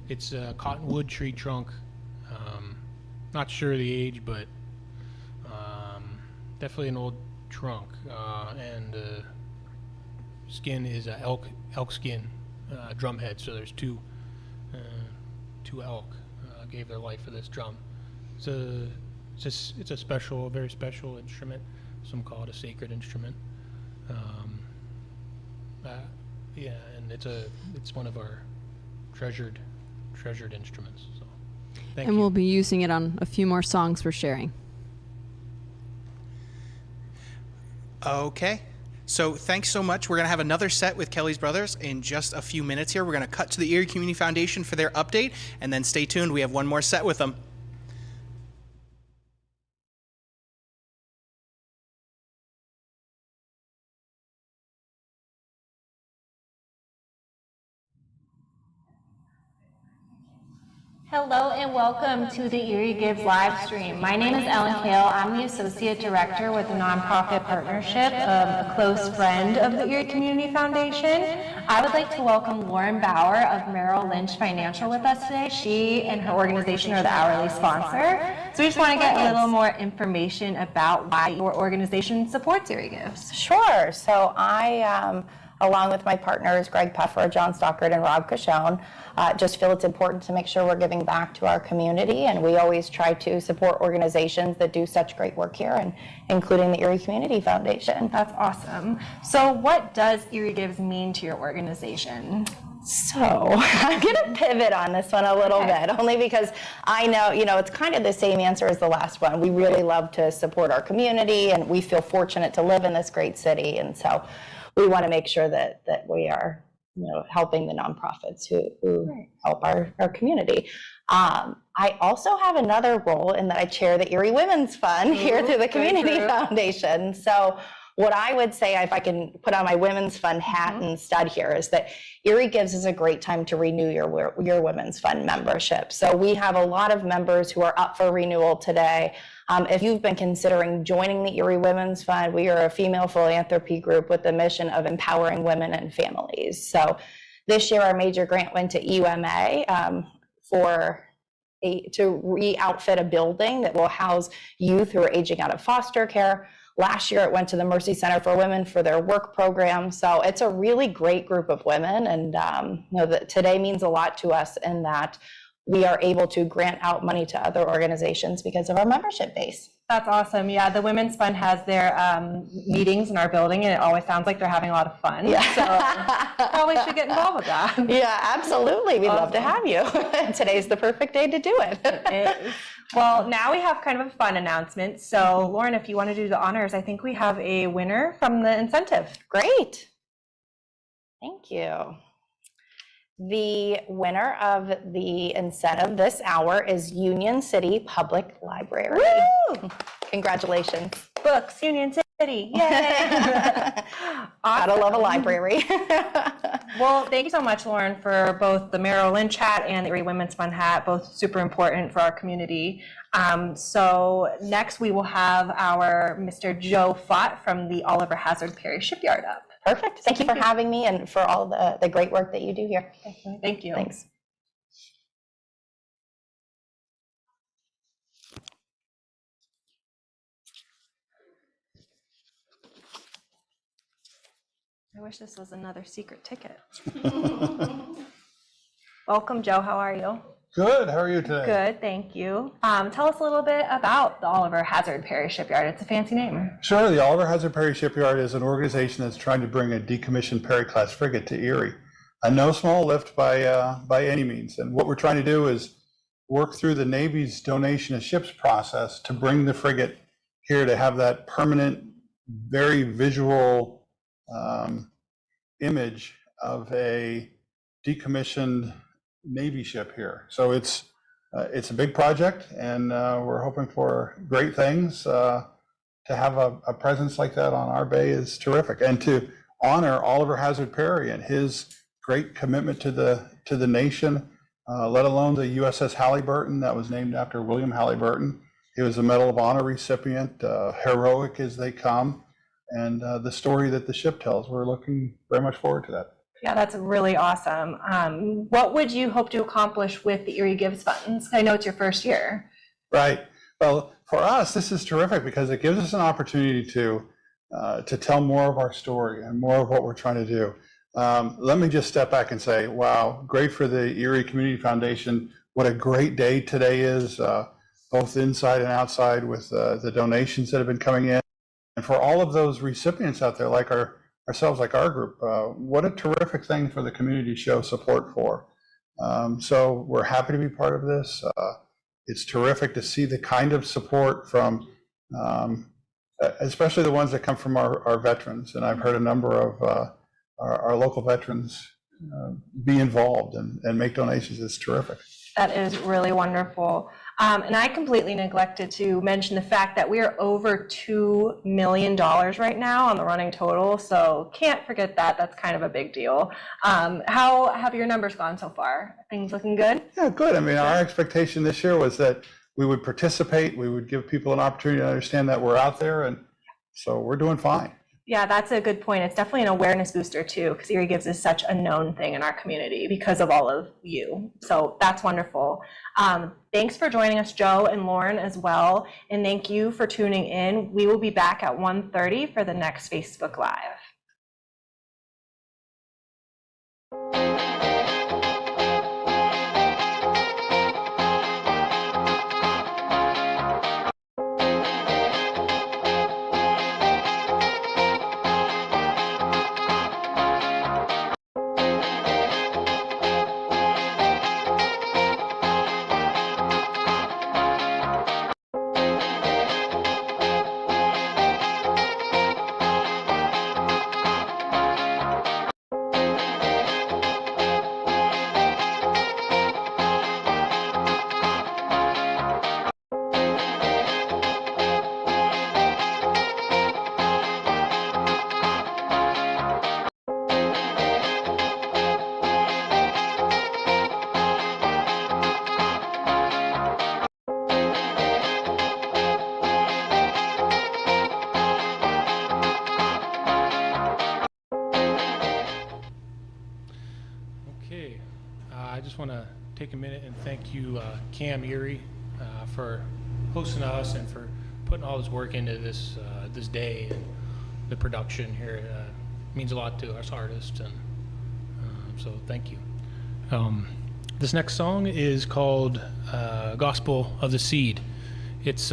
It's a cottonwood tree trunk. Not sure the age, but definitely an old trunk. And skin is a elk skin drum head. So there's two elk gave their life for this drum. It's a special, very special instrument. Some call it a sacred instrument. Yeah, and it's one of our treasured instruments. So, thank you. We'll be using it on a few more songs we're sharing. Okay. So thanks so much. We're going to have another set with Kelly's Brothers in just a few minutes here. We're going to cut to the Erie Community Foundation for their update, and then stay tuned. We have one more set with them. Hello and welcome to the Erie Gives live stream. My name is Ellen Kale. I'm the Associate Director with the Nonprofit Partnership of a close friend of the Erie Community Foundation. I would like to welcome Lauren Bauer of Merrill Lynch Financial with us today. She and her organization are the hourly sponsor. So we just want to get a little more information about why your organization supports Erie Gives. Sure. So I, along with my partners, Greg Puffer, John Stockard, and Rob Cashone, just feel it's important to make sure we're giving back to our community, and we always try to support organizations that do such great work here, and including the Erie Community Foundation. That's awesome. So what does Erie Gives mean to your organization? So I'm going to pivot on this one a little bit, only because I know, it's kind of the same answer as the last one. We really love to support our community, and we feel fortunate to live in this great city, and so we want to make sure that we are, helping the nonprofits who help our community. I also have another role in that I chair the Erie Women's Fund here through the Community Foundation. So what I would say, if I can put on my Women's Fund hat and stud here, is that Erie Gives is a great time to renew your Women's Fund membership. So we have a lot of members who are up for renewal today. If you've been considering joining the Erie Women's Fund, we are a female philanthropy group with the mission of empowering women and families. So this year, our major grant went to EUMA to re-outfit a building that will house youth who are aging out of foster care. Last year, it went to the Mercy Center for Women for their work program. So it's a really great group of women, and that today means a lot to us in that we are able to grant out money to other organizations because of our membership base. That's awesome. Yeah, the Women's Fund has their meetings in our building, and it always sounds like they're having a lot of fun. Yeah. So probably should get involved with that. Yeah, absolutely. We'd love to have you. Today's the perfect day to do it. It is. Well, now we have kind of a fun announcement. So Lauren, if you want to do the honors, I think we have a winner from the incentive. Great. Thank you. The winner of the incentive this hour is Union City Public Library. Woo! Congratulations. Books, Union City. Yay! Gotta love a library. Well, thank you so much, Lauren, for both the Merrill Lynch hat and the Erie Women's Fund hat, both super important for our community. So next we will have our Mr. Joe Fott from the Oliver Hazard Perry Shipyard up. Perfect. Thank you for having me and for all the great work that you do here. Thank you. Thanks. I wish this was another secret ticket. Welcome, Joe. How are you? Good. How are you today? Good, thank you. Tell us a little bit about the Oliver Hazard Perry Shipyard. It's a fancy name. Sure. The Oliver Hazard Perry Shipyard is an organization that's trying to bring a decommissioned Perry-class frigate to Erie. No small lift by any means. And what we're trying to do is work through the Navy's donation of ships process to bring the frigate here to have that permanent, very visual image of a decommissioned Navy ship here. So it's a big project, and we're hoping for great things. To have a presence like that on our bay is terrific, and to honor Oliver Hazard Perry and his great commitment to the nation, let alone the USS Halliburton that was named after William Halliburton. He was a Medal of Honor recipient, heroic as they come, and the story that the ship tells. We're looking very much forward to that. Yeah, that's really awesome. What would you hope to accomplish with the Erie Gives funds? I know it's your first year. Right. Well, for us, this is terrific because it gives us an opportunity to tell more of our story and more of what we're trying to do. Let me just step back and say, wow, great for the Erie Community Foundation. What a great day today is, both inside and outside, with the donations that have been coming in. And for all of those recipients out there, like ourselves, like our group, what a terrific thing for the community to show support for. So we're happy to be part of this. It's terrific to see the kind of support from, especially the ones that come from our veterans. And I've heard a number of our local veterans be involved and make donations. It's terrific. That is really wonderful. And I completely neglected to mention the fact that we are over $2 million right now on the running total. So can't forget that. That's kind of a big deal. How have your numbers gone so far? Things looking good? Yeah, good. I mean, our expectation this year was that we would participate, we would give people an opportunity to understand that we're out there, and so we're doing fine. Yeah, that's a good point. It's definitely an awareness booster too, because Erie Gives is such a known thing in our community because of all of you. So that's wonderful. Thanks for joining us, Joe and Lauren as well. And thank you for tuning in. We will be back at 1:30 for the next Facebook Live. Okay, I just want to take a minute and thank you, Cam Erie, for hosting us and for putting all this work into this this day, and the production here. It means a lot to us artists, and so thank you. This next song is called Gospel of the Seed. It's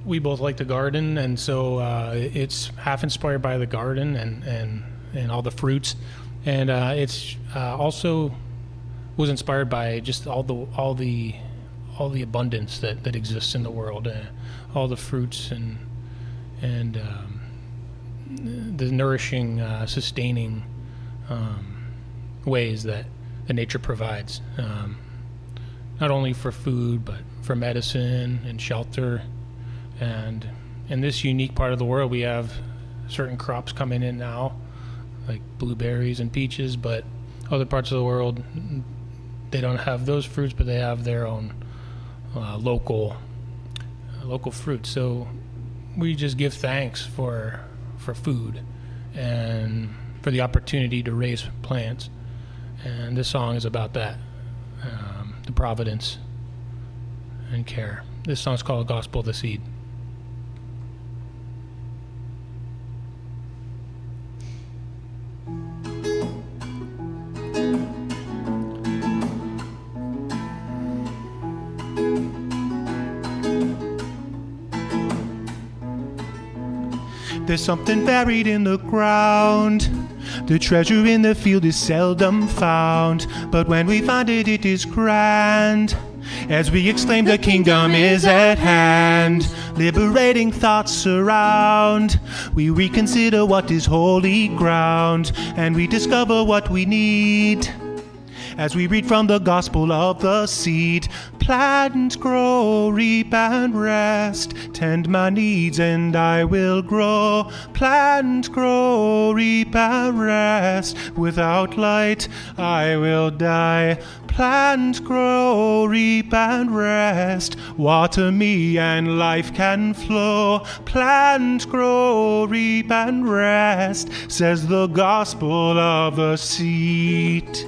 we both like to garden, and so it's half inspired by the garden and all the fruits, and it's also was inspired by just all the abundance that exists in the world, all the fruits and the nourishing, sustaining ways that nature provides, not only for food but for medicine and shelter. And in this unique part of the world, we have certain crops coming in now, like blueberries and peaches, but other parts of the world, they don't have those fruits, but they have their own local fruits. So we just give thanks for food and for the opportunity to raise plants. And this song is about that, the providence and care. This song's called Gospel of the Seed. There's something buried in the ground. The treasure in the field is seldom found, but when we find it, it is grand. As we exclaim, the kingdom is at hand. Liberating thoughts surround. We reconsider what is holy ground, and we discover what we need. As we read from the gospel of the seed, plant, grow, reap, and rest. Tend my needs and I will grow. Plant, grow, reap, and rest. Without light I will die. Plant, grow, reap, and rest. Water me and life can flow. Plant, grow, reap, and rest, says the gospel of the seed.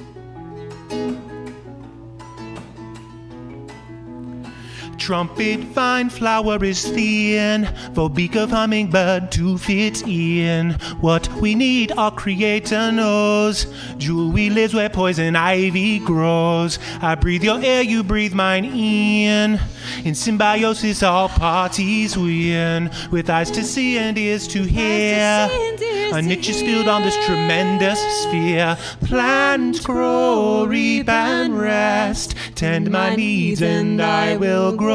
Trumpet vine flower is thin, for beak of hummingbird to fit in. What we need our creator knows. Jewelry lives where poison ivy grows. I breathe your air, you breathe mine in. In symbiosis all parties win. With eyes to see and ears to hear. A niche is filled on this tremendous sphere. Plant, grow, reap, and rest. Tend my needs and I will grow.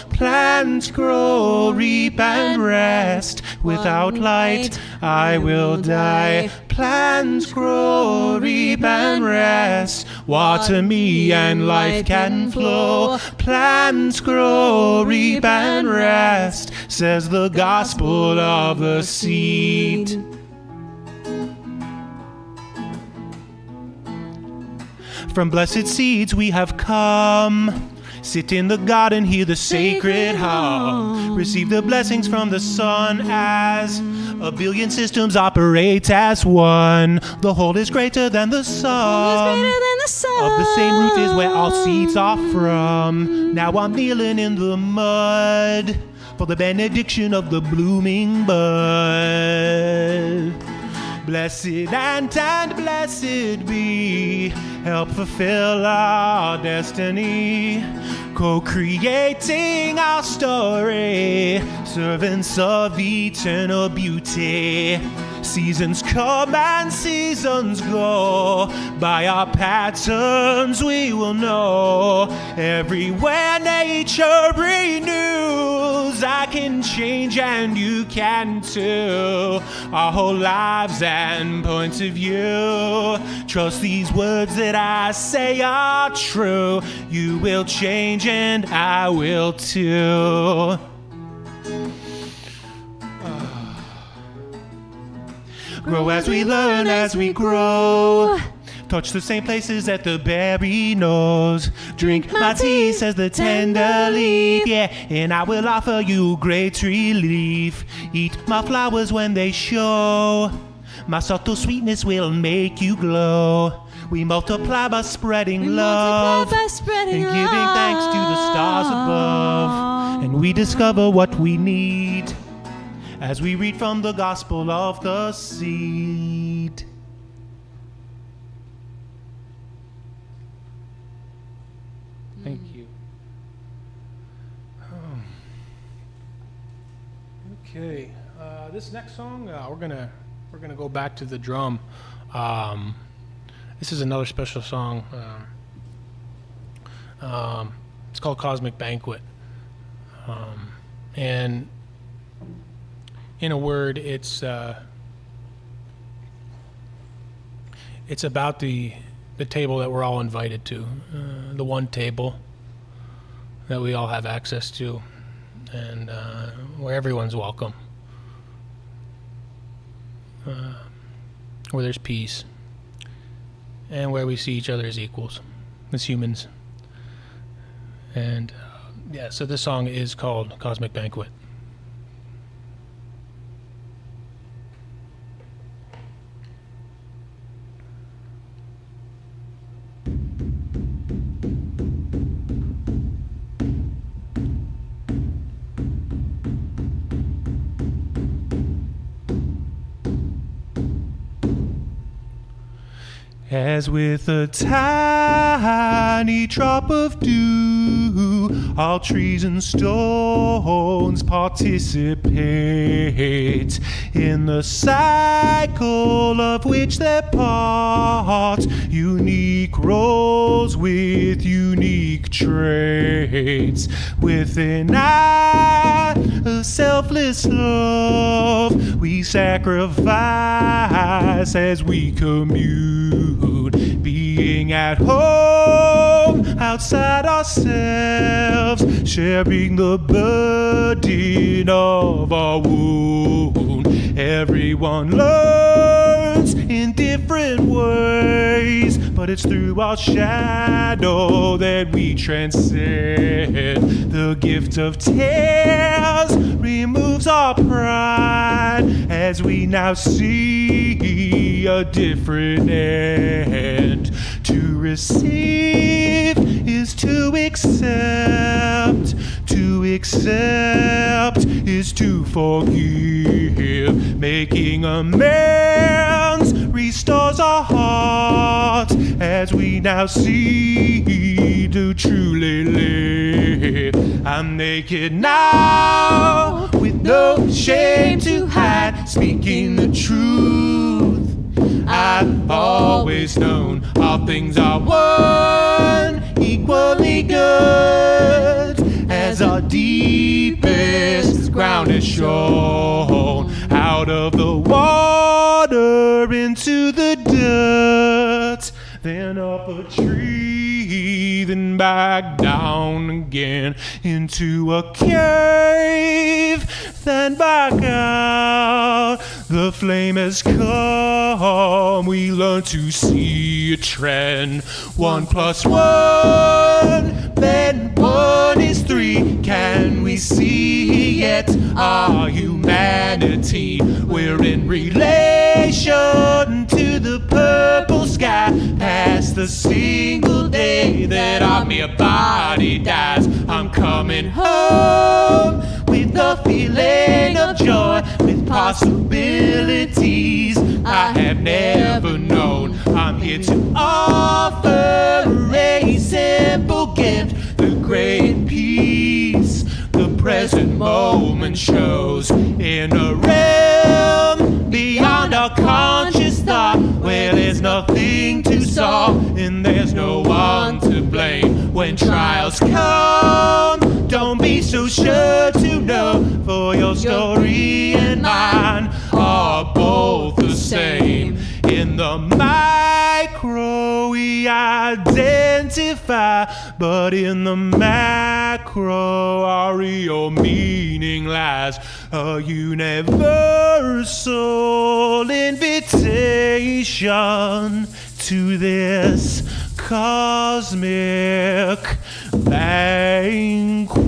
Plant, grow, reap, and rest. Without light I will die. Plant, grow, reap, and rest. Water me and life can flow. Plants grow, reap and rest, says the gospel of the seed. From blessed seeds we have come. Sit in the garden, hear the sacred hum. Receive the blessings from the sun as a billion systems operate as one. The whole is greater than the sum. Of the same root is where all seeds are from. Now I'm kneeling in the mud for the benediction of the blooming bud. Blessed and blessed be, help fulfill our destiny, co-creating our story, servants of eternal beauty. Seasons come and seasons go, by our patterns we will know. Everywhere nature renews, I can change and you can too. Our whole lives and points of view, trust these words that I say are true. You will change and I will too. Grow as we learn, as we grow. Touch the same places that the berry knows. Drink my tea, says the tender leaf. Yeah, and I will offer you great relief. Eat my flowers when they show. My subtle sweetness will make you glow. We multiply by spreading love and giving thanks to the stars above. And we discover what we need as we read from the gospel of the seed. Thank you. Okay, this next song, we're gonna go back to the drum. This is another special song. It's called Cosmic Banquet, and in a word, it's about the table that we're all invited to, the one table that we all have access to, and where everyone's welcome, where there's peace, and where we see each other as equals, as humans. And yeah, so this song is called Cosmic Banquet. As with a tiny drop of dew, all trees and stones participate in the cycle of which they're part. Unique roles with unique traits. Within a selfless love, we sacrifice as we commune. Being at home, outside ourselves, sharing the burden of our wound. Everyone learns in different ways, but it's through our shadow that we transcend. The gift of tears removes our pride as we now see a different end. To receive is to accept. To accept is to forgive. Making amends restores our heart as we now see to truly live. I'm naked now with no shame to hide, speaking the truth. I've always known all things are one, equally good, as our deepest ground is shown. Out of the water into the dirt, then up a tree, then back down again into a cave, then back out. The flame has come, we learn to see a trend. 1 + 1, then 1 is 3. Can we see yet our humanity? We're in relation to the purple sky, past the single day that our mere body dies. I'm coming home with the feeling of joy, with possibilities I have never known. I'm here to offer a simple gift, the great peace the present moment shows. In a realm beyond our conscious thought, where there's nothing to solve and there's no one to blame. When trials come, don't be so sure to know, for your story and mine are both the same. In the micro we identify, but in the macro our real meaning lies. A universal invitation to this cosmic banquet.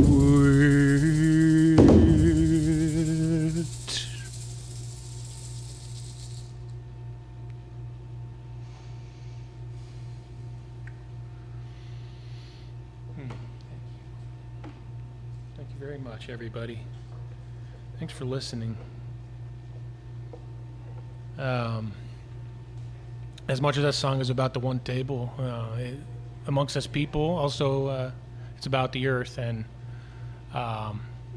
Thank you very much, everybody. Thanks for listening. As much as that song is about the one table, amongst us people, also it's about the earth, and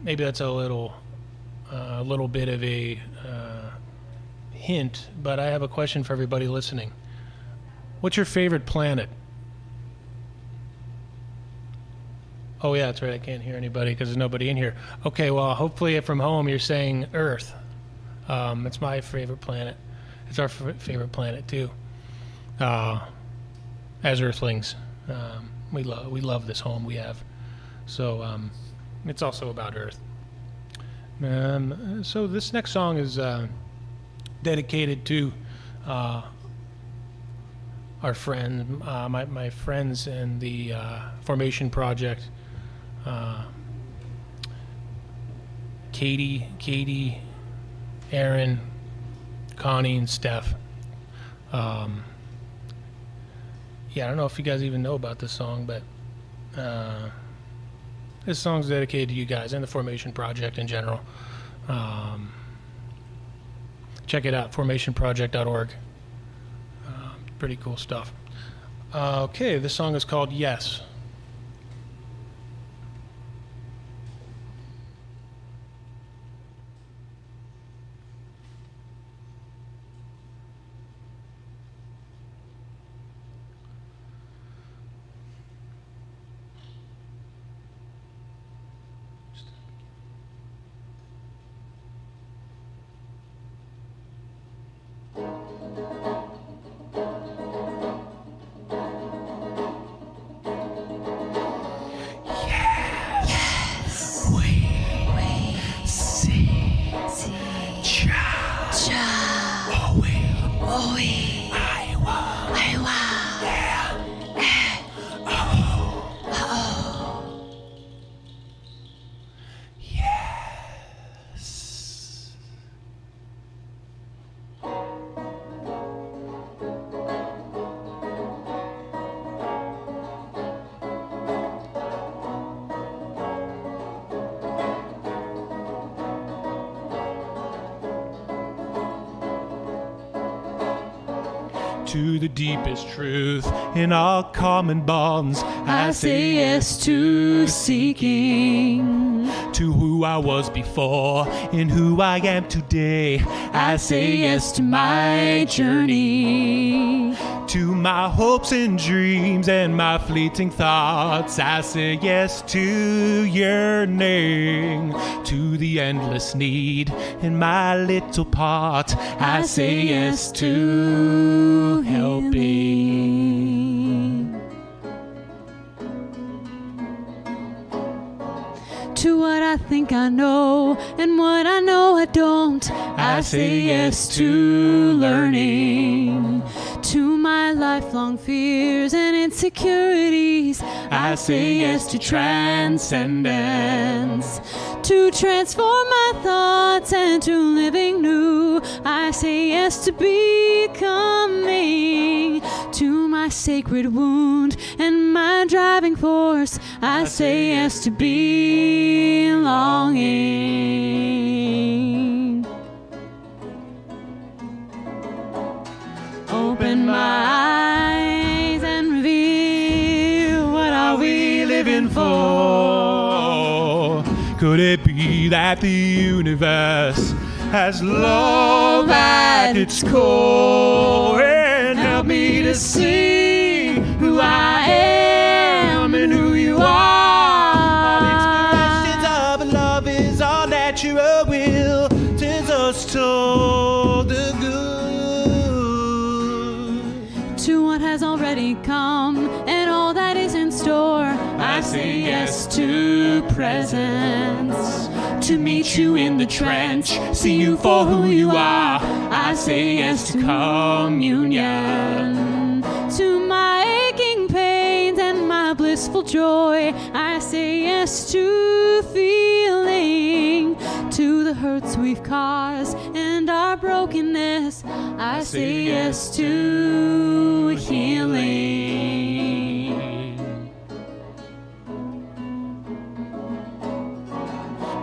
maybe that's a little bit of a hint, but I have a question for everybody listening. What's your favorite planet? Oh yeah, that's right, I can't hear anybody because there's nobody in here. Okay, well, hopefully from home you're saying Earth. It's my favorite planet. It's our favorite planet too. As Earthlings, we love this home we have. So it's also about Earth. So this next song is dedicated to our friend, my friends in the Formation Project. Katie, Aaron, Connie, and Steph. Yeah, I don't know if you guys even know about this song, but this song's dedicated to you guys and the Formation Project in general. Check it out, formationproject.org. Pretty cool stuff. Okay, this song is called Yes. To the deepest truth in our common bonds, I say yes to seeking. To who I was before and who I am today, I say yes to my journey. To my hopes and dreams and my fleeting thoughts, I say yes to yearning. To the endless need in my little part, I say yes to helping. to what I think I know and what I know I don't. I say yes to learning, to my lifelong fears and insecurities. I say yes to transcendence, to transform my thoughts and to living new. I say yes to becoming, to my sacred wound and my driving force. I say yes to belonging. Open my eyes and reveal, what are we living for? Could it be that the universe has love at its core? And help me to see who I am and who you are. Expressions of love is our natural will, turns us toward the good. To what has already come and all that is in store, I say yes to presence, to meet you in the trench, see you for who you are. I say yes to communion, to my aching pains and my blissful joy. I say yes to feeling, to the hurts we've caused and our brokenness. I say yes to healing.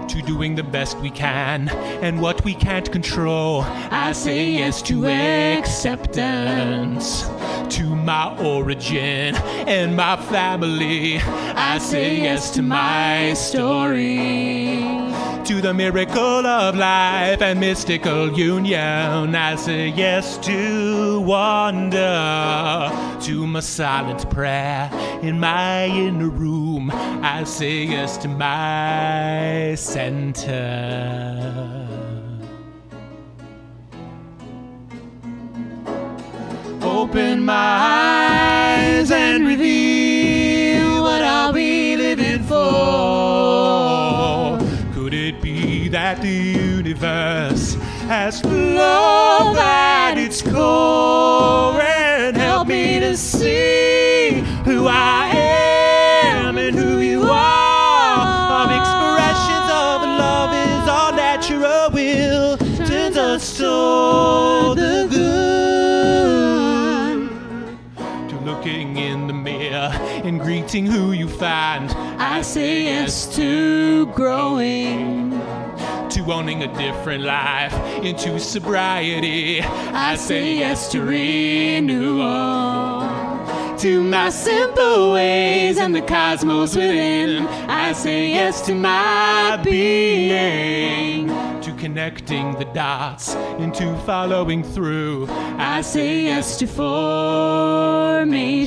To doing the best we can and what we can't control. I say yes to acceptance, to my origin and my family. I say yes to my story, to the miracle of life and mystical union. I say yes to wonder, to my silent prayer in my inner room. I say yes to my center. Open my eyes and reveal, what are we living for? Could it be that the universe has love at its core? And help me to see who I am and who you are. Of expressions of love is our natural will, turns us toward the good. To looking in the mirror and greeting who you find. I say yes to growing, to owning a different life into sobriety. I say yes to renewal, to my simple ways and the cosmos within. I say yes to my being, to connecting the dots into following through. I say yes to formation,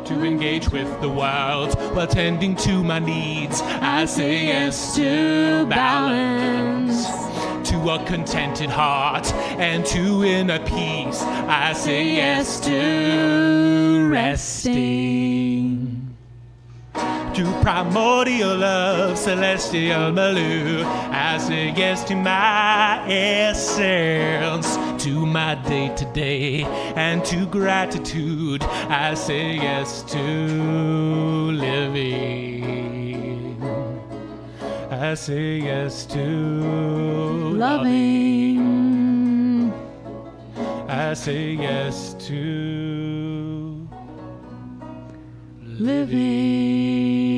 to engage with the world while tending to my needs. I say yes to balance, to a contented heart and to inner peace. I say yes to resting, to primordial love, celestial blue. I say yes to my essence, to my day-to-day and to gratitude. I say yes to living. I say yes to loving. I say yes to living.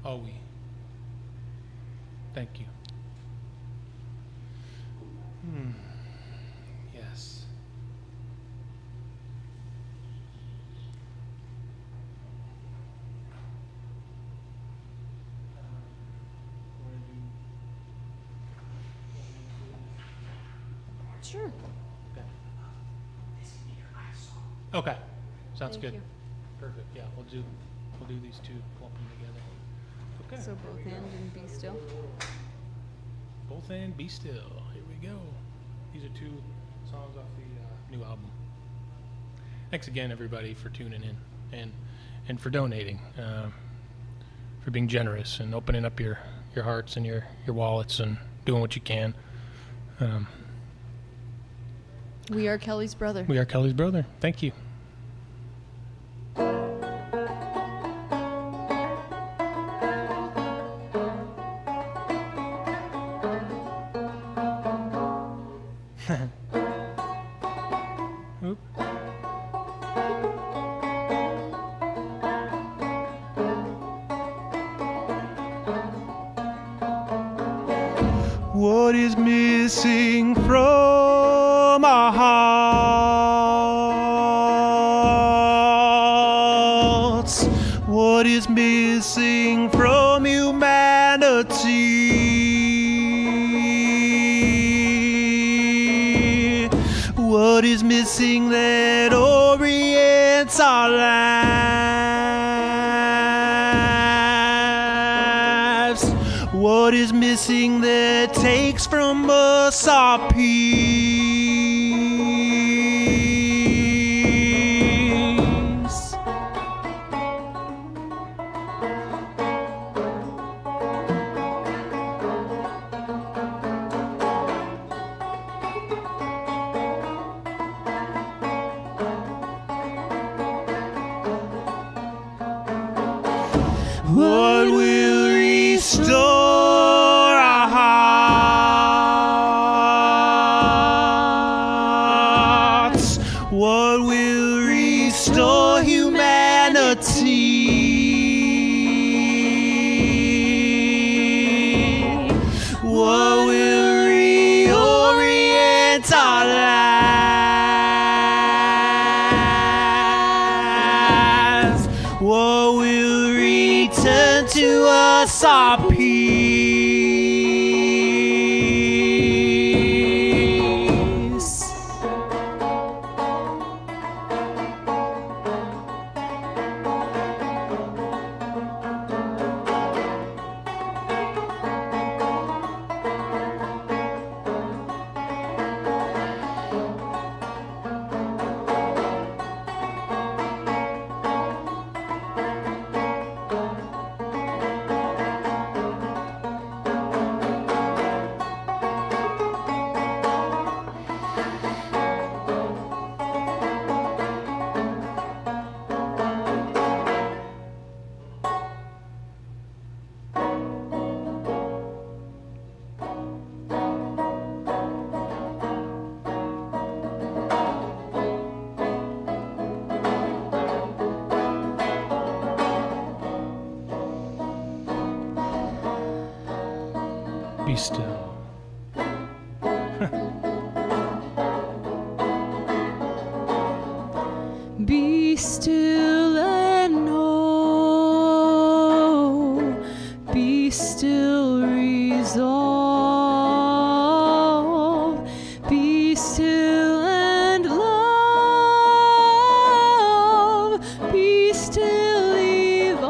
Are we? Thank you. Yes. Sure. Okay, sounds Thank good. you. Perfect. Yeah, we'll do these two, clump them together. Okay. So both end and be still. Both and Be Still. Here we go. These are 2 songs off the new album. Thanks again, everybody, for tuning in and for donating, for being generous and opening up your hearts and your wallets and doing what you can. We are Kelly's brother. We are Kelly's brother. Thank you. Oop. What is missing from our hearts? What is missing from humanity? What is missing that orients our lives? What is missing that takes from us our peace? What will restore our hearts? What will restore humanity? What will reorient our lives? What will return to us our peace? Be still. Be still and know. Be still, resolve. Be still and love. Be still, evolve.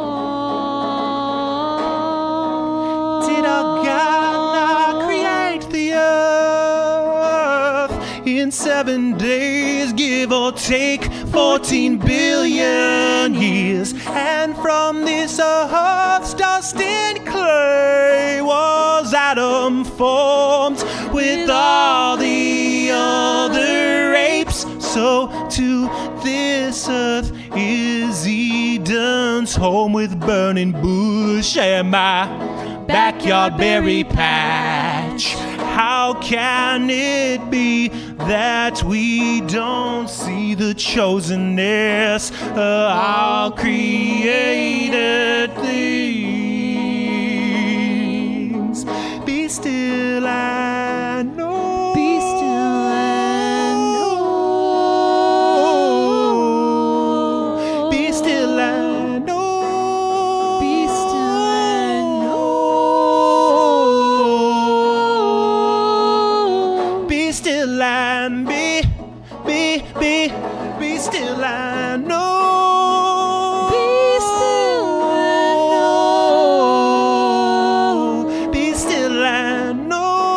Did our God not create the earth in 7 days, give or take 14 billion years? And from this earth's dust and clay was Adam formed with all the other apes. So to this earth is Eden's home, with burning bush and my backyard berry patch. How can it be that we don't see the chosenness of our created things? Be still and know. Be still and know. Be still and know. Be still and know. Be still and be still and know. Be still and know. Be still and know.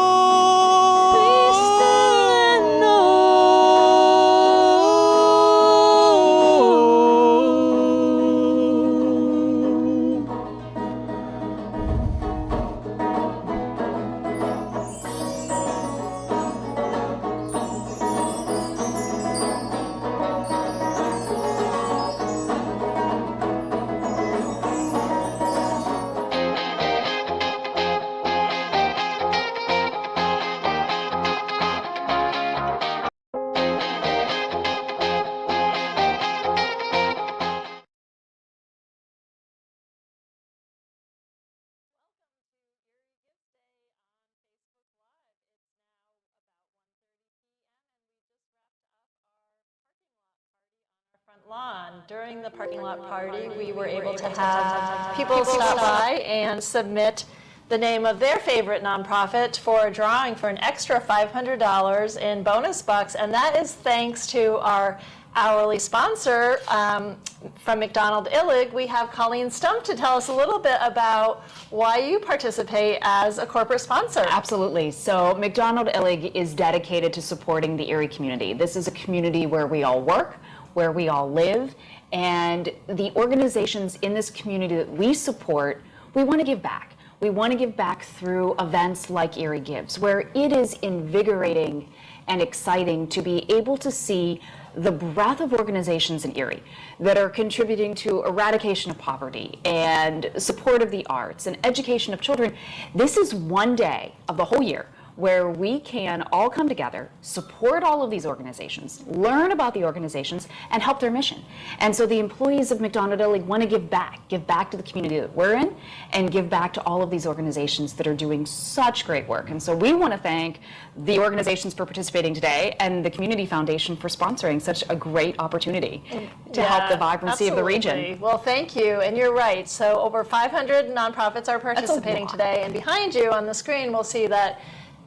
lawn. During the parking lot party, we were able to have people stop by and submit the name of their favorite nonprofit for a drawing for an extra $500 in bonus bucks, and that is thanks to our hourly sponsor from McDonald Illig. We have Colleen Stump to tell us a little bit about why you participate as a corporate sponsor. Absolutely. So McDonald Illig is dedicated to supporting the Erie community. This is a community where we all work, where we all live, and the organizations in this community that we support, we want to give back. We want to give back through events like Erie Gives, where it is invigorating and exciting to be able to see the breadth of organizations in Erie that are contributing to eradication of poverty and support of the arts and education of children. This is one day of the whole year where we can all come together, support all of these organizations, learn about the organizations, and help their mission. And so the employees of McDonald Illig want to give back to the community that we're in, and give back to all of these organizations that are doing such great work. And so we want to thank the organizations for participating today and the Community Foundation for sponsoring such a great opportunity to help the vibrancy of the region. Well, thank you, and you're right. So over 500 nonprofits are participating today, and behind you on the screen we'll see that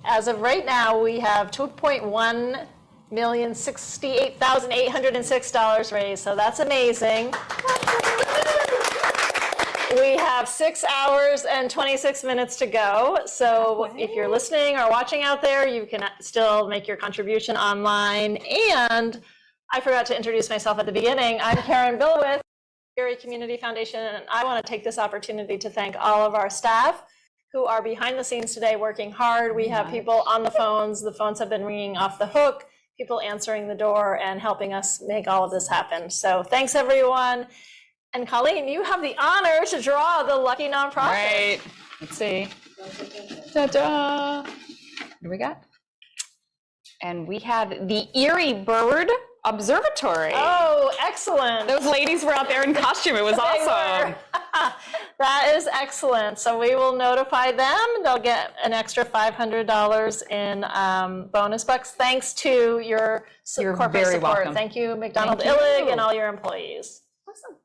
as of right now, we have $2.1,068,806 raised, so that's amazing. We have 6 hours and 26 minutes to go, so if you're listening or watching out there, you can still make your contribution online. And I forgot to introduce myself at the beginning. I'm Karen Billowith, Erie Community Foundation, and I want to take this opportunity to thank all of our staff who are behind the scenes today working hard. We have people on the phones. The phones have been ringing off the hook, people answering the door and helping us make all of this happen. So thanks, everyone. And Colleen, you have the honor to draw the lucky nonprofit. Right. Let's see. Ta-da! What do we got? And we have the Erie Bird Observatory. Oh, excellent. Those ladies were out there in costume. It was They awesome. were. That is excellent. So we will notify them. They'll get an extra $500 in bonus bucks thanks to your corporate very support. welcome. Thank you, McDonald Thank Illig, you. and all your employees. Awesome.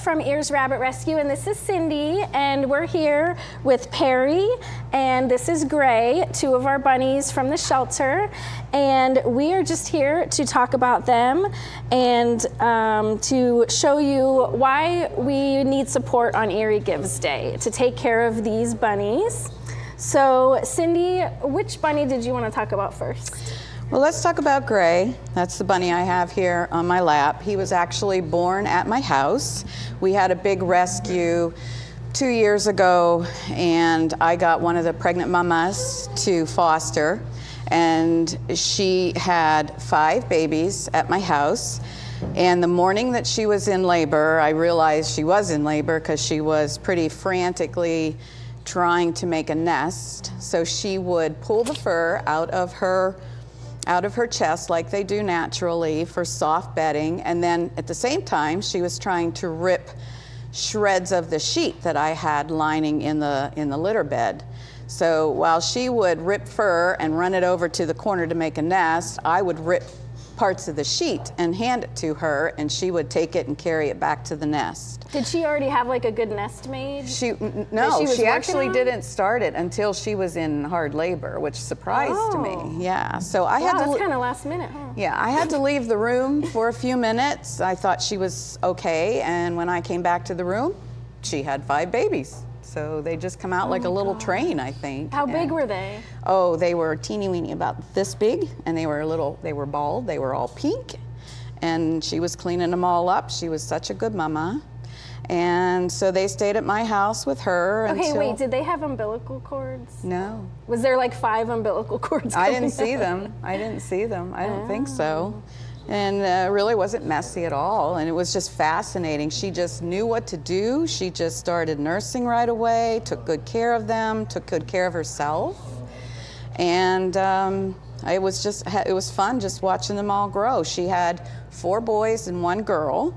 from Ears Rabbit Rescue, and this is Cindy, and we're here with Perry, and this is Gray, two of our bunnies from the shelter, and we are just here to talk about them and to show you why we need support on Erie Gives Day to take care of these bunnies. So Cindy, which bunny did you want to talk about first? Well, let's talk about Gray. That's the bunny I have here on my lap. He was actually born at my house. We had a big rescue 2 years ago, and I got one of the pregnant mamas to foster, and she had 5 babies at my house. And the morning that she was in labor, I realized she was in labor because she was pretty frantically trying to make a nest. So she would pull the fur out of her chest like they do naturally for soft bedding, and then at the same time she was trying to rip shreds of the sheet that I had lining in the litter bed. So while she would rip fur and run it over to the corner to make a nest, I would rip parts of the sheet and hand it to her, and she would take it and carry it back to the nest. Did she already have like a good nest made? No, she actually didn't start it until she was in hard labor, which surprised me. Yeah, so I had to. That's kind of last minute, huh? Yeah, I had to leave the room for a few minutes. I thought she was okay, and when I came back to the room, she had 5 babies. So they just come out like a little train, I think. How big were they? Oh, they were teeny weeny, about this big, and they were bald, they were all pink, and she was cleaning them all up. She was such a good mama. And so they stayed at my house with her Okay, wait, did they have umbilical cords? No. Was there like 5 umbilical cords? I didn't see them. I didn't see them. I don't think so. And really wasn't messy at all, and it was just fascinating. She just knew what to do. She just started nursing right away, took good care of them, took good care of herself, and it was fun just watching them all grow. She had 4 boys and 1 girl,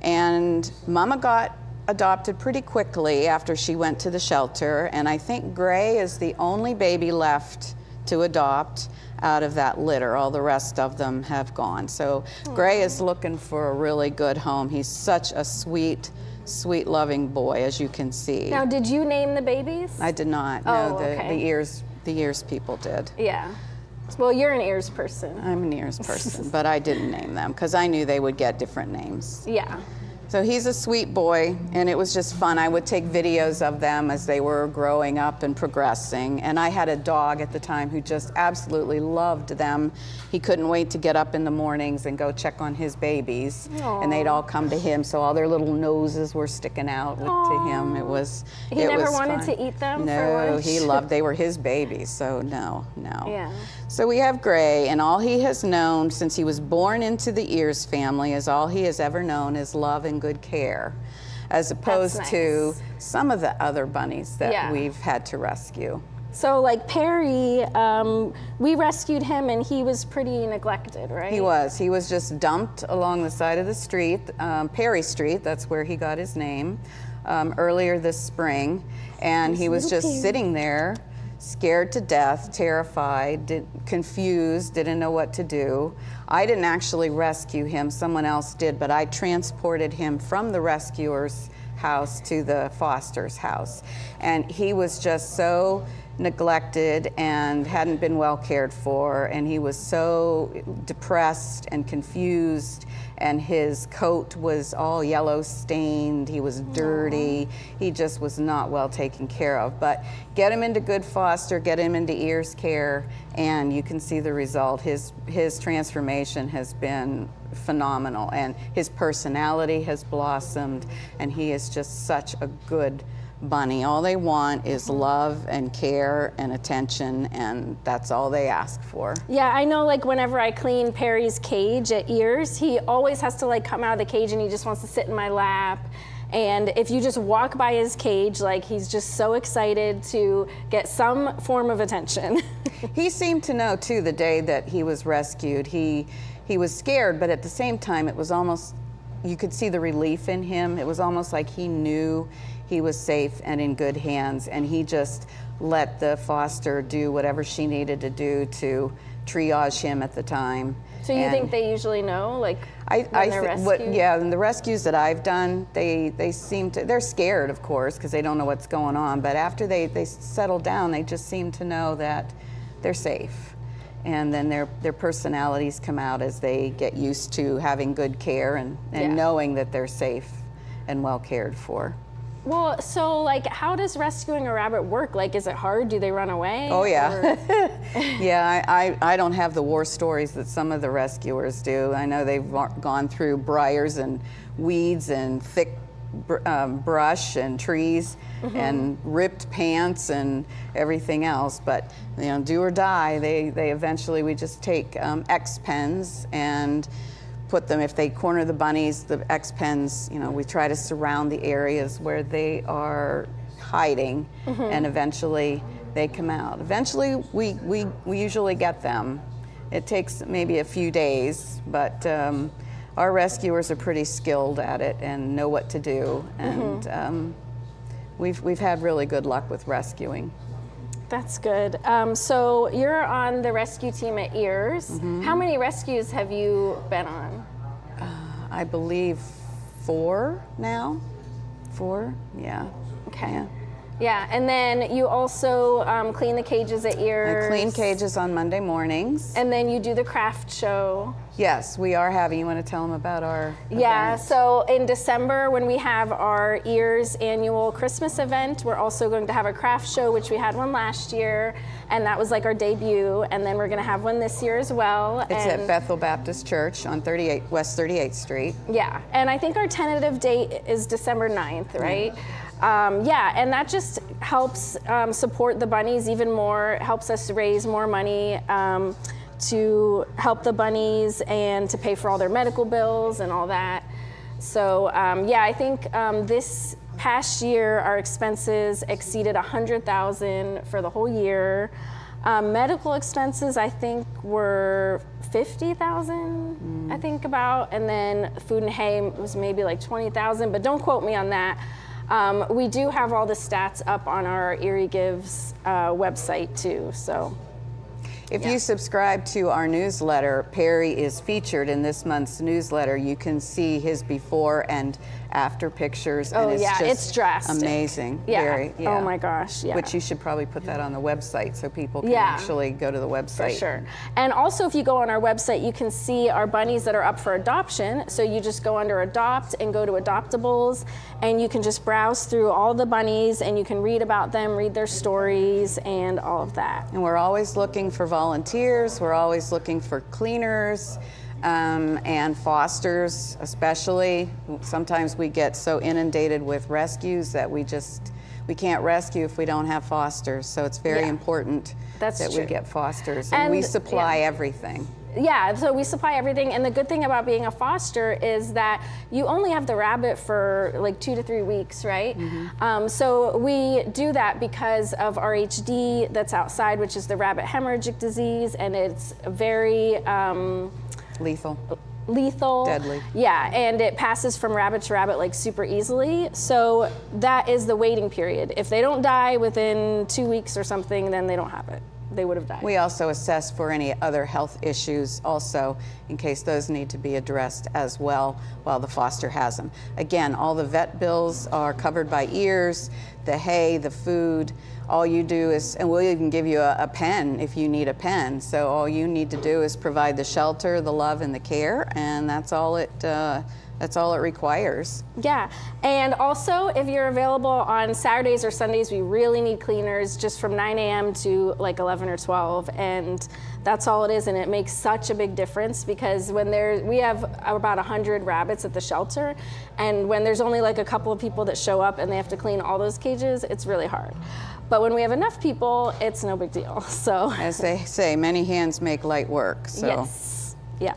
and Mama got adopted pretty quickly after she went to the shelter, and I think Gray is the only baby left to adopt out of that litter. All the rest of them have gone. So Gray is looking for a really good home. He's such a sweet, sweet, loving boy, as you can see. Now, did you name the babies? I did not. Oh, no, okay. the ears people did. Yeah. Well, you're an ears person. I'm an ears person, but I didn't name them because I knew they would get different names. Yeah. So he's a sweet boy, and it was just fun. I would take videos of them as they were growing up and progressing. And I had a dog at the time who just absolutely loved them. He couldn't wait to get up in the mornings and go check on his babies. Aww. And they'd all come to him, so all their little noses were sticking out to him. It was He never wanted to eat them for lunch? No, they were his babies, so no. Yeah. So we have Gray, and all he has known since he was born into the Ears family is all he has ever known is love and good care, as opposed to some of the other bunnies that we've had to rescue. So like Perry, we rescued him and he was pretty neglected, right? He was just dumped along the side of the street, Perry Street, that's where he got his name, earlier this spring, and he was just sitting there, scared to death, terrified, confused, didn't know what to do. I didn't actually rescue him, someone else did, but I transported him from the rescuer's house to the foster's house. And he was just so neglected and hadn't been well cared for, and he was so depressed and confused, and his coat was all yellow stained, he was dirty, he just was not well taken care of. But get him into good foster, get him into Ears care, and you can see the result. His transformation has been phenomenal, and his personality has blossomed, and he is just such a good bunny. All they want is love and care and attention, and that's all they ask for. Yeah, I know, like whenever I clean Perry's cage at Ears, he always has to like come out of the cage and he just wants to sit in my lap. And if you just walk by his cage, like he's just so excited to get some form of attention. He seemed to know too the day that he was rescued. He was scared, but at the same time it was almost, you could see the relief in him. It was almost like he knew he was safe and in good hands, and he just let the foster do whatever she needed to do to triage him at the time. So you And think they usually know, like, when they're rescued? yeah, and the rescues that I've done, they seem to, they're scared, of course, because they don't know what's going on, but after they settle down, they just seem to know that they're safe. And then their personalities come out as they get used to having good care and knowing that they're safe and well cared for. Well, so like, how does rescuing a rabbit work? Like, is it hard? Do they run away? Oh yeah. Yeah, I don't have the war stories that some of the rescuers do. I know they've gone through briars and weeds and thick brush and trees and ripped pants and everything else, but you know, do or die, they eventually, we just take X pens and put them, if they corner the bunnies, the X pens, you know, we try to surround the areas where they are hiding, and eventually they come out. Eventually we usually get them. It takes maybe a few days, but our rescuers are pretty skilled at it and know what to do, and we've had really good luck with rescuing. That's good. So you're on the rescue team at Ears. How many rescues have you been on? I believe 4 now. 4, yeah. Okay. Yeah. Yeah, and then you also clean the cages at Ears. I clean cages on Monday mornings. And then you do the craft show. Yes, we are having, you want to tell them about our Yeah, event? so in December when we have our Ears annual Christmas event, we're also going to have a craft show, which we had one last year, and that was like our debut, and then we're going to have one this year as well. It's at Bethel Baptist Church on West 38th Street. Yeah, and I think our tentative date is December 9th, right? Yeah, and that just helps support the bunnies even more, helps us raise more money to help the bunnies and to pay for all their medical bills and all that. So yeah, I think this past year our expenses exceeded $100,000 for the whole year. Medical expenses I think were $50,000, I think about, and then food and hay was maybe like $20,000, but don't quote me on that. We do have all the stats up on our Erie Gives website too, so. If you subscribe to our newsletter, Perry is featured in this month's newsletter. You can see his before and after pictures, and it's just it's drastic. amazing. Yeah. Very, Oh my gosh, yeah. Which you should probably put that on the website so people can Yeah. actually go to the website. For sure. And also if you go on our website, you can see our bunnies that are up for adoption. So you just go under adopt and go to adoptables, and you can just browse through all the bunnies and you can read about them, read their stories and all of that. And we're always looking for volunteers. We're always looking for cleaners and fosters, especially. Sometimes we get so inundated with rescues that we can't rescue if we don't have fosters. So it's very important that we get fosters. And we supply everything. Yeah, so we supply everything, and the good thing about being a foster is that you only have the rabbit for like 2 to 3 weeks, right? So we do that because of RHD that's outside, which is the rabbit hemorrhagic disease, and it's very lethal. Deadly. Yeah, and it passes from rabbit to rabbit like super easily. So that is the waiting period. If they don't die within 2 weeks or something, then they don't have it. They would have died. We also assess for any other health issues also, in case those need to be addressed as well while the foster has them. Again, all the vet bills are covered by Ears, the hay, the food. All you do is, and we'll even give you a pen if you need a pen. So all you need to do is provide the shelter, the love, and the care, and that's all it requires. Yeah, and also if you're available on Saturdays or Sundays, we really need cleaners just from 9 a.m. to like 11 or 12, and that's all it is, and it makes such a big difference because when we have about 100 rabbits at the shelter, and when there's only like a couple of people that show up and they have to clean all those cages, it's really hard. But when we have enough people, it's no big deal. So as they say, many hands make light work. So. Yes. Yeah.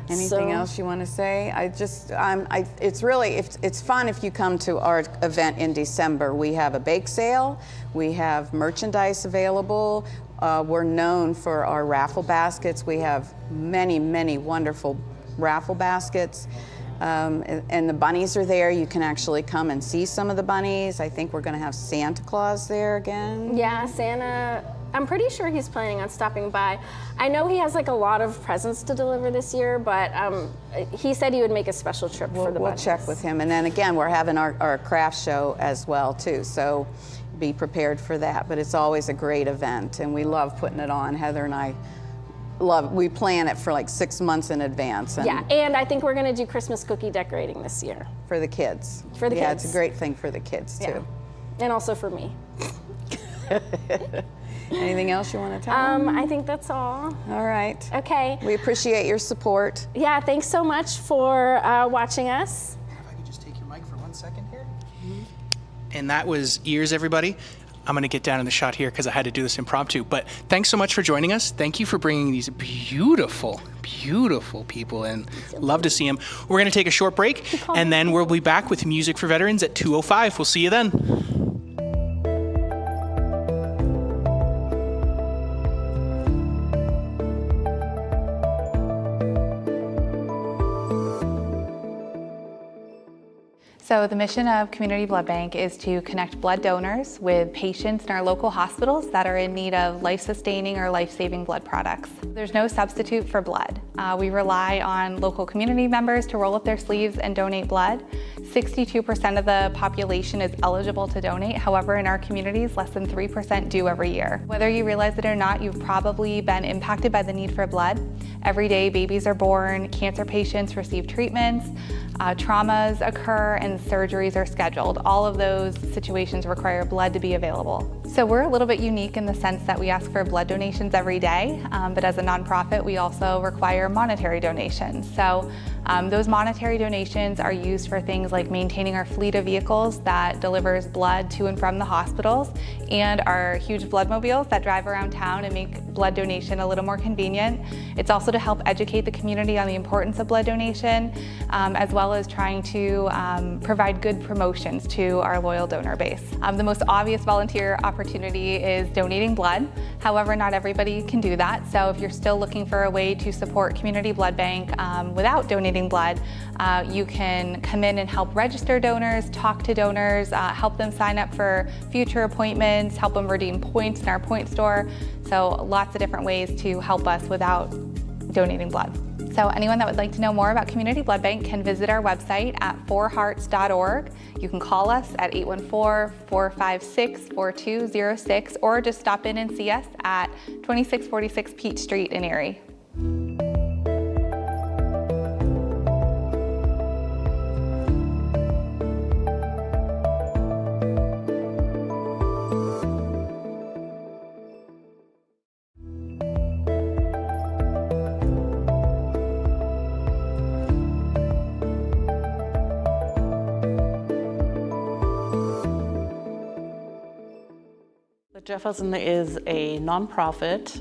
Anything else you want to say? It's fun if you come to our event in December. We have a bake sale, we have merchandise available. We're known for our raffle baskets. We have many, many wonderful raffle baskets. And the bunnies are there. You can actually come and see some of the bunnies. I think we're going to have Santa Claus there again. Yeah, Santa I'm pretty sure he's planning on stopping by. I know he has like a lot of presents to deliver this year, but he said he would make a special trip for the We'll bunnies. check with him. And then again, we're having our craft show as well too. So be prepared for that. But it's always a great event and we love putting it on. Heather and I we plan it for like 6 months in advance. Yeah, and I think we're gonna do Christmas cookie decorating this year. For the kids. For the kids. Yeah, it's a great thing for the kids too. Yeah. And also for me. Anything else you want to tell them? I think that's all. All right. Okay. We appreciate your support. Yeah, thanks so much for watching us. If I could just take your mic for 1 second here. And that was Ears, everybody. I'm going to get down in the shot here because I had to do this impromptu. But thanks so much for joining us. Thank you for bringing these beautiful, beautiful people in. Love to see them. We're going to take a short break, and then we'll be back with Music for Veterans at 2:05. We'll see you then. So the mission of Community Blood Bank is to connect blood donors with patients in our local hospitals that are in need of life-sustaining or life-saving blood products. There's no substitute for blood. We rely on local community members to roll up their sleeves and donate blood. 62% of the population is eligible to donate. However, in our communities, less than 3% do every year. Whether you realize it or not, you've probably been impacted by the need for blood. Every day, babies are born, cancer patients receive treatments, traumas occur, and surgeries are scheduled. All of those situations require blood to be available. So we're a little bit unique in the sense that we ask for blood donations every day, but as a nonprofit, we also require monetary donations. So those monetary donations are used for things like maintaining our fleet of vehicles that delivers blood to and from the hospitals, and our huge blood mobiles that drive around town and make blood donation a little more convenient. It's also to help educate the community on the importance of blood donation, as well as trying to provide good promotions to our loyal donor base. The most obvious volunteer opportunity is donating blood. However, not everybody can do that. So if you're still looking for a way to support Community Blood Bank without donating blood, you can come in and help register donors, talk to donors, help them sign up for future appointments, help them redeem points in our point store. So lots of different ways to help us without donating blood. So anyone that would like to know more about Community Blood Bank can visit our website at forhearts.org. You can call us at 814-456-4206 or just stop in and see us at 2646 Peach Street in Erie. Jefferson is a nonprofit.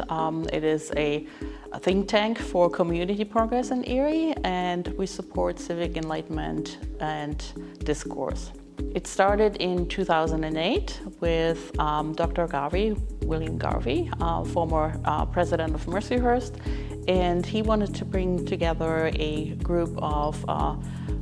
It is a think tank for community progress in Erie, and we support civic enlightenment and discourse. It started in 2008 with Dr. Garvey, William Garvey, former president of Mercyhurst, and he wanted to bring together a group of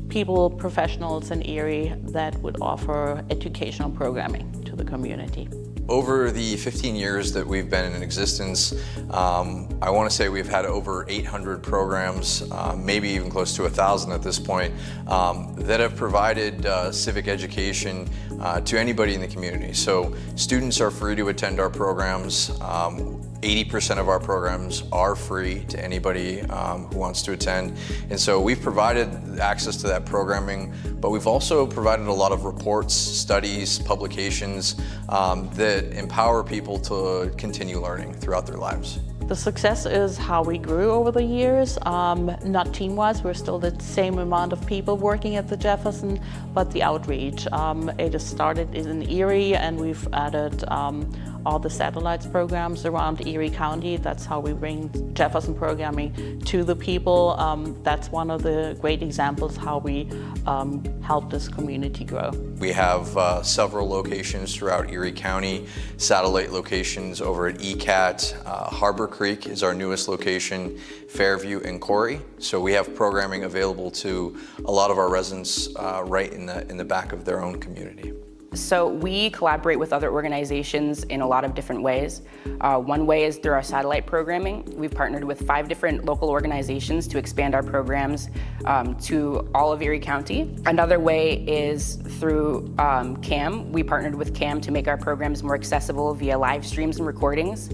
people, professionals in Erie that would offer educational programming to the community. Over the 15 years that we've been in existence, I want to say we've had over 800 programs, maybe even close to 1,000 at this point, that have provided civic education to anybody in the community. So students are free to attend our programs. 80% of our programs are free to anybody who wants to attend. And so we've provided access to that programming, but we've also provided a lot of reports, studies, publications that empower people to continue learning throughout their lives. The success is how we grew over the years, not team-wise, we're still the same amount of people working at the Jefferson, but the outreach. It has started in Erie, and we've added all the satellites programs around Erie County. That's how we bring Jefferson programming to the people. That's one of the great examples how we help this community grow. We have several locations throughout Erie County, satellite locations over at ECAT. Harbor Creek is our newest location, Fairview and Corey. So we have programming available to a lot of our residents right in the back of their own community. So we collaborate with other organizations in a lot of different ways. One way is through our satellite programming. We've partnered with 5 different local organizations to expand our programs to all of Erie County. Another way is through CAM. We partnered with CAM to make our programs more accessible via live streams and recordings.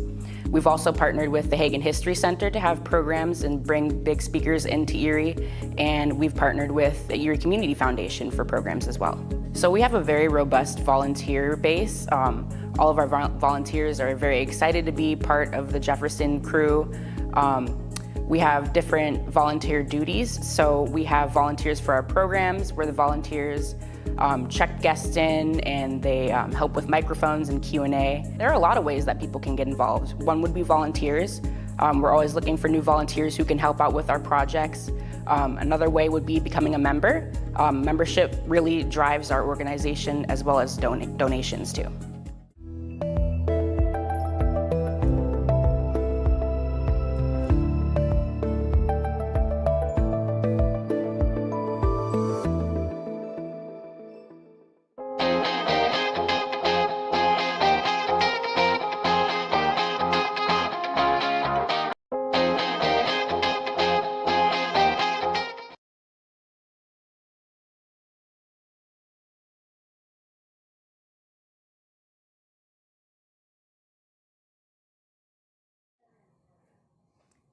We've also partnered with the Hagen History Center to have programs and bring big speakers into Erie, and we've partnered with the Erie Community Foundation for programs as well. So we have a very robust volunteer base. All of our volunteers are very excited to be part of the Jefferson crew. We have different volunteer duties. So we have volunteers for our programs where the volunteers check guests in and they help with microphones and Q&A. There are a lot of ways that people can get involved. One would be volunteers. We're always looking for new volunteers who can help out with our projects. Another way would be becoming a member. Membership really drives our organization as well as donations too.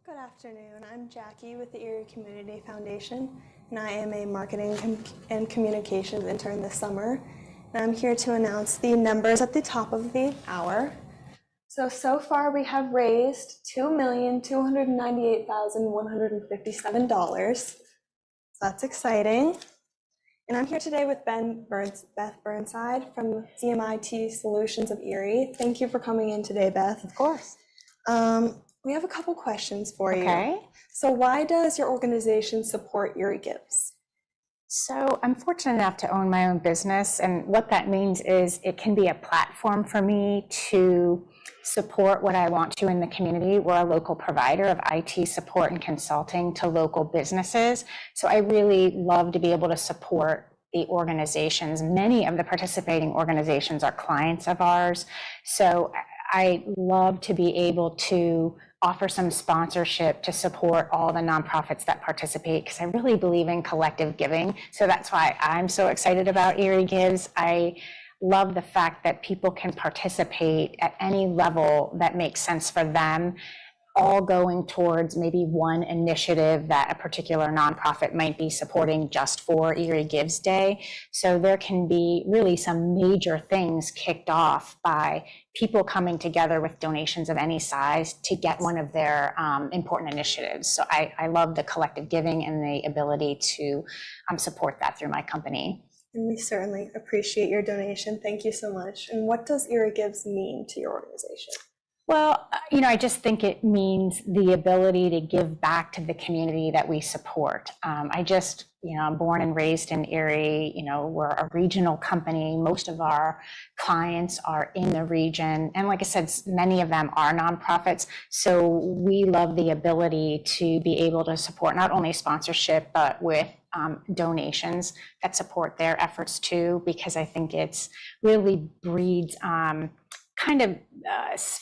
Good afternoon. I'm Jackie with the Erie Community Foundation, and I am a marketing and communications intern this summer. And I'm here to announce the numbers at the top of the hour. So far we have raised $2,298,157. So that's exciting. And I'm here today with Beth Burnside from CMIT Solutions of Erie. Thank you for coming in today, Beth. Of course. We have a couple questions for you. Okay. So why does your organization support Erie Gives? So I'm fortunate enough to own my own business, and what that means is it can be a platform for me to support what I want to in the community. We're a local provider of IT support and consulting to local businesses. So I really love to be able to support the organizations. Many of the participating organizations are clients of ours. So I love to be able to offer some sponsorship to support all the nonprofits that participate, because I really believe in collective giving. So that's why I'm so excited about Erie Gives. I love the fact that people can participate at any level that makes sense for them, all going towards maybe one initiative that a particular nonprofit might be supporting just for Erie Gives Day. So there can be really some major things kicked off by people coming together with donations of any size to get one of their important initiatives. So I love the collective giving and the ability to support that through my company. And we certainly appreciate your donation. Thank you so much. And what does Erie Gives mean to your organization? Well, I just think it means the ability to give back to the community that we support. I'm born and raised in Erie. We're a regional company. Most of our clients are in the region. And like I said, many of them are nonprofits. So we love the ability to be able to support not only sponsorship, but with donations that support their efforts too, because I think it's really breeds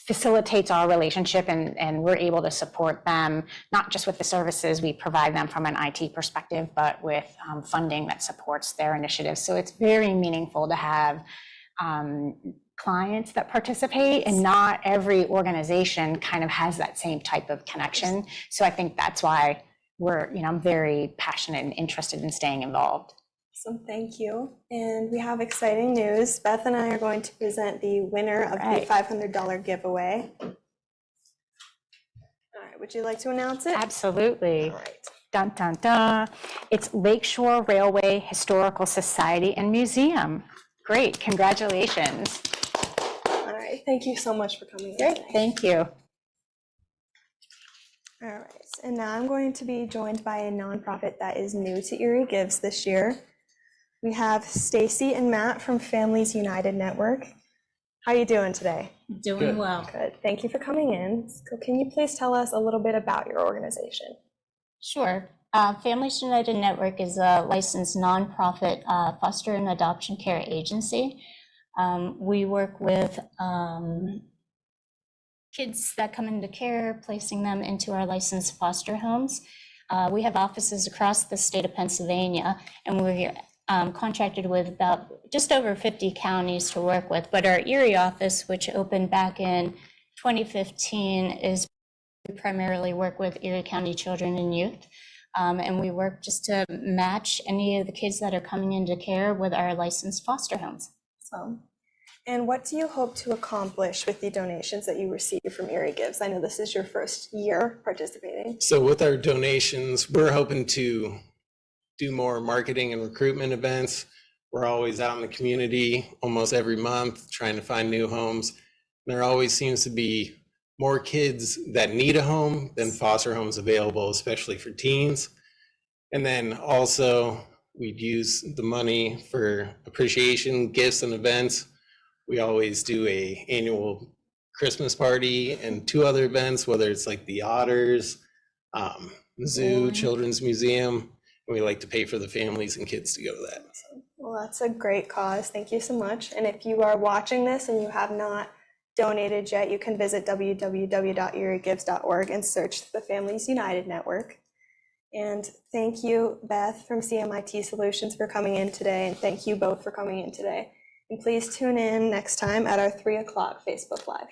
facilitates our relationship, and we're able to support them, not just with the services we provide them from an IT perspective, but with funding that supports their initiatives. So it's very meaningful to have clients that participate, and not every organization kind of has that same type of connection. So I think that's why I'm very passionate and interested in staying involved. Awesome, thank you. And we have exciting news. Beth and I are going to present the winner of the $500 giveaway. All right, would you like to announce it? Absolutely. All right. Dun, dun, dun. It's Lakeshore Railway Historical Society and Museum. Great, congratulations. All right, thank you so much for coming in Great, today. thank you. All right, and now I'm going to be joined by a nonprofit that is new to Erie Gives this year. We have Stacy and Matt from Families United Network. How are you doing today? Doing Good. Well. Good. Thank you for coming in. So can you please tell us a little bit about your organization? Sure. Families United Network is a licensed nonprofit foster and adoption care agency. We work with kids that come into care, placing them into our licensed foster homes. We have offices across the state of Pennsylvania, and we're contracted with about just over 50 counties to work with. But our Erie office, which opened back in 2015, is primarily work with Erie County children and youth. And we work just to match any of the kids that are coming into care with our licensed foster homes. So, and what do you hope to accomplish with the donations that you receive from Erie Gives? I know this is your first year participating. So with our donations, we're hoping to do more marketing and recruitment events. We're always out in the community almost every month trying to find new homes. There always seems to be more kids that need a home than foster homes available, especially for teens. And then also we'd use the money for appreciation gifts and events. We always do a annual Christmas party and 2 other events, whether it's like the Otters, zoo, children's museum. And we like to pay for the families and kids to go to that. Well, that's a great cause. Thank you so much. And if you are watching this and you have not donated yet, you can visit www.eriegives.org and search the Families United Network. And thank you, Beth from CMIT Solutions, for coming in today. And thank you both for coming in today. And please tune in next time at our 3 o'clock Facebook Live.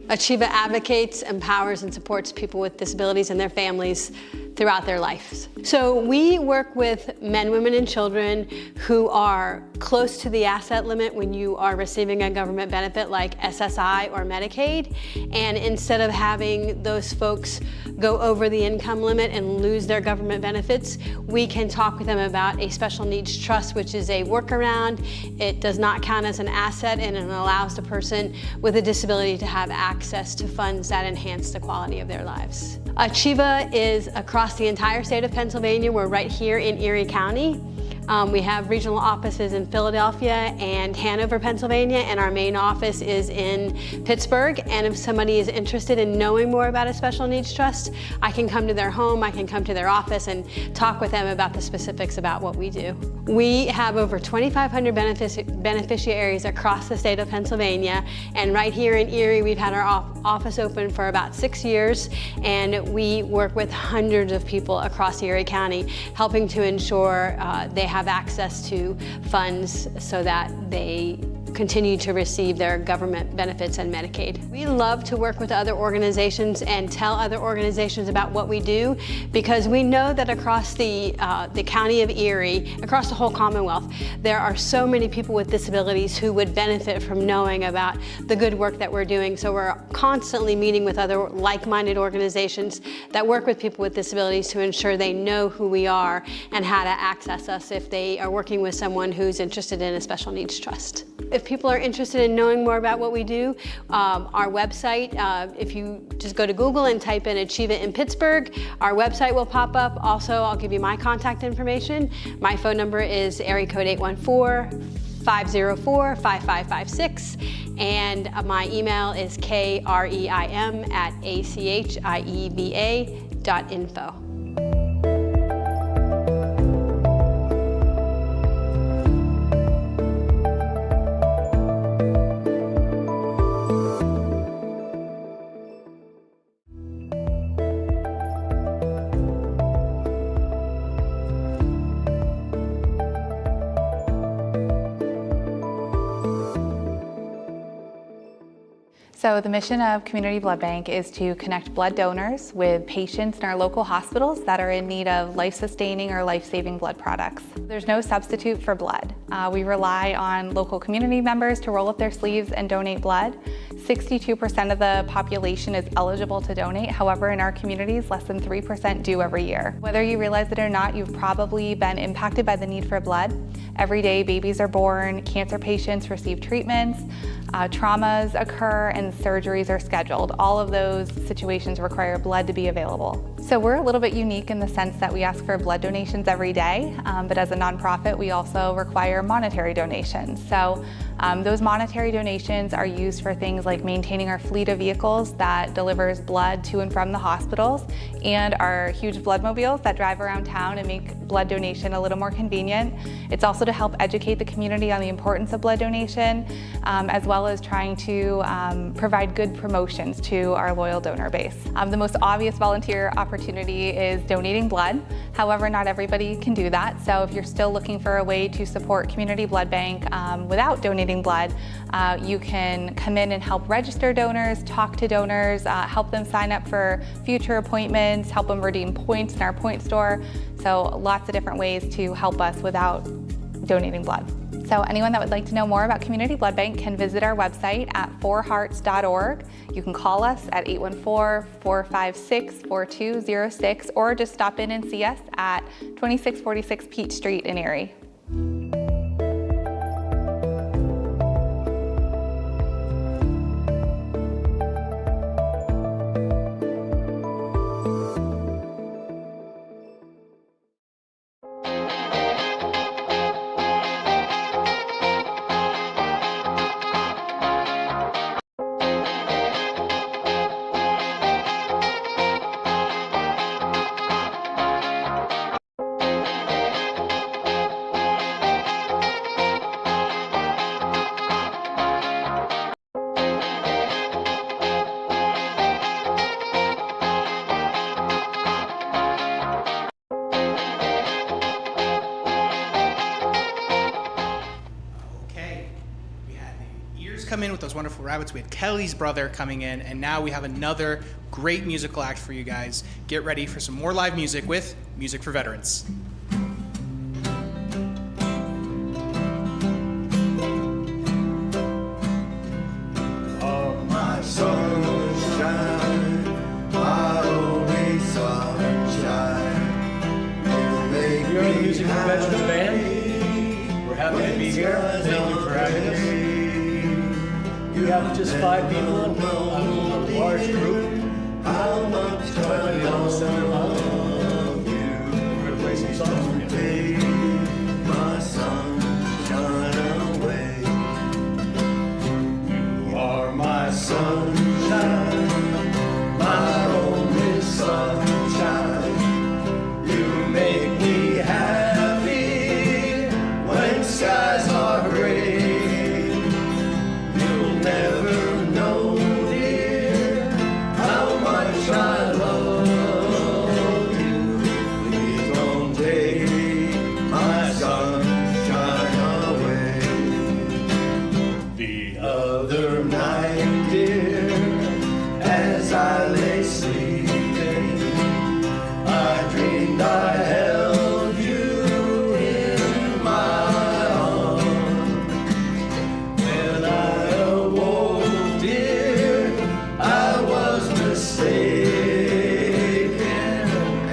Achieva advocates, empowers, and supports people with disabilities and their families throughout their lives. So we work with men, women, and children who are close to the asset limit when you are receiving a government benefit like SSI or Medicaid. And instead of having those folks go over the income limit and lose their government benefits, we can talk with them about a special needs trust, which is a workaround. It does not count as an asset, and it allows the person with a disability to have access to funds that enhance the quality of their lives. Achieva is across the entire state of Pennsylvania. We're right here in Erie County. We have regional offices in Philadelphia and Hanover, Pennsylvania, and our main office is in Pittsburgh. And if somebody is interested in knowing more about a special needs trust, I can come to their home, I can come to their office and talk with them about the specifics about what we do. We have over 2,500 beneficiaries across the state of Pennsylvania, and right here in Erie, we've had our office open for about 6 years, and we work with hundreds of people across Erie County, helping to ensure they have access to funds so that they continue to receive their government benefits and Medicaid. We love to work with other organizations and tell other organizations about what we do, because we know that across the county of Erie, across the whole Commonwealth, there are so many people with disabilities who would benefit from knowing about the good work that we're doing. So we're constantly meeting with other like-minded organizations that work with people with disabilities to ensure they know who we are and how to access us if they are working with someone who's interested in a special needs trust. If people are interested in knowing more about what we do, our website, if you just go to Google and type in Achieva in Pittsburgh, our website will pop up. Also, I'll give you my contact information. My phone number is area code 814-504-5556, and my email is kreim@achieva.info. So the mission of Community Blood Bank is to connect blood donors with patients in our local hospitals that are in need of life-sustaining or life-saving blood products. There's no substitute for blood. We rely on local community members to roll up their sleeves and donate blood. 62% of the population is eligible to donate. However, in our communities, less than 3% do every year. Whether you realize it or not, you've probably been impacted by the need for blood. Every day, babies are born, cancer patients receive treatments, traumas occur, and surgeries are scheduled. All of those situations require blood to be available. So we're a little bit unique in the sense that we ask for blood donations every day, but as a nonprofit, we also require monetary donations. So those monetary donations are used for things like maintaining our fleet of vehicles that delivers blood to and from the hospitals, and our huge blood mobiles that drive around town and make blood donation a little more convenient. It's also to help educate the community on the importance of blood donation, as well as trying to provide good promotions to our loyal donor base. The most obvious volunteer opportunity is donating blood. However, not everybody can do that. So if you're still looking for a way to support Community Blood Bank without donating blood, you can come in and help register donors, talk to donors, help them sign up for future appointments, help them redeem points in our point store. So lots of different ways to help us without donating blood. So anyone that would like to know more about Community Blood Bank can visit our website at forhearts.org. You can call us at 814-456-4206 or just stop in and see us at 2646 Peach Street in Erie. Come in with those wonderful rabbits. We had Kelly's brother coming in, and now we have another great musical act for you guys. Get ready for some more live music with Music for Veterans. Oh, my sunshine, my only sunshine, you make me Music for Veterans Band. We're happy to be here. Thank you for having us. We have just 5 people in a large group. How much I love you. We're going to play some songs for you. Take my sunshine away. You are my sunshine, my only sunshine. You make me happy when skies are gray. Never know, dear, how much I love you. Please don't take my sunshine away. The other night, dear, as I lay sleeping, I dreamed I held you in my arms. When I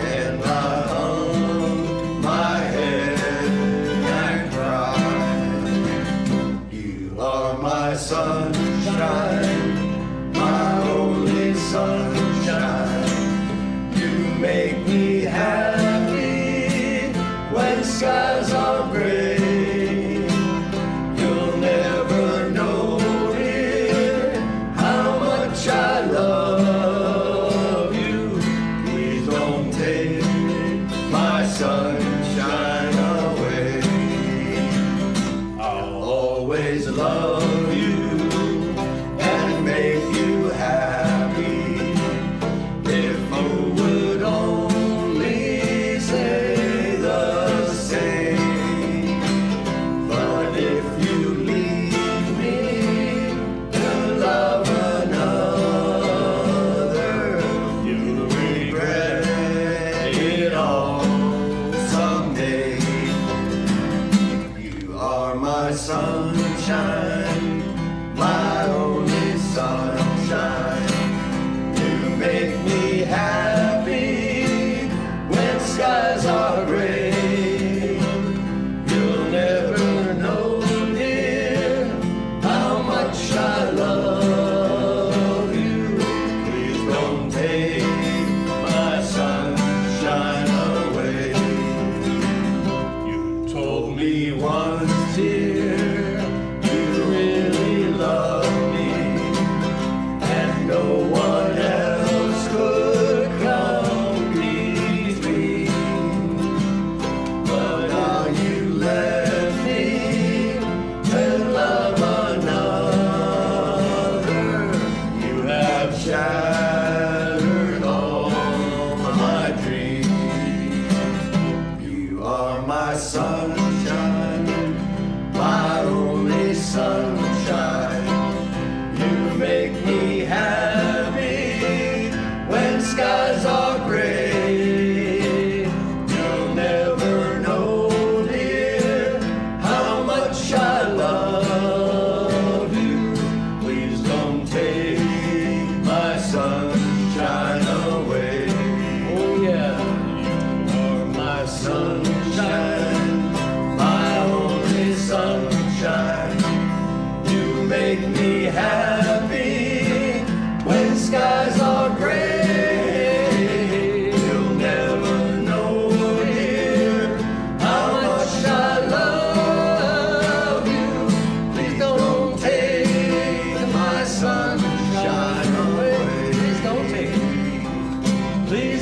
and I hung my head and cried. You are my sunshine, my only sunshine. You make me happy when skies are gray. You'll never know, dear, how much I love you. Please don't take my sunshine away. I'll always love you and make you happy. If you would only say the same. But if you leave me to love another, you'll regret it all.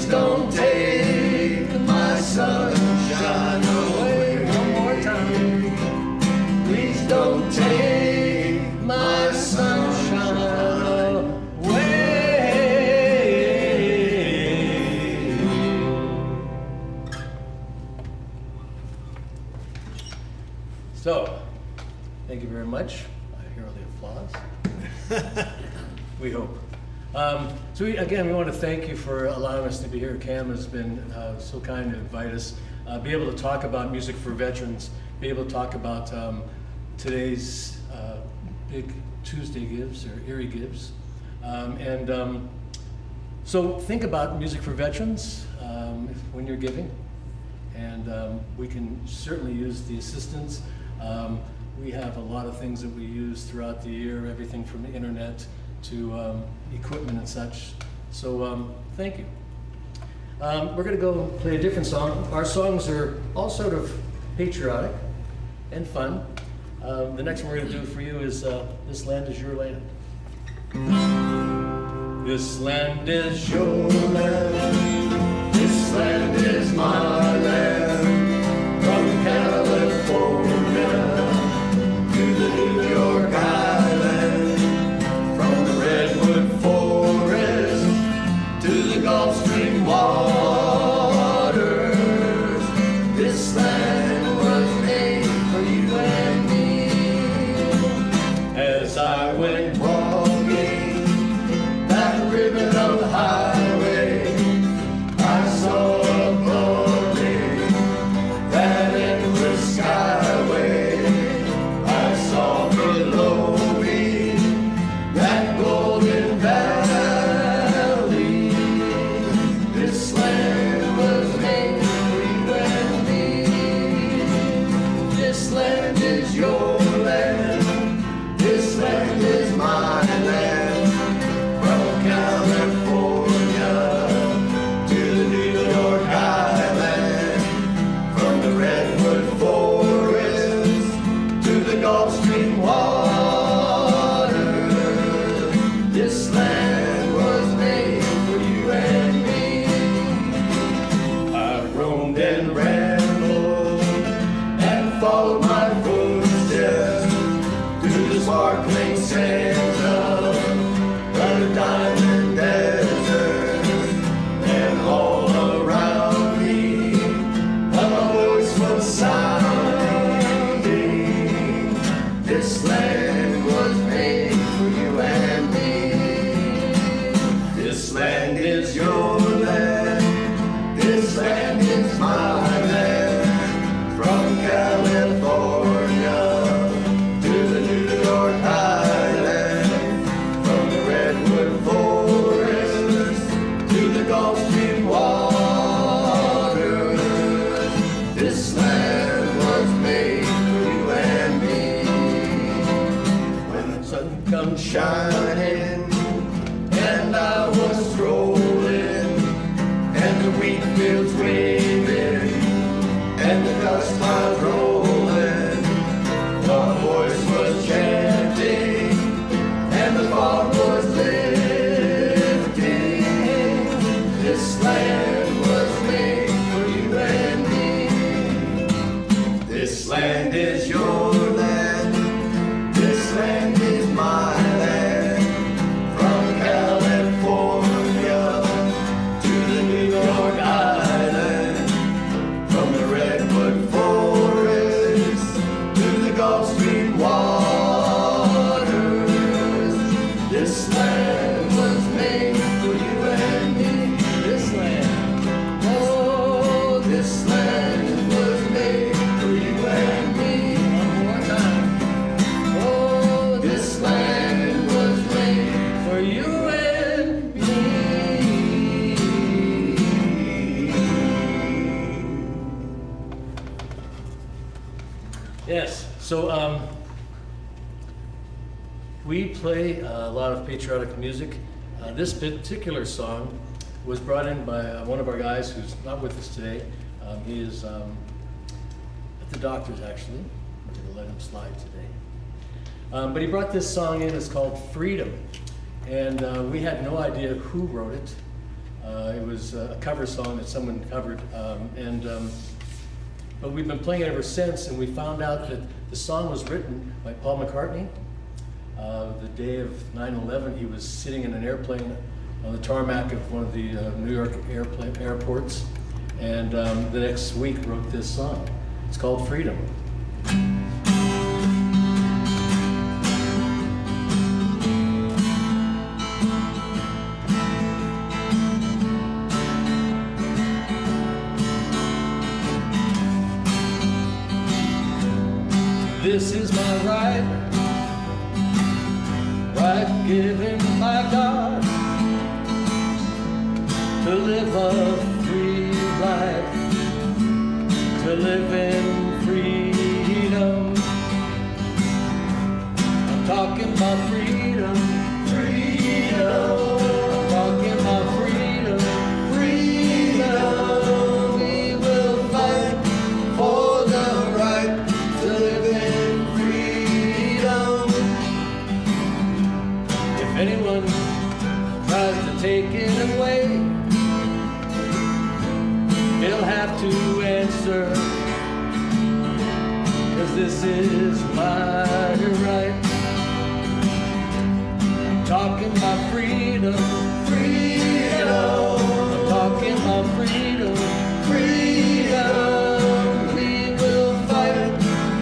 Please don't take my sunshine away. One more time. Please don't take my sunshine away. So, thank you very much. I hear all the applause. We hope. Again, we want to thank you for allowing us to be here. Cam has been so kind to invite us, be able to talk about music for veterans, be able to talk about today's big Tuesday gives, or Erie gives. So think about music for veterans when you're giving, and we can certainly use the assistance. We have a lot of things that we use throughout the year, everything from the internet to equipment and such. So thank you. We're going to go play a different song. Our songs are all sort of patriotic and fun. The next one we're going to do for you is This Land Is Your Land. This land is your land. This land is my land. From California to the New York Island. From the Redwood Forest to the Gulf Stream waters. This land was made for you and me. As I went walking that ribbon of the highway, I saw above me that endless skyway. I saw below me that golden valley. This land was made for you and me. This land is your land. This land is my land. From California to the New York Island. From the Redwood Forest to the Gulf Stream waters. This land was made for you and me. I roamed and rambled and followed my footsteps through the sparkling sands of the diamond desert. And all around me a voice was sounding. This land was made for you and me. This land is your land. This land is my land. From California to the New York Island. From the Redwood Forest to the Gulf Stream waters. This land was made for you and me. When the sun comes shining and I was strolling, and the wheat fields waving and the dust clouds rolling, the voice was chanting and the fog was lifting. This land was made for you and me. This land is your land. This land is my land. From California to the New York Island. From the Redwood Forest to the Gulf Stream waters. This land was made for you and me. This land, oh, this land was made for you and me. One more time. Oh, this land was made for you and me. Yes, so we play a lot of patriotic music. This particular song was brought in by one of our guys who's not with us today. He is at the doctor's, actually. We're going to let him slide today. But he brought this song in. It's called Freedom. And we had no idea who wrote it. It was a cover song that someone covered, but we've been playing it ever since, and we found out that the song was written by Paul McCartney. The day of 9/11, he was sitting in an airplane on the tarmac of one of the New York airports, and the next week wrote this song. It's called Freedom. This is my right given by God to live a free life, to live in freedom. I'm talking about freedom, freedom. I'm talking about freedom, freedom. We will fight for the right to live in freedom. If anyone tries to take it away, he'll have to answer, 'cause this is my right. I'm talking about freedom, freedom. I'm talking about freedom, freedom. We will fight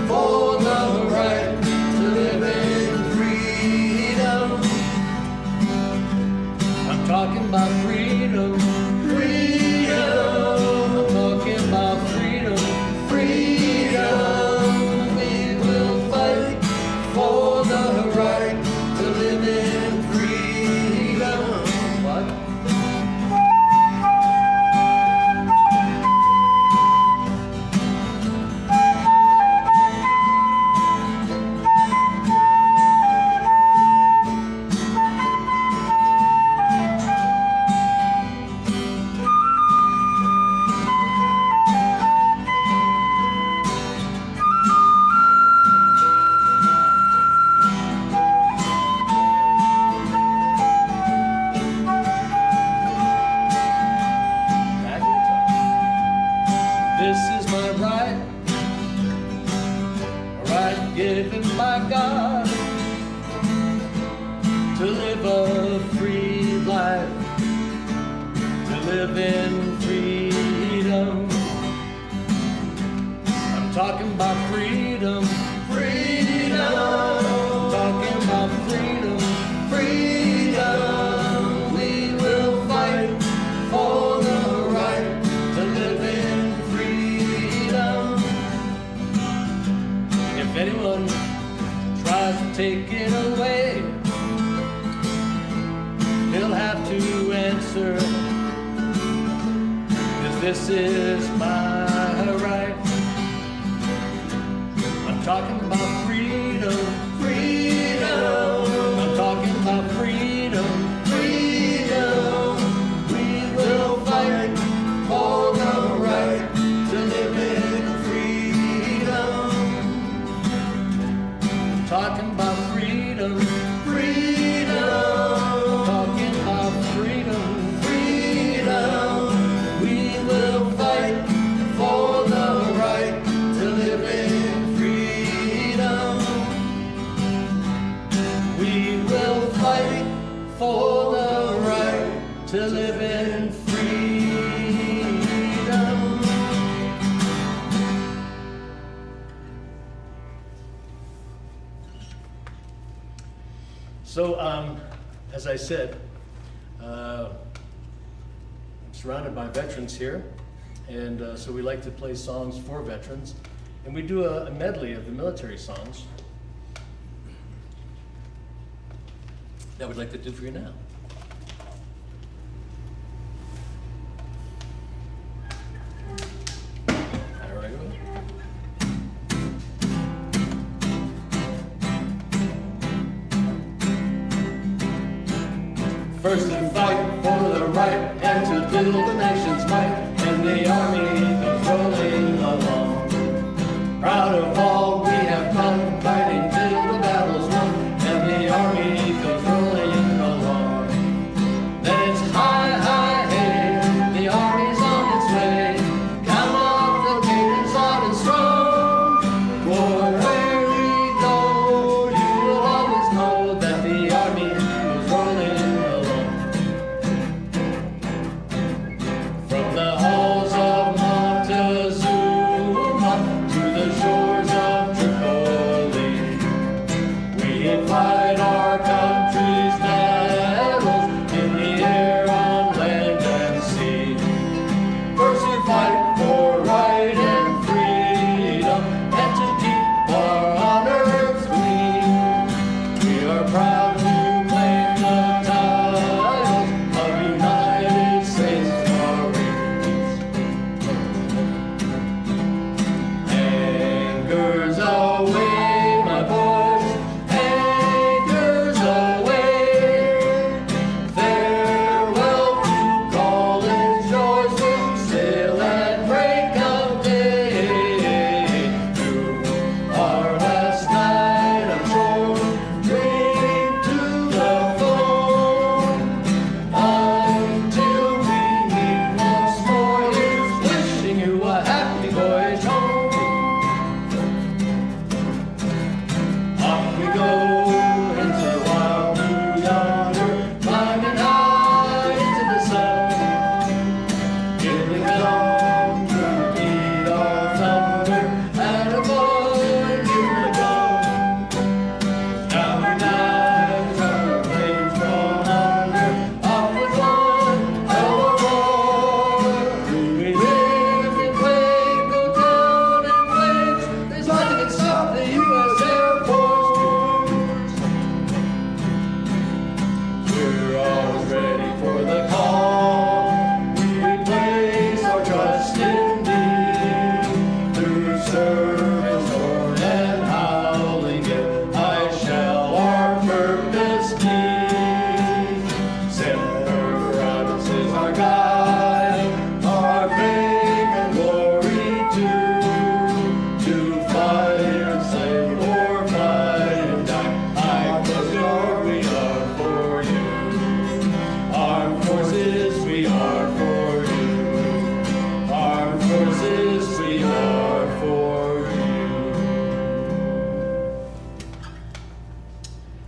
for the right to live in freedom. I'm talking about freedom, freedom. I'm talking about freedom, freedom. We will fight for the right to live in freedom. What? This is my right, a right given by God to live a free life, to live in freedom. I'm talking about freedom, freedom. I'm talking about freedom, freedom. We will fight for the right to live in freedom. If anyone tries to take it away, he'll have to answer, 'cause this is my right. I'm talking about freedom, freedom. I'm talking about freedom, freedom. We will fight for the right to live in freedom. I'm talking about freedom, freedom. I'm talking about freedom, freedom. We will fight for the right to live in freedom. We will fight for the right to live in freedom. So, as I said, I'm surrounded by veterans here, and so we like to play songs for veterans, and we do a medley of the military songs that we'd like to do for you now. There I go. First to fight for the right and to build the nation's might, and the army goes rolling along. Proud of all we have done, fighting till the battle's won, and the army goes rolling along. Then it's high, high, hey,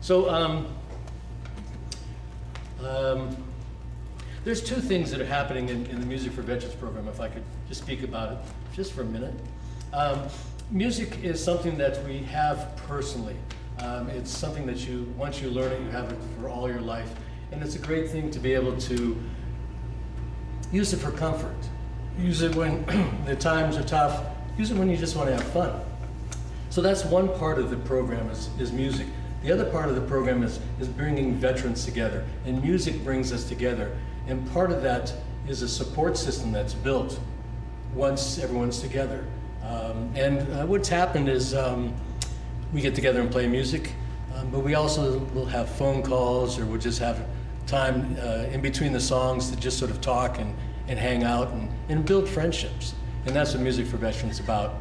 So there's two things that are happening in the Music for Veterans program, if I could just speak about it just for a minute. Music is something that we have personally. It's something that once you learn it, you have it for all your life. And it's a great thing to be able to use it for comfort. Use it when the times are tough. Use it when you just want to have fun. So that's one part of the program is music. The other part of the program is bringing veterans together. And music brings us together. And part of that is a support system that's built once everyone's together. And what's happened is we get together and play music, but we also will have phone calls, or we'll just have time in between the songs to just sort of talk and hang out and build friendships. And that's what Music for Veterans is about.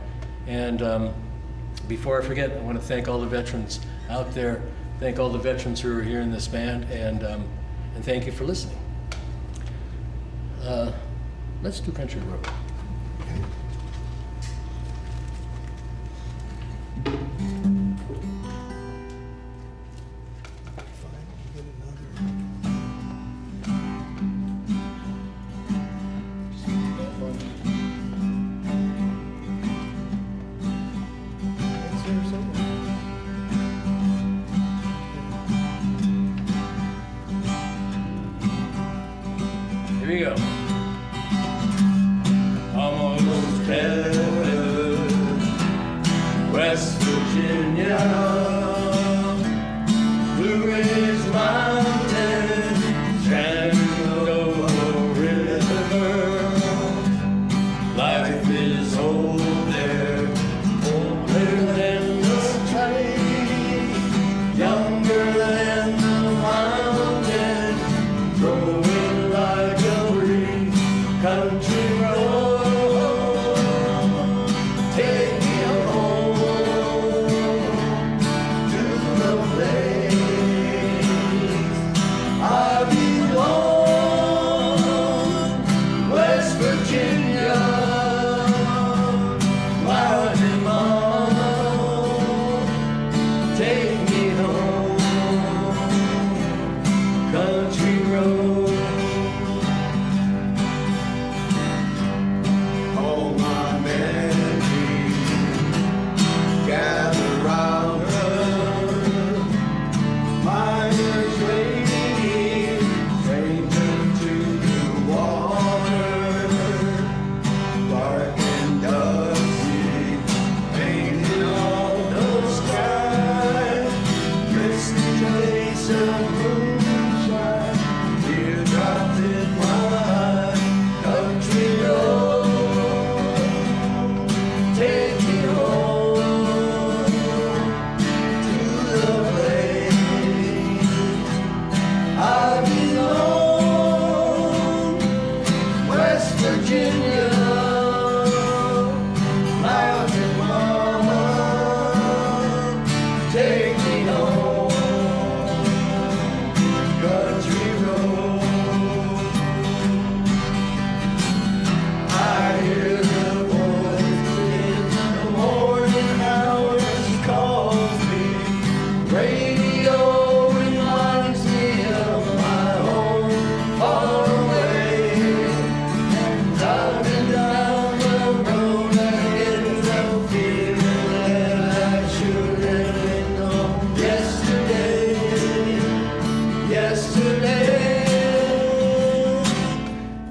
And before I forget, I want to thank all the veterans out there, thank all the veterans who are here in this band, and thank you for listening. Let's do Country Road. Here we go. Almost heaven, West Virginia, Blue Ridge Mountain, Shenandoah River. Life is old there, older than the tree, younger than the mountain, growing like a breeze. Country road, take me home to the place I belong, West Virginia, Mountain Mama, take me home, country road. All my memories gather round her. Miner's lady, stranger to the water, dark and dusty, painted on the sky, misty days of moonshine, teardrops in my country road. Take me home to the place I belong, West Virginia, Mountain Mama, take me home, country road. I hear the voice in the morning hours, she calls me. Radio reminds me of my home far away. And driving down the road, I get the feeling that I should have known yesterday.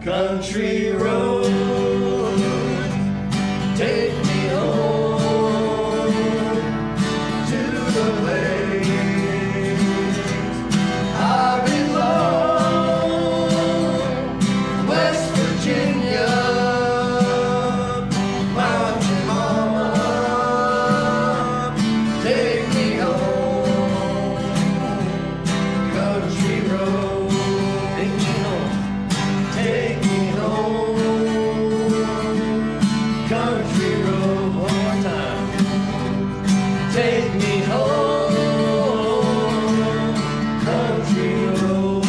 Country road, take me home to the place I belong, West Virginia, Mountain Mama, take me home, country road, take me home. Take me home, country road, one more time. Take me home, country road.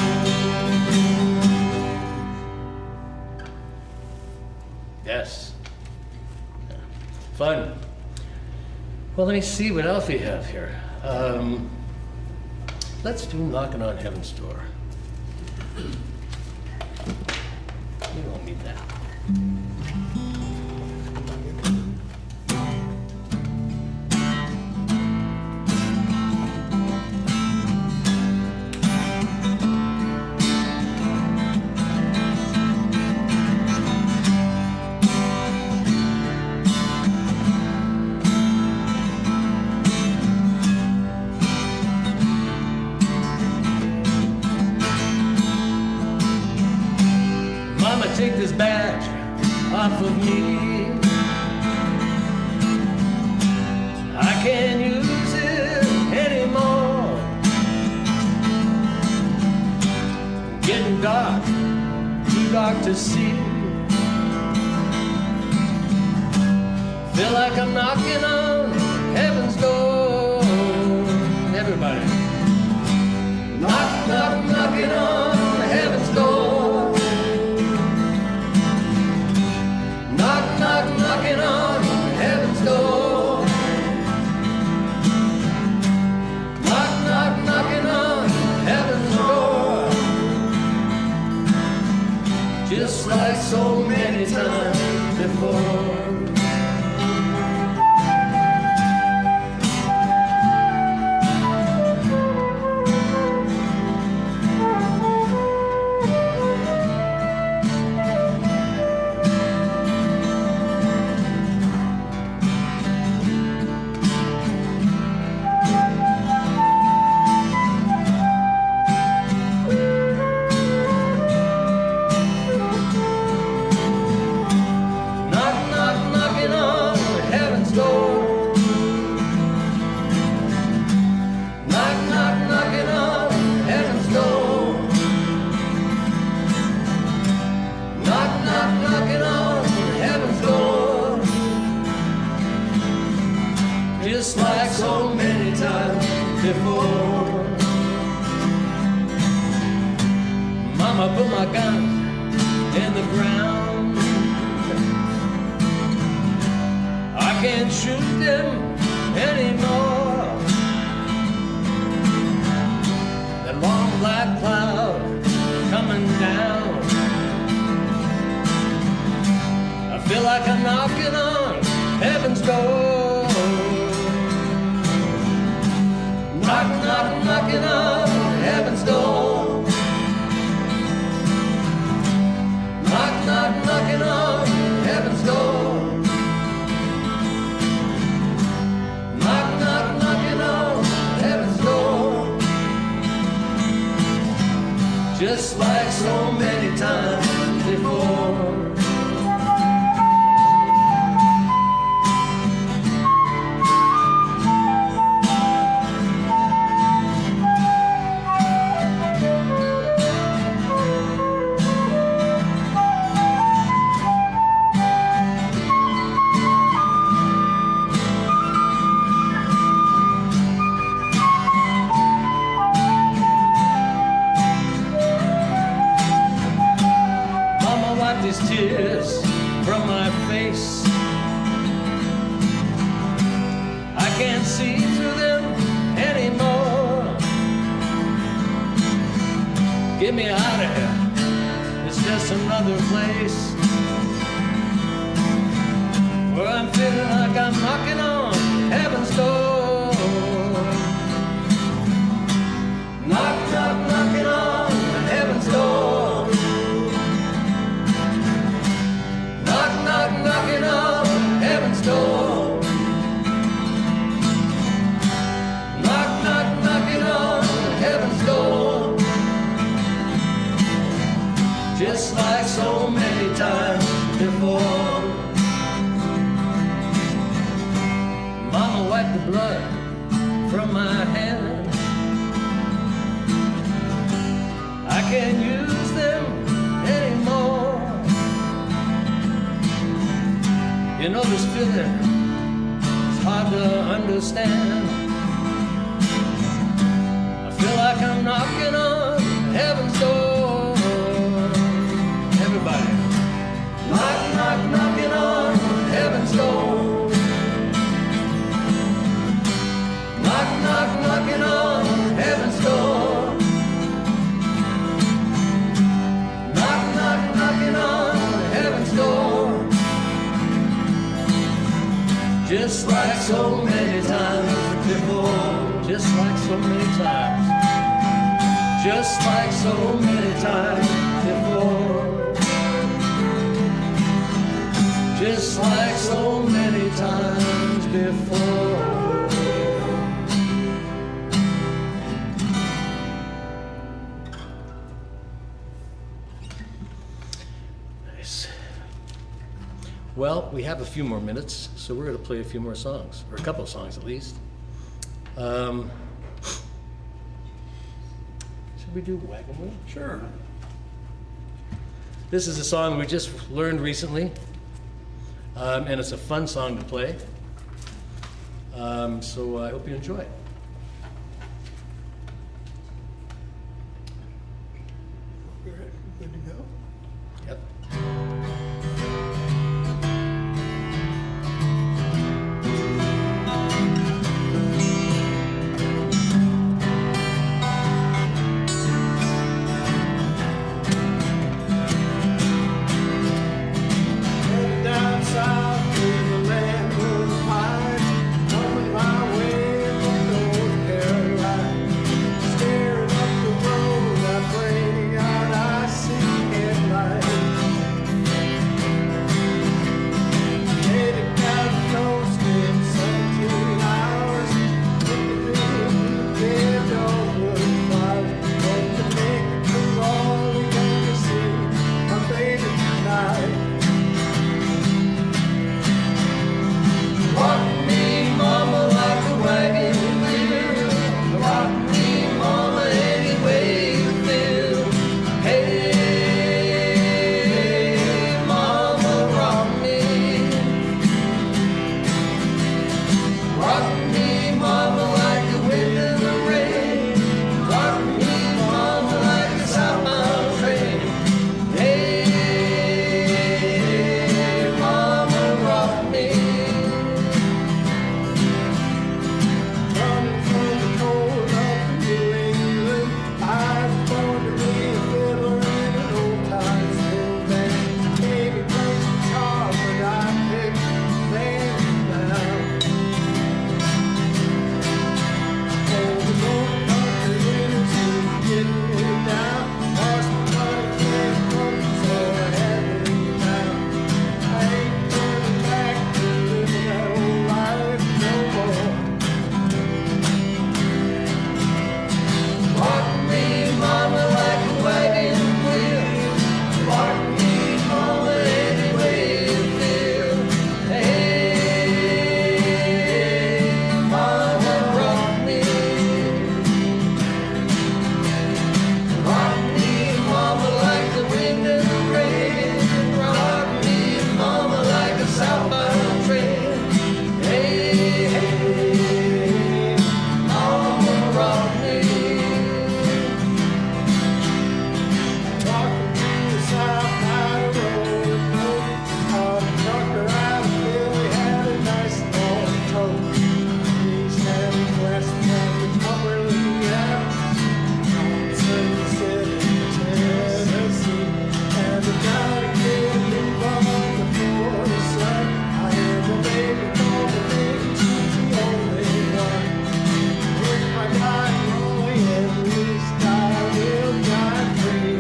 Yes. Fun. Well, let me see what else we have here. let's do Knocking on Heaven's Door. We don't need that. Take this badge off of me. I can't use it anymore. Getting dark, too dark to see. Feel like I'm knocking on heaven's door. Everybody, knock, knock, knocking on heaven's door. Knock, knock, knocking on heaven's door. Knock, knock, knocking on heaven's door. Just like so many times before. Just like so many times before. Mama put my gun in the ground. I can't shoot them anymore. That long black cloud coming down. I feel like I'm knocking on heaven's door. Knock, knock, knocking on heaven's door. Knock, knock, knocking on heaven's door. Knock, knock, knocking on heaven's door. Just like so many times before. These tears from my face, I can't see through them anymore. Get me out of here, it's just another place where I'm feeling like I'm knocking on heaven's door. Knock, knock, knocking on heaven's door. Knocking on heaven's door. Knock, knock, knocking on heaven's door. Just like so many times before. Mama wiped the blood from my hand. I can't use them anymore. You know this feeling, it's hard to understand. I feel like I'm knocking on heaven's door. Everybody, knock, knock, knocking on heaven's door. Knock, knock, knocking on heaven's door. just like so many times before, just like so many times, just like so many times before, just like so many times before. Nice. Well, we have a few more minutes, so we're going to play a few more songs, or a couple of songs at least. Should we do Wagon Wheel? Sure. This is a song we just learned recently, and it's a fun song to play. So I hope you enjoy it. Good to go? Yep. Down south in the land of the pines, coming my way from North Carolina. Staring up the road, I pray to God I see headlights. Headed down the coast in 17 hours, looking through the dead dogwood flowers. Hope to make it through all we got to see my baby tonight. Rock me, mama, like a wagon wheel. Rock me, mama, any way you feel. Hey, mama, rock me. Rock me, mama, like the wind and the rain. Rock me, mama, like a southbound train. Hey, mama, rock me. Coming from the cold of New England, I was born to be a fiddler in an old-time steel band. Baby plays guitar when I pick the band down. Oh, the North Country winters keep getting me down. Lost my money, can't come, so I had to leave town. I ain't turning back to living that old life no more. Rock me, mama, like a wagon wheel. Rock me, mama, any way you feel. Hey, mama, rock me. Rock me, mama, like the wind and the rain. Rock me, mama, like a southbound train. Hey, hey, mama, rock me. Walking through the South Night Road, on a trucker out of Philly had a nice long coat. East and west from the Cumberland Gap, on Sun City, Tennessee, and the county kid who on the 47. I hear the baby call the baby, she's the only one. With my guy rolling, at least I will drive free.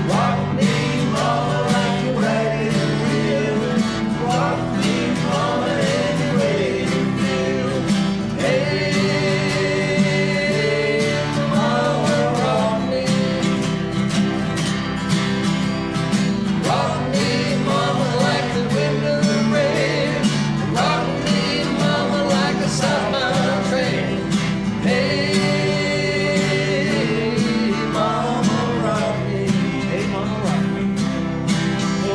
Rock me, mama, like a wagon wheel. Rock me, mama, any way you feel. Hey, mama, rock me. Rock me, mama, like the wind and the rain. Rock me, mama, like a southbound train. Hey, mama, rock me. Hey, mama, rock me. Oh,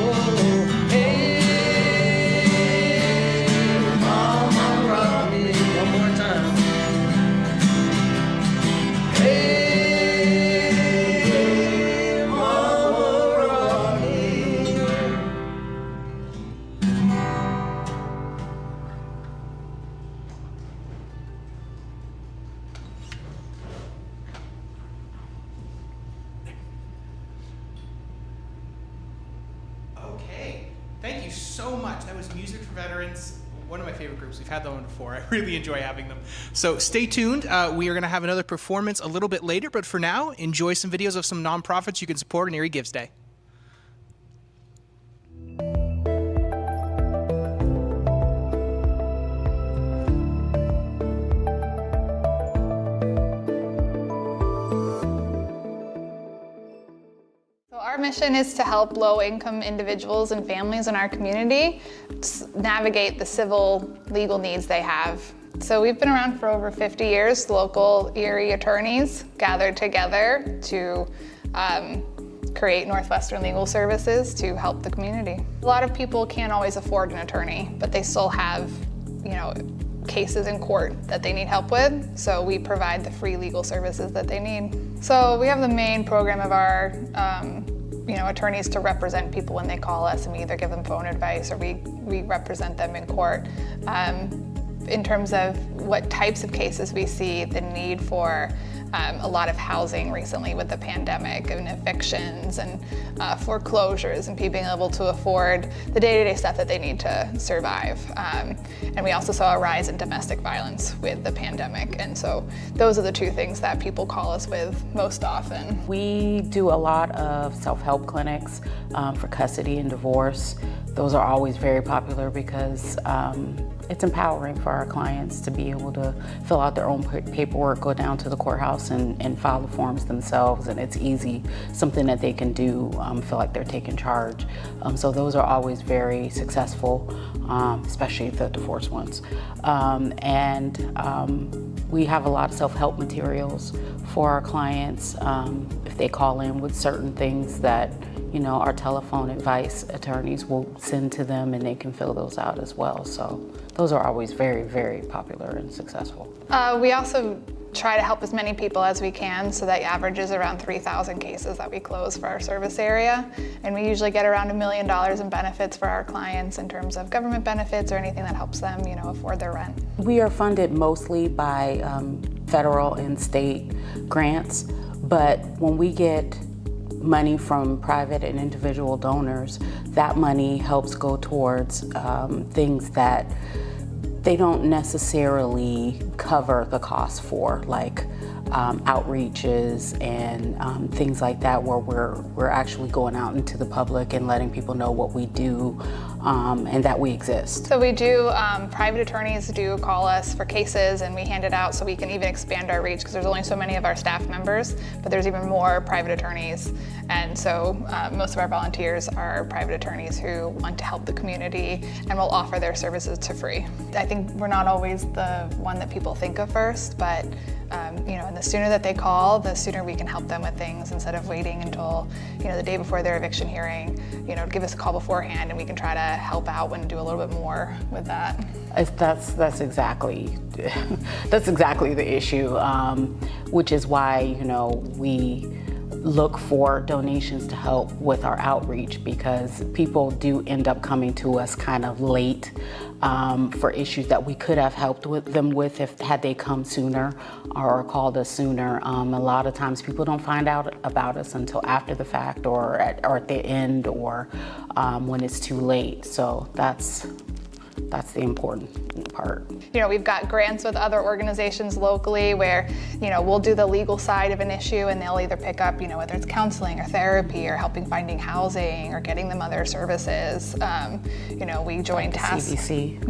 hey, mama, rock me. One more time. Hey, mama, rock me. Okay, Thank you so much. That was Music for Veterans, one of my favorite groups. We've had them on before. I really enjoy having them. So stay tuned. We are going to have another performance a little bit later, but for now, enjoy some videos of some nonprofits you can support on Erie Gives Day. Our mission is to help low-income individuals and families in our community navigate the civil legal needs they have. So we've been around for over 50 years. Local Erie attorneys gathered together to create Northwestern Legal Services to help the community. A lot of people can't always afford an attorney, but they still have, cases in court that they need help with. So we provide the free legal services that they need. So we have the main program of our attorneys to represent people when they call us, and we either give them phone advice or we represent them in court. In terms of what types of cases we see, the need for a lot of housing recently with the pandemic and evictions and foreclosures and people being able to afford the day-to-day stuff that they need to survive. And we also saw a rise in domestic violence with the pandemic. And so those are the two things that people call us with most often. We do a lot of self-help clinics for custody and divorce. Those are always very popular because it's empowering for our clients to be able to fill out their own paperwork, go down to the courthouse and file the forms themselves, and it's easy, something that they can do, feel like they're taking charge. So those are always very successful, especially the divorce ones. We have a lot of self-help materials for our clients if they call in with certain things that our telephone advice attorneys will send to them, and they can fill those out as well. So those are always very, very popular and successful. We also try to help as many people as we can, so that averages around 3,000 cases that we close for our service area. And we usually get around $1 million in benefits for our clients in terms of government benefits or anything that helps them, afford their rent. We are funded mostly by federal and state grants, but when we get money from private and individual donors, that money helps go towards things that they don't necessarily cover the cost for, like outreaches and things like that, where we're actually going out into the public and letting people know what we do and that we exist. So we do, private attorneys do call us for cases, and we hand it out so we can even expand our reach, because there's only so many of our staff members, but there's even more private attorneys. And so most of our volunteers are private attorneys who want to help the community and will offer their services to free. I think we're not always the one that people think of first, but and the sooner that they call, the sooner we can help them with things, instead of waiting until the day before their eviction hearing. Give us a call beforehand, and we can try to help out and do a little bit more with that. That's exactly the issue, which is why we look for donations to help with our outreach, because people do end up coming to us kind of late for issues that we could have helped them with had they come sooner or called us sooner. A lot of times people don't find out about us until after the fact, or at the end, or when it's too late. So that's the important part. We've got grants with other organizations locally where, we'll do the legal side of an issue, and they'll either pick up, whether it's counseling or therapy or helping finding housing or getting them other services. We join CBC.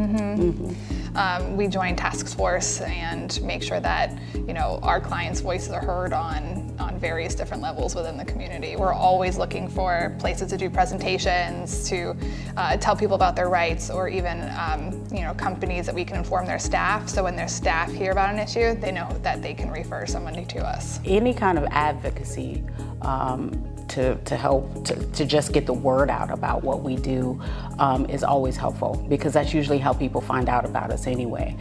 We join task force and make sure that, our clients' voices are heard on various different levels within the community. We're always looking for places to do presentations, to tell people about their rights, or even companies that we can inform their staff, so when their staff hear about an issue, they know that they can refer somebody to us. Any kind of advocacy to help to just get the word out about what we do is always helpful, because that's usually how people find out about us anyway.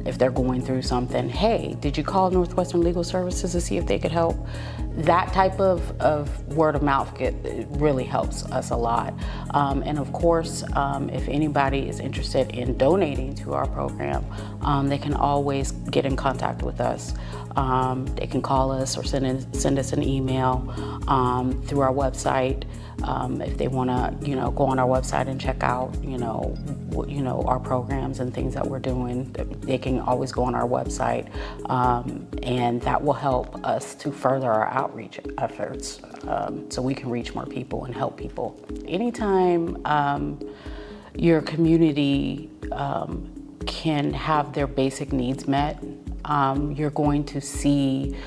If they're going through something, hey, did you call Northwestern Legal Services to see if they could help? That type of word of mouth really helps us a lot. And of course, if anybody is interested in donating to our program, they can always get in contact with us. They can call us or send us an email. through our website. If they want to, go on our website and check out, our programs and things that we're doing, they can always go on our website, and that will help us to further our outreach efforts, so we can reach more people and help people. Anytime your community can have their basic needs met, you're going to see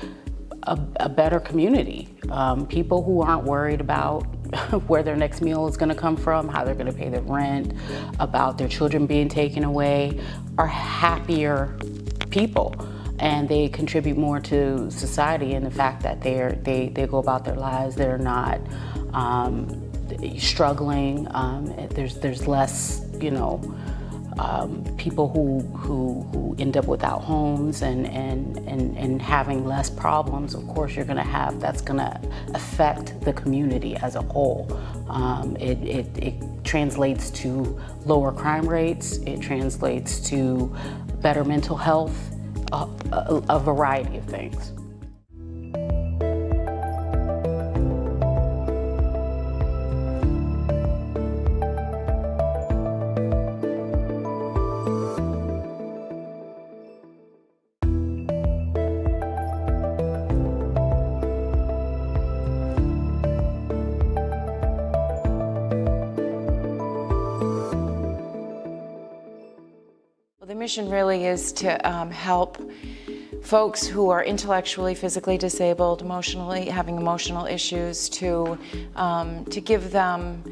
a better community. People who aren't worried about where their next meal is going to come from, how they're going to pay their rent, about their children being taken away, are happier people, and they contribute more to society in the fact that they go about their lives. They're not struggling. There's less, people who end up without homes and having less problems. Of course, that's gonna affect the community as a whole. It translates to lower crime rates. It translates to better mental health, a variety of things. The mission really is to help folks who are intellectually, physically disabled, emotionally, having emotional issues, to give them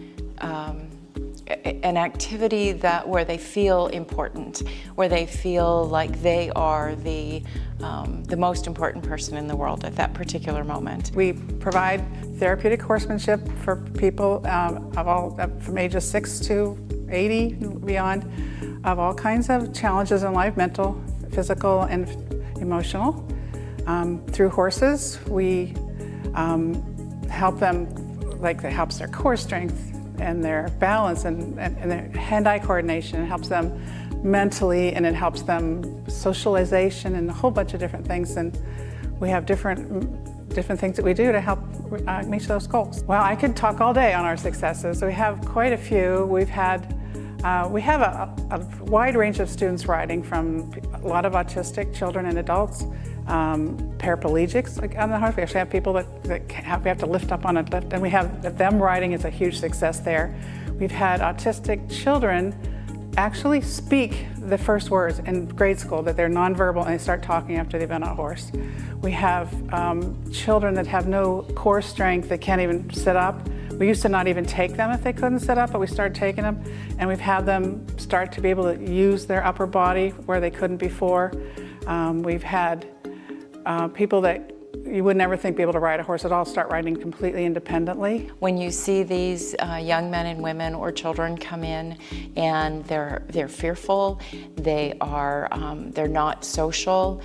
an activity where they feel important, where they feel like they are the most important person in the world at that particular moment. We provide therapeutic horsemanship for people from ages 6 to 80 and beyond, of all kinds of challenges in life, mental, physical, and emotional. Through horses, we help them, it helps their core strength and their balance and their hand-eye coordination. It helps them mentally, and it helps them socialization and a whole bunch of different things. And we have different things that we do to help reach those goals. Well, I could talk all day on our successes. We have quite a few. We have a wide range of students riding, from a lot of autistic children and adults, paraplegics. Like on the horse, we actually have people that we have to lift up on a lift, and we have them riding is a huge success there. We've had autistic children actually speak the first words in grade school, that they're nonverbal and they start talking after they've been on a horse. We have children that have no core strength, that can't even sit up. We used to not even take them if they couldn't sit up, but we started taking them, and we've had them start to be able to use their upper body where they couldn't before. We've had people that you would never think be able to ride a horse at all start riding completely independently. When you see these young men and women or children come in and they're fearful, they're not social,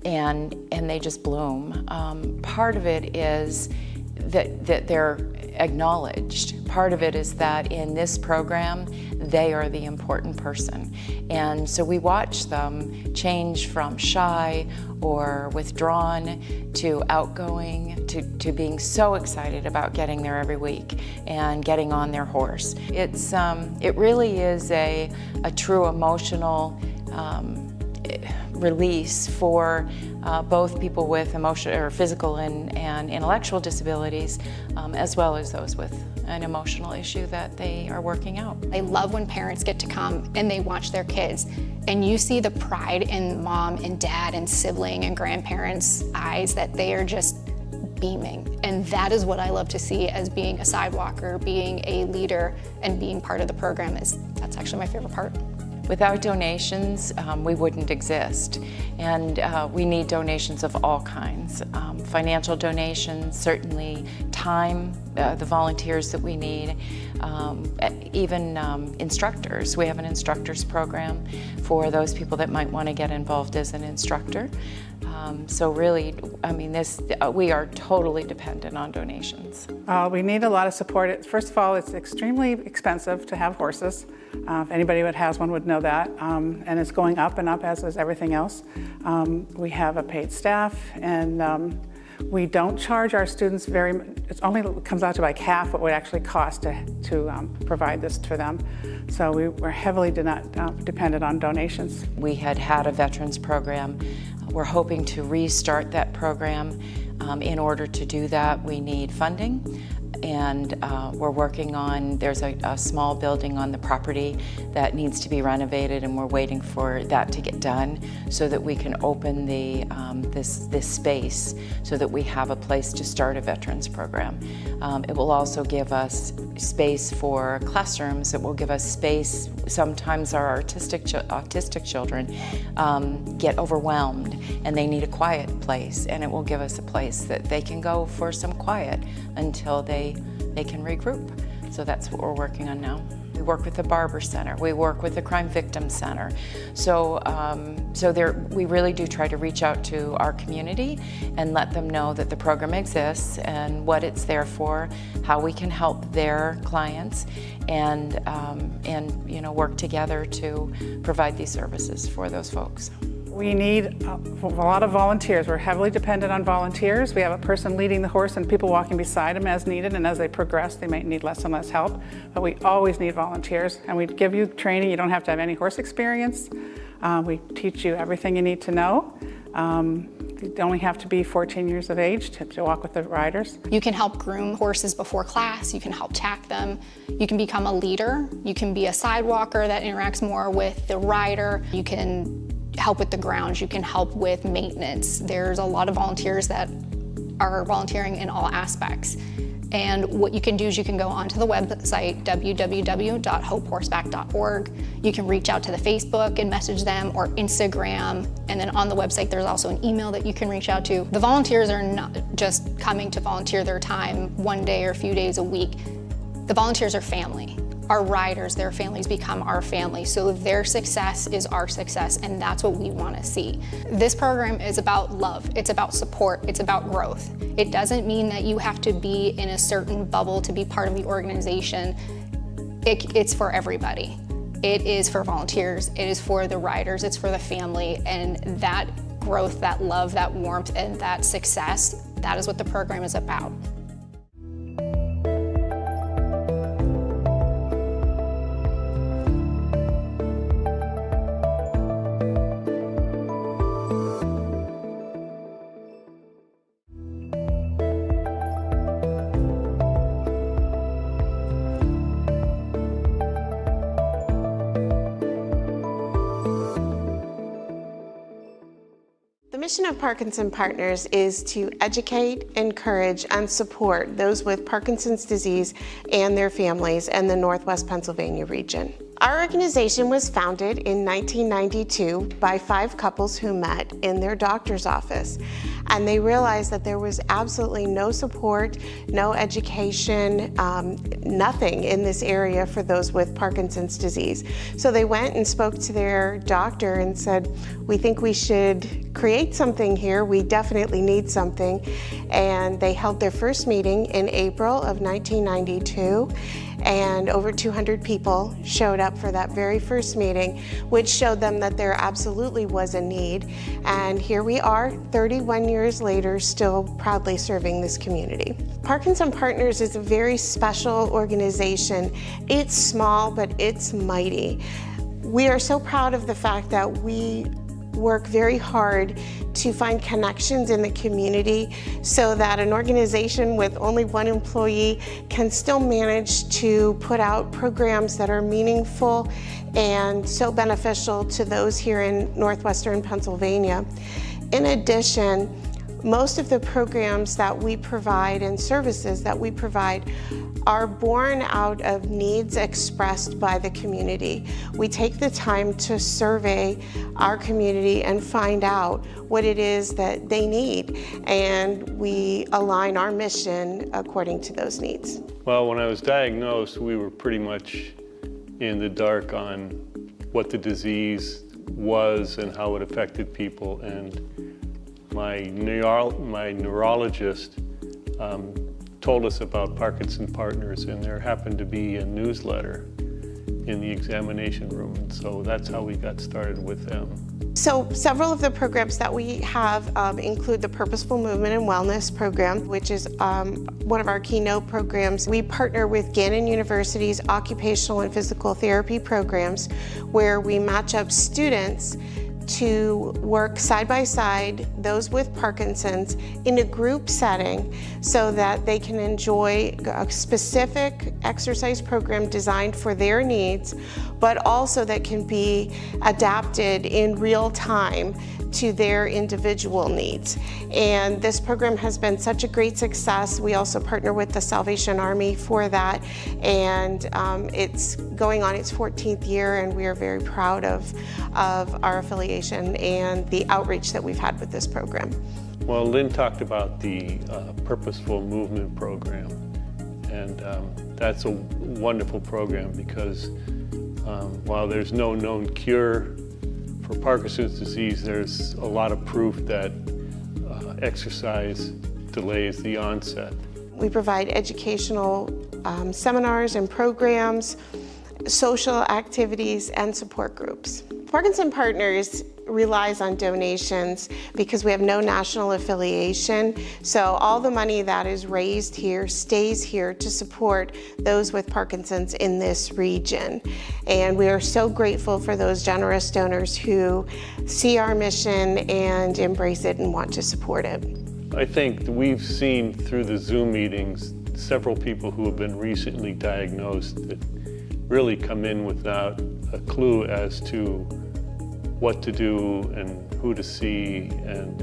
and they just bloom. Part of it is that they're acknowledged. Part of it is that in this program, they are the important person. And so we watch them change from shy or withdrawn to outgoing to being so excited about getting there every week and getting on their horse. It really is a true emotional release for both people with emotional or physical and intellectual disabilities, as well as those with an emotional issue that they are working out. I love when parents get to come and they watch their kids, and you see the pride in mom and dad and sibling and grandparents' eyes, that they are just beaming. And that is what I love to see as being a sidewalker, being a leader, and being part of the program. That's actually my favorite part. Without donations, we wouldn't exist. And we need donations of all kinds. Financial donations, certainly time, the volunteers that we need, even instructors. We have an instructors program for those people that might want to get involved as an instructor. So really, I mean, we are totally dependent on donations. We need a lot of support. First of all, it's extremely expensive to have horses. If anybody that has one would know that. And it's going up and up, as is everything else. We have a paid staff, and We don't charge our students very much. It only comes out to like half what it would actually cost to provide this for them. So we're heavily dependent on donations. We had a veterans program. We're hoping to restart that program. In order to do that, we need funding. And we're working on, there's a small building on the property that needs to be renovated, and we're waiting for that to get done so that we can open the this space so that we have a place to start a veterans program. It will also give us space for classrooms. It will give us space. Sometimes our autistic children get overwhelmed and they need a quiet place, and it will give us a place that they can go for some quiet until they can regroup. So that's what we're working on now. We work with the Barber Center. We work with the Crime Victim Center. So, we really do try to reach out to our community and let them know that the program exists and what it's there for, how we can help their clients, and work together to provide these services for those folks. We need a lot of volunteers. We're heavily dependent on volunteers. We have a person leading the horse and people walking beside them as needed, and as they progress, they might need less and less help. But we always need volunteers, and we give you training. You don't have to have any horse experience. We teach you everything you need to know. You only have to be 14 years of age to walk with the riders. You can help groom horses before class. You can help tack them. You can become a leader. You can be a sidewalker that interacts more with the rider. You can help with the grounds. You can help with maintenance. There's a lot of volunteers that are volunteering in all aspects. And what you can do is you can go onto the website, www.hopehorseback.org. You can reach out to the Facebook and message them, or Instagram. And then on the website, there's also an email that you can reach out to. The volunteers are not just coming to volunteer their time one day or a few days a week. The volunteers are family. Our riders, their families become our family, so their success is our success, and that's what we want to see. This program is about love, it's about support, it's about growth. It doesn't mean that you have to be in a certain bubble to be part of the organization. It's for everybody. It is for volunteers, it is for the riders, it's for the family, and that growth, that love, that warmth, and that success, that is what the program is about. The mission of Parkinson Partners is to educate, encourage, and support those with Parkinson's disease and their families in the Northwest Pennsylvania region. Our organization was founded in 1992 by 5 couples who met in their doctor's office, and they realized that there was absolutely no support, no education, nothing in this area for those with Parkinson's disease. So they went and spoke to their doctor and said, "We think we should create something here. We definitely need something." And they held their first meeting in April of 1992. And over 200 people showed up for that very first meeting, which showed them that there absolutely was a need. And here we are, 31 years later, still proudly serving this community. Parkinson Partners is a very special organization. It's small, but it's mighty. We are so proud of the fact that we work very hard to find connections in the community so that an organization with only 1 employee can still manage to put out programs that are meaningful and so beneficial to those here in Northwestern Pennsylvania. In addition, most of the programs that we provide and services that we provide are born out of needs expressed by the community. We take the time to survey our community and find out what it is that they need, and we align our mission according to those needs. Well, when I was diagnosed, we were pretty much in the dark on what the disease was and how it affected people, and my neurologist told us about Parkinson Partners, and there happened to be a newsletter. in the examination room. And so that's how we got started with them. So several of the programs that we have include the Purposeful Movement and Wellness program, which is one of our keynote programs. We partner with Gannon University's occupational and physical therapy programs, where we match up students to work side by side, those with Parkinson's, in a group setting so that they can enjoy a specific exercise program designed for their needs, but also that can be adapted in real time to their individual needs. And this program has been such a great success. We also partner with the Salvation Army for that, and it's going on its 14th year, and we are very proud of our affiliation and the outreach that we've had with this program. Well, Lynn talked about the Purposeful Movement program, and that's a wonderful program because while there's no known cure for Parkinson's disease, there's a lot of proof that exercise delays the onset. We provide educational seminars and programs, social activities, and support groups. Parkinson Partners relies on donations because we have no national affiliation. So all the money that is raised here stays here to support those with Parkinson's in this region. And we are so grateful for those generous donors who see our mission and embrace it and want to support it. I think we've seen through the Zoom meetings several people who have been recently diagnosed that really come in without a clue as to what to do and who to see, and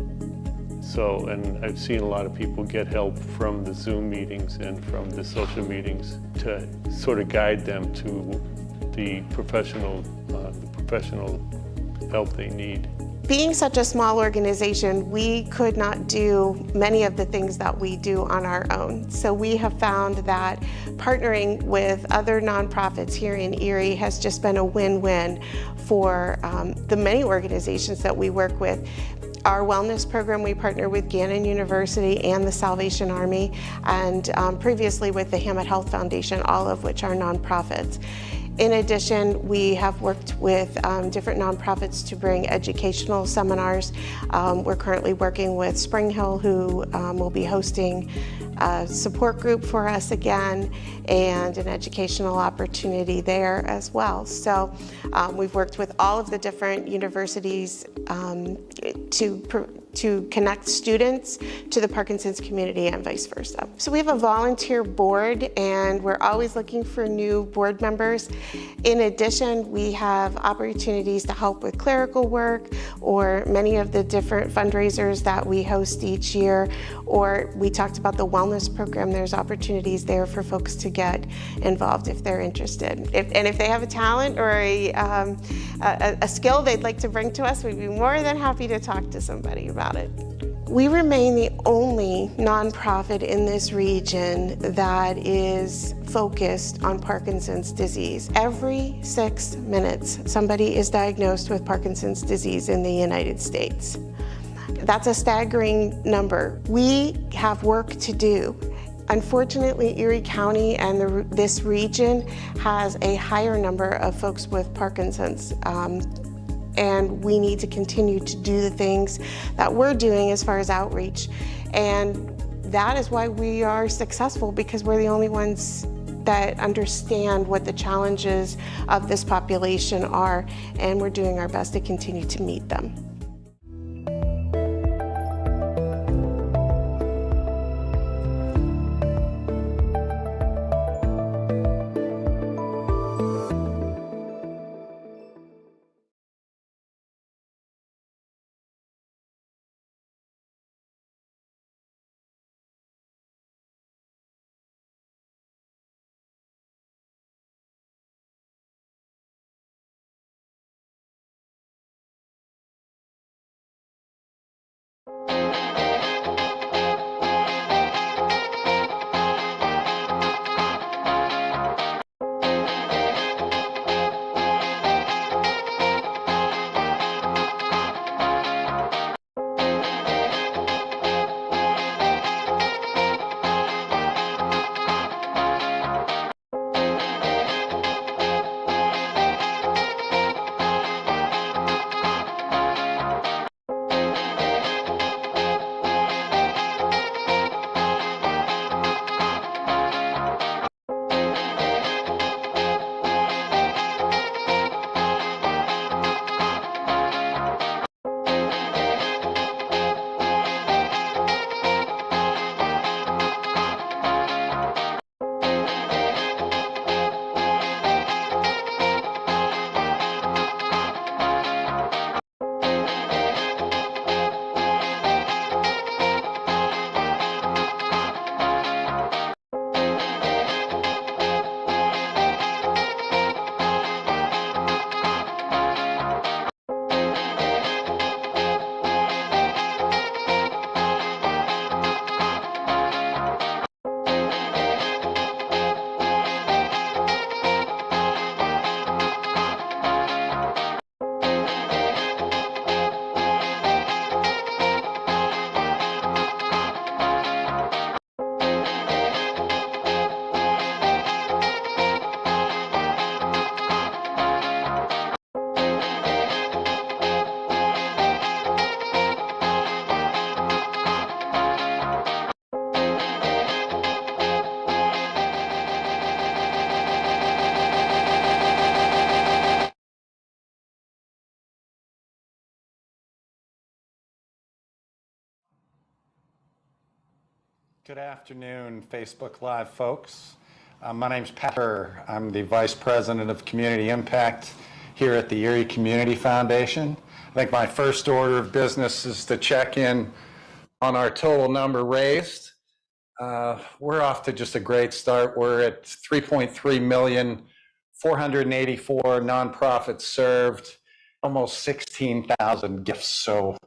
I've seen a lot of people get help from the Zoom meetings and from the social meetings to sort of guide them to the professional help they need. Being such a small organization, we could not do many of the things that we do on our own. So we have found that partnering with other nonprofits here in Erie has just been a win-win for the many organizations that we work with. Our wellness program, we partner with Gannon University and the Salvation Army, and previously with the Hammett Health Foundation, all of which are nonprofits. In addition, we have worked with different nonprofits to bring educational seminars. We're currently working with Spring Hill, who will be hosting a support group for us again, and an educational opportunity there as well. So we've worked with all of the different universities to connect students to the Parkinson's community and vice versa. So we have a volunteer board, and we're always looking for new board members. In addition, we have opportunities to help with clerical work or many of the different fundraisers that we host each year, or we talked about the wellness program. There's opportunities there for folks to get involved if they're interested. If they have a talent or a skill they'd like to bring to us, we'd be more than happy to talk to somebody about it. We remain the only nonprofit in this region that is focused on Parkinson's disease. Every 6 minutes, somebody is diagnosed with Parkinson's disease in the United States. That's a staggering number. We have work to do. Unfortunately, Erie County and this region has a higher number of folks with Parkinson's. And we need to continue to do the things that we're doing as far as outreach. And that is why we are successful, because we're the only ones that understand what the challenges of this population are, and we're doing our best to continue to meet them. Good afternoon, Facebook Live folks. My name's Pat Burr. I'm the Vice President of Community Impact here at the Erie Community Foundation. I think my first order of business is to check in on our total number raised. We're off to just a great start. We're at 3.3 million, 484 nonprofits served, almost 16,000 gifts. So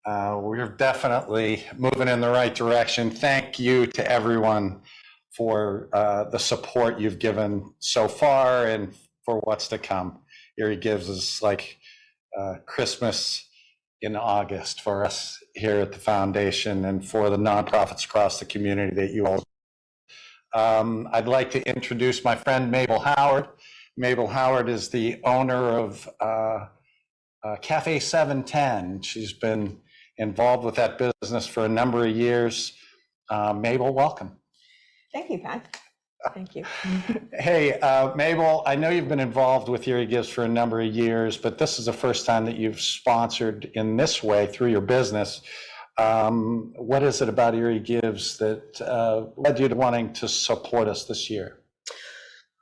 we're definitely moving in the right direction. Thank you to everyone for the support you've given so far and for what's to come. Erie Gives is like Christmas in August for us here at the foundation and for the nonprofits across the community that you all. I'd like to introduce my friend Mabel Howard. Mabel Howard is the owner of Cafe 710. She's been involved with that business for a number of years. Mabel, welcome. Thank you, Pat. Thank you. Hey, Mabel, I know you've been involved with Erie Gives for a number of years, but this is the first time that you've sponsored in this way through your business. What is it about Erie Gives that led you to wanting to support us this year?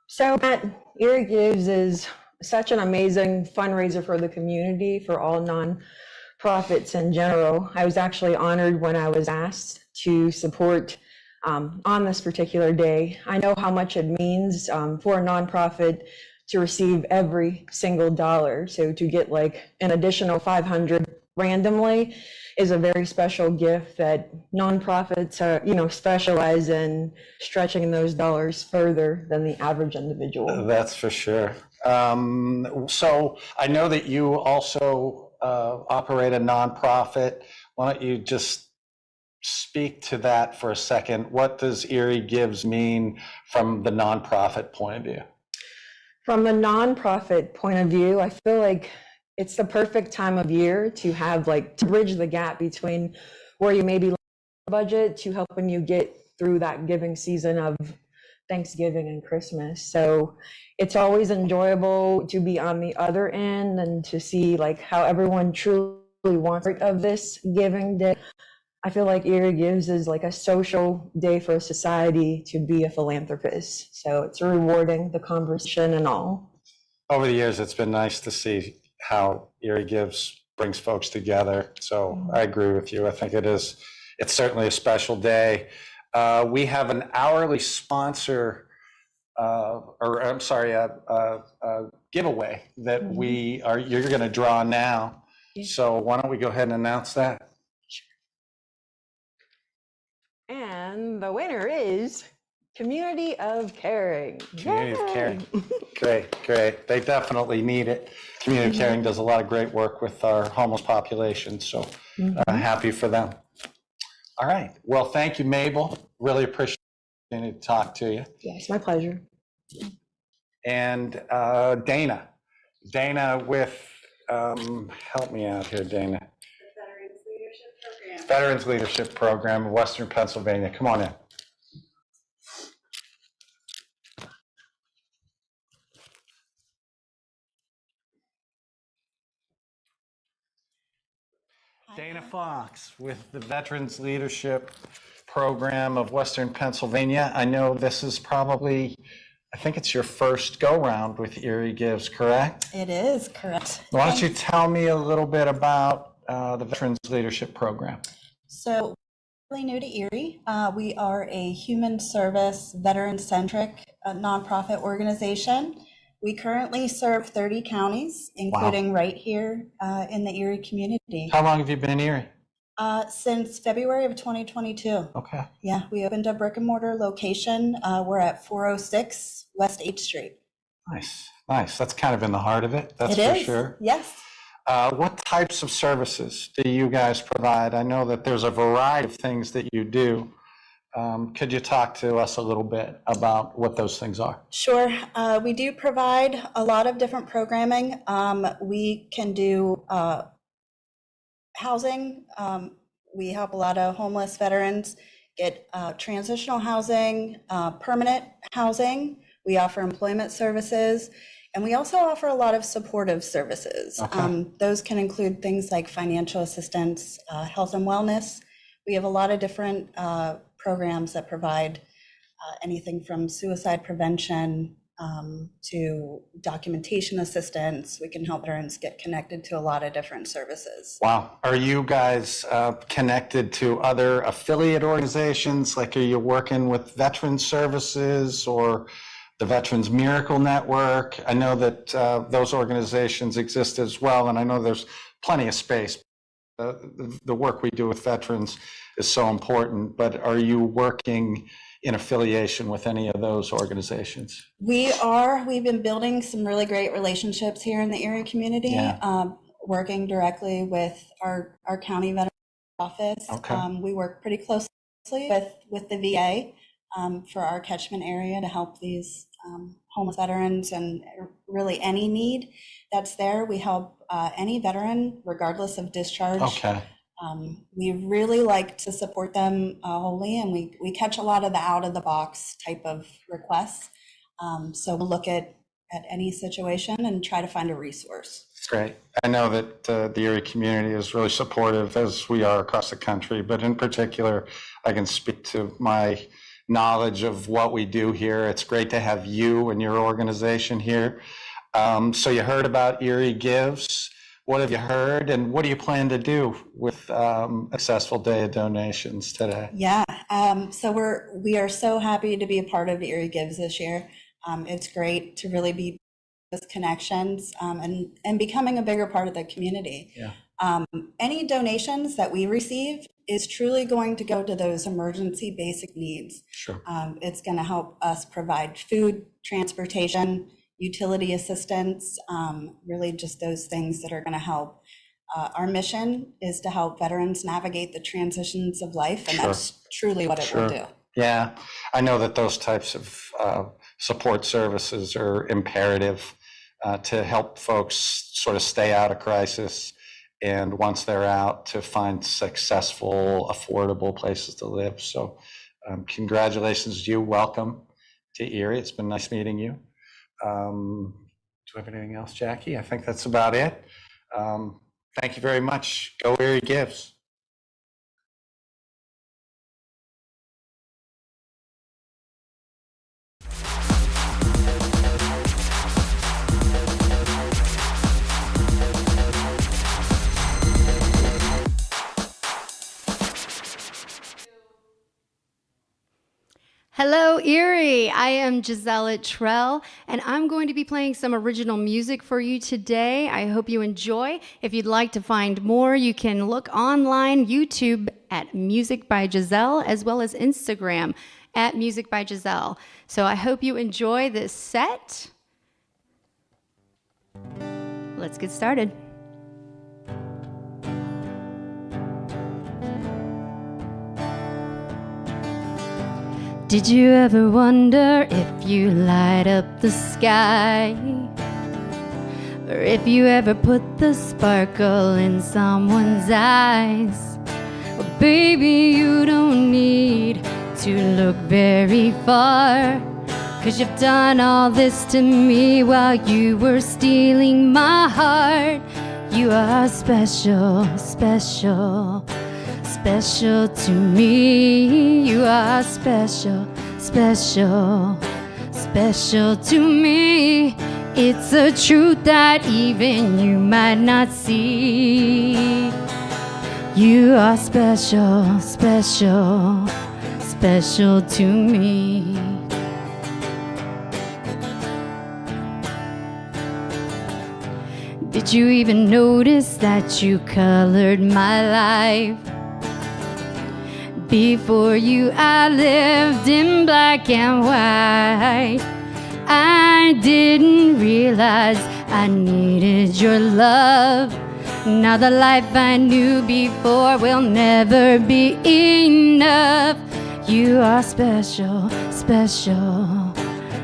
So, Pat, Erie Gives is such an amazing fundraiser for the community, for all nonprofits in general. I was actually honored when I was asked to support on this particular day. I know how much it means for a nonprofit to receive every single dollar. So to get like an additional 500 randomly is a very special gift that nonprofits are, specialize in stretching those dollars further than the average individual. That's for sure. So I know that you also operate a nonprofit. Why don't you just speak to that for a second? What does Erie Gives mean from the nonprofit point of view? From the nonprofit point of view, I feel like it's the perfect time of year to have to bridge the gap between where you may be budget to helping you get through that giving season of Thanksgiving and Christmas. So it's always enjoyable to be on the other end and to see how everyone truly wants part of this giving day. I feel like Erie Gives is like a social day for society to be a philanthropist. So it's rewarding, the conversation and all. Over the years, it's been nice to see how Erie Gives brings folks together. So I agree with you. I think it's certainly a special day. We have an hourly sponsor, giveaway that you're going to draw now. Yeah. So why don't we go ahead and announce that? And the winner is Community of Caring. Community of Caring. Great. They definitely need it. Community of Caring does a lot of great work with our homeless population, so happy for them. All right. Well, thank you, Mabel. Really appreciate to talk to you. Yes, my pleasure. And Dana with, help me out here, Dana. Veterans Leadership Program in Western Pennsylvania. Come on in. Dana Fox with the Veterans Leadership Program of Western Pennsylvania. I know this is probably, I think it's your first go-round with Erie Gives, correct? It is, correct. Why don't you tell me a little bit about the Veterans Leadership Program? So, really new to Erie. We are a human service, veteran-centric nonprofit organization. We currently serve 30 counties, including right here in the Erie community. How long have you been in Erie? Since February of 2022. Okay. Yeah, we opened a brick and mortar location. We're at 406 West 8th Street. Nice. That's kind of in the heart of it. That's for sure. Yes. What types of services do you guys provide? I know that there's a variety of things that you do. Could you talk to us a little bit about what those things are? Sure. We do provide a lot of different programming. We can do housing. We help a lot of homeless veterans get transitional housing, permanent housing. We offer employment services. And we also offer a lot of supportive services. Okay. Those can include things like financial assistance, health and wellness. We have a lot of different programs that provide anything from suicide prevention to documentation assistance. We can help veterans get connected to a lot of different services. Wow. Are you guys connected to other affiliate organizations? Like, are you working with Veteran Services or the Veterans Miracle Network? I know that those organizations exist as well, and I know there's plenty of space. The work we do with veterans is so important, but are you working in affiliation with any of those organizations? We've been building some really great relationships here in the Erie community, working directly with our county veteran office. Okay. We work pretty closely with the VA for our catchment area to help these homeless veterans, and really any need that's there. We help any veteran regardless of discharge. Okay. We really like to support them wholly, and we catch a lot of the out of the box type of requests. So we'll look at any situation and try to find a resource. That's great. I know that the Erie community is really supportive, as we are across the country, but in particular, I can speak to my knowledge of what we do here. It's great to have you and your organization here. So you heard about Erie Gives. What have you heard, and what do you plan to do with Accessible Day of Donations today? Yeah, so we are so happy to be a part of Erie Gives this year. It's great to really be with connections and becoming a bigger part of the community. Yeah. Any donations that we receive is truly going to go to those emergency basic needs. Sure. It's going to help us provide food, transportation, utility assistance, really just those things that are going to help. Our mission is to help veterans navigate the transitions of life, and that's truly what it will do. Yeah, I know that those types of support services are imperative to help folks sort of stay out of crisis, and once they're out, to find successful, affordable places to live. So congratulations to you. Welcome to Erie. It's been nice meeting you. Do we have anything else, Jackie? I think that's about it. Thank you very much. Go Erie Gives. Hello, Erie. I am Gisela Trell, and I'm going to be playing some original music for you today. I hope you enjoy. If you'd like to find more, you can look online, YouTube at Music by Giselle, as well as Instagram at Music by Giselle. So I hope you enjoy this set. Let's get started. Did you ever wonder if you light up the sky? Or if you ever put the sparkle in someone's eyes? Well, baby, you don't need to look very far, 'cause you've done all this to me while you were stealing my heart. You are special, special, special to me. You are special, special, special to me. It's a truth that even you might not see. You are special, special, special to me. Did you even notice that you colored my life? Before you, I lived in black and white. I didn't realize I needed your love. Now the life I knew before will never be enough. You are special, special,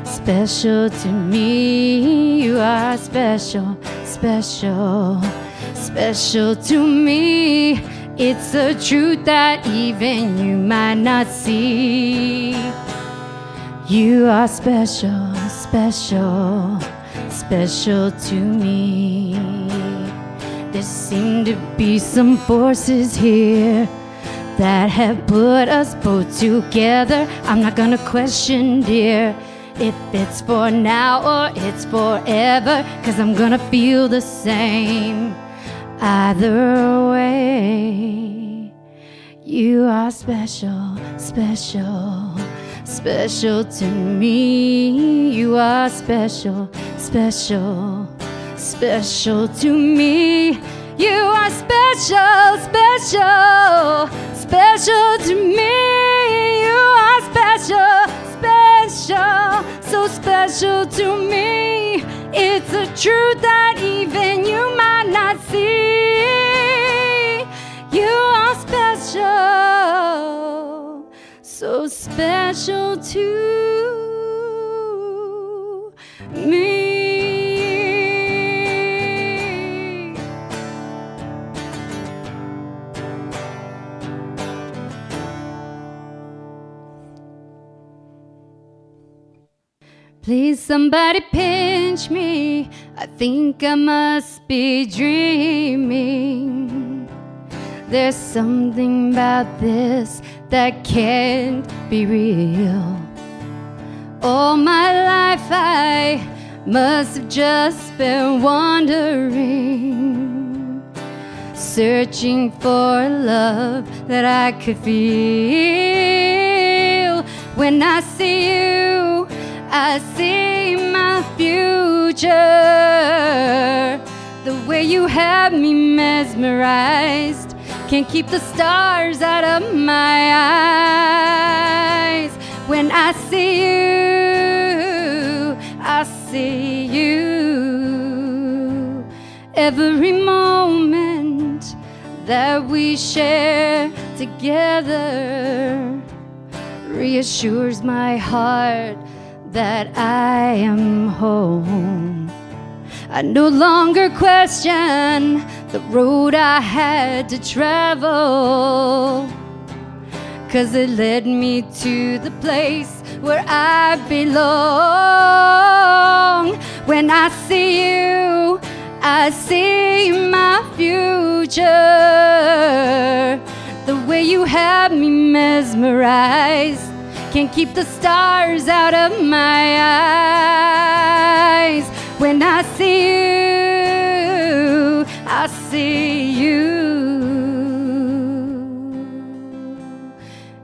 special to me. You are special, special, special to me. It's a truth that even you might not see. You are special, special, special to me. There seem to be some forces here that have put us both together. I'm not gonna question, dear, if it's for now or it's forever, 'cause I'm gonna feel the same either way. You are special, special, special to me. You are special, special, special to me. You are special, special, special to me. You are special, special, so special to me. It's a truth that even you might not see. You are special, so special to me. Please, somebody pinch me. I think I must be dreaming. There's something about this that can't be real. All my life I must have just been wandering, searching for a love that I could feel. When I see you, I see my future. The way you have me mesmerized, can't keep the stars out of my eyes. When I see you, I see you. Every moment that we share together reassures my heart that I am home. I no longer question the road I had to travel, 'cause it led me to the place where I belong. When I see you, I see my future. The way you have me mesmerized, can't keep the stars out of my eyes. When I see you, I see you.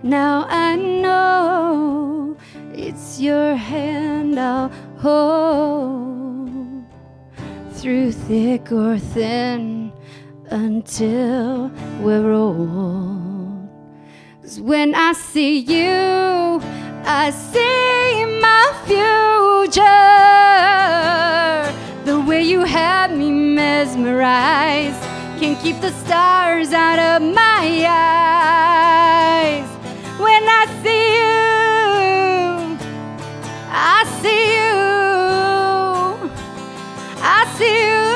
Now I know it's your hand I'll hold through thick or thin until we're old. 'Cause when I see you, I see my future. The way you have me mesmerized, can't keep the stars out of my eyes. When I see you, I see you, I see you,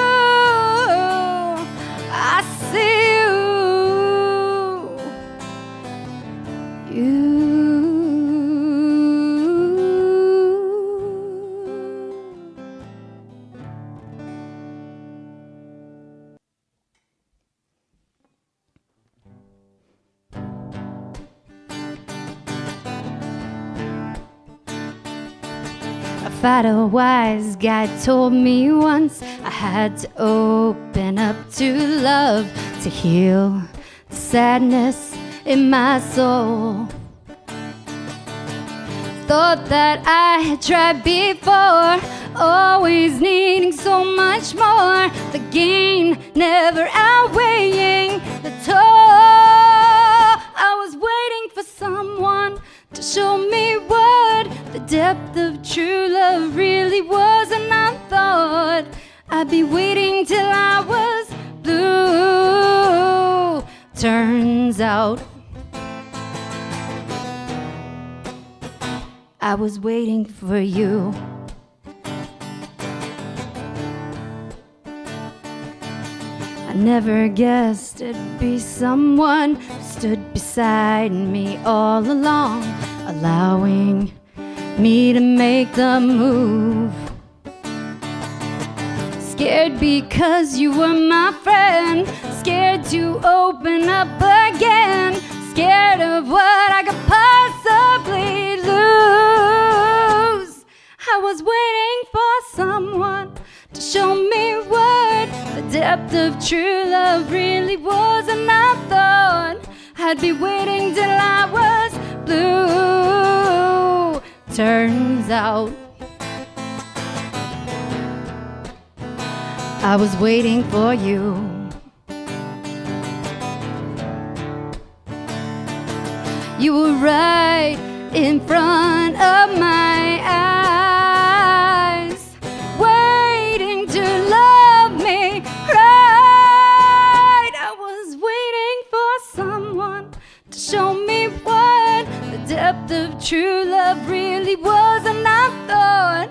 I see you. A fighter wise guy told me once I had to open up to love to heal the sadness in my soul. Thought that I had tried before, always needing so much more, the gain never outweighing the toll. I was waiting for someone to show me what the depth of true love really was, and I thought I'd be waiting till I was blue. Turns out I was waiting for you. I never guessed it'd be someone who stood beside me all along, allowing me to make the move. Scared because you were my friend, scared to open up again, scared of what I could possibly lose. I was waiting for someone to show me what the depth of true love really was, and I thought I'd be waiting till I was blue. Turns out I was waiting for you. You were right in front of my eyes, waiting to love me right. I was waiting for someone to show me what the depth of true love really was, and I thought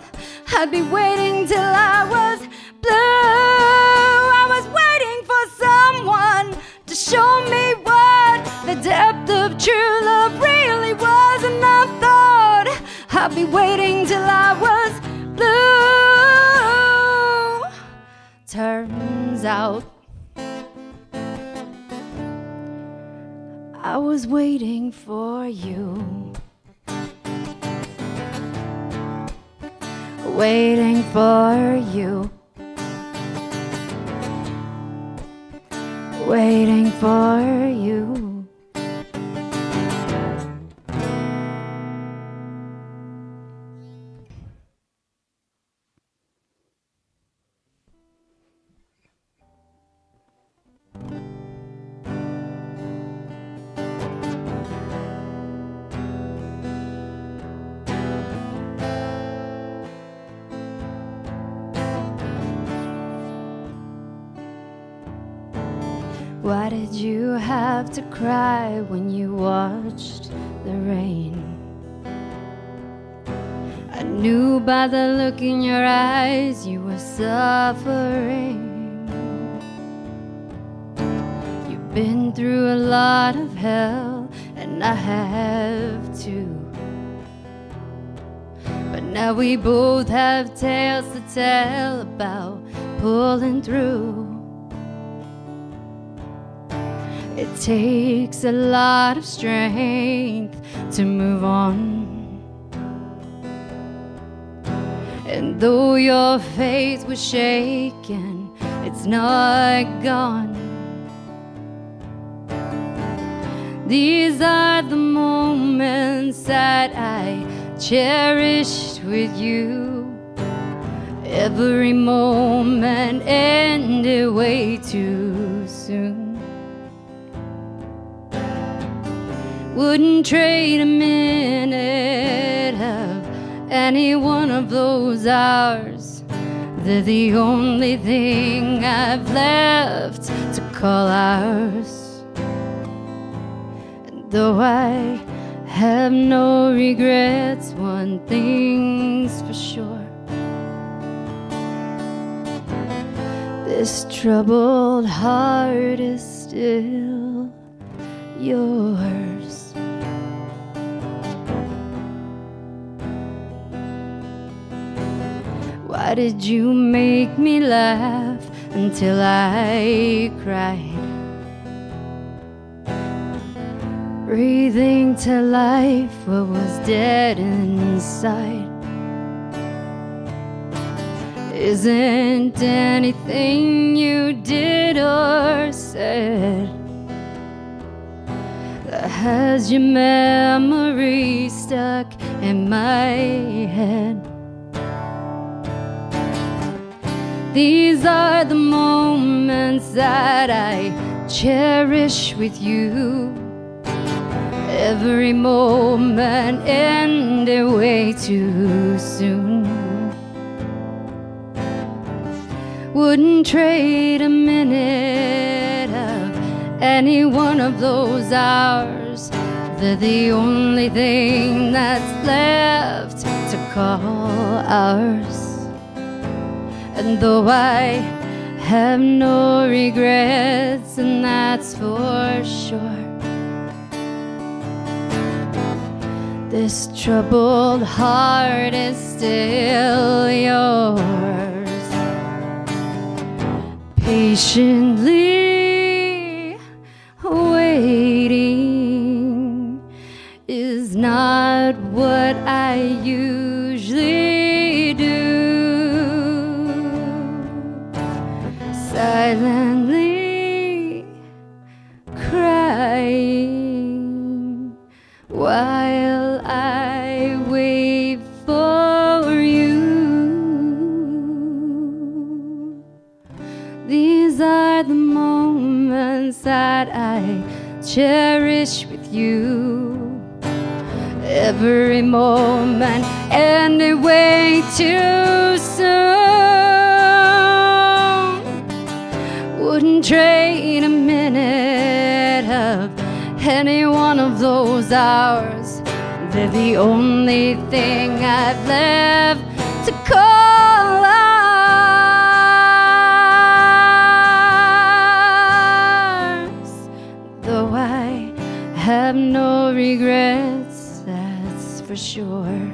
I'd be waiting till I was blue. I was waiting for someone to show me what the depth of true love really was, and I thought I'd be waiting till I was blue. Turns out I was waiting for you. Waiting for you. Waiting for you. Why did you have to cry when you watched the rain? I knew by the look in your eyes you were suffering. You've been through a lot of hell, and I have too. But now we both have tales to tell about pulling through. It takes a lot of strength to move on. And though your faith was shaken, it's not gone. These are the moments that I cherished with you. Every moment ended way too soon. Wouldn't trade a minute of any one of those hours. They're the only thing I've left to call ours. And though I have no regrets, one thing's for sure: this troubled heart is still yours. Why did you make me laugh until I cried? Breathing to life what was dead inside. Isn't anything you did or said that has your memory stuck in my head? These are the moments that I cherish with you. Every moment ended way too soon. Wouldn't trade a minute of any one of those hours. They're the only thing that's left to call ours. And though I have no regrets, and that's for sure, this troubled heart is still yours. Patiently waiting silently crying while I wait for you. These are the moments that I cherish with you. Every moment ended way too soon. Wouldn't trade a minute of any one of those hours. They're the only thing I've left to call ours. Though I have no regrets, that's for sure.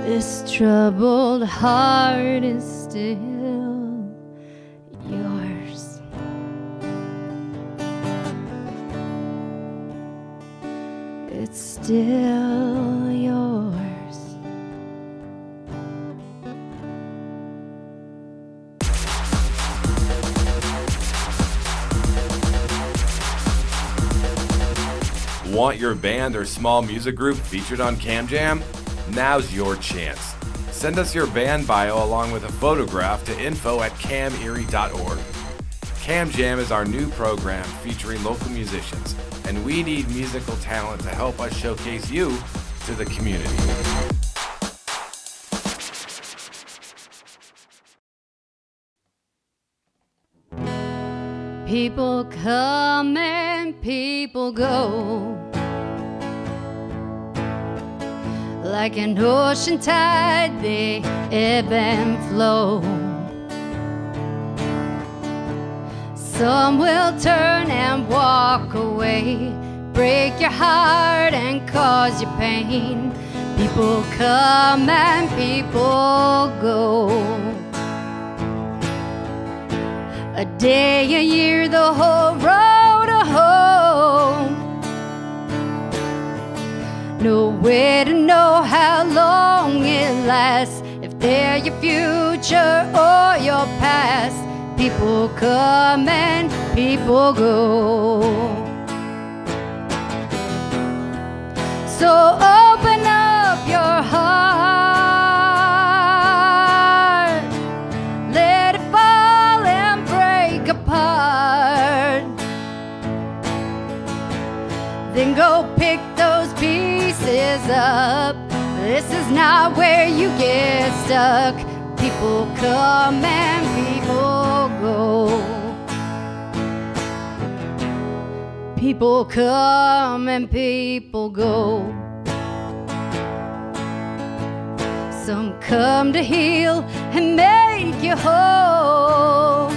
This troubled heart is still yours. It's still yours. Want your band or small music group featured on CamJam? Now's your chance. Send us your band bio along with a photograph to info@camerie.org. CamJam is our new program featuring local musicians, and we need musical talent to help us showcase you to the community. People come and people go, like an ocean tide, they ebb and flow. Some will turn and walk away, break your heart and cause you pain. People come and people go. A day, a year, the whole road to home. No way to know how long it lasts, if they're your future or your past. People come and people go. So open up your heart, let it fall and break apart. Then go pick those pieces up. This is not where you get stuck. People come and people go. People come and people go. Some come to heal and make you whole.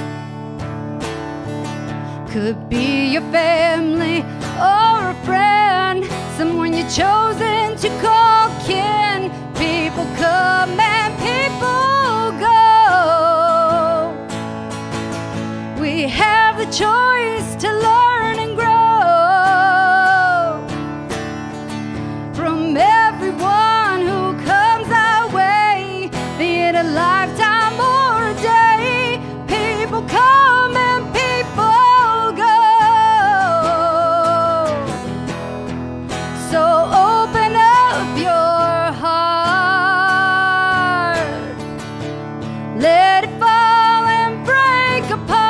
Could be your family or a friend, someone you've chosen to call kin. People come and people go. We have the choice to learn and grow from everyone who comes our way, be it a lifetime or a day. People come and people go. So open up your heart, let it fall and break apart.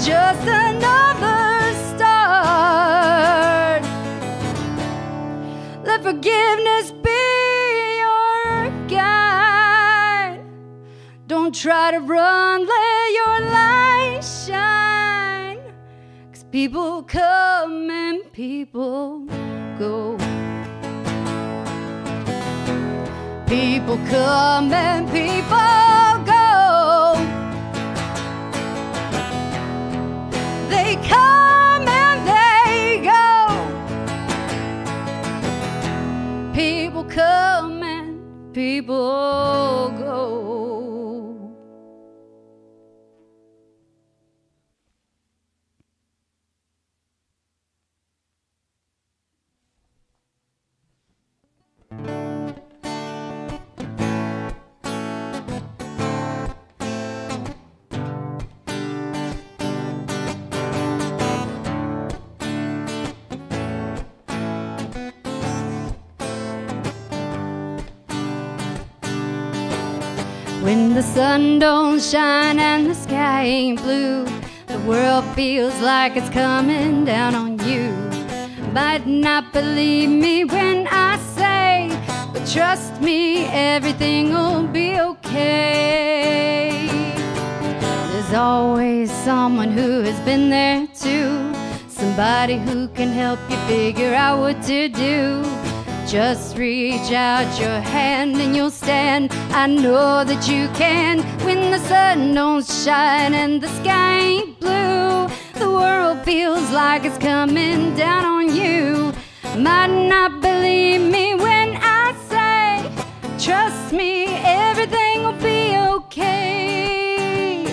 just another start. Let forgiveness be your guide. Don't try to run, let your light shine. 'Cause people come and people go. People come and people go. They come and they go. People come and people go. When the sun don't shine and the sky ain't blue, the world feels like it's coming down on you. Might not believe me when I say, but trust me, everything will be okay. There's always someone who has been there too, somebody who can help you figure out what to do. Just reach out your hand and you'll stand. I know that you can. When the sun don't shine and the sky ain't blue, the world feels like it's coming down on you. Might not believe me when I say, trust me, everything will be okay.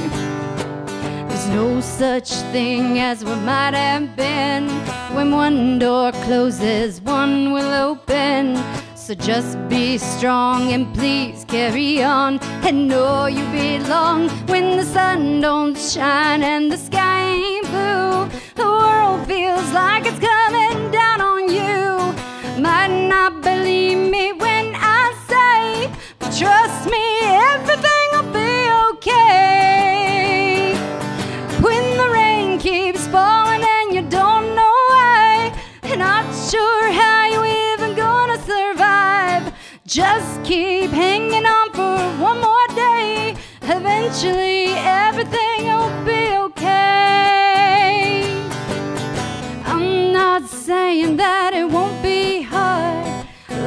There's no such thing as what might have been. When one door closes, one will open. So just be strong and please carry on and know you belong. When the sun don't shine and the sky ain't blue, the world feels like it's coming down on you. Might not believe me when I say, but trust me, everything will be okay. When the rain keeps falling and you don't know why, not sure how you even gonna survive, just keep hanging on for one more day. Eventually everything will be okay. I'm not saying that it won't be hard.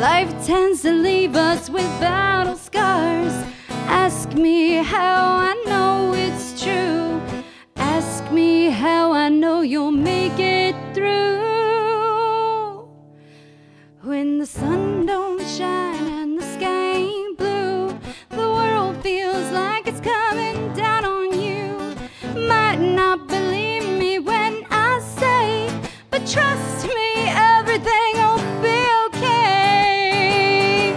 Life tends to leave us with battle scars. Ask me how I know it's true. Ask me how I know you'll make it through. When the sun don't shine and the sky ain't blue, the world feels like it's coming down on you. Might not believe me when I say, but trust me, everything will be okay.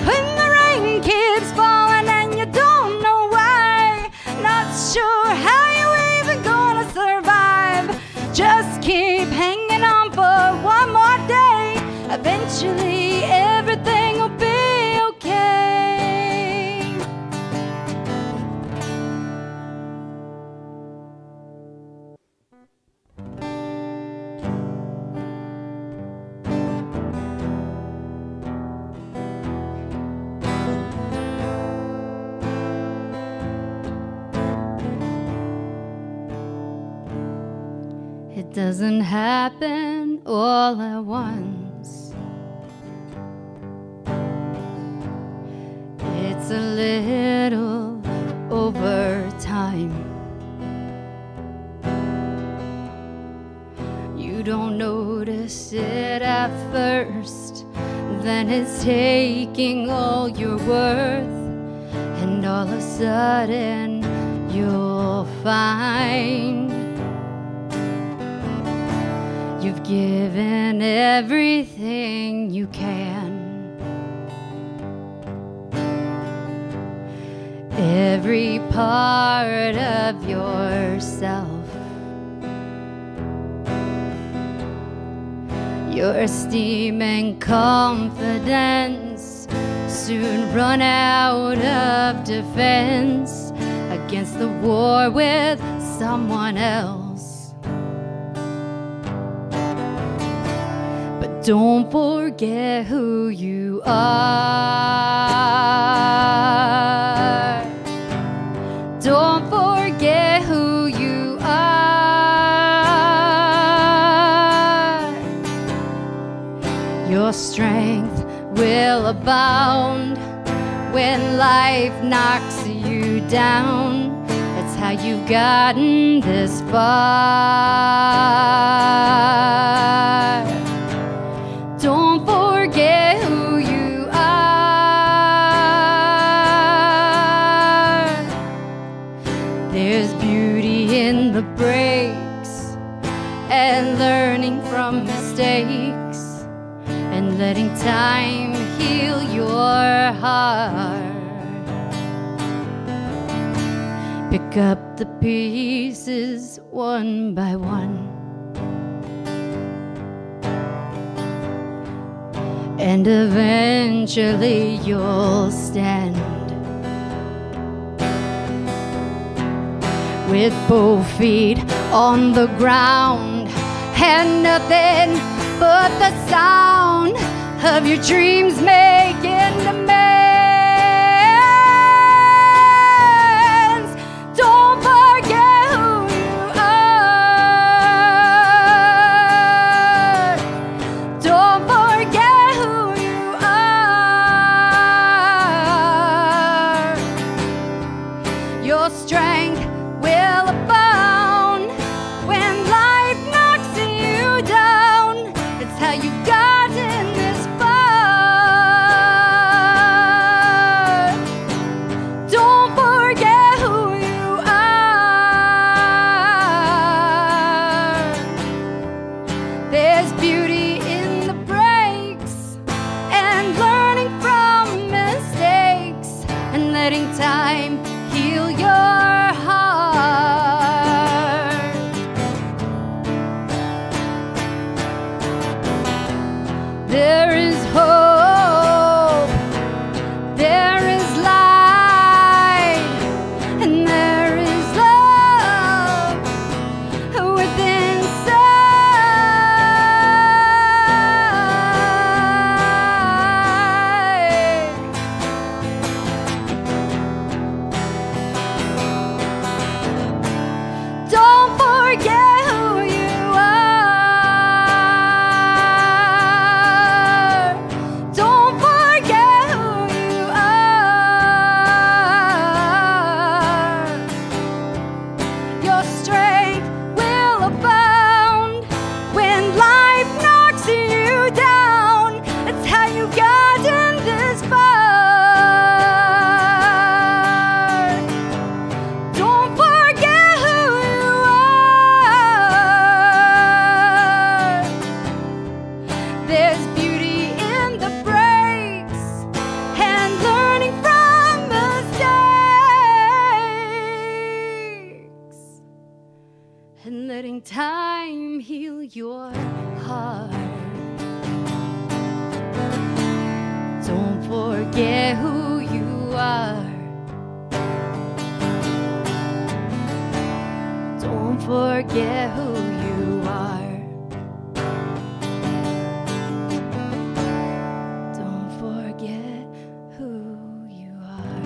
When the rain keeps falling and you don't know why, not sure how you even gonna survive, just keep hanging on for one more day. Eventually everything will be okay. It doesn't happen all at once. It's a little over time. You don't notice it at first, then it's taking all your worth, and all of a sudden you'll find you've given everything you can. Every part of yourself. Your esteem and confidence soon run out of defense against the war with someone else. But don't forget who you are. Don't forget who you are. Your strength will abound when life knocks you down. That's how you've gotten this far. Don't forget who you are. There's beauty in the breaks and learning from mistakes and letting time heal your heart. Pick up the pieces one by one, and eventually you'll stand with both feet on the ground and nothing but the sound of your dreams making demands. Don't forget who you are. Don't forget who you are. Your strength will abound when life knocks you down. It's how you gotten this far. Don't forget who you are. There's beauty in the breaks and learning from mistakes and letting time heal your heart. There is hope, there is light, and there is love within sight. Don't forget who you are. Don't forget who you are. Your strength will abound when life knocks you down. It's how you gotten this far. Don't forget who you are. There's beauty in the breaks and learning from mistakes and letting time heal your heart. Don't forget who you are. Don't forget who you are. Don't forget who you are.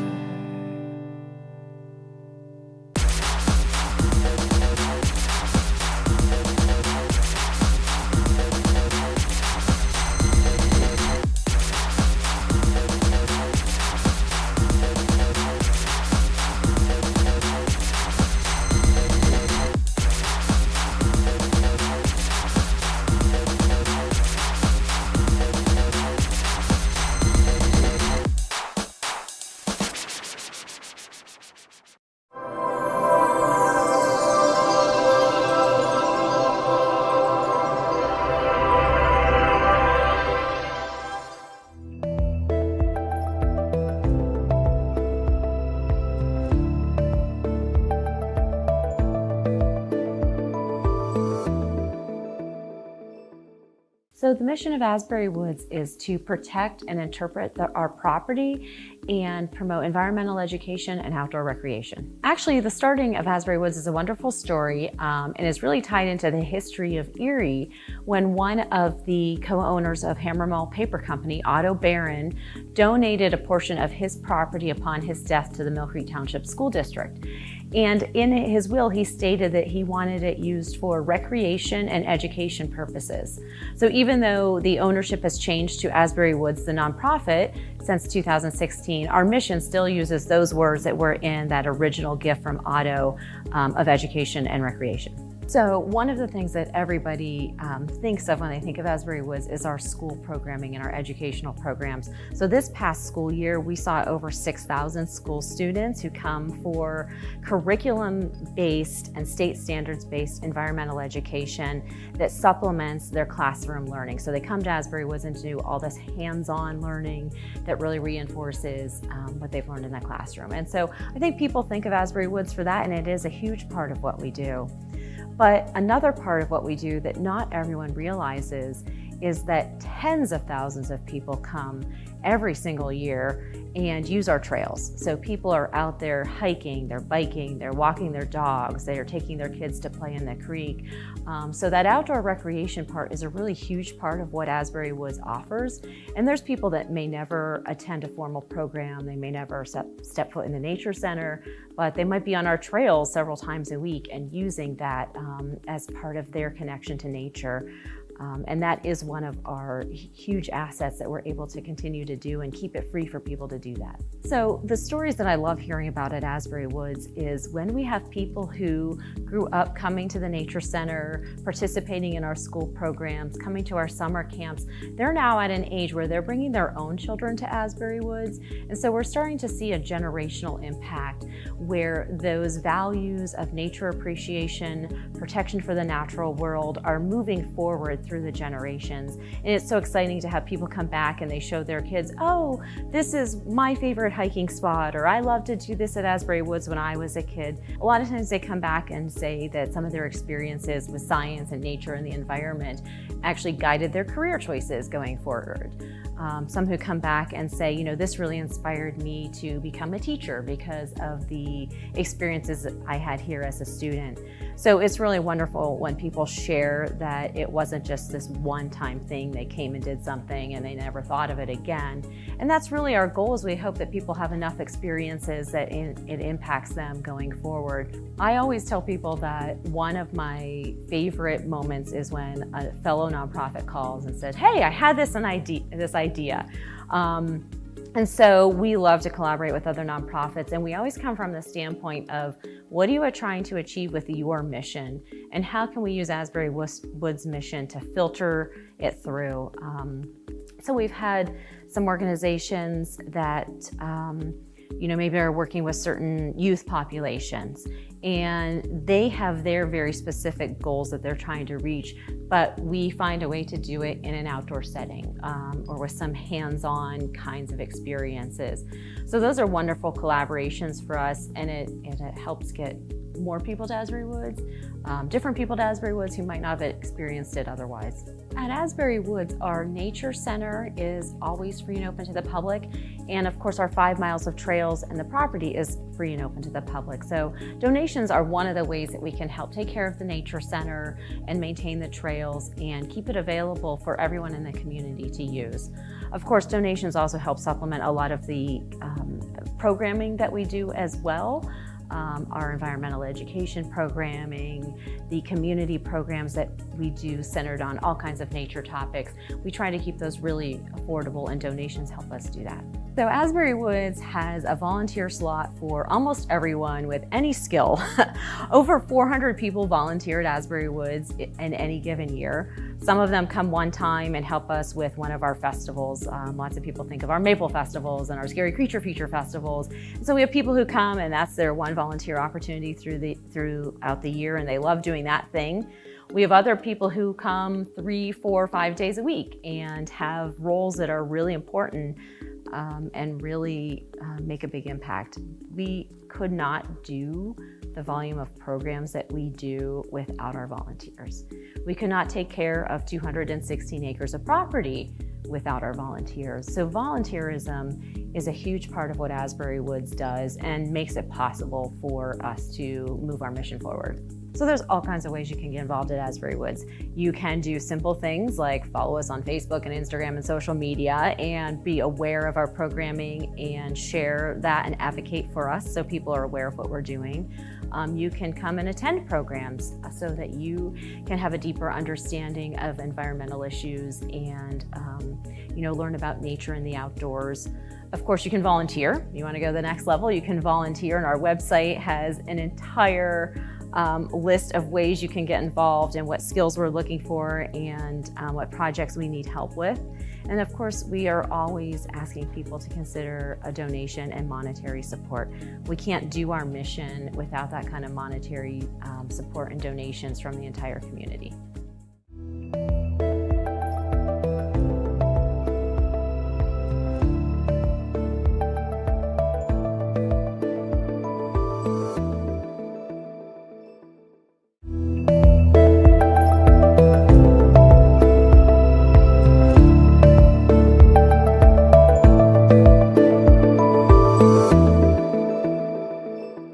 So the mission of Asbury Woods is to protect and interpret our property and promote environmental education and outdoor recreation. Actually, the starting of Asbury Woods is a wonderful story and is really tied into the history of Erie when one of the co-owners of Hammer Mill Paper Company, Otto Barron, donated a portion of his property upon his death to the Mill Creek Township School District. And in his will, he stated that he wanted it used for recreation and education purposes. So even though the ownership has changed to Asbury Woods, the nonprofit, since 2016, our mission still uses those words that were in that original gift from Otto of education and recreation. So one of the things that everybody thinks of when they think of Asbury Woods is our school programming and our educational programs. So this past school year, we saw over 6,000 school students who come for curriculum-based and state standards-based environmental education that supplements their classroom learning. So they come to Asbury Woods and do all this hands-on learning that really reinforces what they've learned in the classroom. And so I think people think of Asbury Woods for that, and it is a huge part of what we do. But another part of what we do that not everyone realizes is that tens of thousands of people come every single year and use our trails. So people are out there hiking, they're biking, they're walking their dogs, they are taking their kids to play in the creek. So that outdoor recreation part is a really huge part of what Asbury Woods offers. And there's people that may never attend a formal program, they may never step foot in the nature center, but they might be on our trails several times a week and using that as part of their connection to nature. And that is one of our huge assets that we're able to continue to do and keep it free for people to do that. So the stories that I love hearing about at Asbury Woods is when we have people who grew up coming to the Nature Center, participating in our school programs, coming to our summer camps, they're now at an age where they're bringing their own children to Asbury Woods. And so we're starting to see a generational impact where those values of nature appreciation, protection for the natural world are moving forward through the generations. And it's so exciting to have people come back and they show their kids, oh, this is my favorite hiking spot, or I love to do this at Asbury Woods when I was a kid. A lot of times they come back and say that some of their experiences with science and nature and the environment actually guided their career choices going forward. Some who come back and say, you know, this really inspired me to become a teacher because of the experiences that I had here as a student. So it's really wonderful when people share that it wasn't just this one-time thing. They came and did something and they never thought of it again. And that's really our goal, is we hope that people have enough experiences that it impacts them going forward. I always tell people that one of my favorite moments is when a fellow nonprofit calls and said, hey, I had this idea. And so we love to collaborate with other nonprofits, and we always come from the standpoint of what are you trying to achieve with your mission, and how can we use Asbury Woods' mission to filter it through. So we've had some organizations that maybe are working with certain youth populations, and they have their very specific goals that they're trying to reach, but we find a way to do it in an outdoor setting or with some hands-on kinds of experiences. So those are wonderful collaborations for us, and it helps get more people to Asbury Woods, different people to Asbury Woods who might not have experienced it otherwise. At Asbury Woods, our nature center is always free and open to the public, and of course our 5 miles of trails and the property is free and open to the public. So donations are one of the ways that we can help take care of the nature center and maintain the trails and keep it available for everyone in the community to use. Of course, donations also help supplement a lot of the programming that we do as well. Our environmental education programming, the community programs that we do centered on all kinds of nature topics. We try to keep those really affordable, and donations help us do that. So Asbury Woods has a volunteer slot for almost everyone with any skill. Over 400 people volunteer at Asbury Woods in any given year. Some of them come one time and help us with one of our festivals. Lots of people think of our Maple festivals and our Scary Creature Feature festivals. So we have people who come and that's their one volunteer opportunity throughout the year, and they love doing that thing. We have other people who come 3, 4, 5 days a week and have roles that are really important and really make a big impact. We could not do the volume of programs that we do without our volunteers. We could not take care of 216 acres of property without our volunteers. So volunteerism is a huge part of what Asbury Woods does and makes it possible for us to move our mission forward. So there's all kinds of ways you can get involved at Asbury Woods. You can do simple things like follow us on Facebook and Instagram and social media and be aware of our programming and share that and advocate for us so people are aware of what we're doing. You can come and attend programs so that you can have a deeper understanding of environmental issues and learn about nature and the outdoors. Of course, you can volunteer. You want to go to the next level, you can volunteer, and our website has an entire list of ways you can get involved and what skills we're looking for and what projects we need help with. And of course, we are always asking people to consider a donation and monetary support. We can't do our mission without that kind of monetary support and donations from the entire community.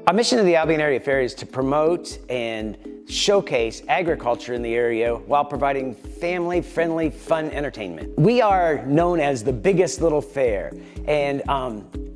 Our mission of the Albion Area Fair is to promote and showcase agriculture in the area while providing family-friendly, fun entertainment. We are known as the biggest little fair, and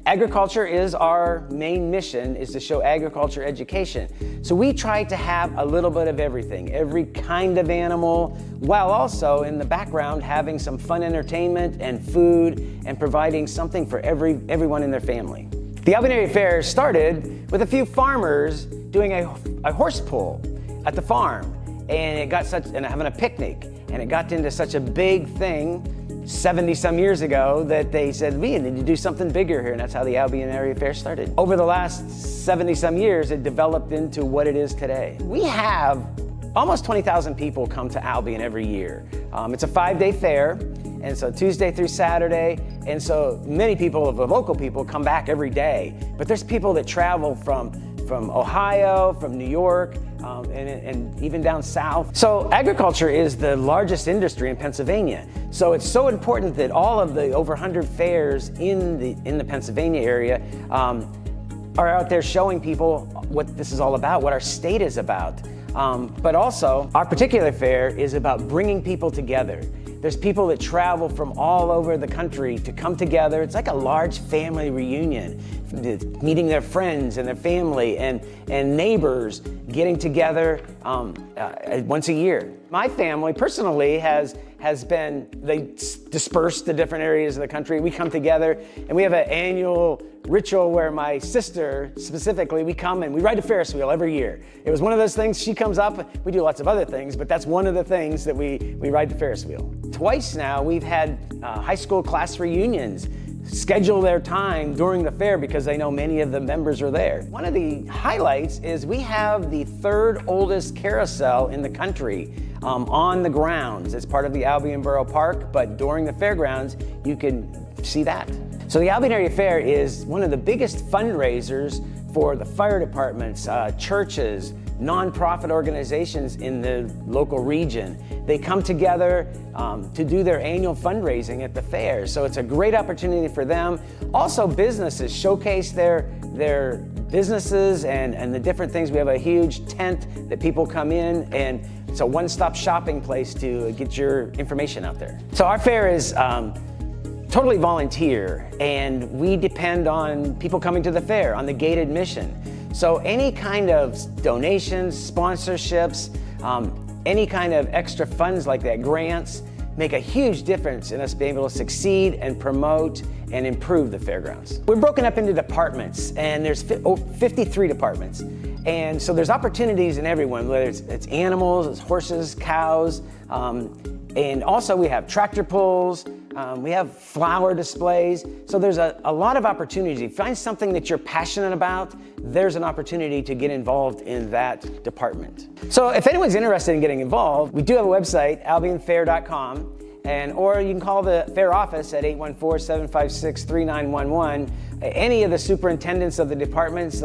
agriculture is our main mission, is to show agriculture education. So we try to have a little bit of everything, every kind of animal, while also in the background having some fun entertainment and food and providing something for everyone in their family. The Albion Area Fair started with a few farmers doing a horse pull at the farm, and it got and having a picnic, and it got into such a big thing 70-some years ago that they said, we need to do something bigger here, and that's how the Albion Area Fair started. Over the last 70-some years, it developed into what it is today. We have almost 20,000 people come to Albion every year. It's a 5-day fair, and so Tuesday through Saturday, and so many people, the local people, come back every day. But there's people that travel from Ohio, from New York, and even down south. So agriculture is the largest industry in Pennsylvania. So it's so important that all of the over 100 fairs in the Pennsylvania area are out there showing people what this is all about, what our state is about. But also, our particular fair is about bringing people together. There's people that travel from all over the country to come together. It's like a large family reunion, meeting their friends and their family and neighbors, getting together once a year. My family personally they disperse to different areas of the country. We come together and we have an annual ritual where my sister, specifically, we come and we ride a Ferris wheel every year. It was one of those things, she comes up, we do lots of other things, but that's one of the things that we ride the Ferris wheel. Twice now, we've had high school class reunions schedule their time during the fair because they know many of the members are there. One of the highlights is we have the 3rd oldest carousel in the country on the grounds. It's part of the Albion Borough Park, but during the fairgrounds, you can see that. So the Albion Area Fair is one of the biggest fundraisers for the fire departments, churches, nonprofit organizations in the local region. They come together to do their annual fundraising at the fair. So it's a great opportunity for them. Also, businesses showcase their businesses and the different things. We have a huge tent that people come in, and it's a one-stop shopping place to get your information out there. So our fair is totally volunteer, and we depend on people coming to the fair, on the gate admission. So any kind of donations, sponsorships, any kind of extra funds like that, grants, make a huge difference in us being able to succeed and promote and improve the fairgrounds. We're broken up into departments, and there's 53 departments. And so there's opportunities in everyone, whether it's animals, it's horses, cows, and also we have tractor pulls, we have flower displays. So there's a lot of opportunities. If you find something that you're passionate about, there's an opportunity to get involved in that department. So if anyone's interested in getting involved, we do have a website, albionfair.com, or you can call the fair office at 814-756-3911. Any of the superintendents of the departments,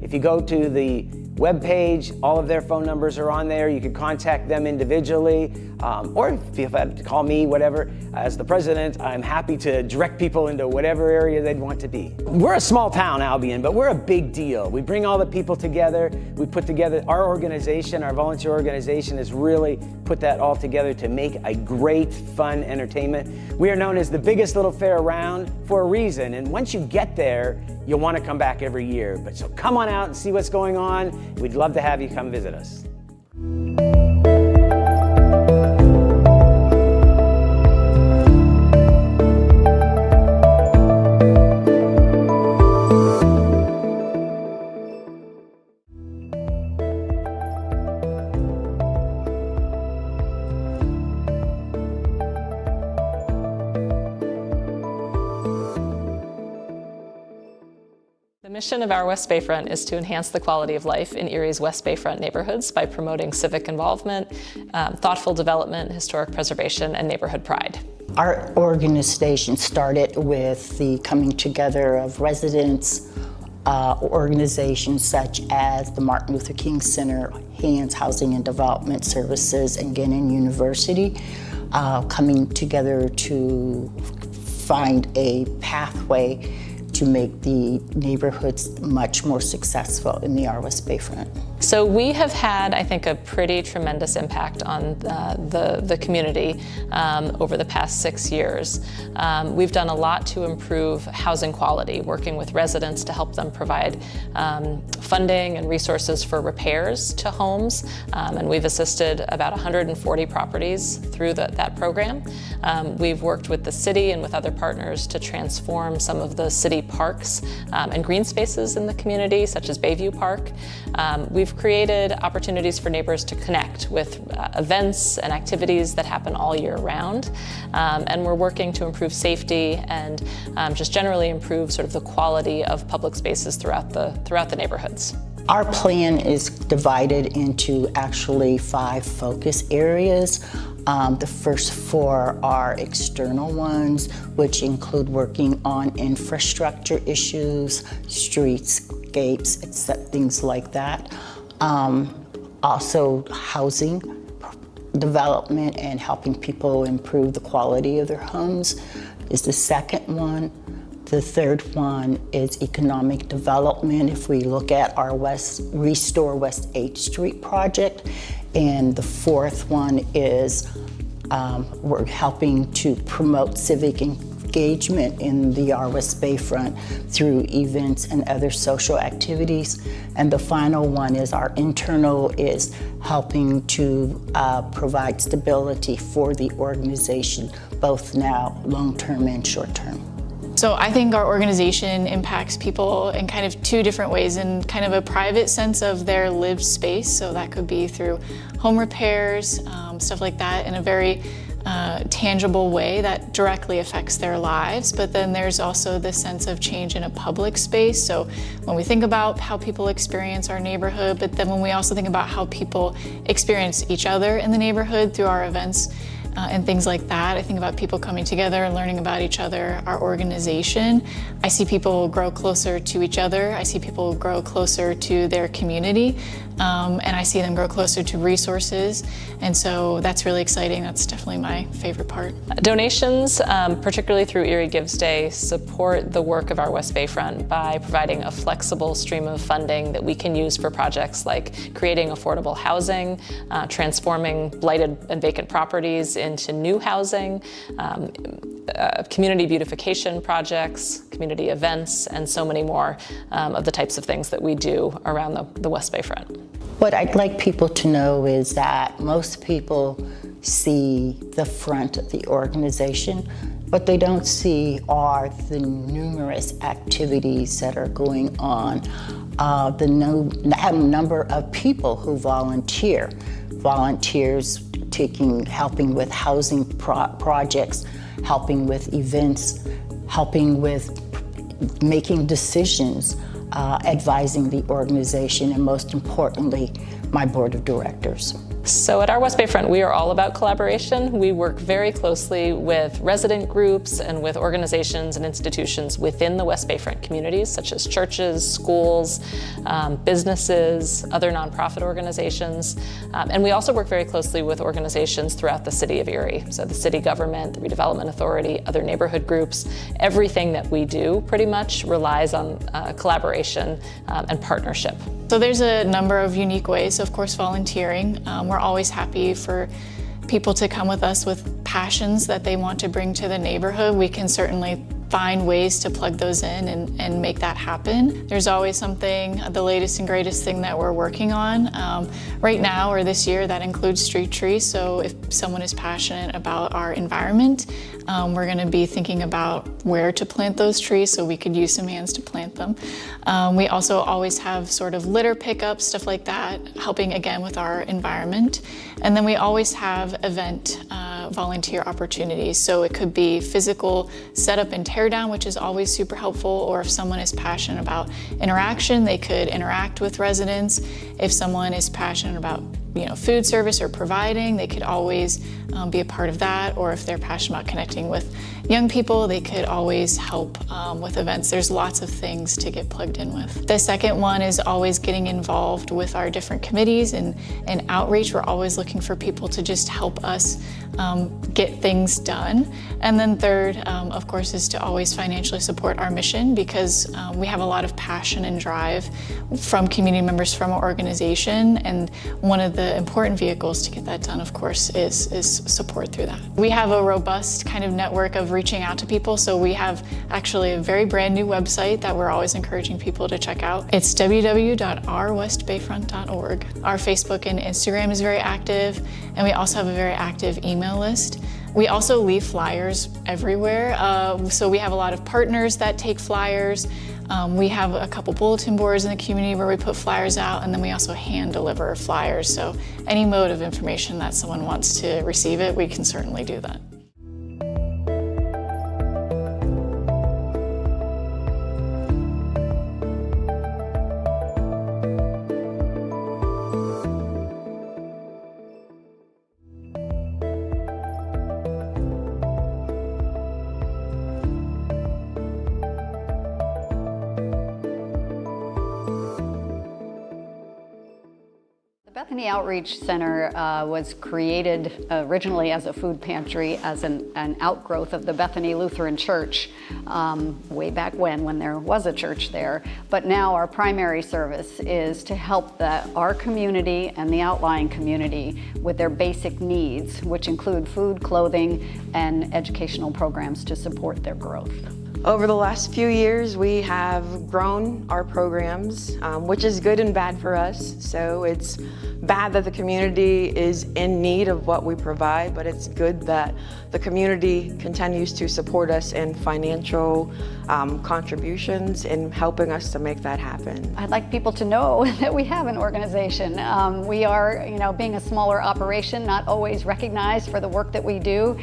if you go to the webpage, all of their phone numbers are on there. You can contact them individually, or if you have to call me, whatever. As the president, I'm happy to direct people into whatever area they'd want to be. We're a small town, Albion, but we're a big deal. We bring all the people together. We put together our organization, our volunteer organization has really put that all together to make a great, fun entertainment. We are known as the biggest little fair around for a reason, and once you get there, you'll want to come back every year. But so come on out and see what's going on. We'd love to have you come visit us. The mission of our West Bayfront is to enhance the quality of life in Erie's West Bayfront neighborhoods by promoting civic involvement, thoughtful development, historic preservation, and neighborhood pride. Our organization started with the coming together of residents, organizations such as the Martin Luther King Center, HANDS, Housing and Development Services, and Gannon University, coming together to find a pathway to make the neighborhoods much more successful in the our West Bayfront. So we have had, I think, a pretty tremendous impact on the community over the past 6 years. We've done a lot to improve housing quality, working with residents to help them provide funding and resources for repairs to homes, and we've assisted about 140 properties through that program. We've worked with the city and with other partners to transform some of the city parks and green spaces in the community, such as Bayview Park. We've created opportunities for neighbors to connect with events and activities that happen all year round. And we're working to improve safety and just generally improve sort of the quality of public spaces throughout the neighborhoods. Our plan is divided into actually 5 focus areas. The first 4 are external ones, which include working on infrastructure issues, streetscapes, things like that. Also housing development and helping people improve the quality of their homes is the second one. The third one is economic development. If we look at our Restore West 8th Street project, and the fourth one is we're helping to promote civic engagement in the our West Bayfront through events and other social activities. And the final one is our internal is helping to provide stability for the organization, both now long-term and short-term. So I think our organization impacts people in kind of 2 different ways, in kind of a private sense of their lived space. So that could be through home repairs, stuff like that, in a very tangible way that directly affects their lives. But then there's also this sense of change in a public space. So when we think about how people experience our neighborhood, but then when we also think about how people experience each other in the neighborhood through our events, and things like that. I think about people coming together and learning about each other, our organization. I see people grow closer to each other. I see people grow closer to their community, and I see them grow closer to resources. And so that's really exciting. That's definitely my favorite part. Donations, particularly through Erie Gives Day, support the work of our West Bayfront by providing a flexible stream of funding that we can use for projects like creating affordable housing, transforming blighted and vacant properties into new housing, community beautification projects, community events, and so many more of the types of things that we do around the West Bayfront. What I'd like people to know is that most people see the front of the organization. What they don't see are the numerous activities that are going on, the number of people who volunteers helping with housing projects, helping with events, helping with making decisions, advising the organization, and most importantly, my board of directors. So at our West Bayfront, we are all about collaboration. We work very closely with resident groups and with organizations and institutions within the West Bayfront communities, such as churches, schools, businesses, other nonprofit organizations. And we also work very closely with organizations throughout the city of Erie. So the city government, the redevelopment authority, other neighborhood groups. Everything that we do pretty much relies on collaboration and partnership. So there's a number of unique ways, of course, volunteering. We're always happy for people to come with us with passions that they want to bring to the neighborhood. We can certainly find ways to plug those in and make that happen. There's always something, the latest and greatest thing that we're working on. Right now, or this year, that includes street trees. So if someone is passionate about our environment, we're gonna be thinking about where to plant those trees so we could use some hands to plant them. We also always have sort of litter pickup, stuff like that, helping again with our environment. And then we always have event volunteer opportunities. So it could be physical setup and tear down, which is always super helpful, or if someone is passionate about interaction, they could interact with residents. If someone is passionate about food service or providing, they could always be a part of that. Or if they're passionate about connecting with young people, they could always help with events. There's lots of things to get plugged in with. The second one is always getting involved with our different committees and outreach. We're always looking for people to just help us get things done. And then third, of course, is to always financially support our mission, because we have a lot of passion and drive from community members from our organization. And one of the important vehicles to get that done, of course, is support through that. We have a robust kind of network of reaching out to people. So we have actually a very brand new website that we're always encouraging people to check out. It's www.ourwestbayfront.org. Our Facebook and Instagram is very active, and we also have a very active email list. We also leave flyers everywhere. So we have a lot of partners that take flyers. We have a couple bulletin boards in the community where we put flyers out, and then we also hand deliver flyers. So any mode of information that someone wants to receive it, we can certainly do that. The Bethany Outreach Center was created originally as a food pantry, as an outgrowth of the Bethany Lutheran Church way back when there was a church there. But now our primary service is to help our community and the outlying community with their basic needs, which include food, clothing, and educational programs to support their growth. Over the last few years, we have grown our programs, which is good and bad for us. So it's bad that the community is in need of what we provide, but it's good that the community continues to support us in financial contributions in helping us to make that happen. I'd like people to know that we have an organization. We are, being a smaller operation, not always recognized for the work that we do.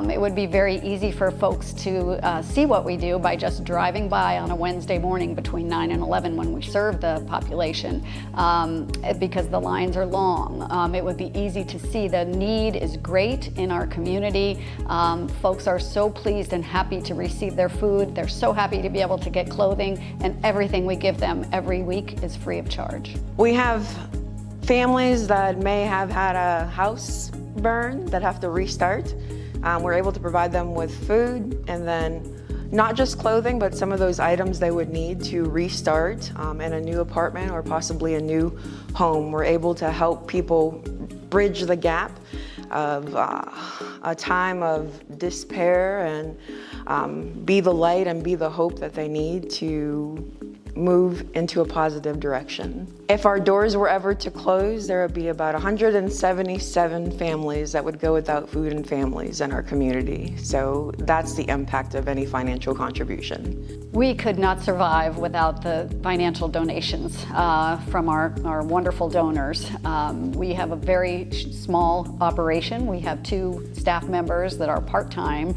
It would be very easy for folks to see what we do by just driving by on a Wednesday morning between 9 and 11 when we serve the population, because the lines are long. It would be easy to see the need is great in our community. Folks are so pleased and happy to receive their food. They're so happy to be able to get clothing, and everything we give them every week is free of charge. We have families that may have had a house burn that have to restart. We're able to provide them with food, and then not just clothing, but some of those items they would need to restart in a new apartment or possibly a new home. We're able to help people bridge the gap of a time of despair and be the light and be the hope that they need to move into a positive direction. If our doors were ever to close, there would be about 177 families that would go without food and families in our community. So that's the impact of any financial contribution. We could not survive without the financial donations from our wonderful donors. We have a very small operation. We have 2 staff members that are part-time.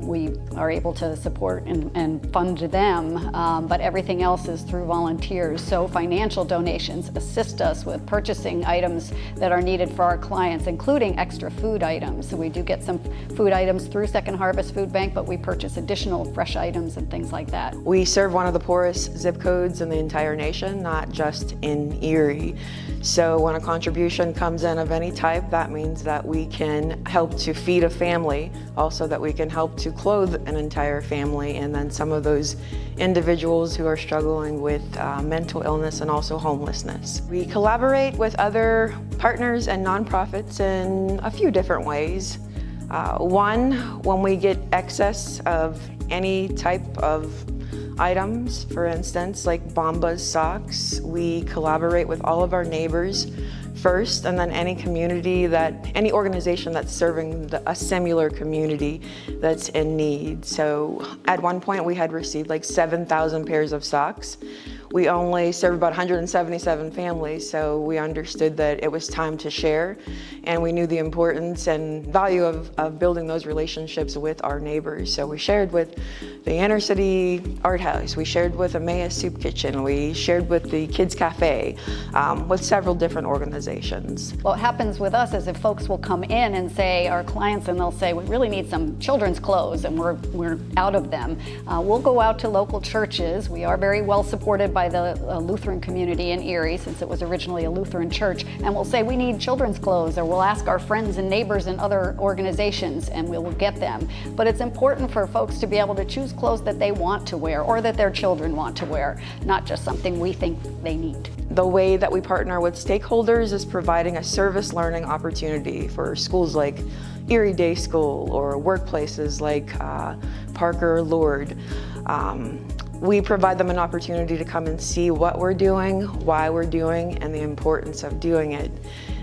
We are able to support and fund them, but everything everything else is through volunteers. So financial donations assist us with purchasing items that are needed for our clients, including extra food items. So we do get some food items through Second Harvest Food Bank, but we purchase additional fresh items and things like that. We serve one of the poorest zip codes in the entire nation, not just in Erie. So when a contribution comes in of any type, that means that we can help to feed a family, also that we can help to clothe an entire family, and then some of those individuals who are struggling with mental illness and also homelessness. We collaborate with other partners and nonprofits in a few different ways. One, when we get excess of any type of items, for instance, like Bombas socks, we collaborate with all of our neighbors first, and then any organization that's serving a similar community that's in need. So at one point we had received like 7,000 pairs of socks. We only serve about 177 families, so we understood that it was time to share, and we knew the importance and value of building those relationships with our neighbors. So we shared with the Inner City Art House, we shared with Emmaus Soup Kitchen, we shared with the Kids Cafe, with several different organizations. What happens with us is if folks will come in and say, our clients, and they'll say, we really need some children's clothes, and we're out of them. We'll go out to local churches. We are very well supported by the Lutheran community in Erie, since it was originally a Lutheran church, and we'll say we need children's clothes, or we'll ask our friends and neighbors and other organizations, and we will get them. But it's important for folks to be able to choose clothes that they want to wear or that their children want to wear, not just something we think they need. The way that we partner with stakeholders is providing a service learning opportunity for schools like Erie Day School or workplaces like Parker Lord. We provide them an opportunity to come and see what we're doing, why we're doing, and the importance of doing it.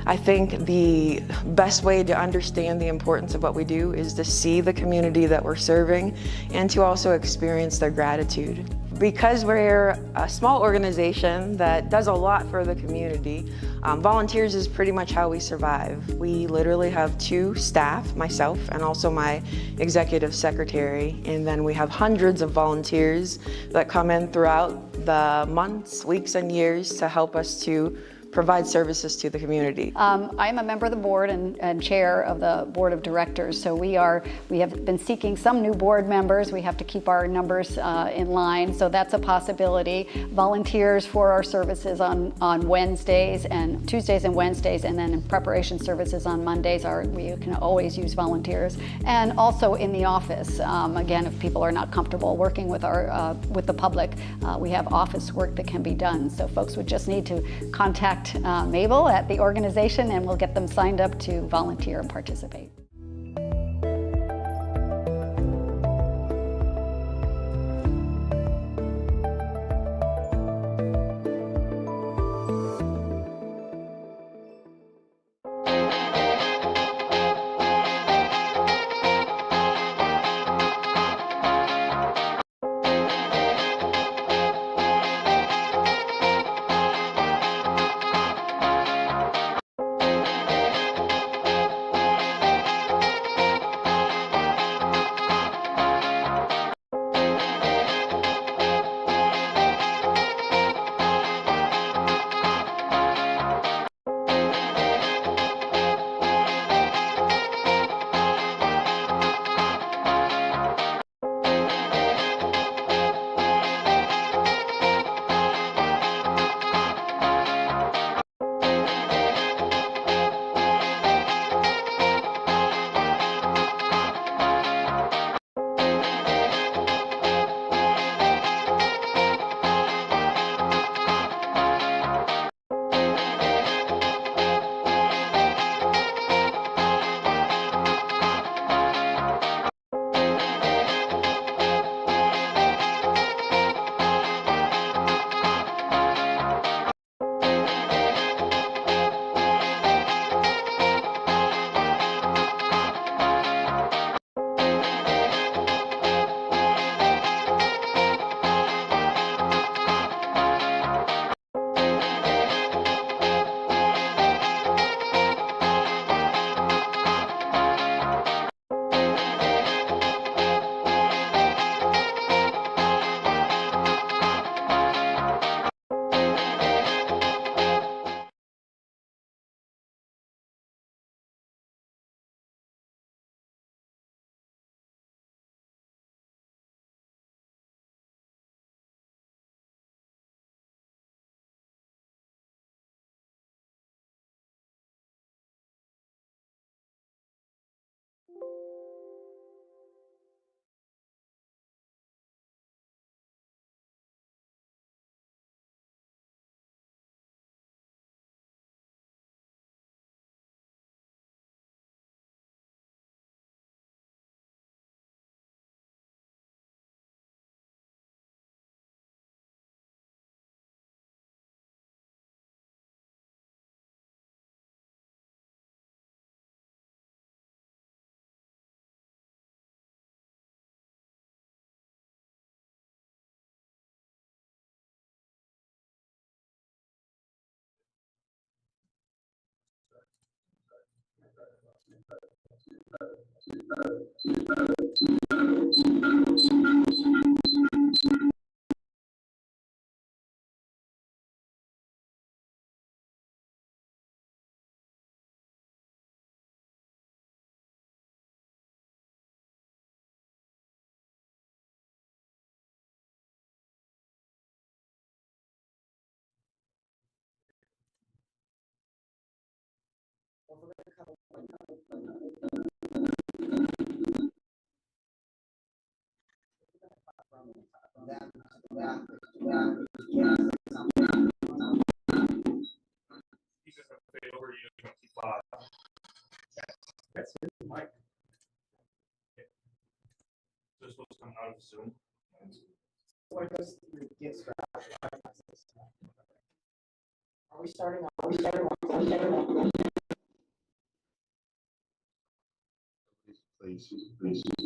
I think the best way to understand the importance of what we do is to see the community that we're serving and to also experience their gratitude. Because we're a small organization that does a lot for the community, volunteers is pretty much how we survive. We literally have 2 staff, myself and also my executive secretary, and then we have hundreds of volunteers that come in throughout the months, weeks, and years to help us to provide services to the community. I'm a member of the board and chair of the board of directors, so we have been seeking some new board members. We have to keep our numbers in line, so that's a possibility. Volunteers for our services on Wednesdays and Tuesdays and Wednesdays, and then in preparation services on Mondays we can always use volunteers. And also in the office, again, if people are not comfortable working with the public, we have office work that can be done. So folks would just need to contact Mabel at the organization, and we'll get them signed up to volunteer and participate.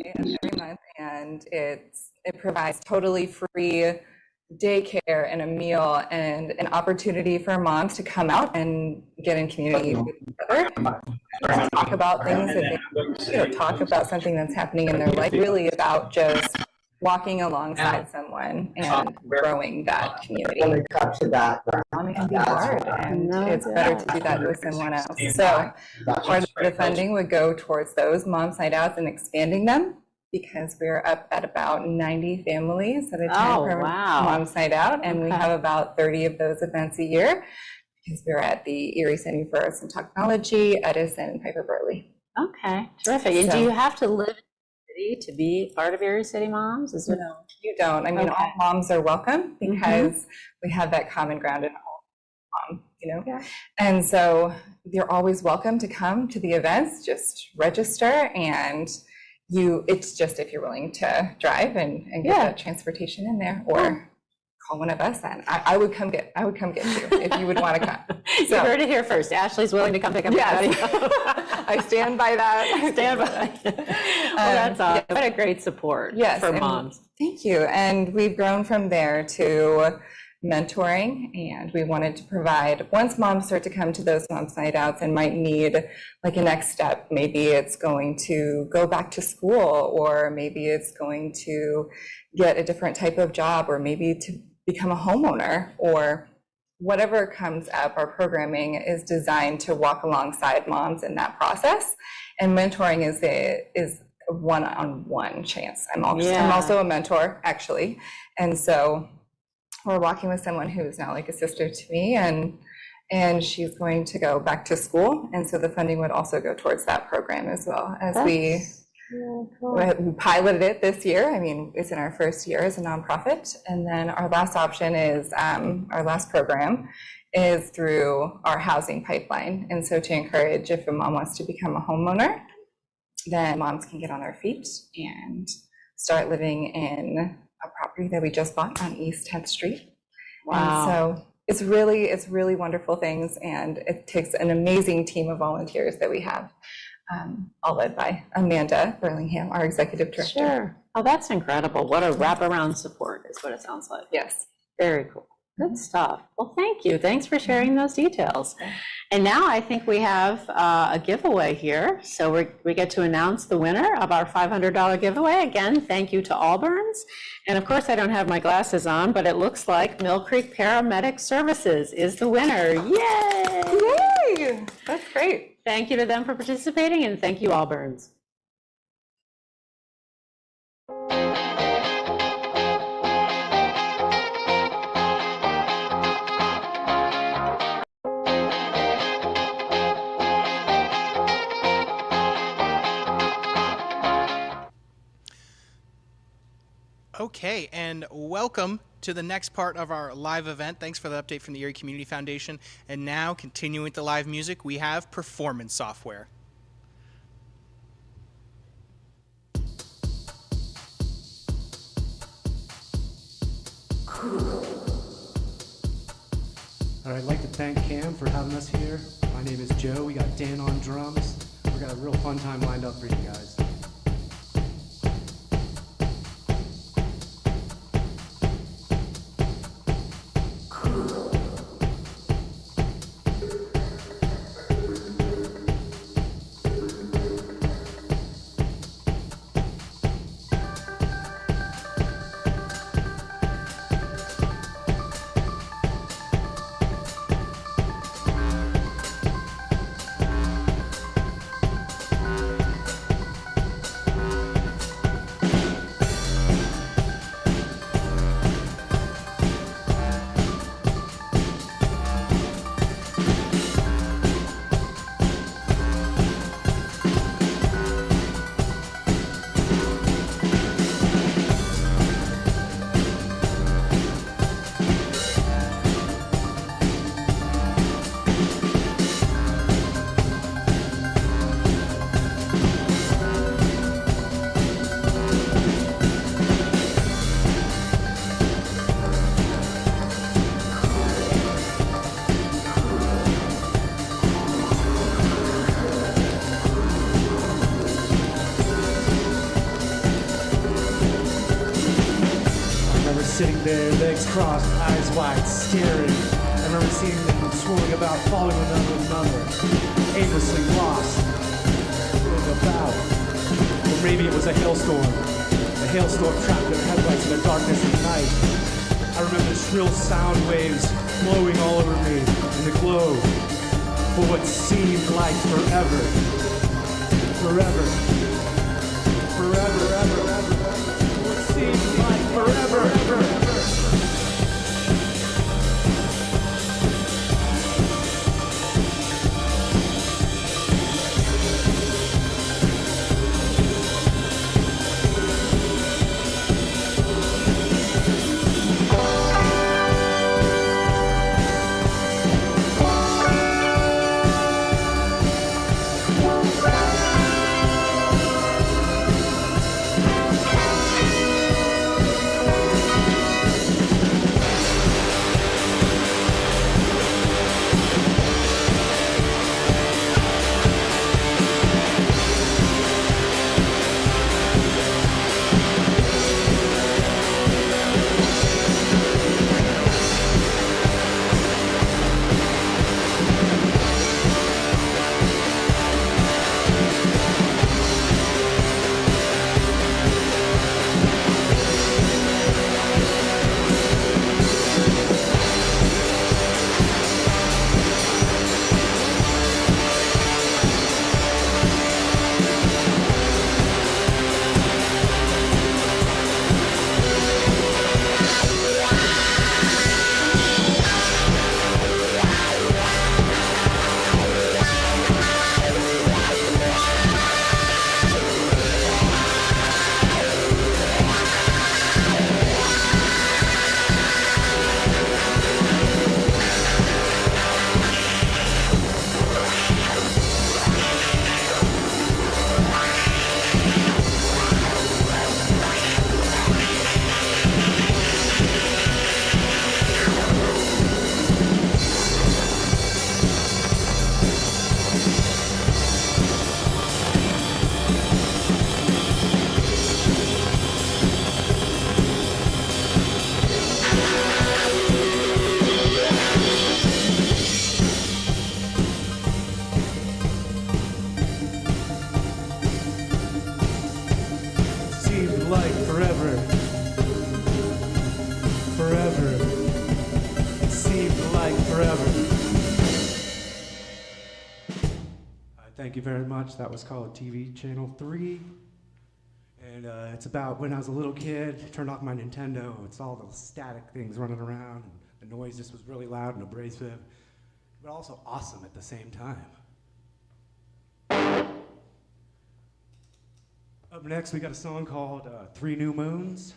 Every month, and it provides totally free daycare and a meal and an opportunity for moms to come out and get in community with each other, talk about things that they talk about something that's happening in their life, really about just walking alongside someone and growing that community. It can be hard, and it's better to do that with someone else. So part of the funding would go towards those Mom's Night Outs and expanding them, because we're up at about 90 families that attend per Mom's Night Out, and we have about 30 of those events a year, because we're at the Erie Center for Arts and Technology, Edison, and Piper Burley. Okay, terrific. And do you have to live in the city to be part of Erie City Moms? Is it? No, you don't. I mean, all moms are welcome, because we have that common ground in all mom, you know? Yeah. And so you're always welcome to come to the events. Just register, and it's just if you're willing to drive and get that transportation in there, or call one of us, and I would come get you if you would want to come. So, you heard it here first. Ashley's willing to come pick up everybody. I stand by that. I stand by. Well, that's awesome. What a great support for moms. Thank you. And we've grown from there to mentoring, and we wanted to provide, once moms start to come to those Mom's Night Outs and might need like a next step, maybe it's going to go back to school, or maybe it's going to get a different type of job, or maybe to become a homeowner, or whatever comes up, our programming is designed to walk alongside moms in that process. And mentoring is a one-on-one chance. I'm also a mentor, actually. And so we're walking with someone who's now like a sister to me, and she's going to go back to school. And so the funding would also go towards that program, as well as we piloted it this year. I mean, it's in our first year as a nonprofit. And then our last option is, our last program is through our housing pipeline. And so to encourage, if a mom wants to become a homeowner, then moms can get on their feet and start living in a property that we just bought on East 10th Street. Wow. And so it's really wonderful things, and it takes an amazing team of volunteers that we have, all led by Amanda Burlingham, our executive director. Sure. Oh, that's incredible. What a wraparound support is what it sounds like. Yes. Very cool. Good stuff. Well, thank you. Thanks for sharing those details. And now I think we have a giveaway here. So we get to announce the winner of our $500 giveaway. Again, thank you to Allburns. And of course, I don't have my glasses on, but it looks like Mill Creek Paramedic Services is the winner. Yay! Yay! That's great. Thank you to them for participating, and thank you, Allburns. Okay, and welcome to the next part of our live event. Thanks for the update from the Erie Community Foundation. And now, continuing with the live music, we have performance software. All right, I'd like to thank Cam for having us here. My name is Joe. We got Dan on drums. We got a real fun time lined up for you guys. sitting there, legs crossed, eyes wide, staring. I remember seeing them swirling about, following one another, aimlessly lost, about. Or maybe it was a hailstorm. The hailstorm trapped their headlights in the darkness of night. I remember shrill sound waves flowing all over me in the glow for what seemed like forever. Forever. Forever, ever, ever, ever. What seemed like forever, ever, ever. Thank you very much. That was called TV Channel 3. And it's about when I was a little kid, turned off my Nintendo. It's all the static things running around. And the noise just was really loud and abrasive, but also awesome at the same time. Up next, we got a song called 3 New Moons.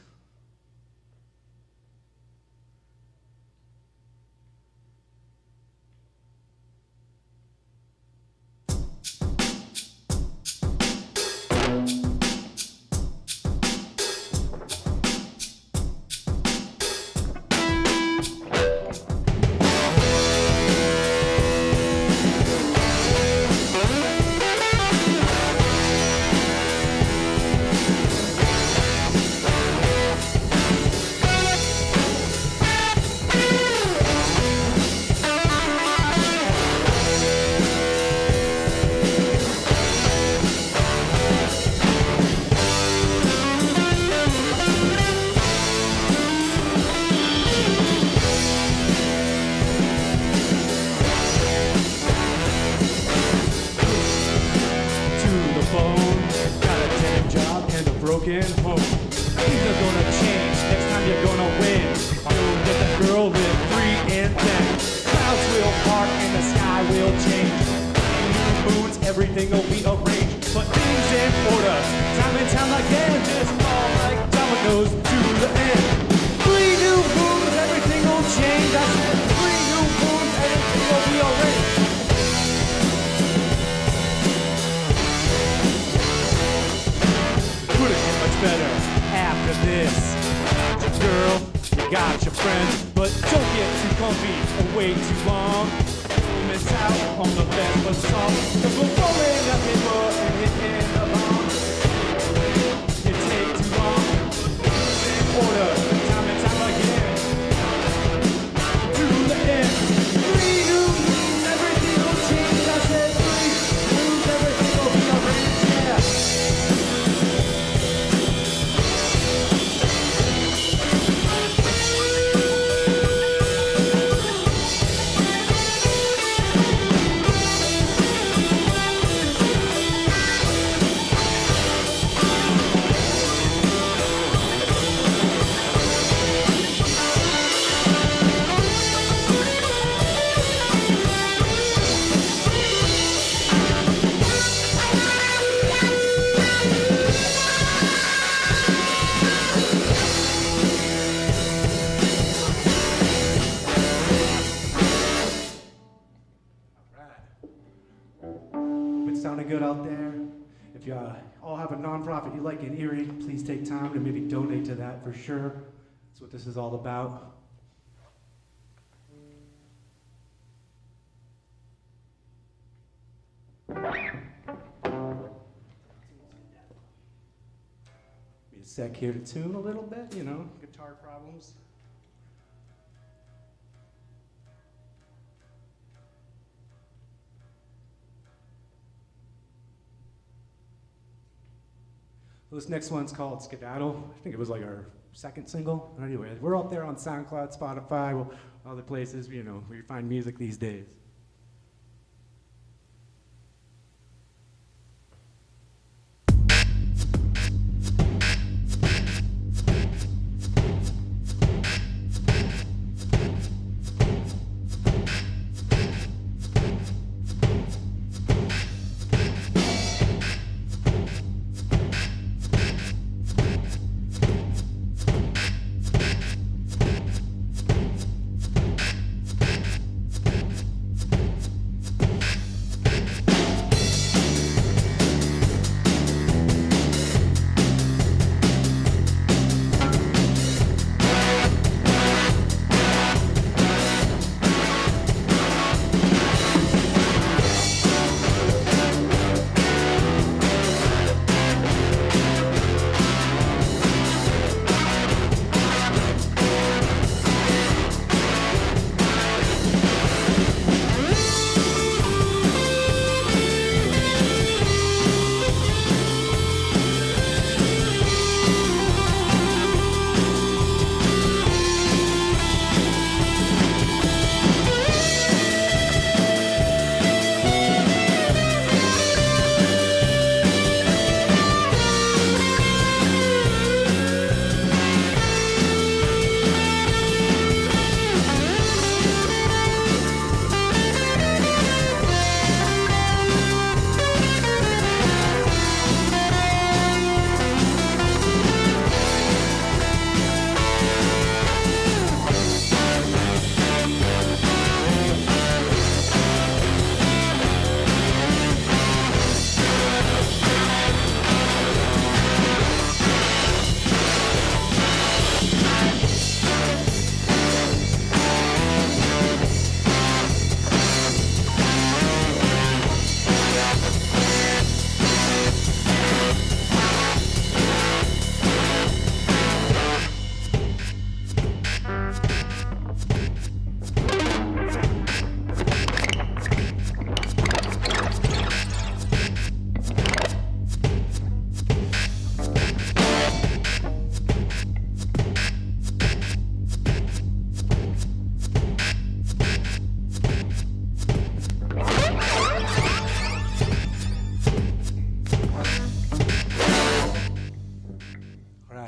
Broken home. Things are gonna change. Next time you're gonna win. You'll get the girl with 3 and 10. Clouds will part and the sky will change. New moons, everything will be arranged. Put things in order. Time and time again. Just fall like dominoes to the end. 3 new moons, everything will change. I said 3 new moons, everything will be arranged. Couldn't get much better after this. Got your girl, you got your friends, but don't get too comfy or wait too long. You miss out on the best of songs. Cause we're rolling up paper and hitting the bomb. It takes too long. In order, time and time again. good out there. If you all have a nonprofit you like in Erie, please take time to maybe donate to that for sure. That's what this is all about. Be a sec here to tune a little bit, you know, guitar problems. This next one's called Skedaddle. I think it was like our second single. But anyway, we're out there on SoundCloud, Spotify, well, other places, you know, where you find music these days.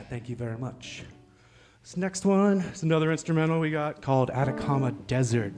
Thank you very much. This next one is another instrumental we got called Atacama Desert.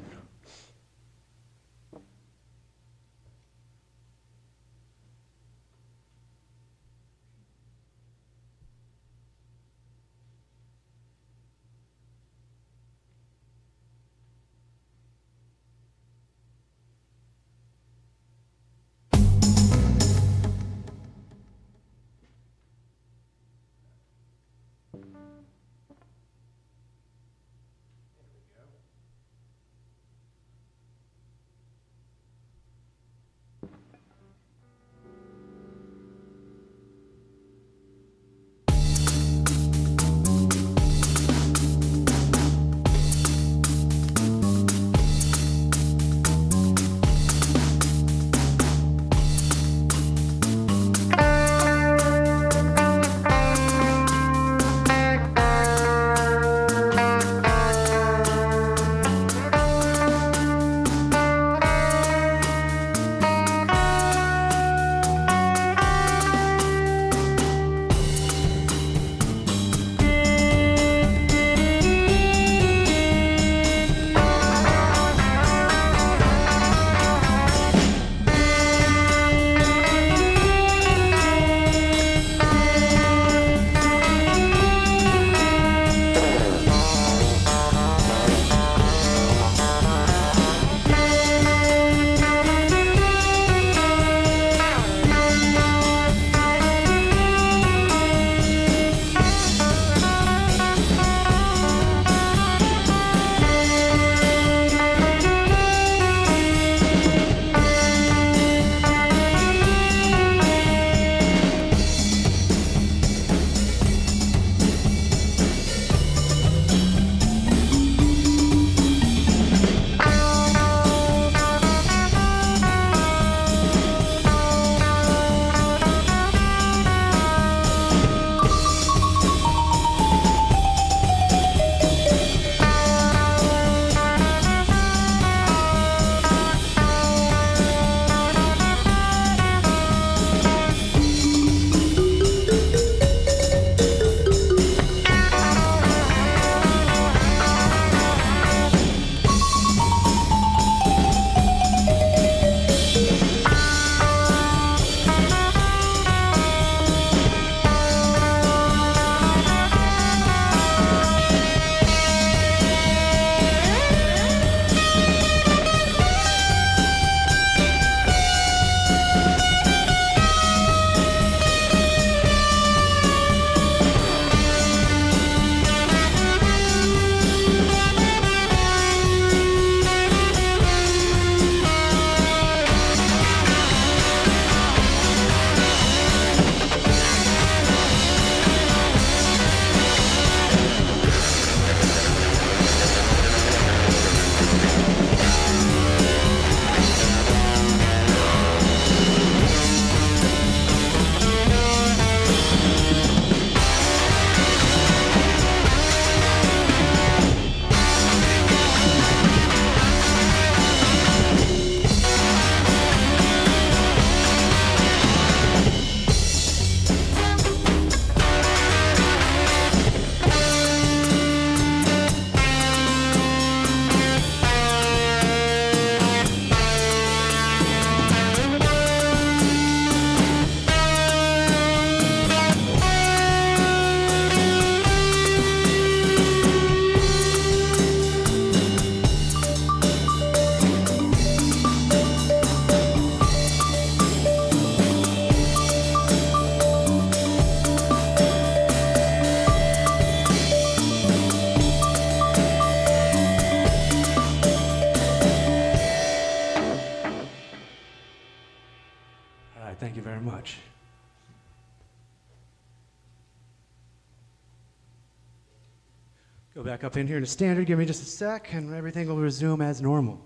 Go back up in here to standard. Give me just a sec, and everything will resume as normal.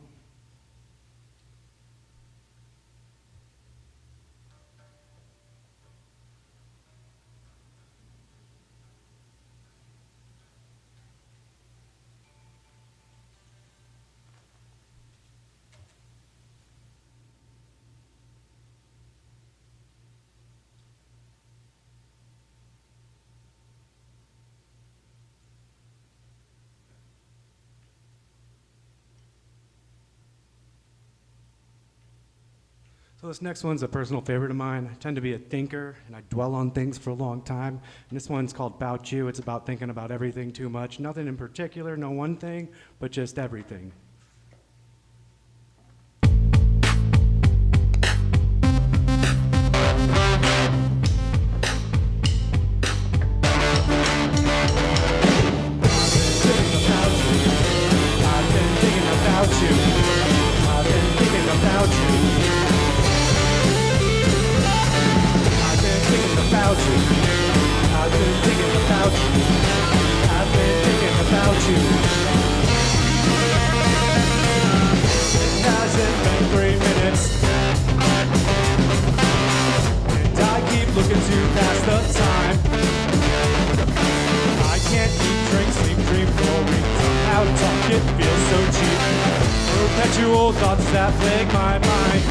So this next one's a personal favorite of mine. I tend to be a thinker, and I dwell on things for a long time. And this one's called About You. It's about thinking about everything too much. Nothing in particular, no one thing, but just everything. I've been thinking about you. I've been thinking about you. I've been thinking about you. I've been thinking about you. I've been thinking about you. It hasn't been 3 minutes, and I keep looking to pass the time. I can't eat, drink, sleep, dream for weeks. How to talk, it feels so cheap. Perpetual thoughts that plague my mind.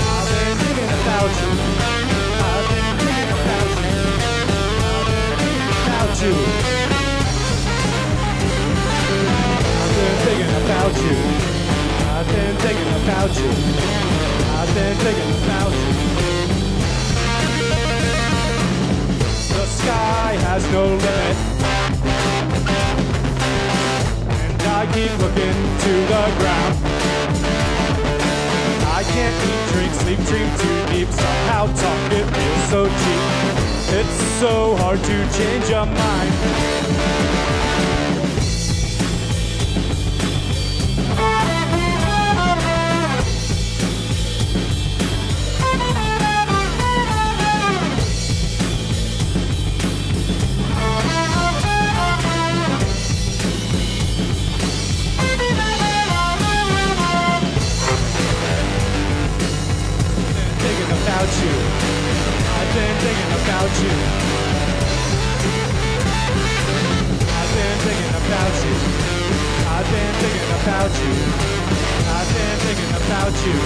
I've been thinking about you. I've been thinking about you. I've been thinking about you. I've been thinking about you. I've been thinking about you. I've been thinking about you. The sky has no limit, and I keep looking to the ground. I can't eat, drink, sleep, dream too deep. Somehow talk, it feels so cheap. It's so hard to change your mind. About you. I've been thinking about you. I've been thinking about you. I've been thinking about you. I've been thinking about you.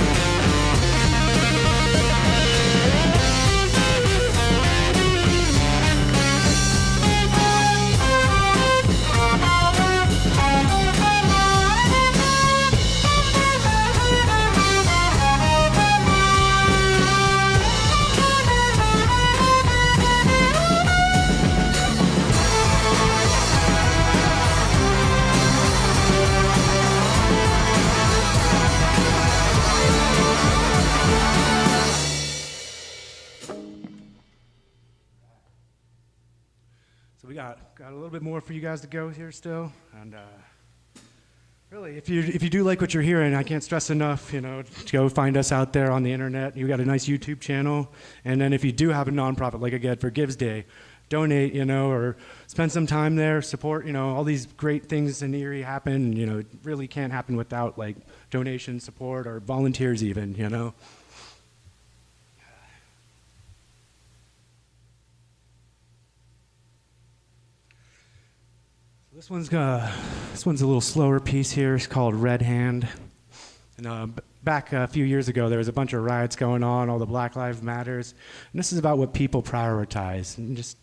So we got a little bit more for you guys to go here still, and really, if you do like what you're hearing, I can't stress enough, to go find us out there on the internet. You got a nice YouTube channel, and then if you do have a nonprofit, like again for Gives Day, donate, or spend some time there, support, all these great things in Erie happen. It really can't happen without like donation, support, or volunteers even, This one's a little slower piece here. It's called Red Hand. And back a few years ago, there was a bunch of riots going on, all the Black Lives Matters. And this is about what people prioritize. And just,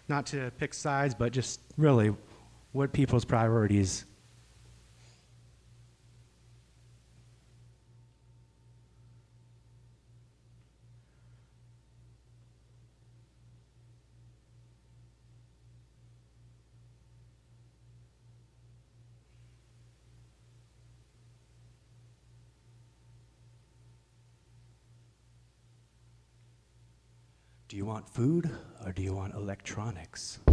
not to pick sides, but just really what people's priorities. Do you want food or do you want electronics? I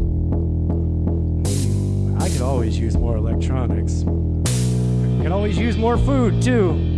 could always use more electronics. I could always use more food too.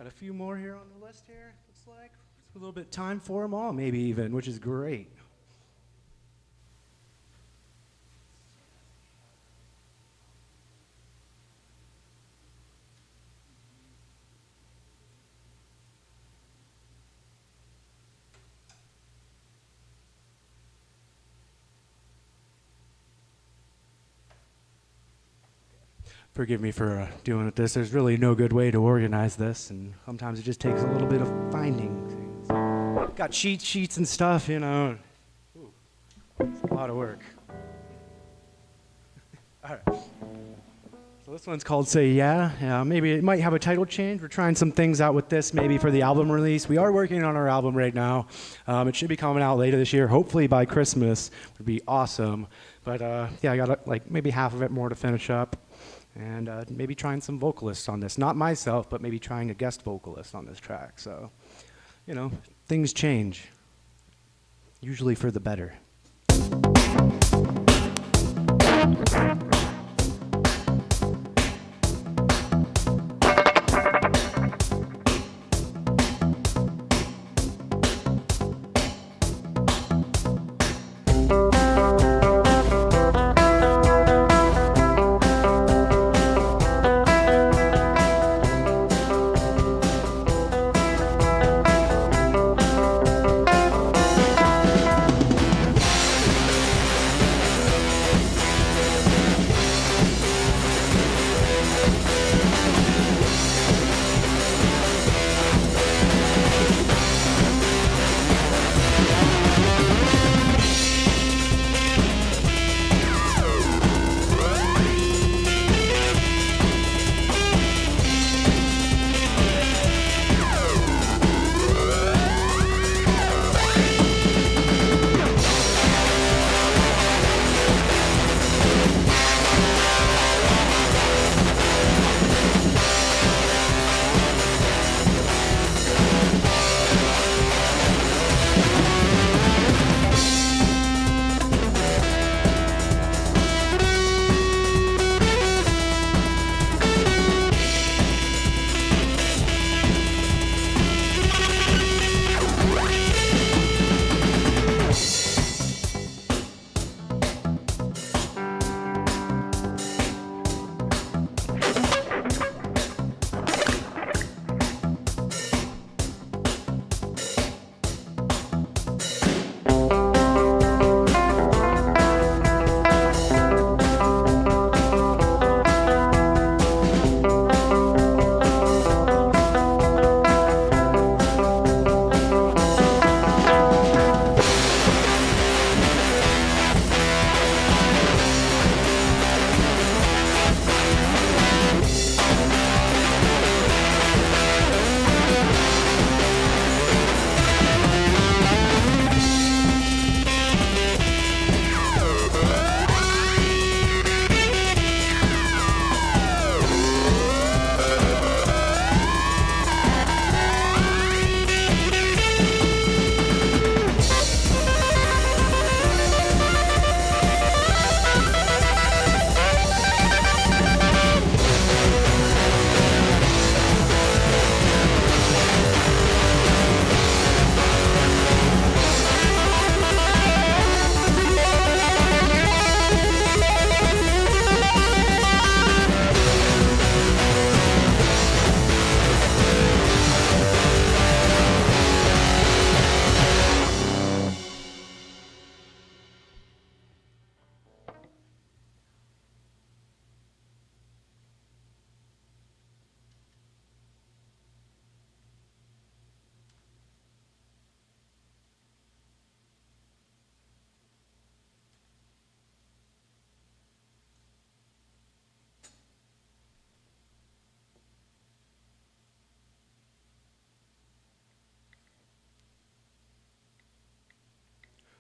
Got a few more here on the list here, looks like. It's a little bit time for them all, maybe even, which is great. Forgive me for doing it this. There's really no good way to organize this, and sometimes it just takes a little bit of finding things. Got sheets and stuff, you know. Ooh, it's a lot of work. All right. So this one's called Say Yeah. Maybe it might have a title change. We're trying some things out with this, maybe for the album release. We are working on our album right now. It should be coming out later this year, hopefully by Christmas. Would be awesome. But yeah, I got like maybe half of it more to finish up. And maybe trying some vocalists on this. Not myself, but maybe trying a guest vocalist on this track. So, you know, things change, usually for the better.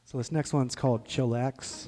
So this next one's called Chillax.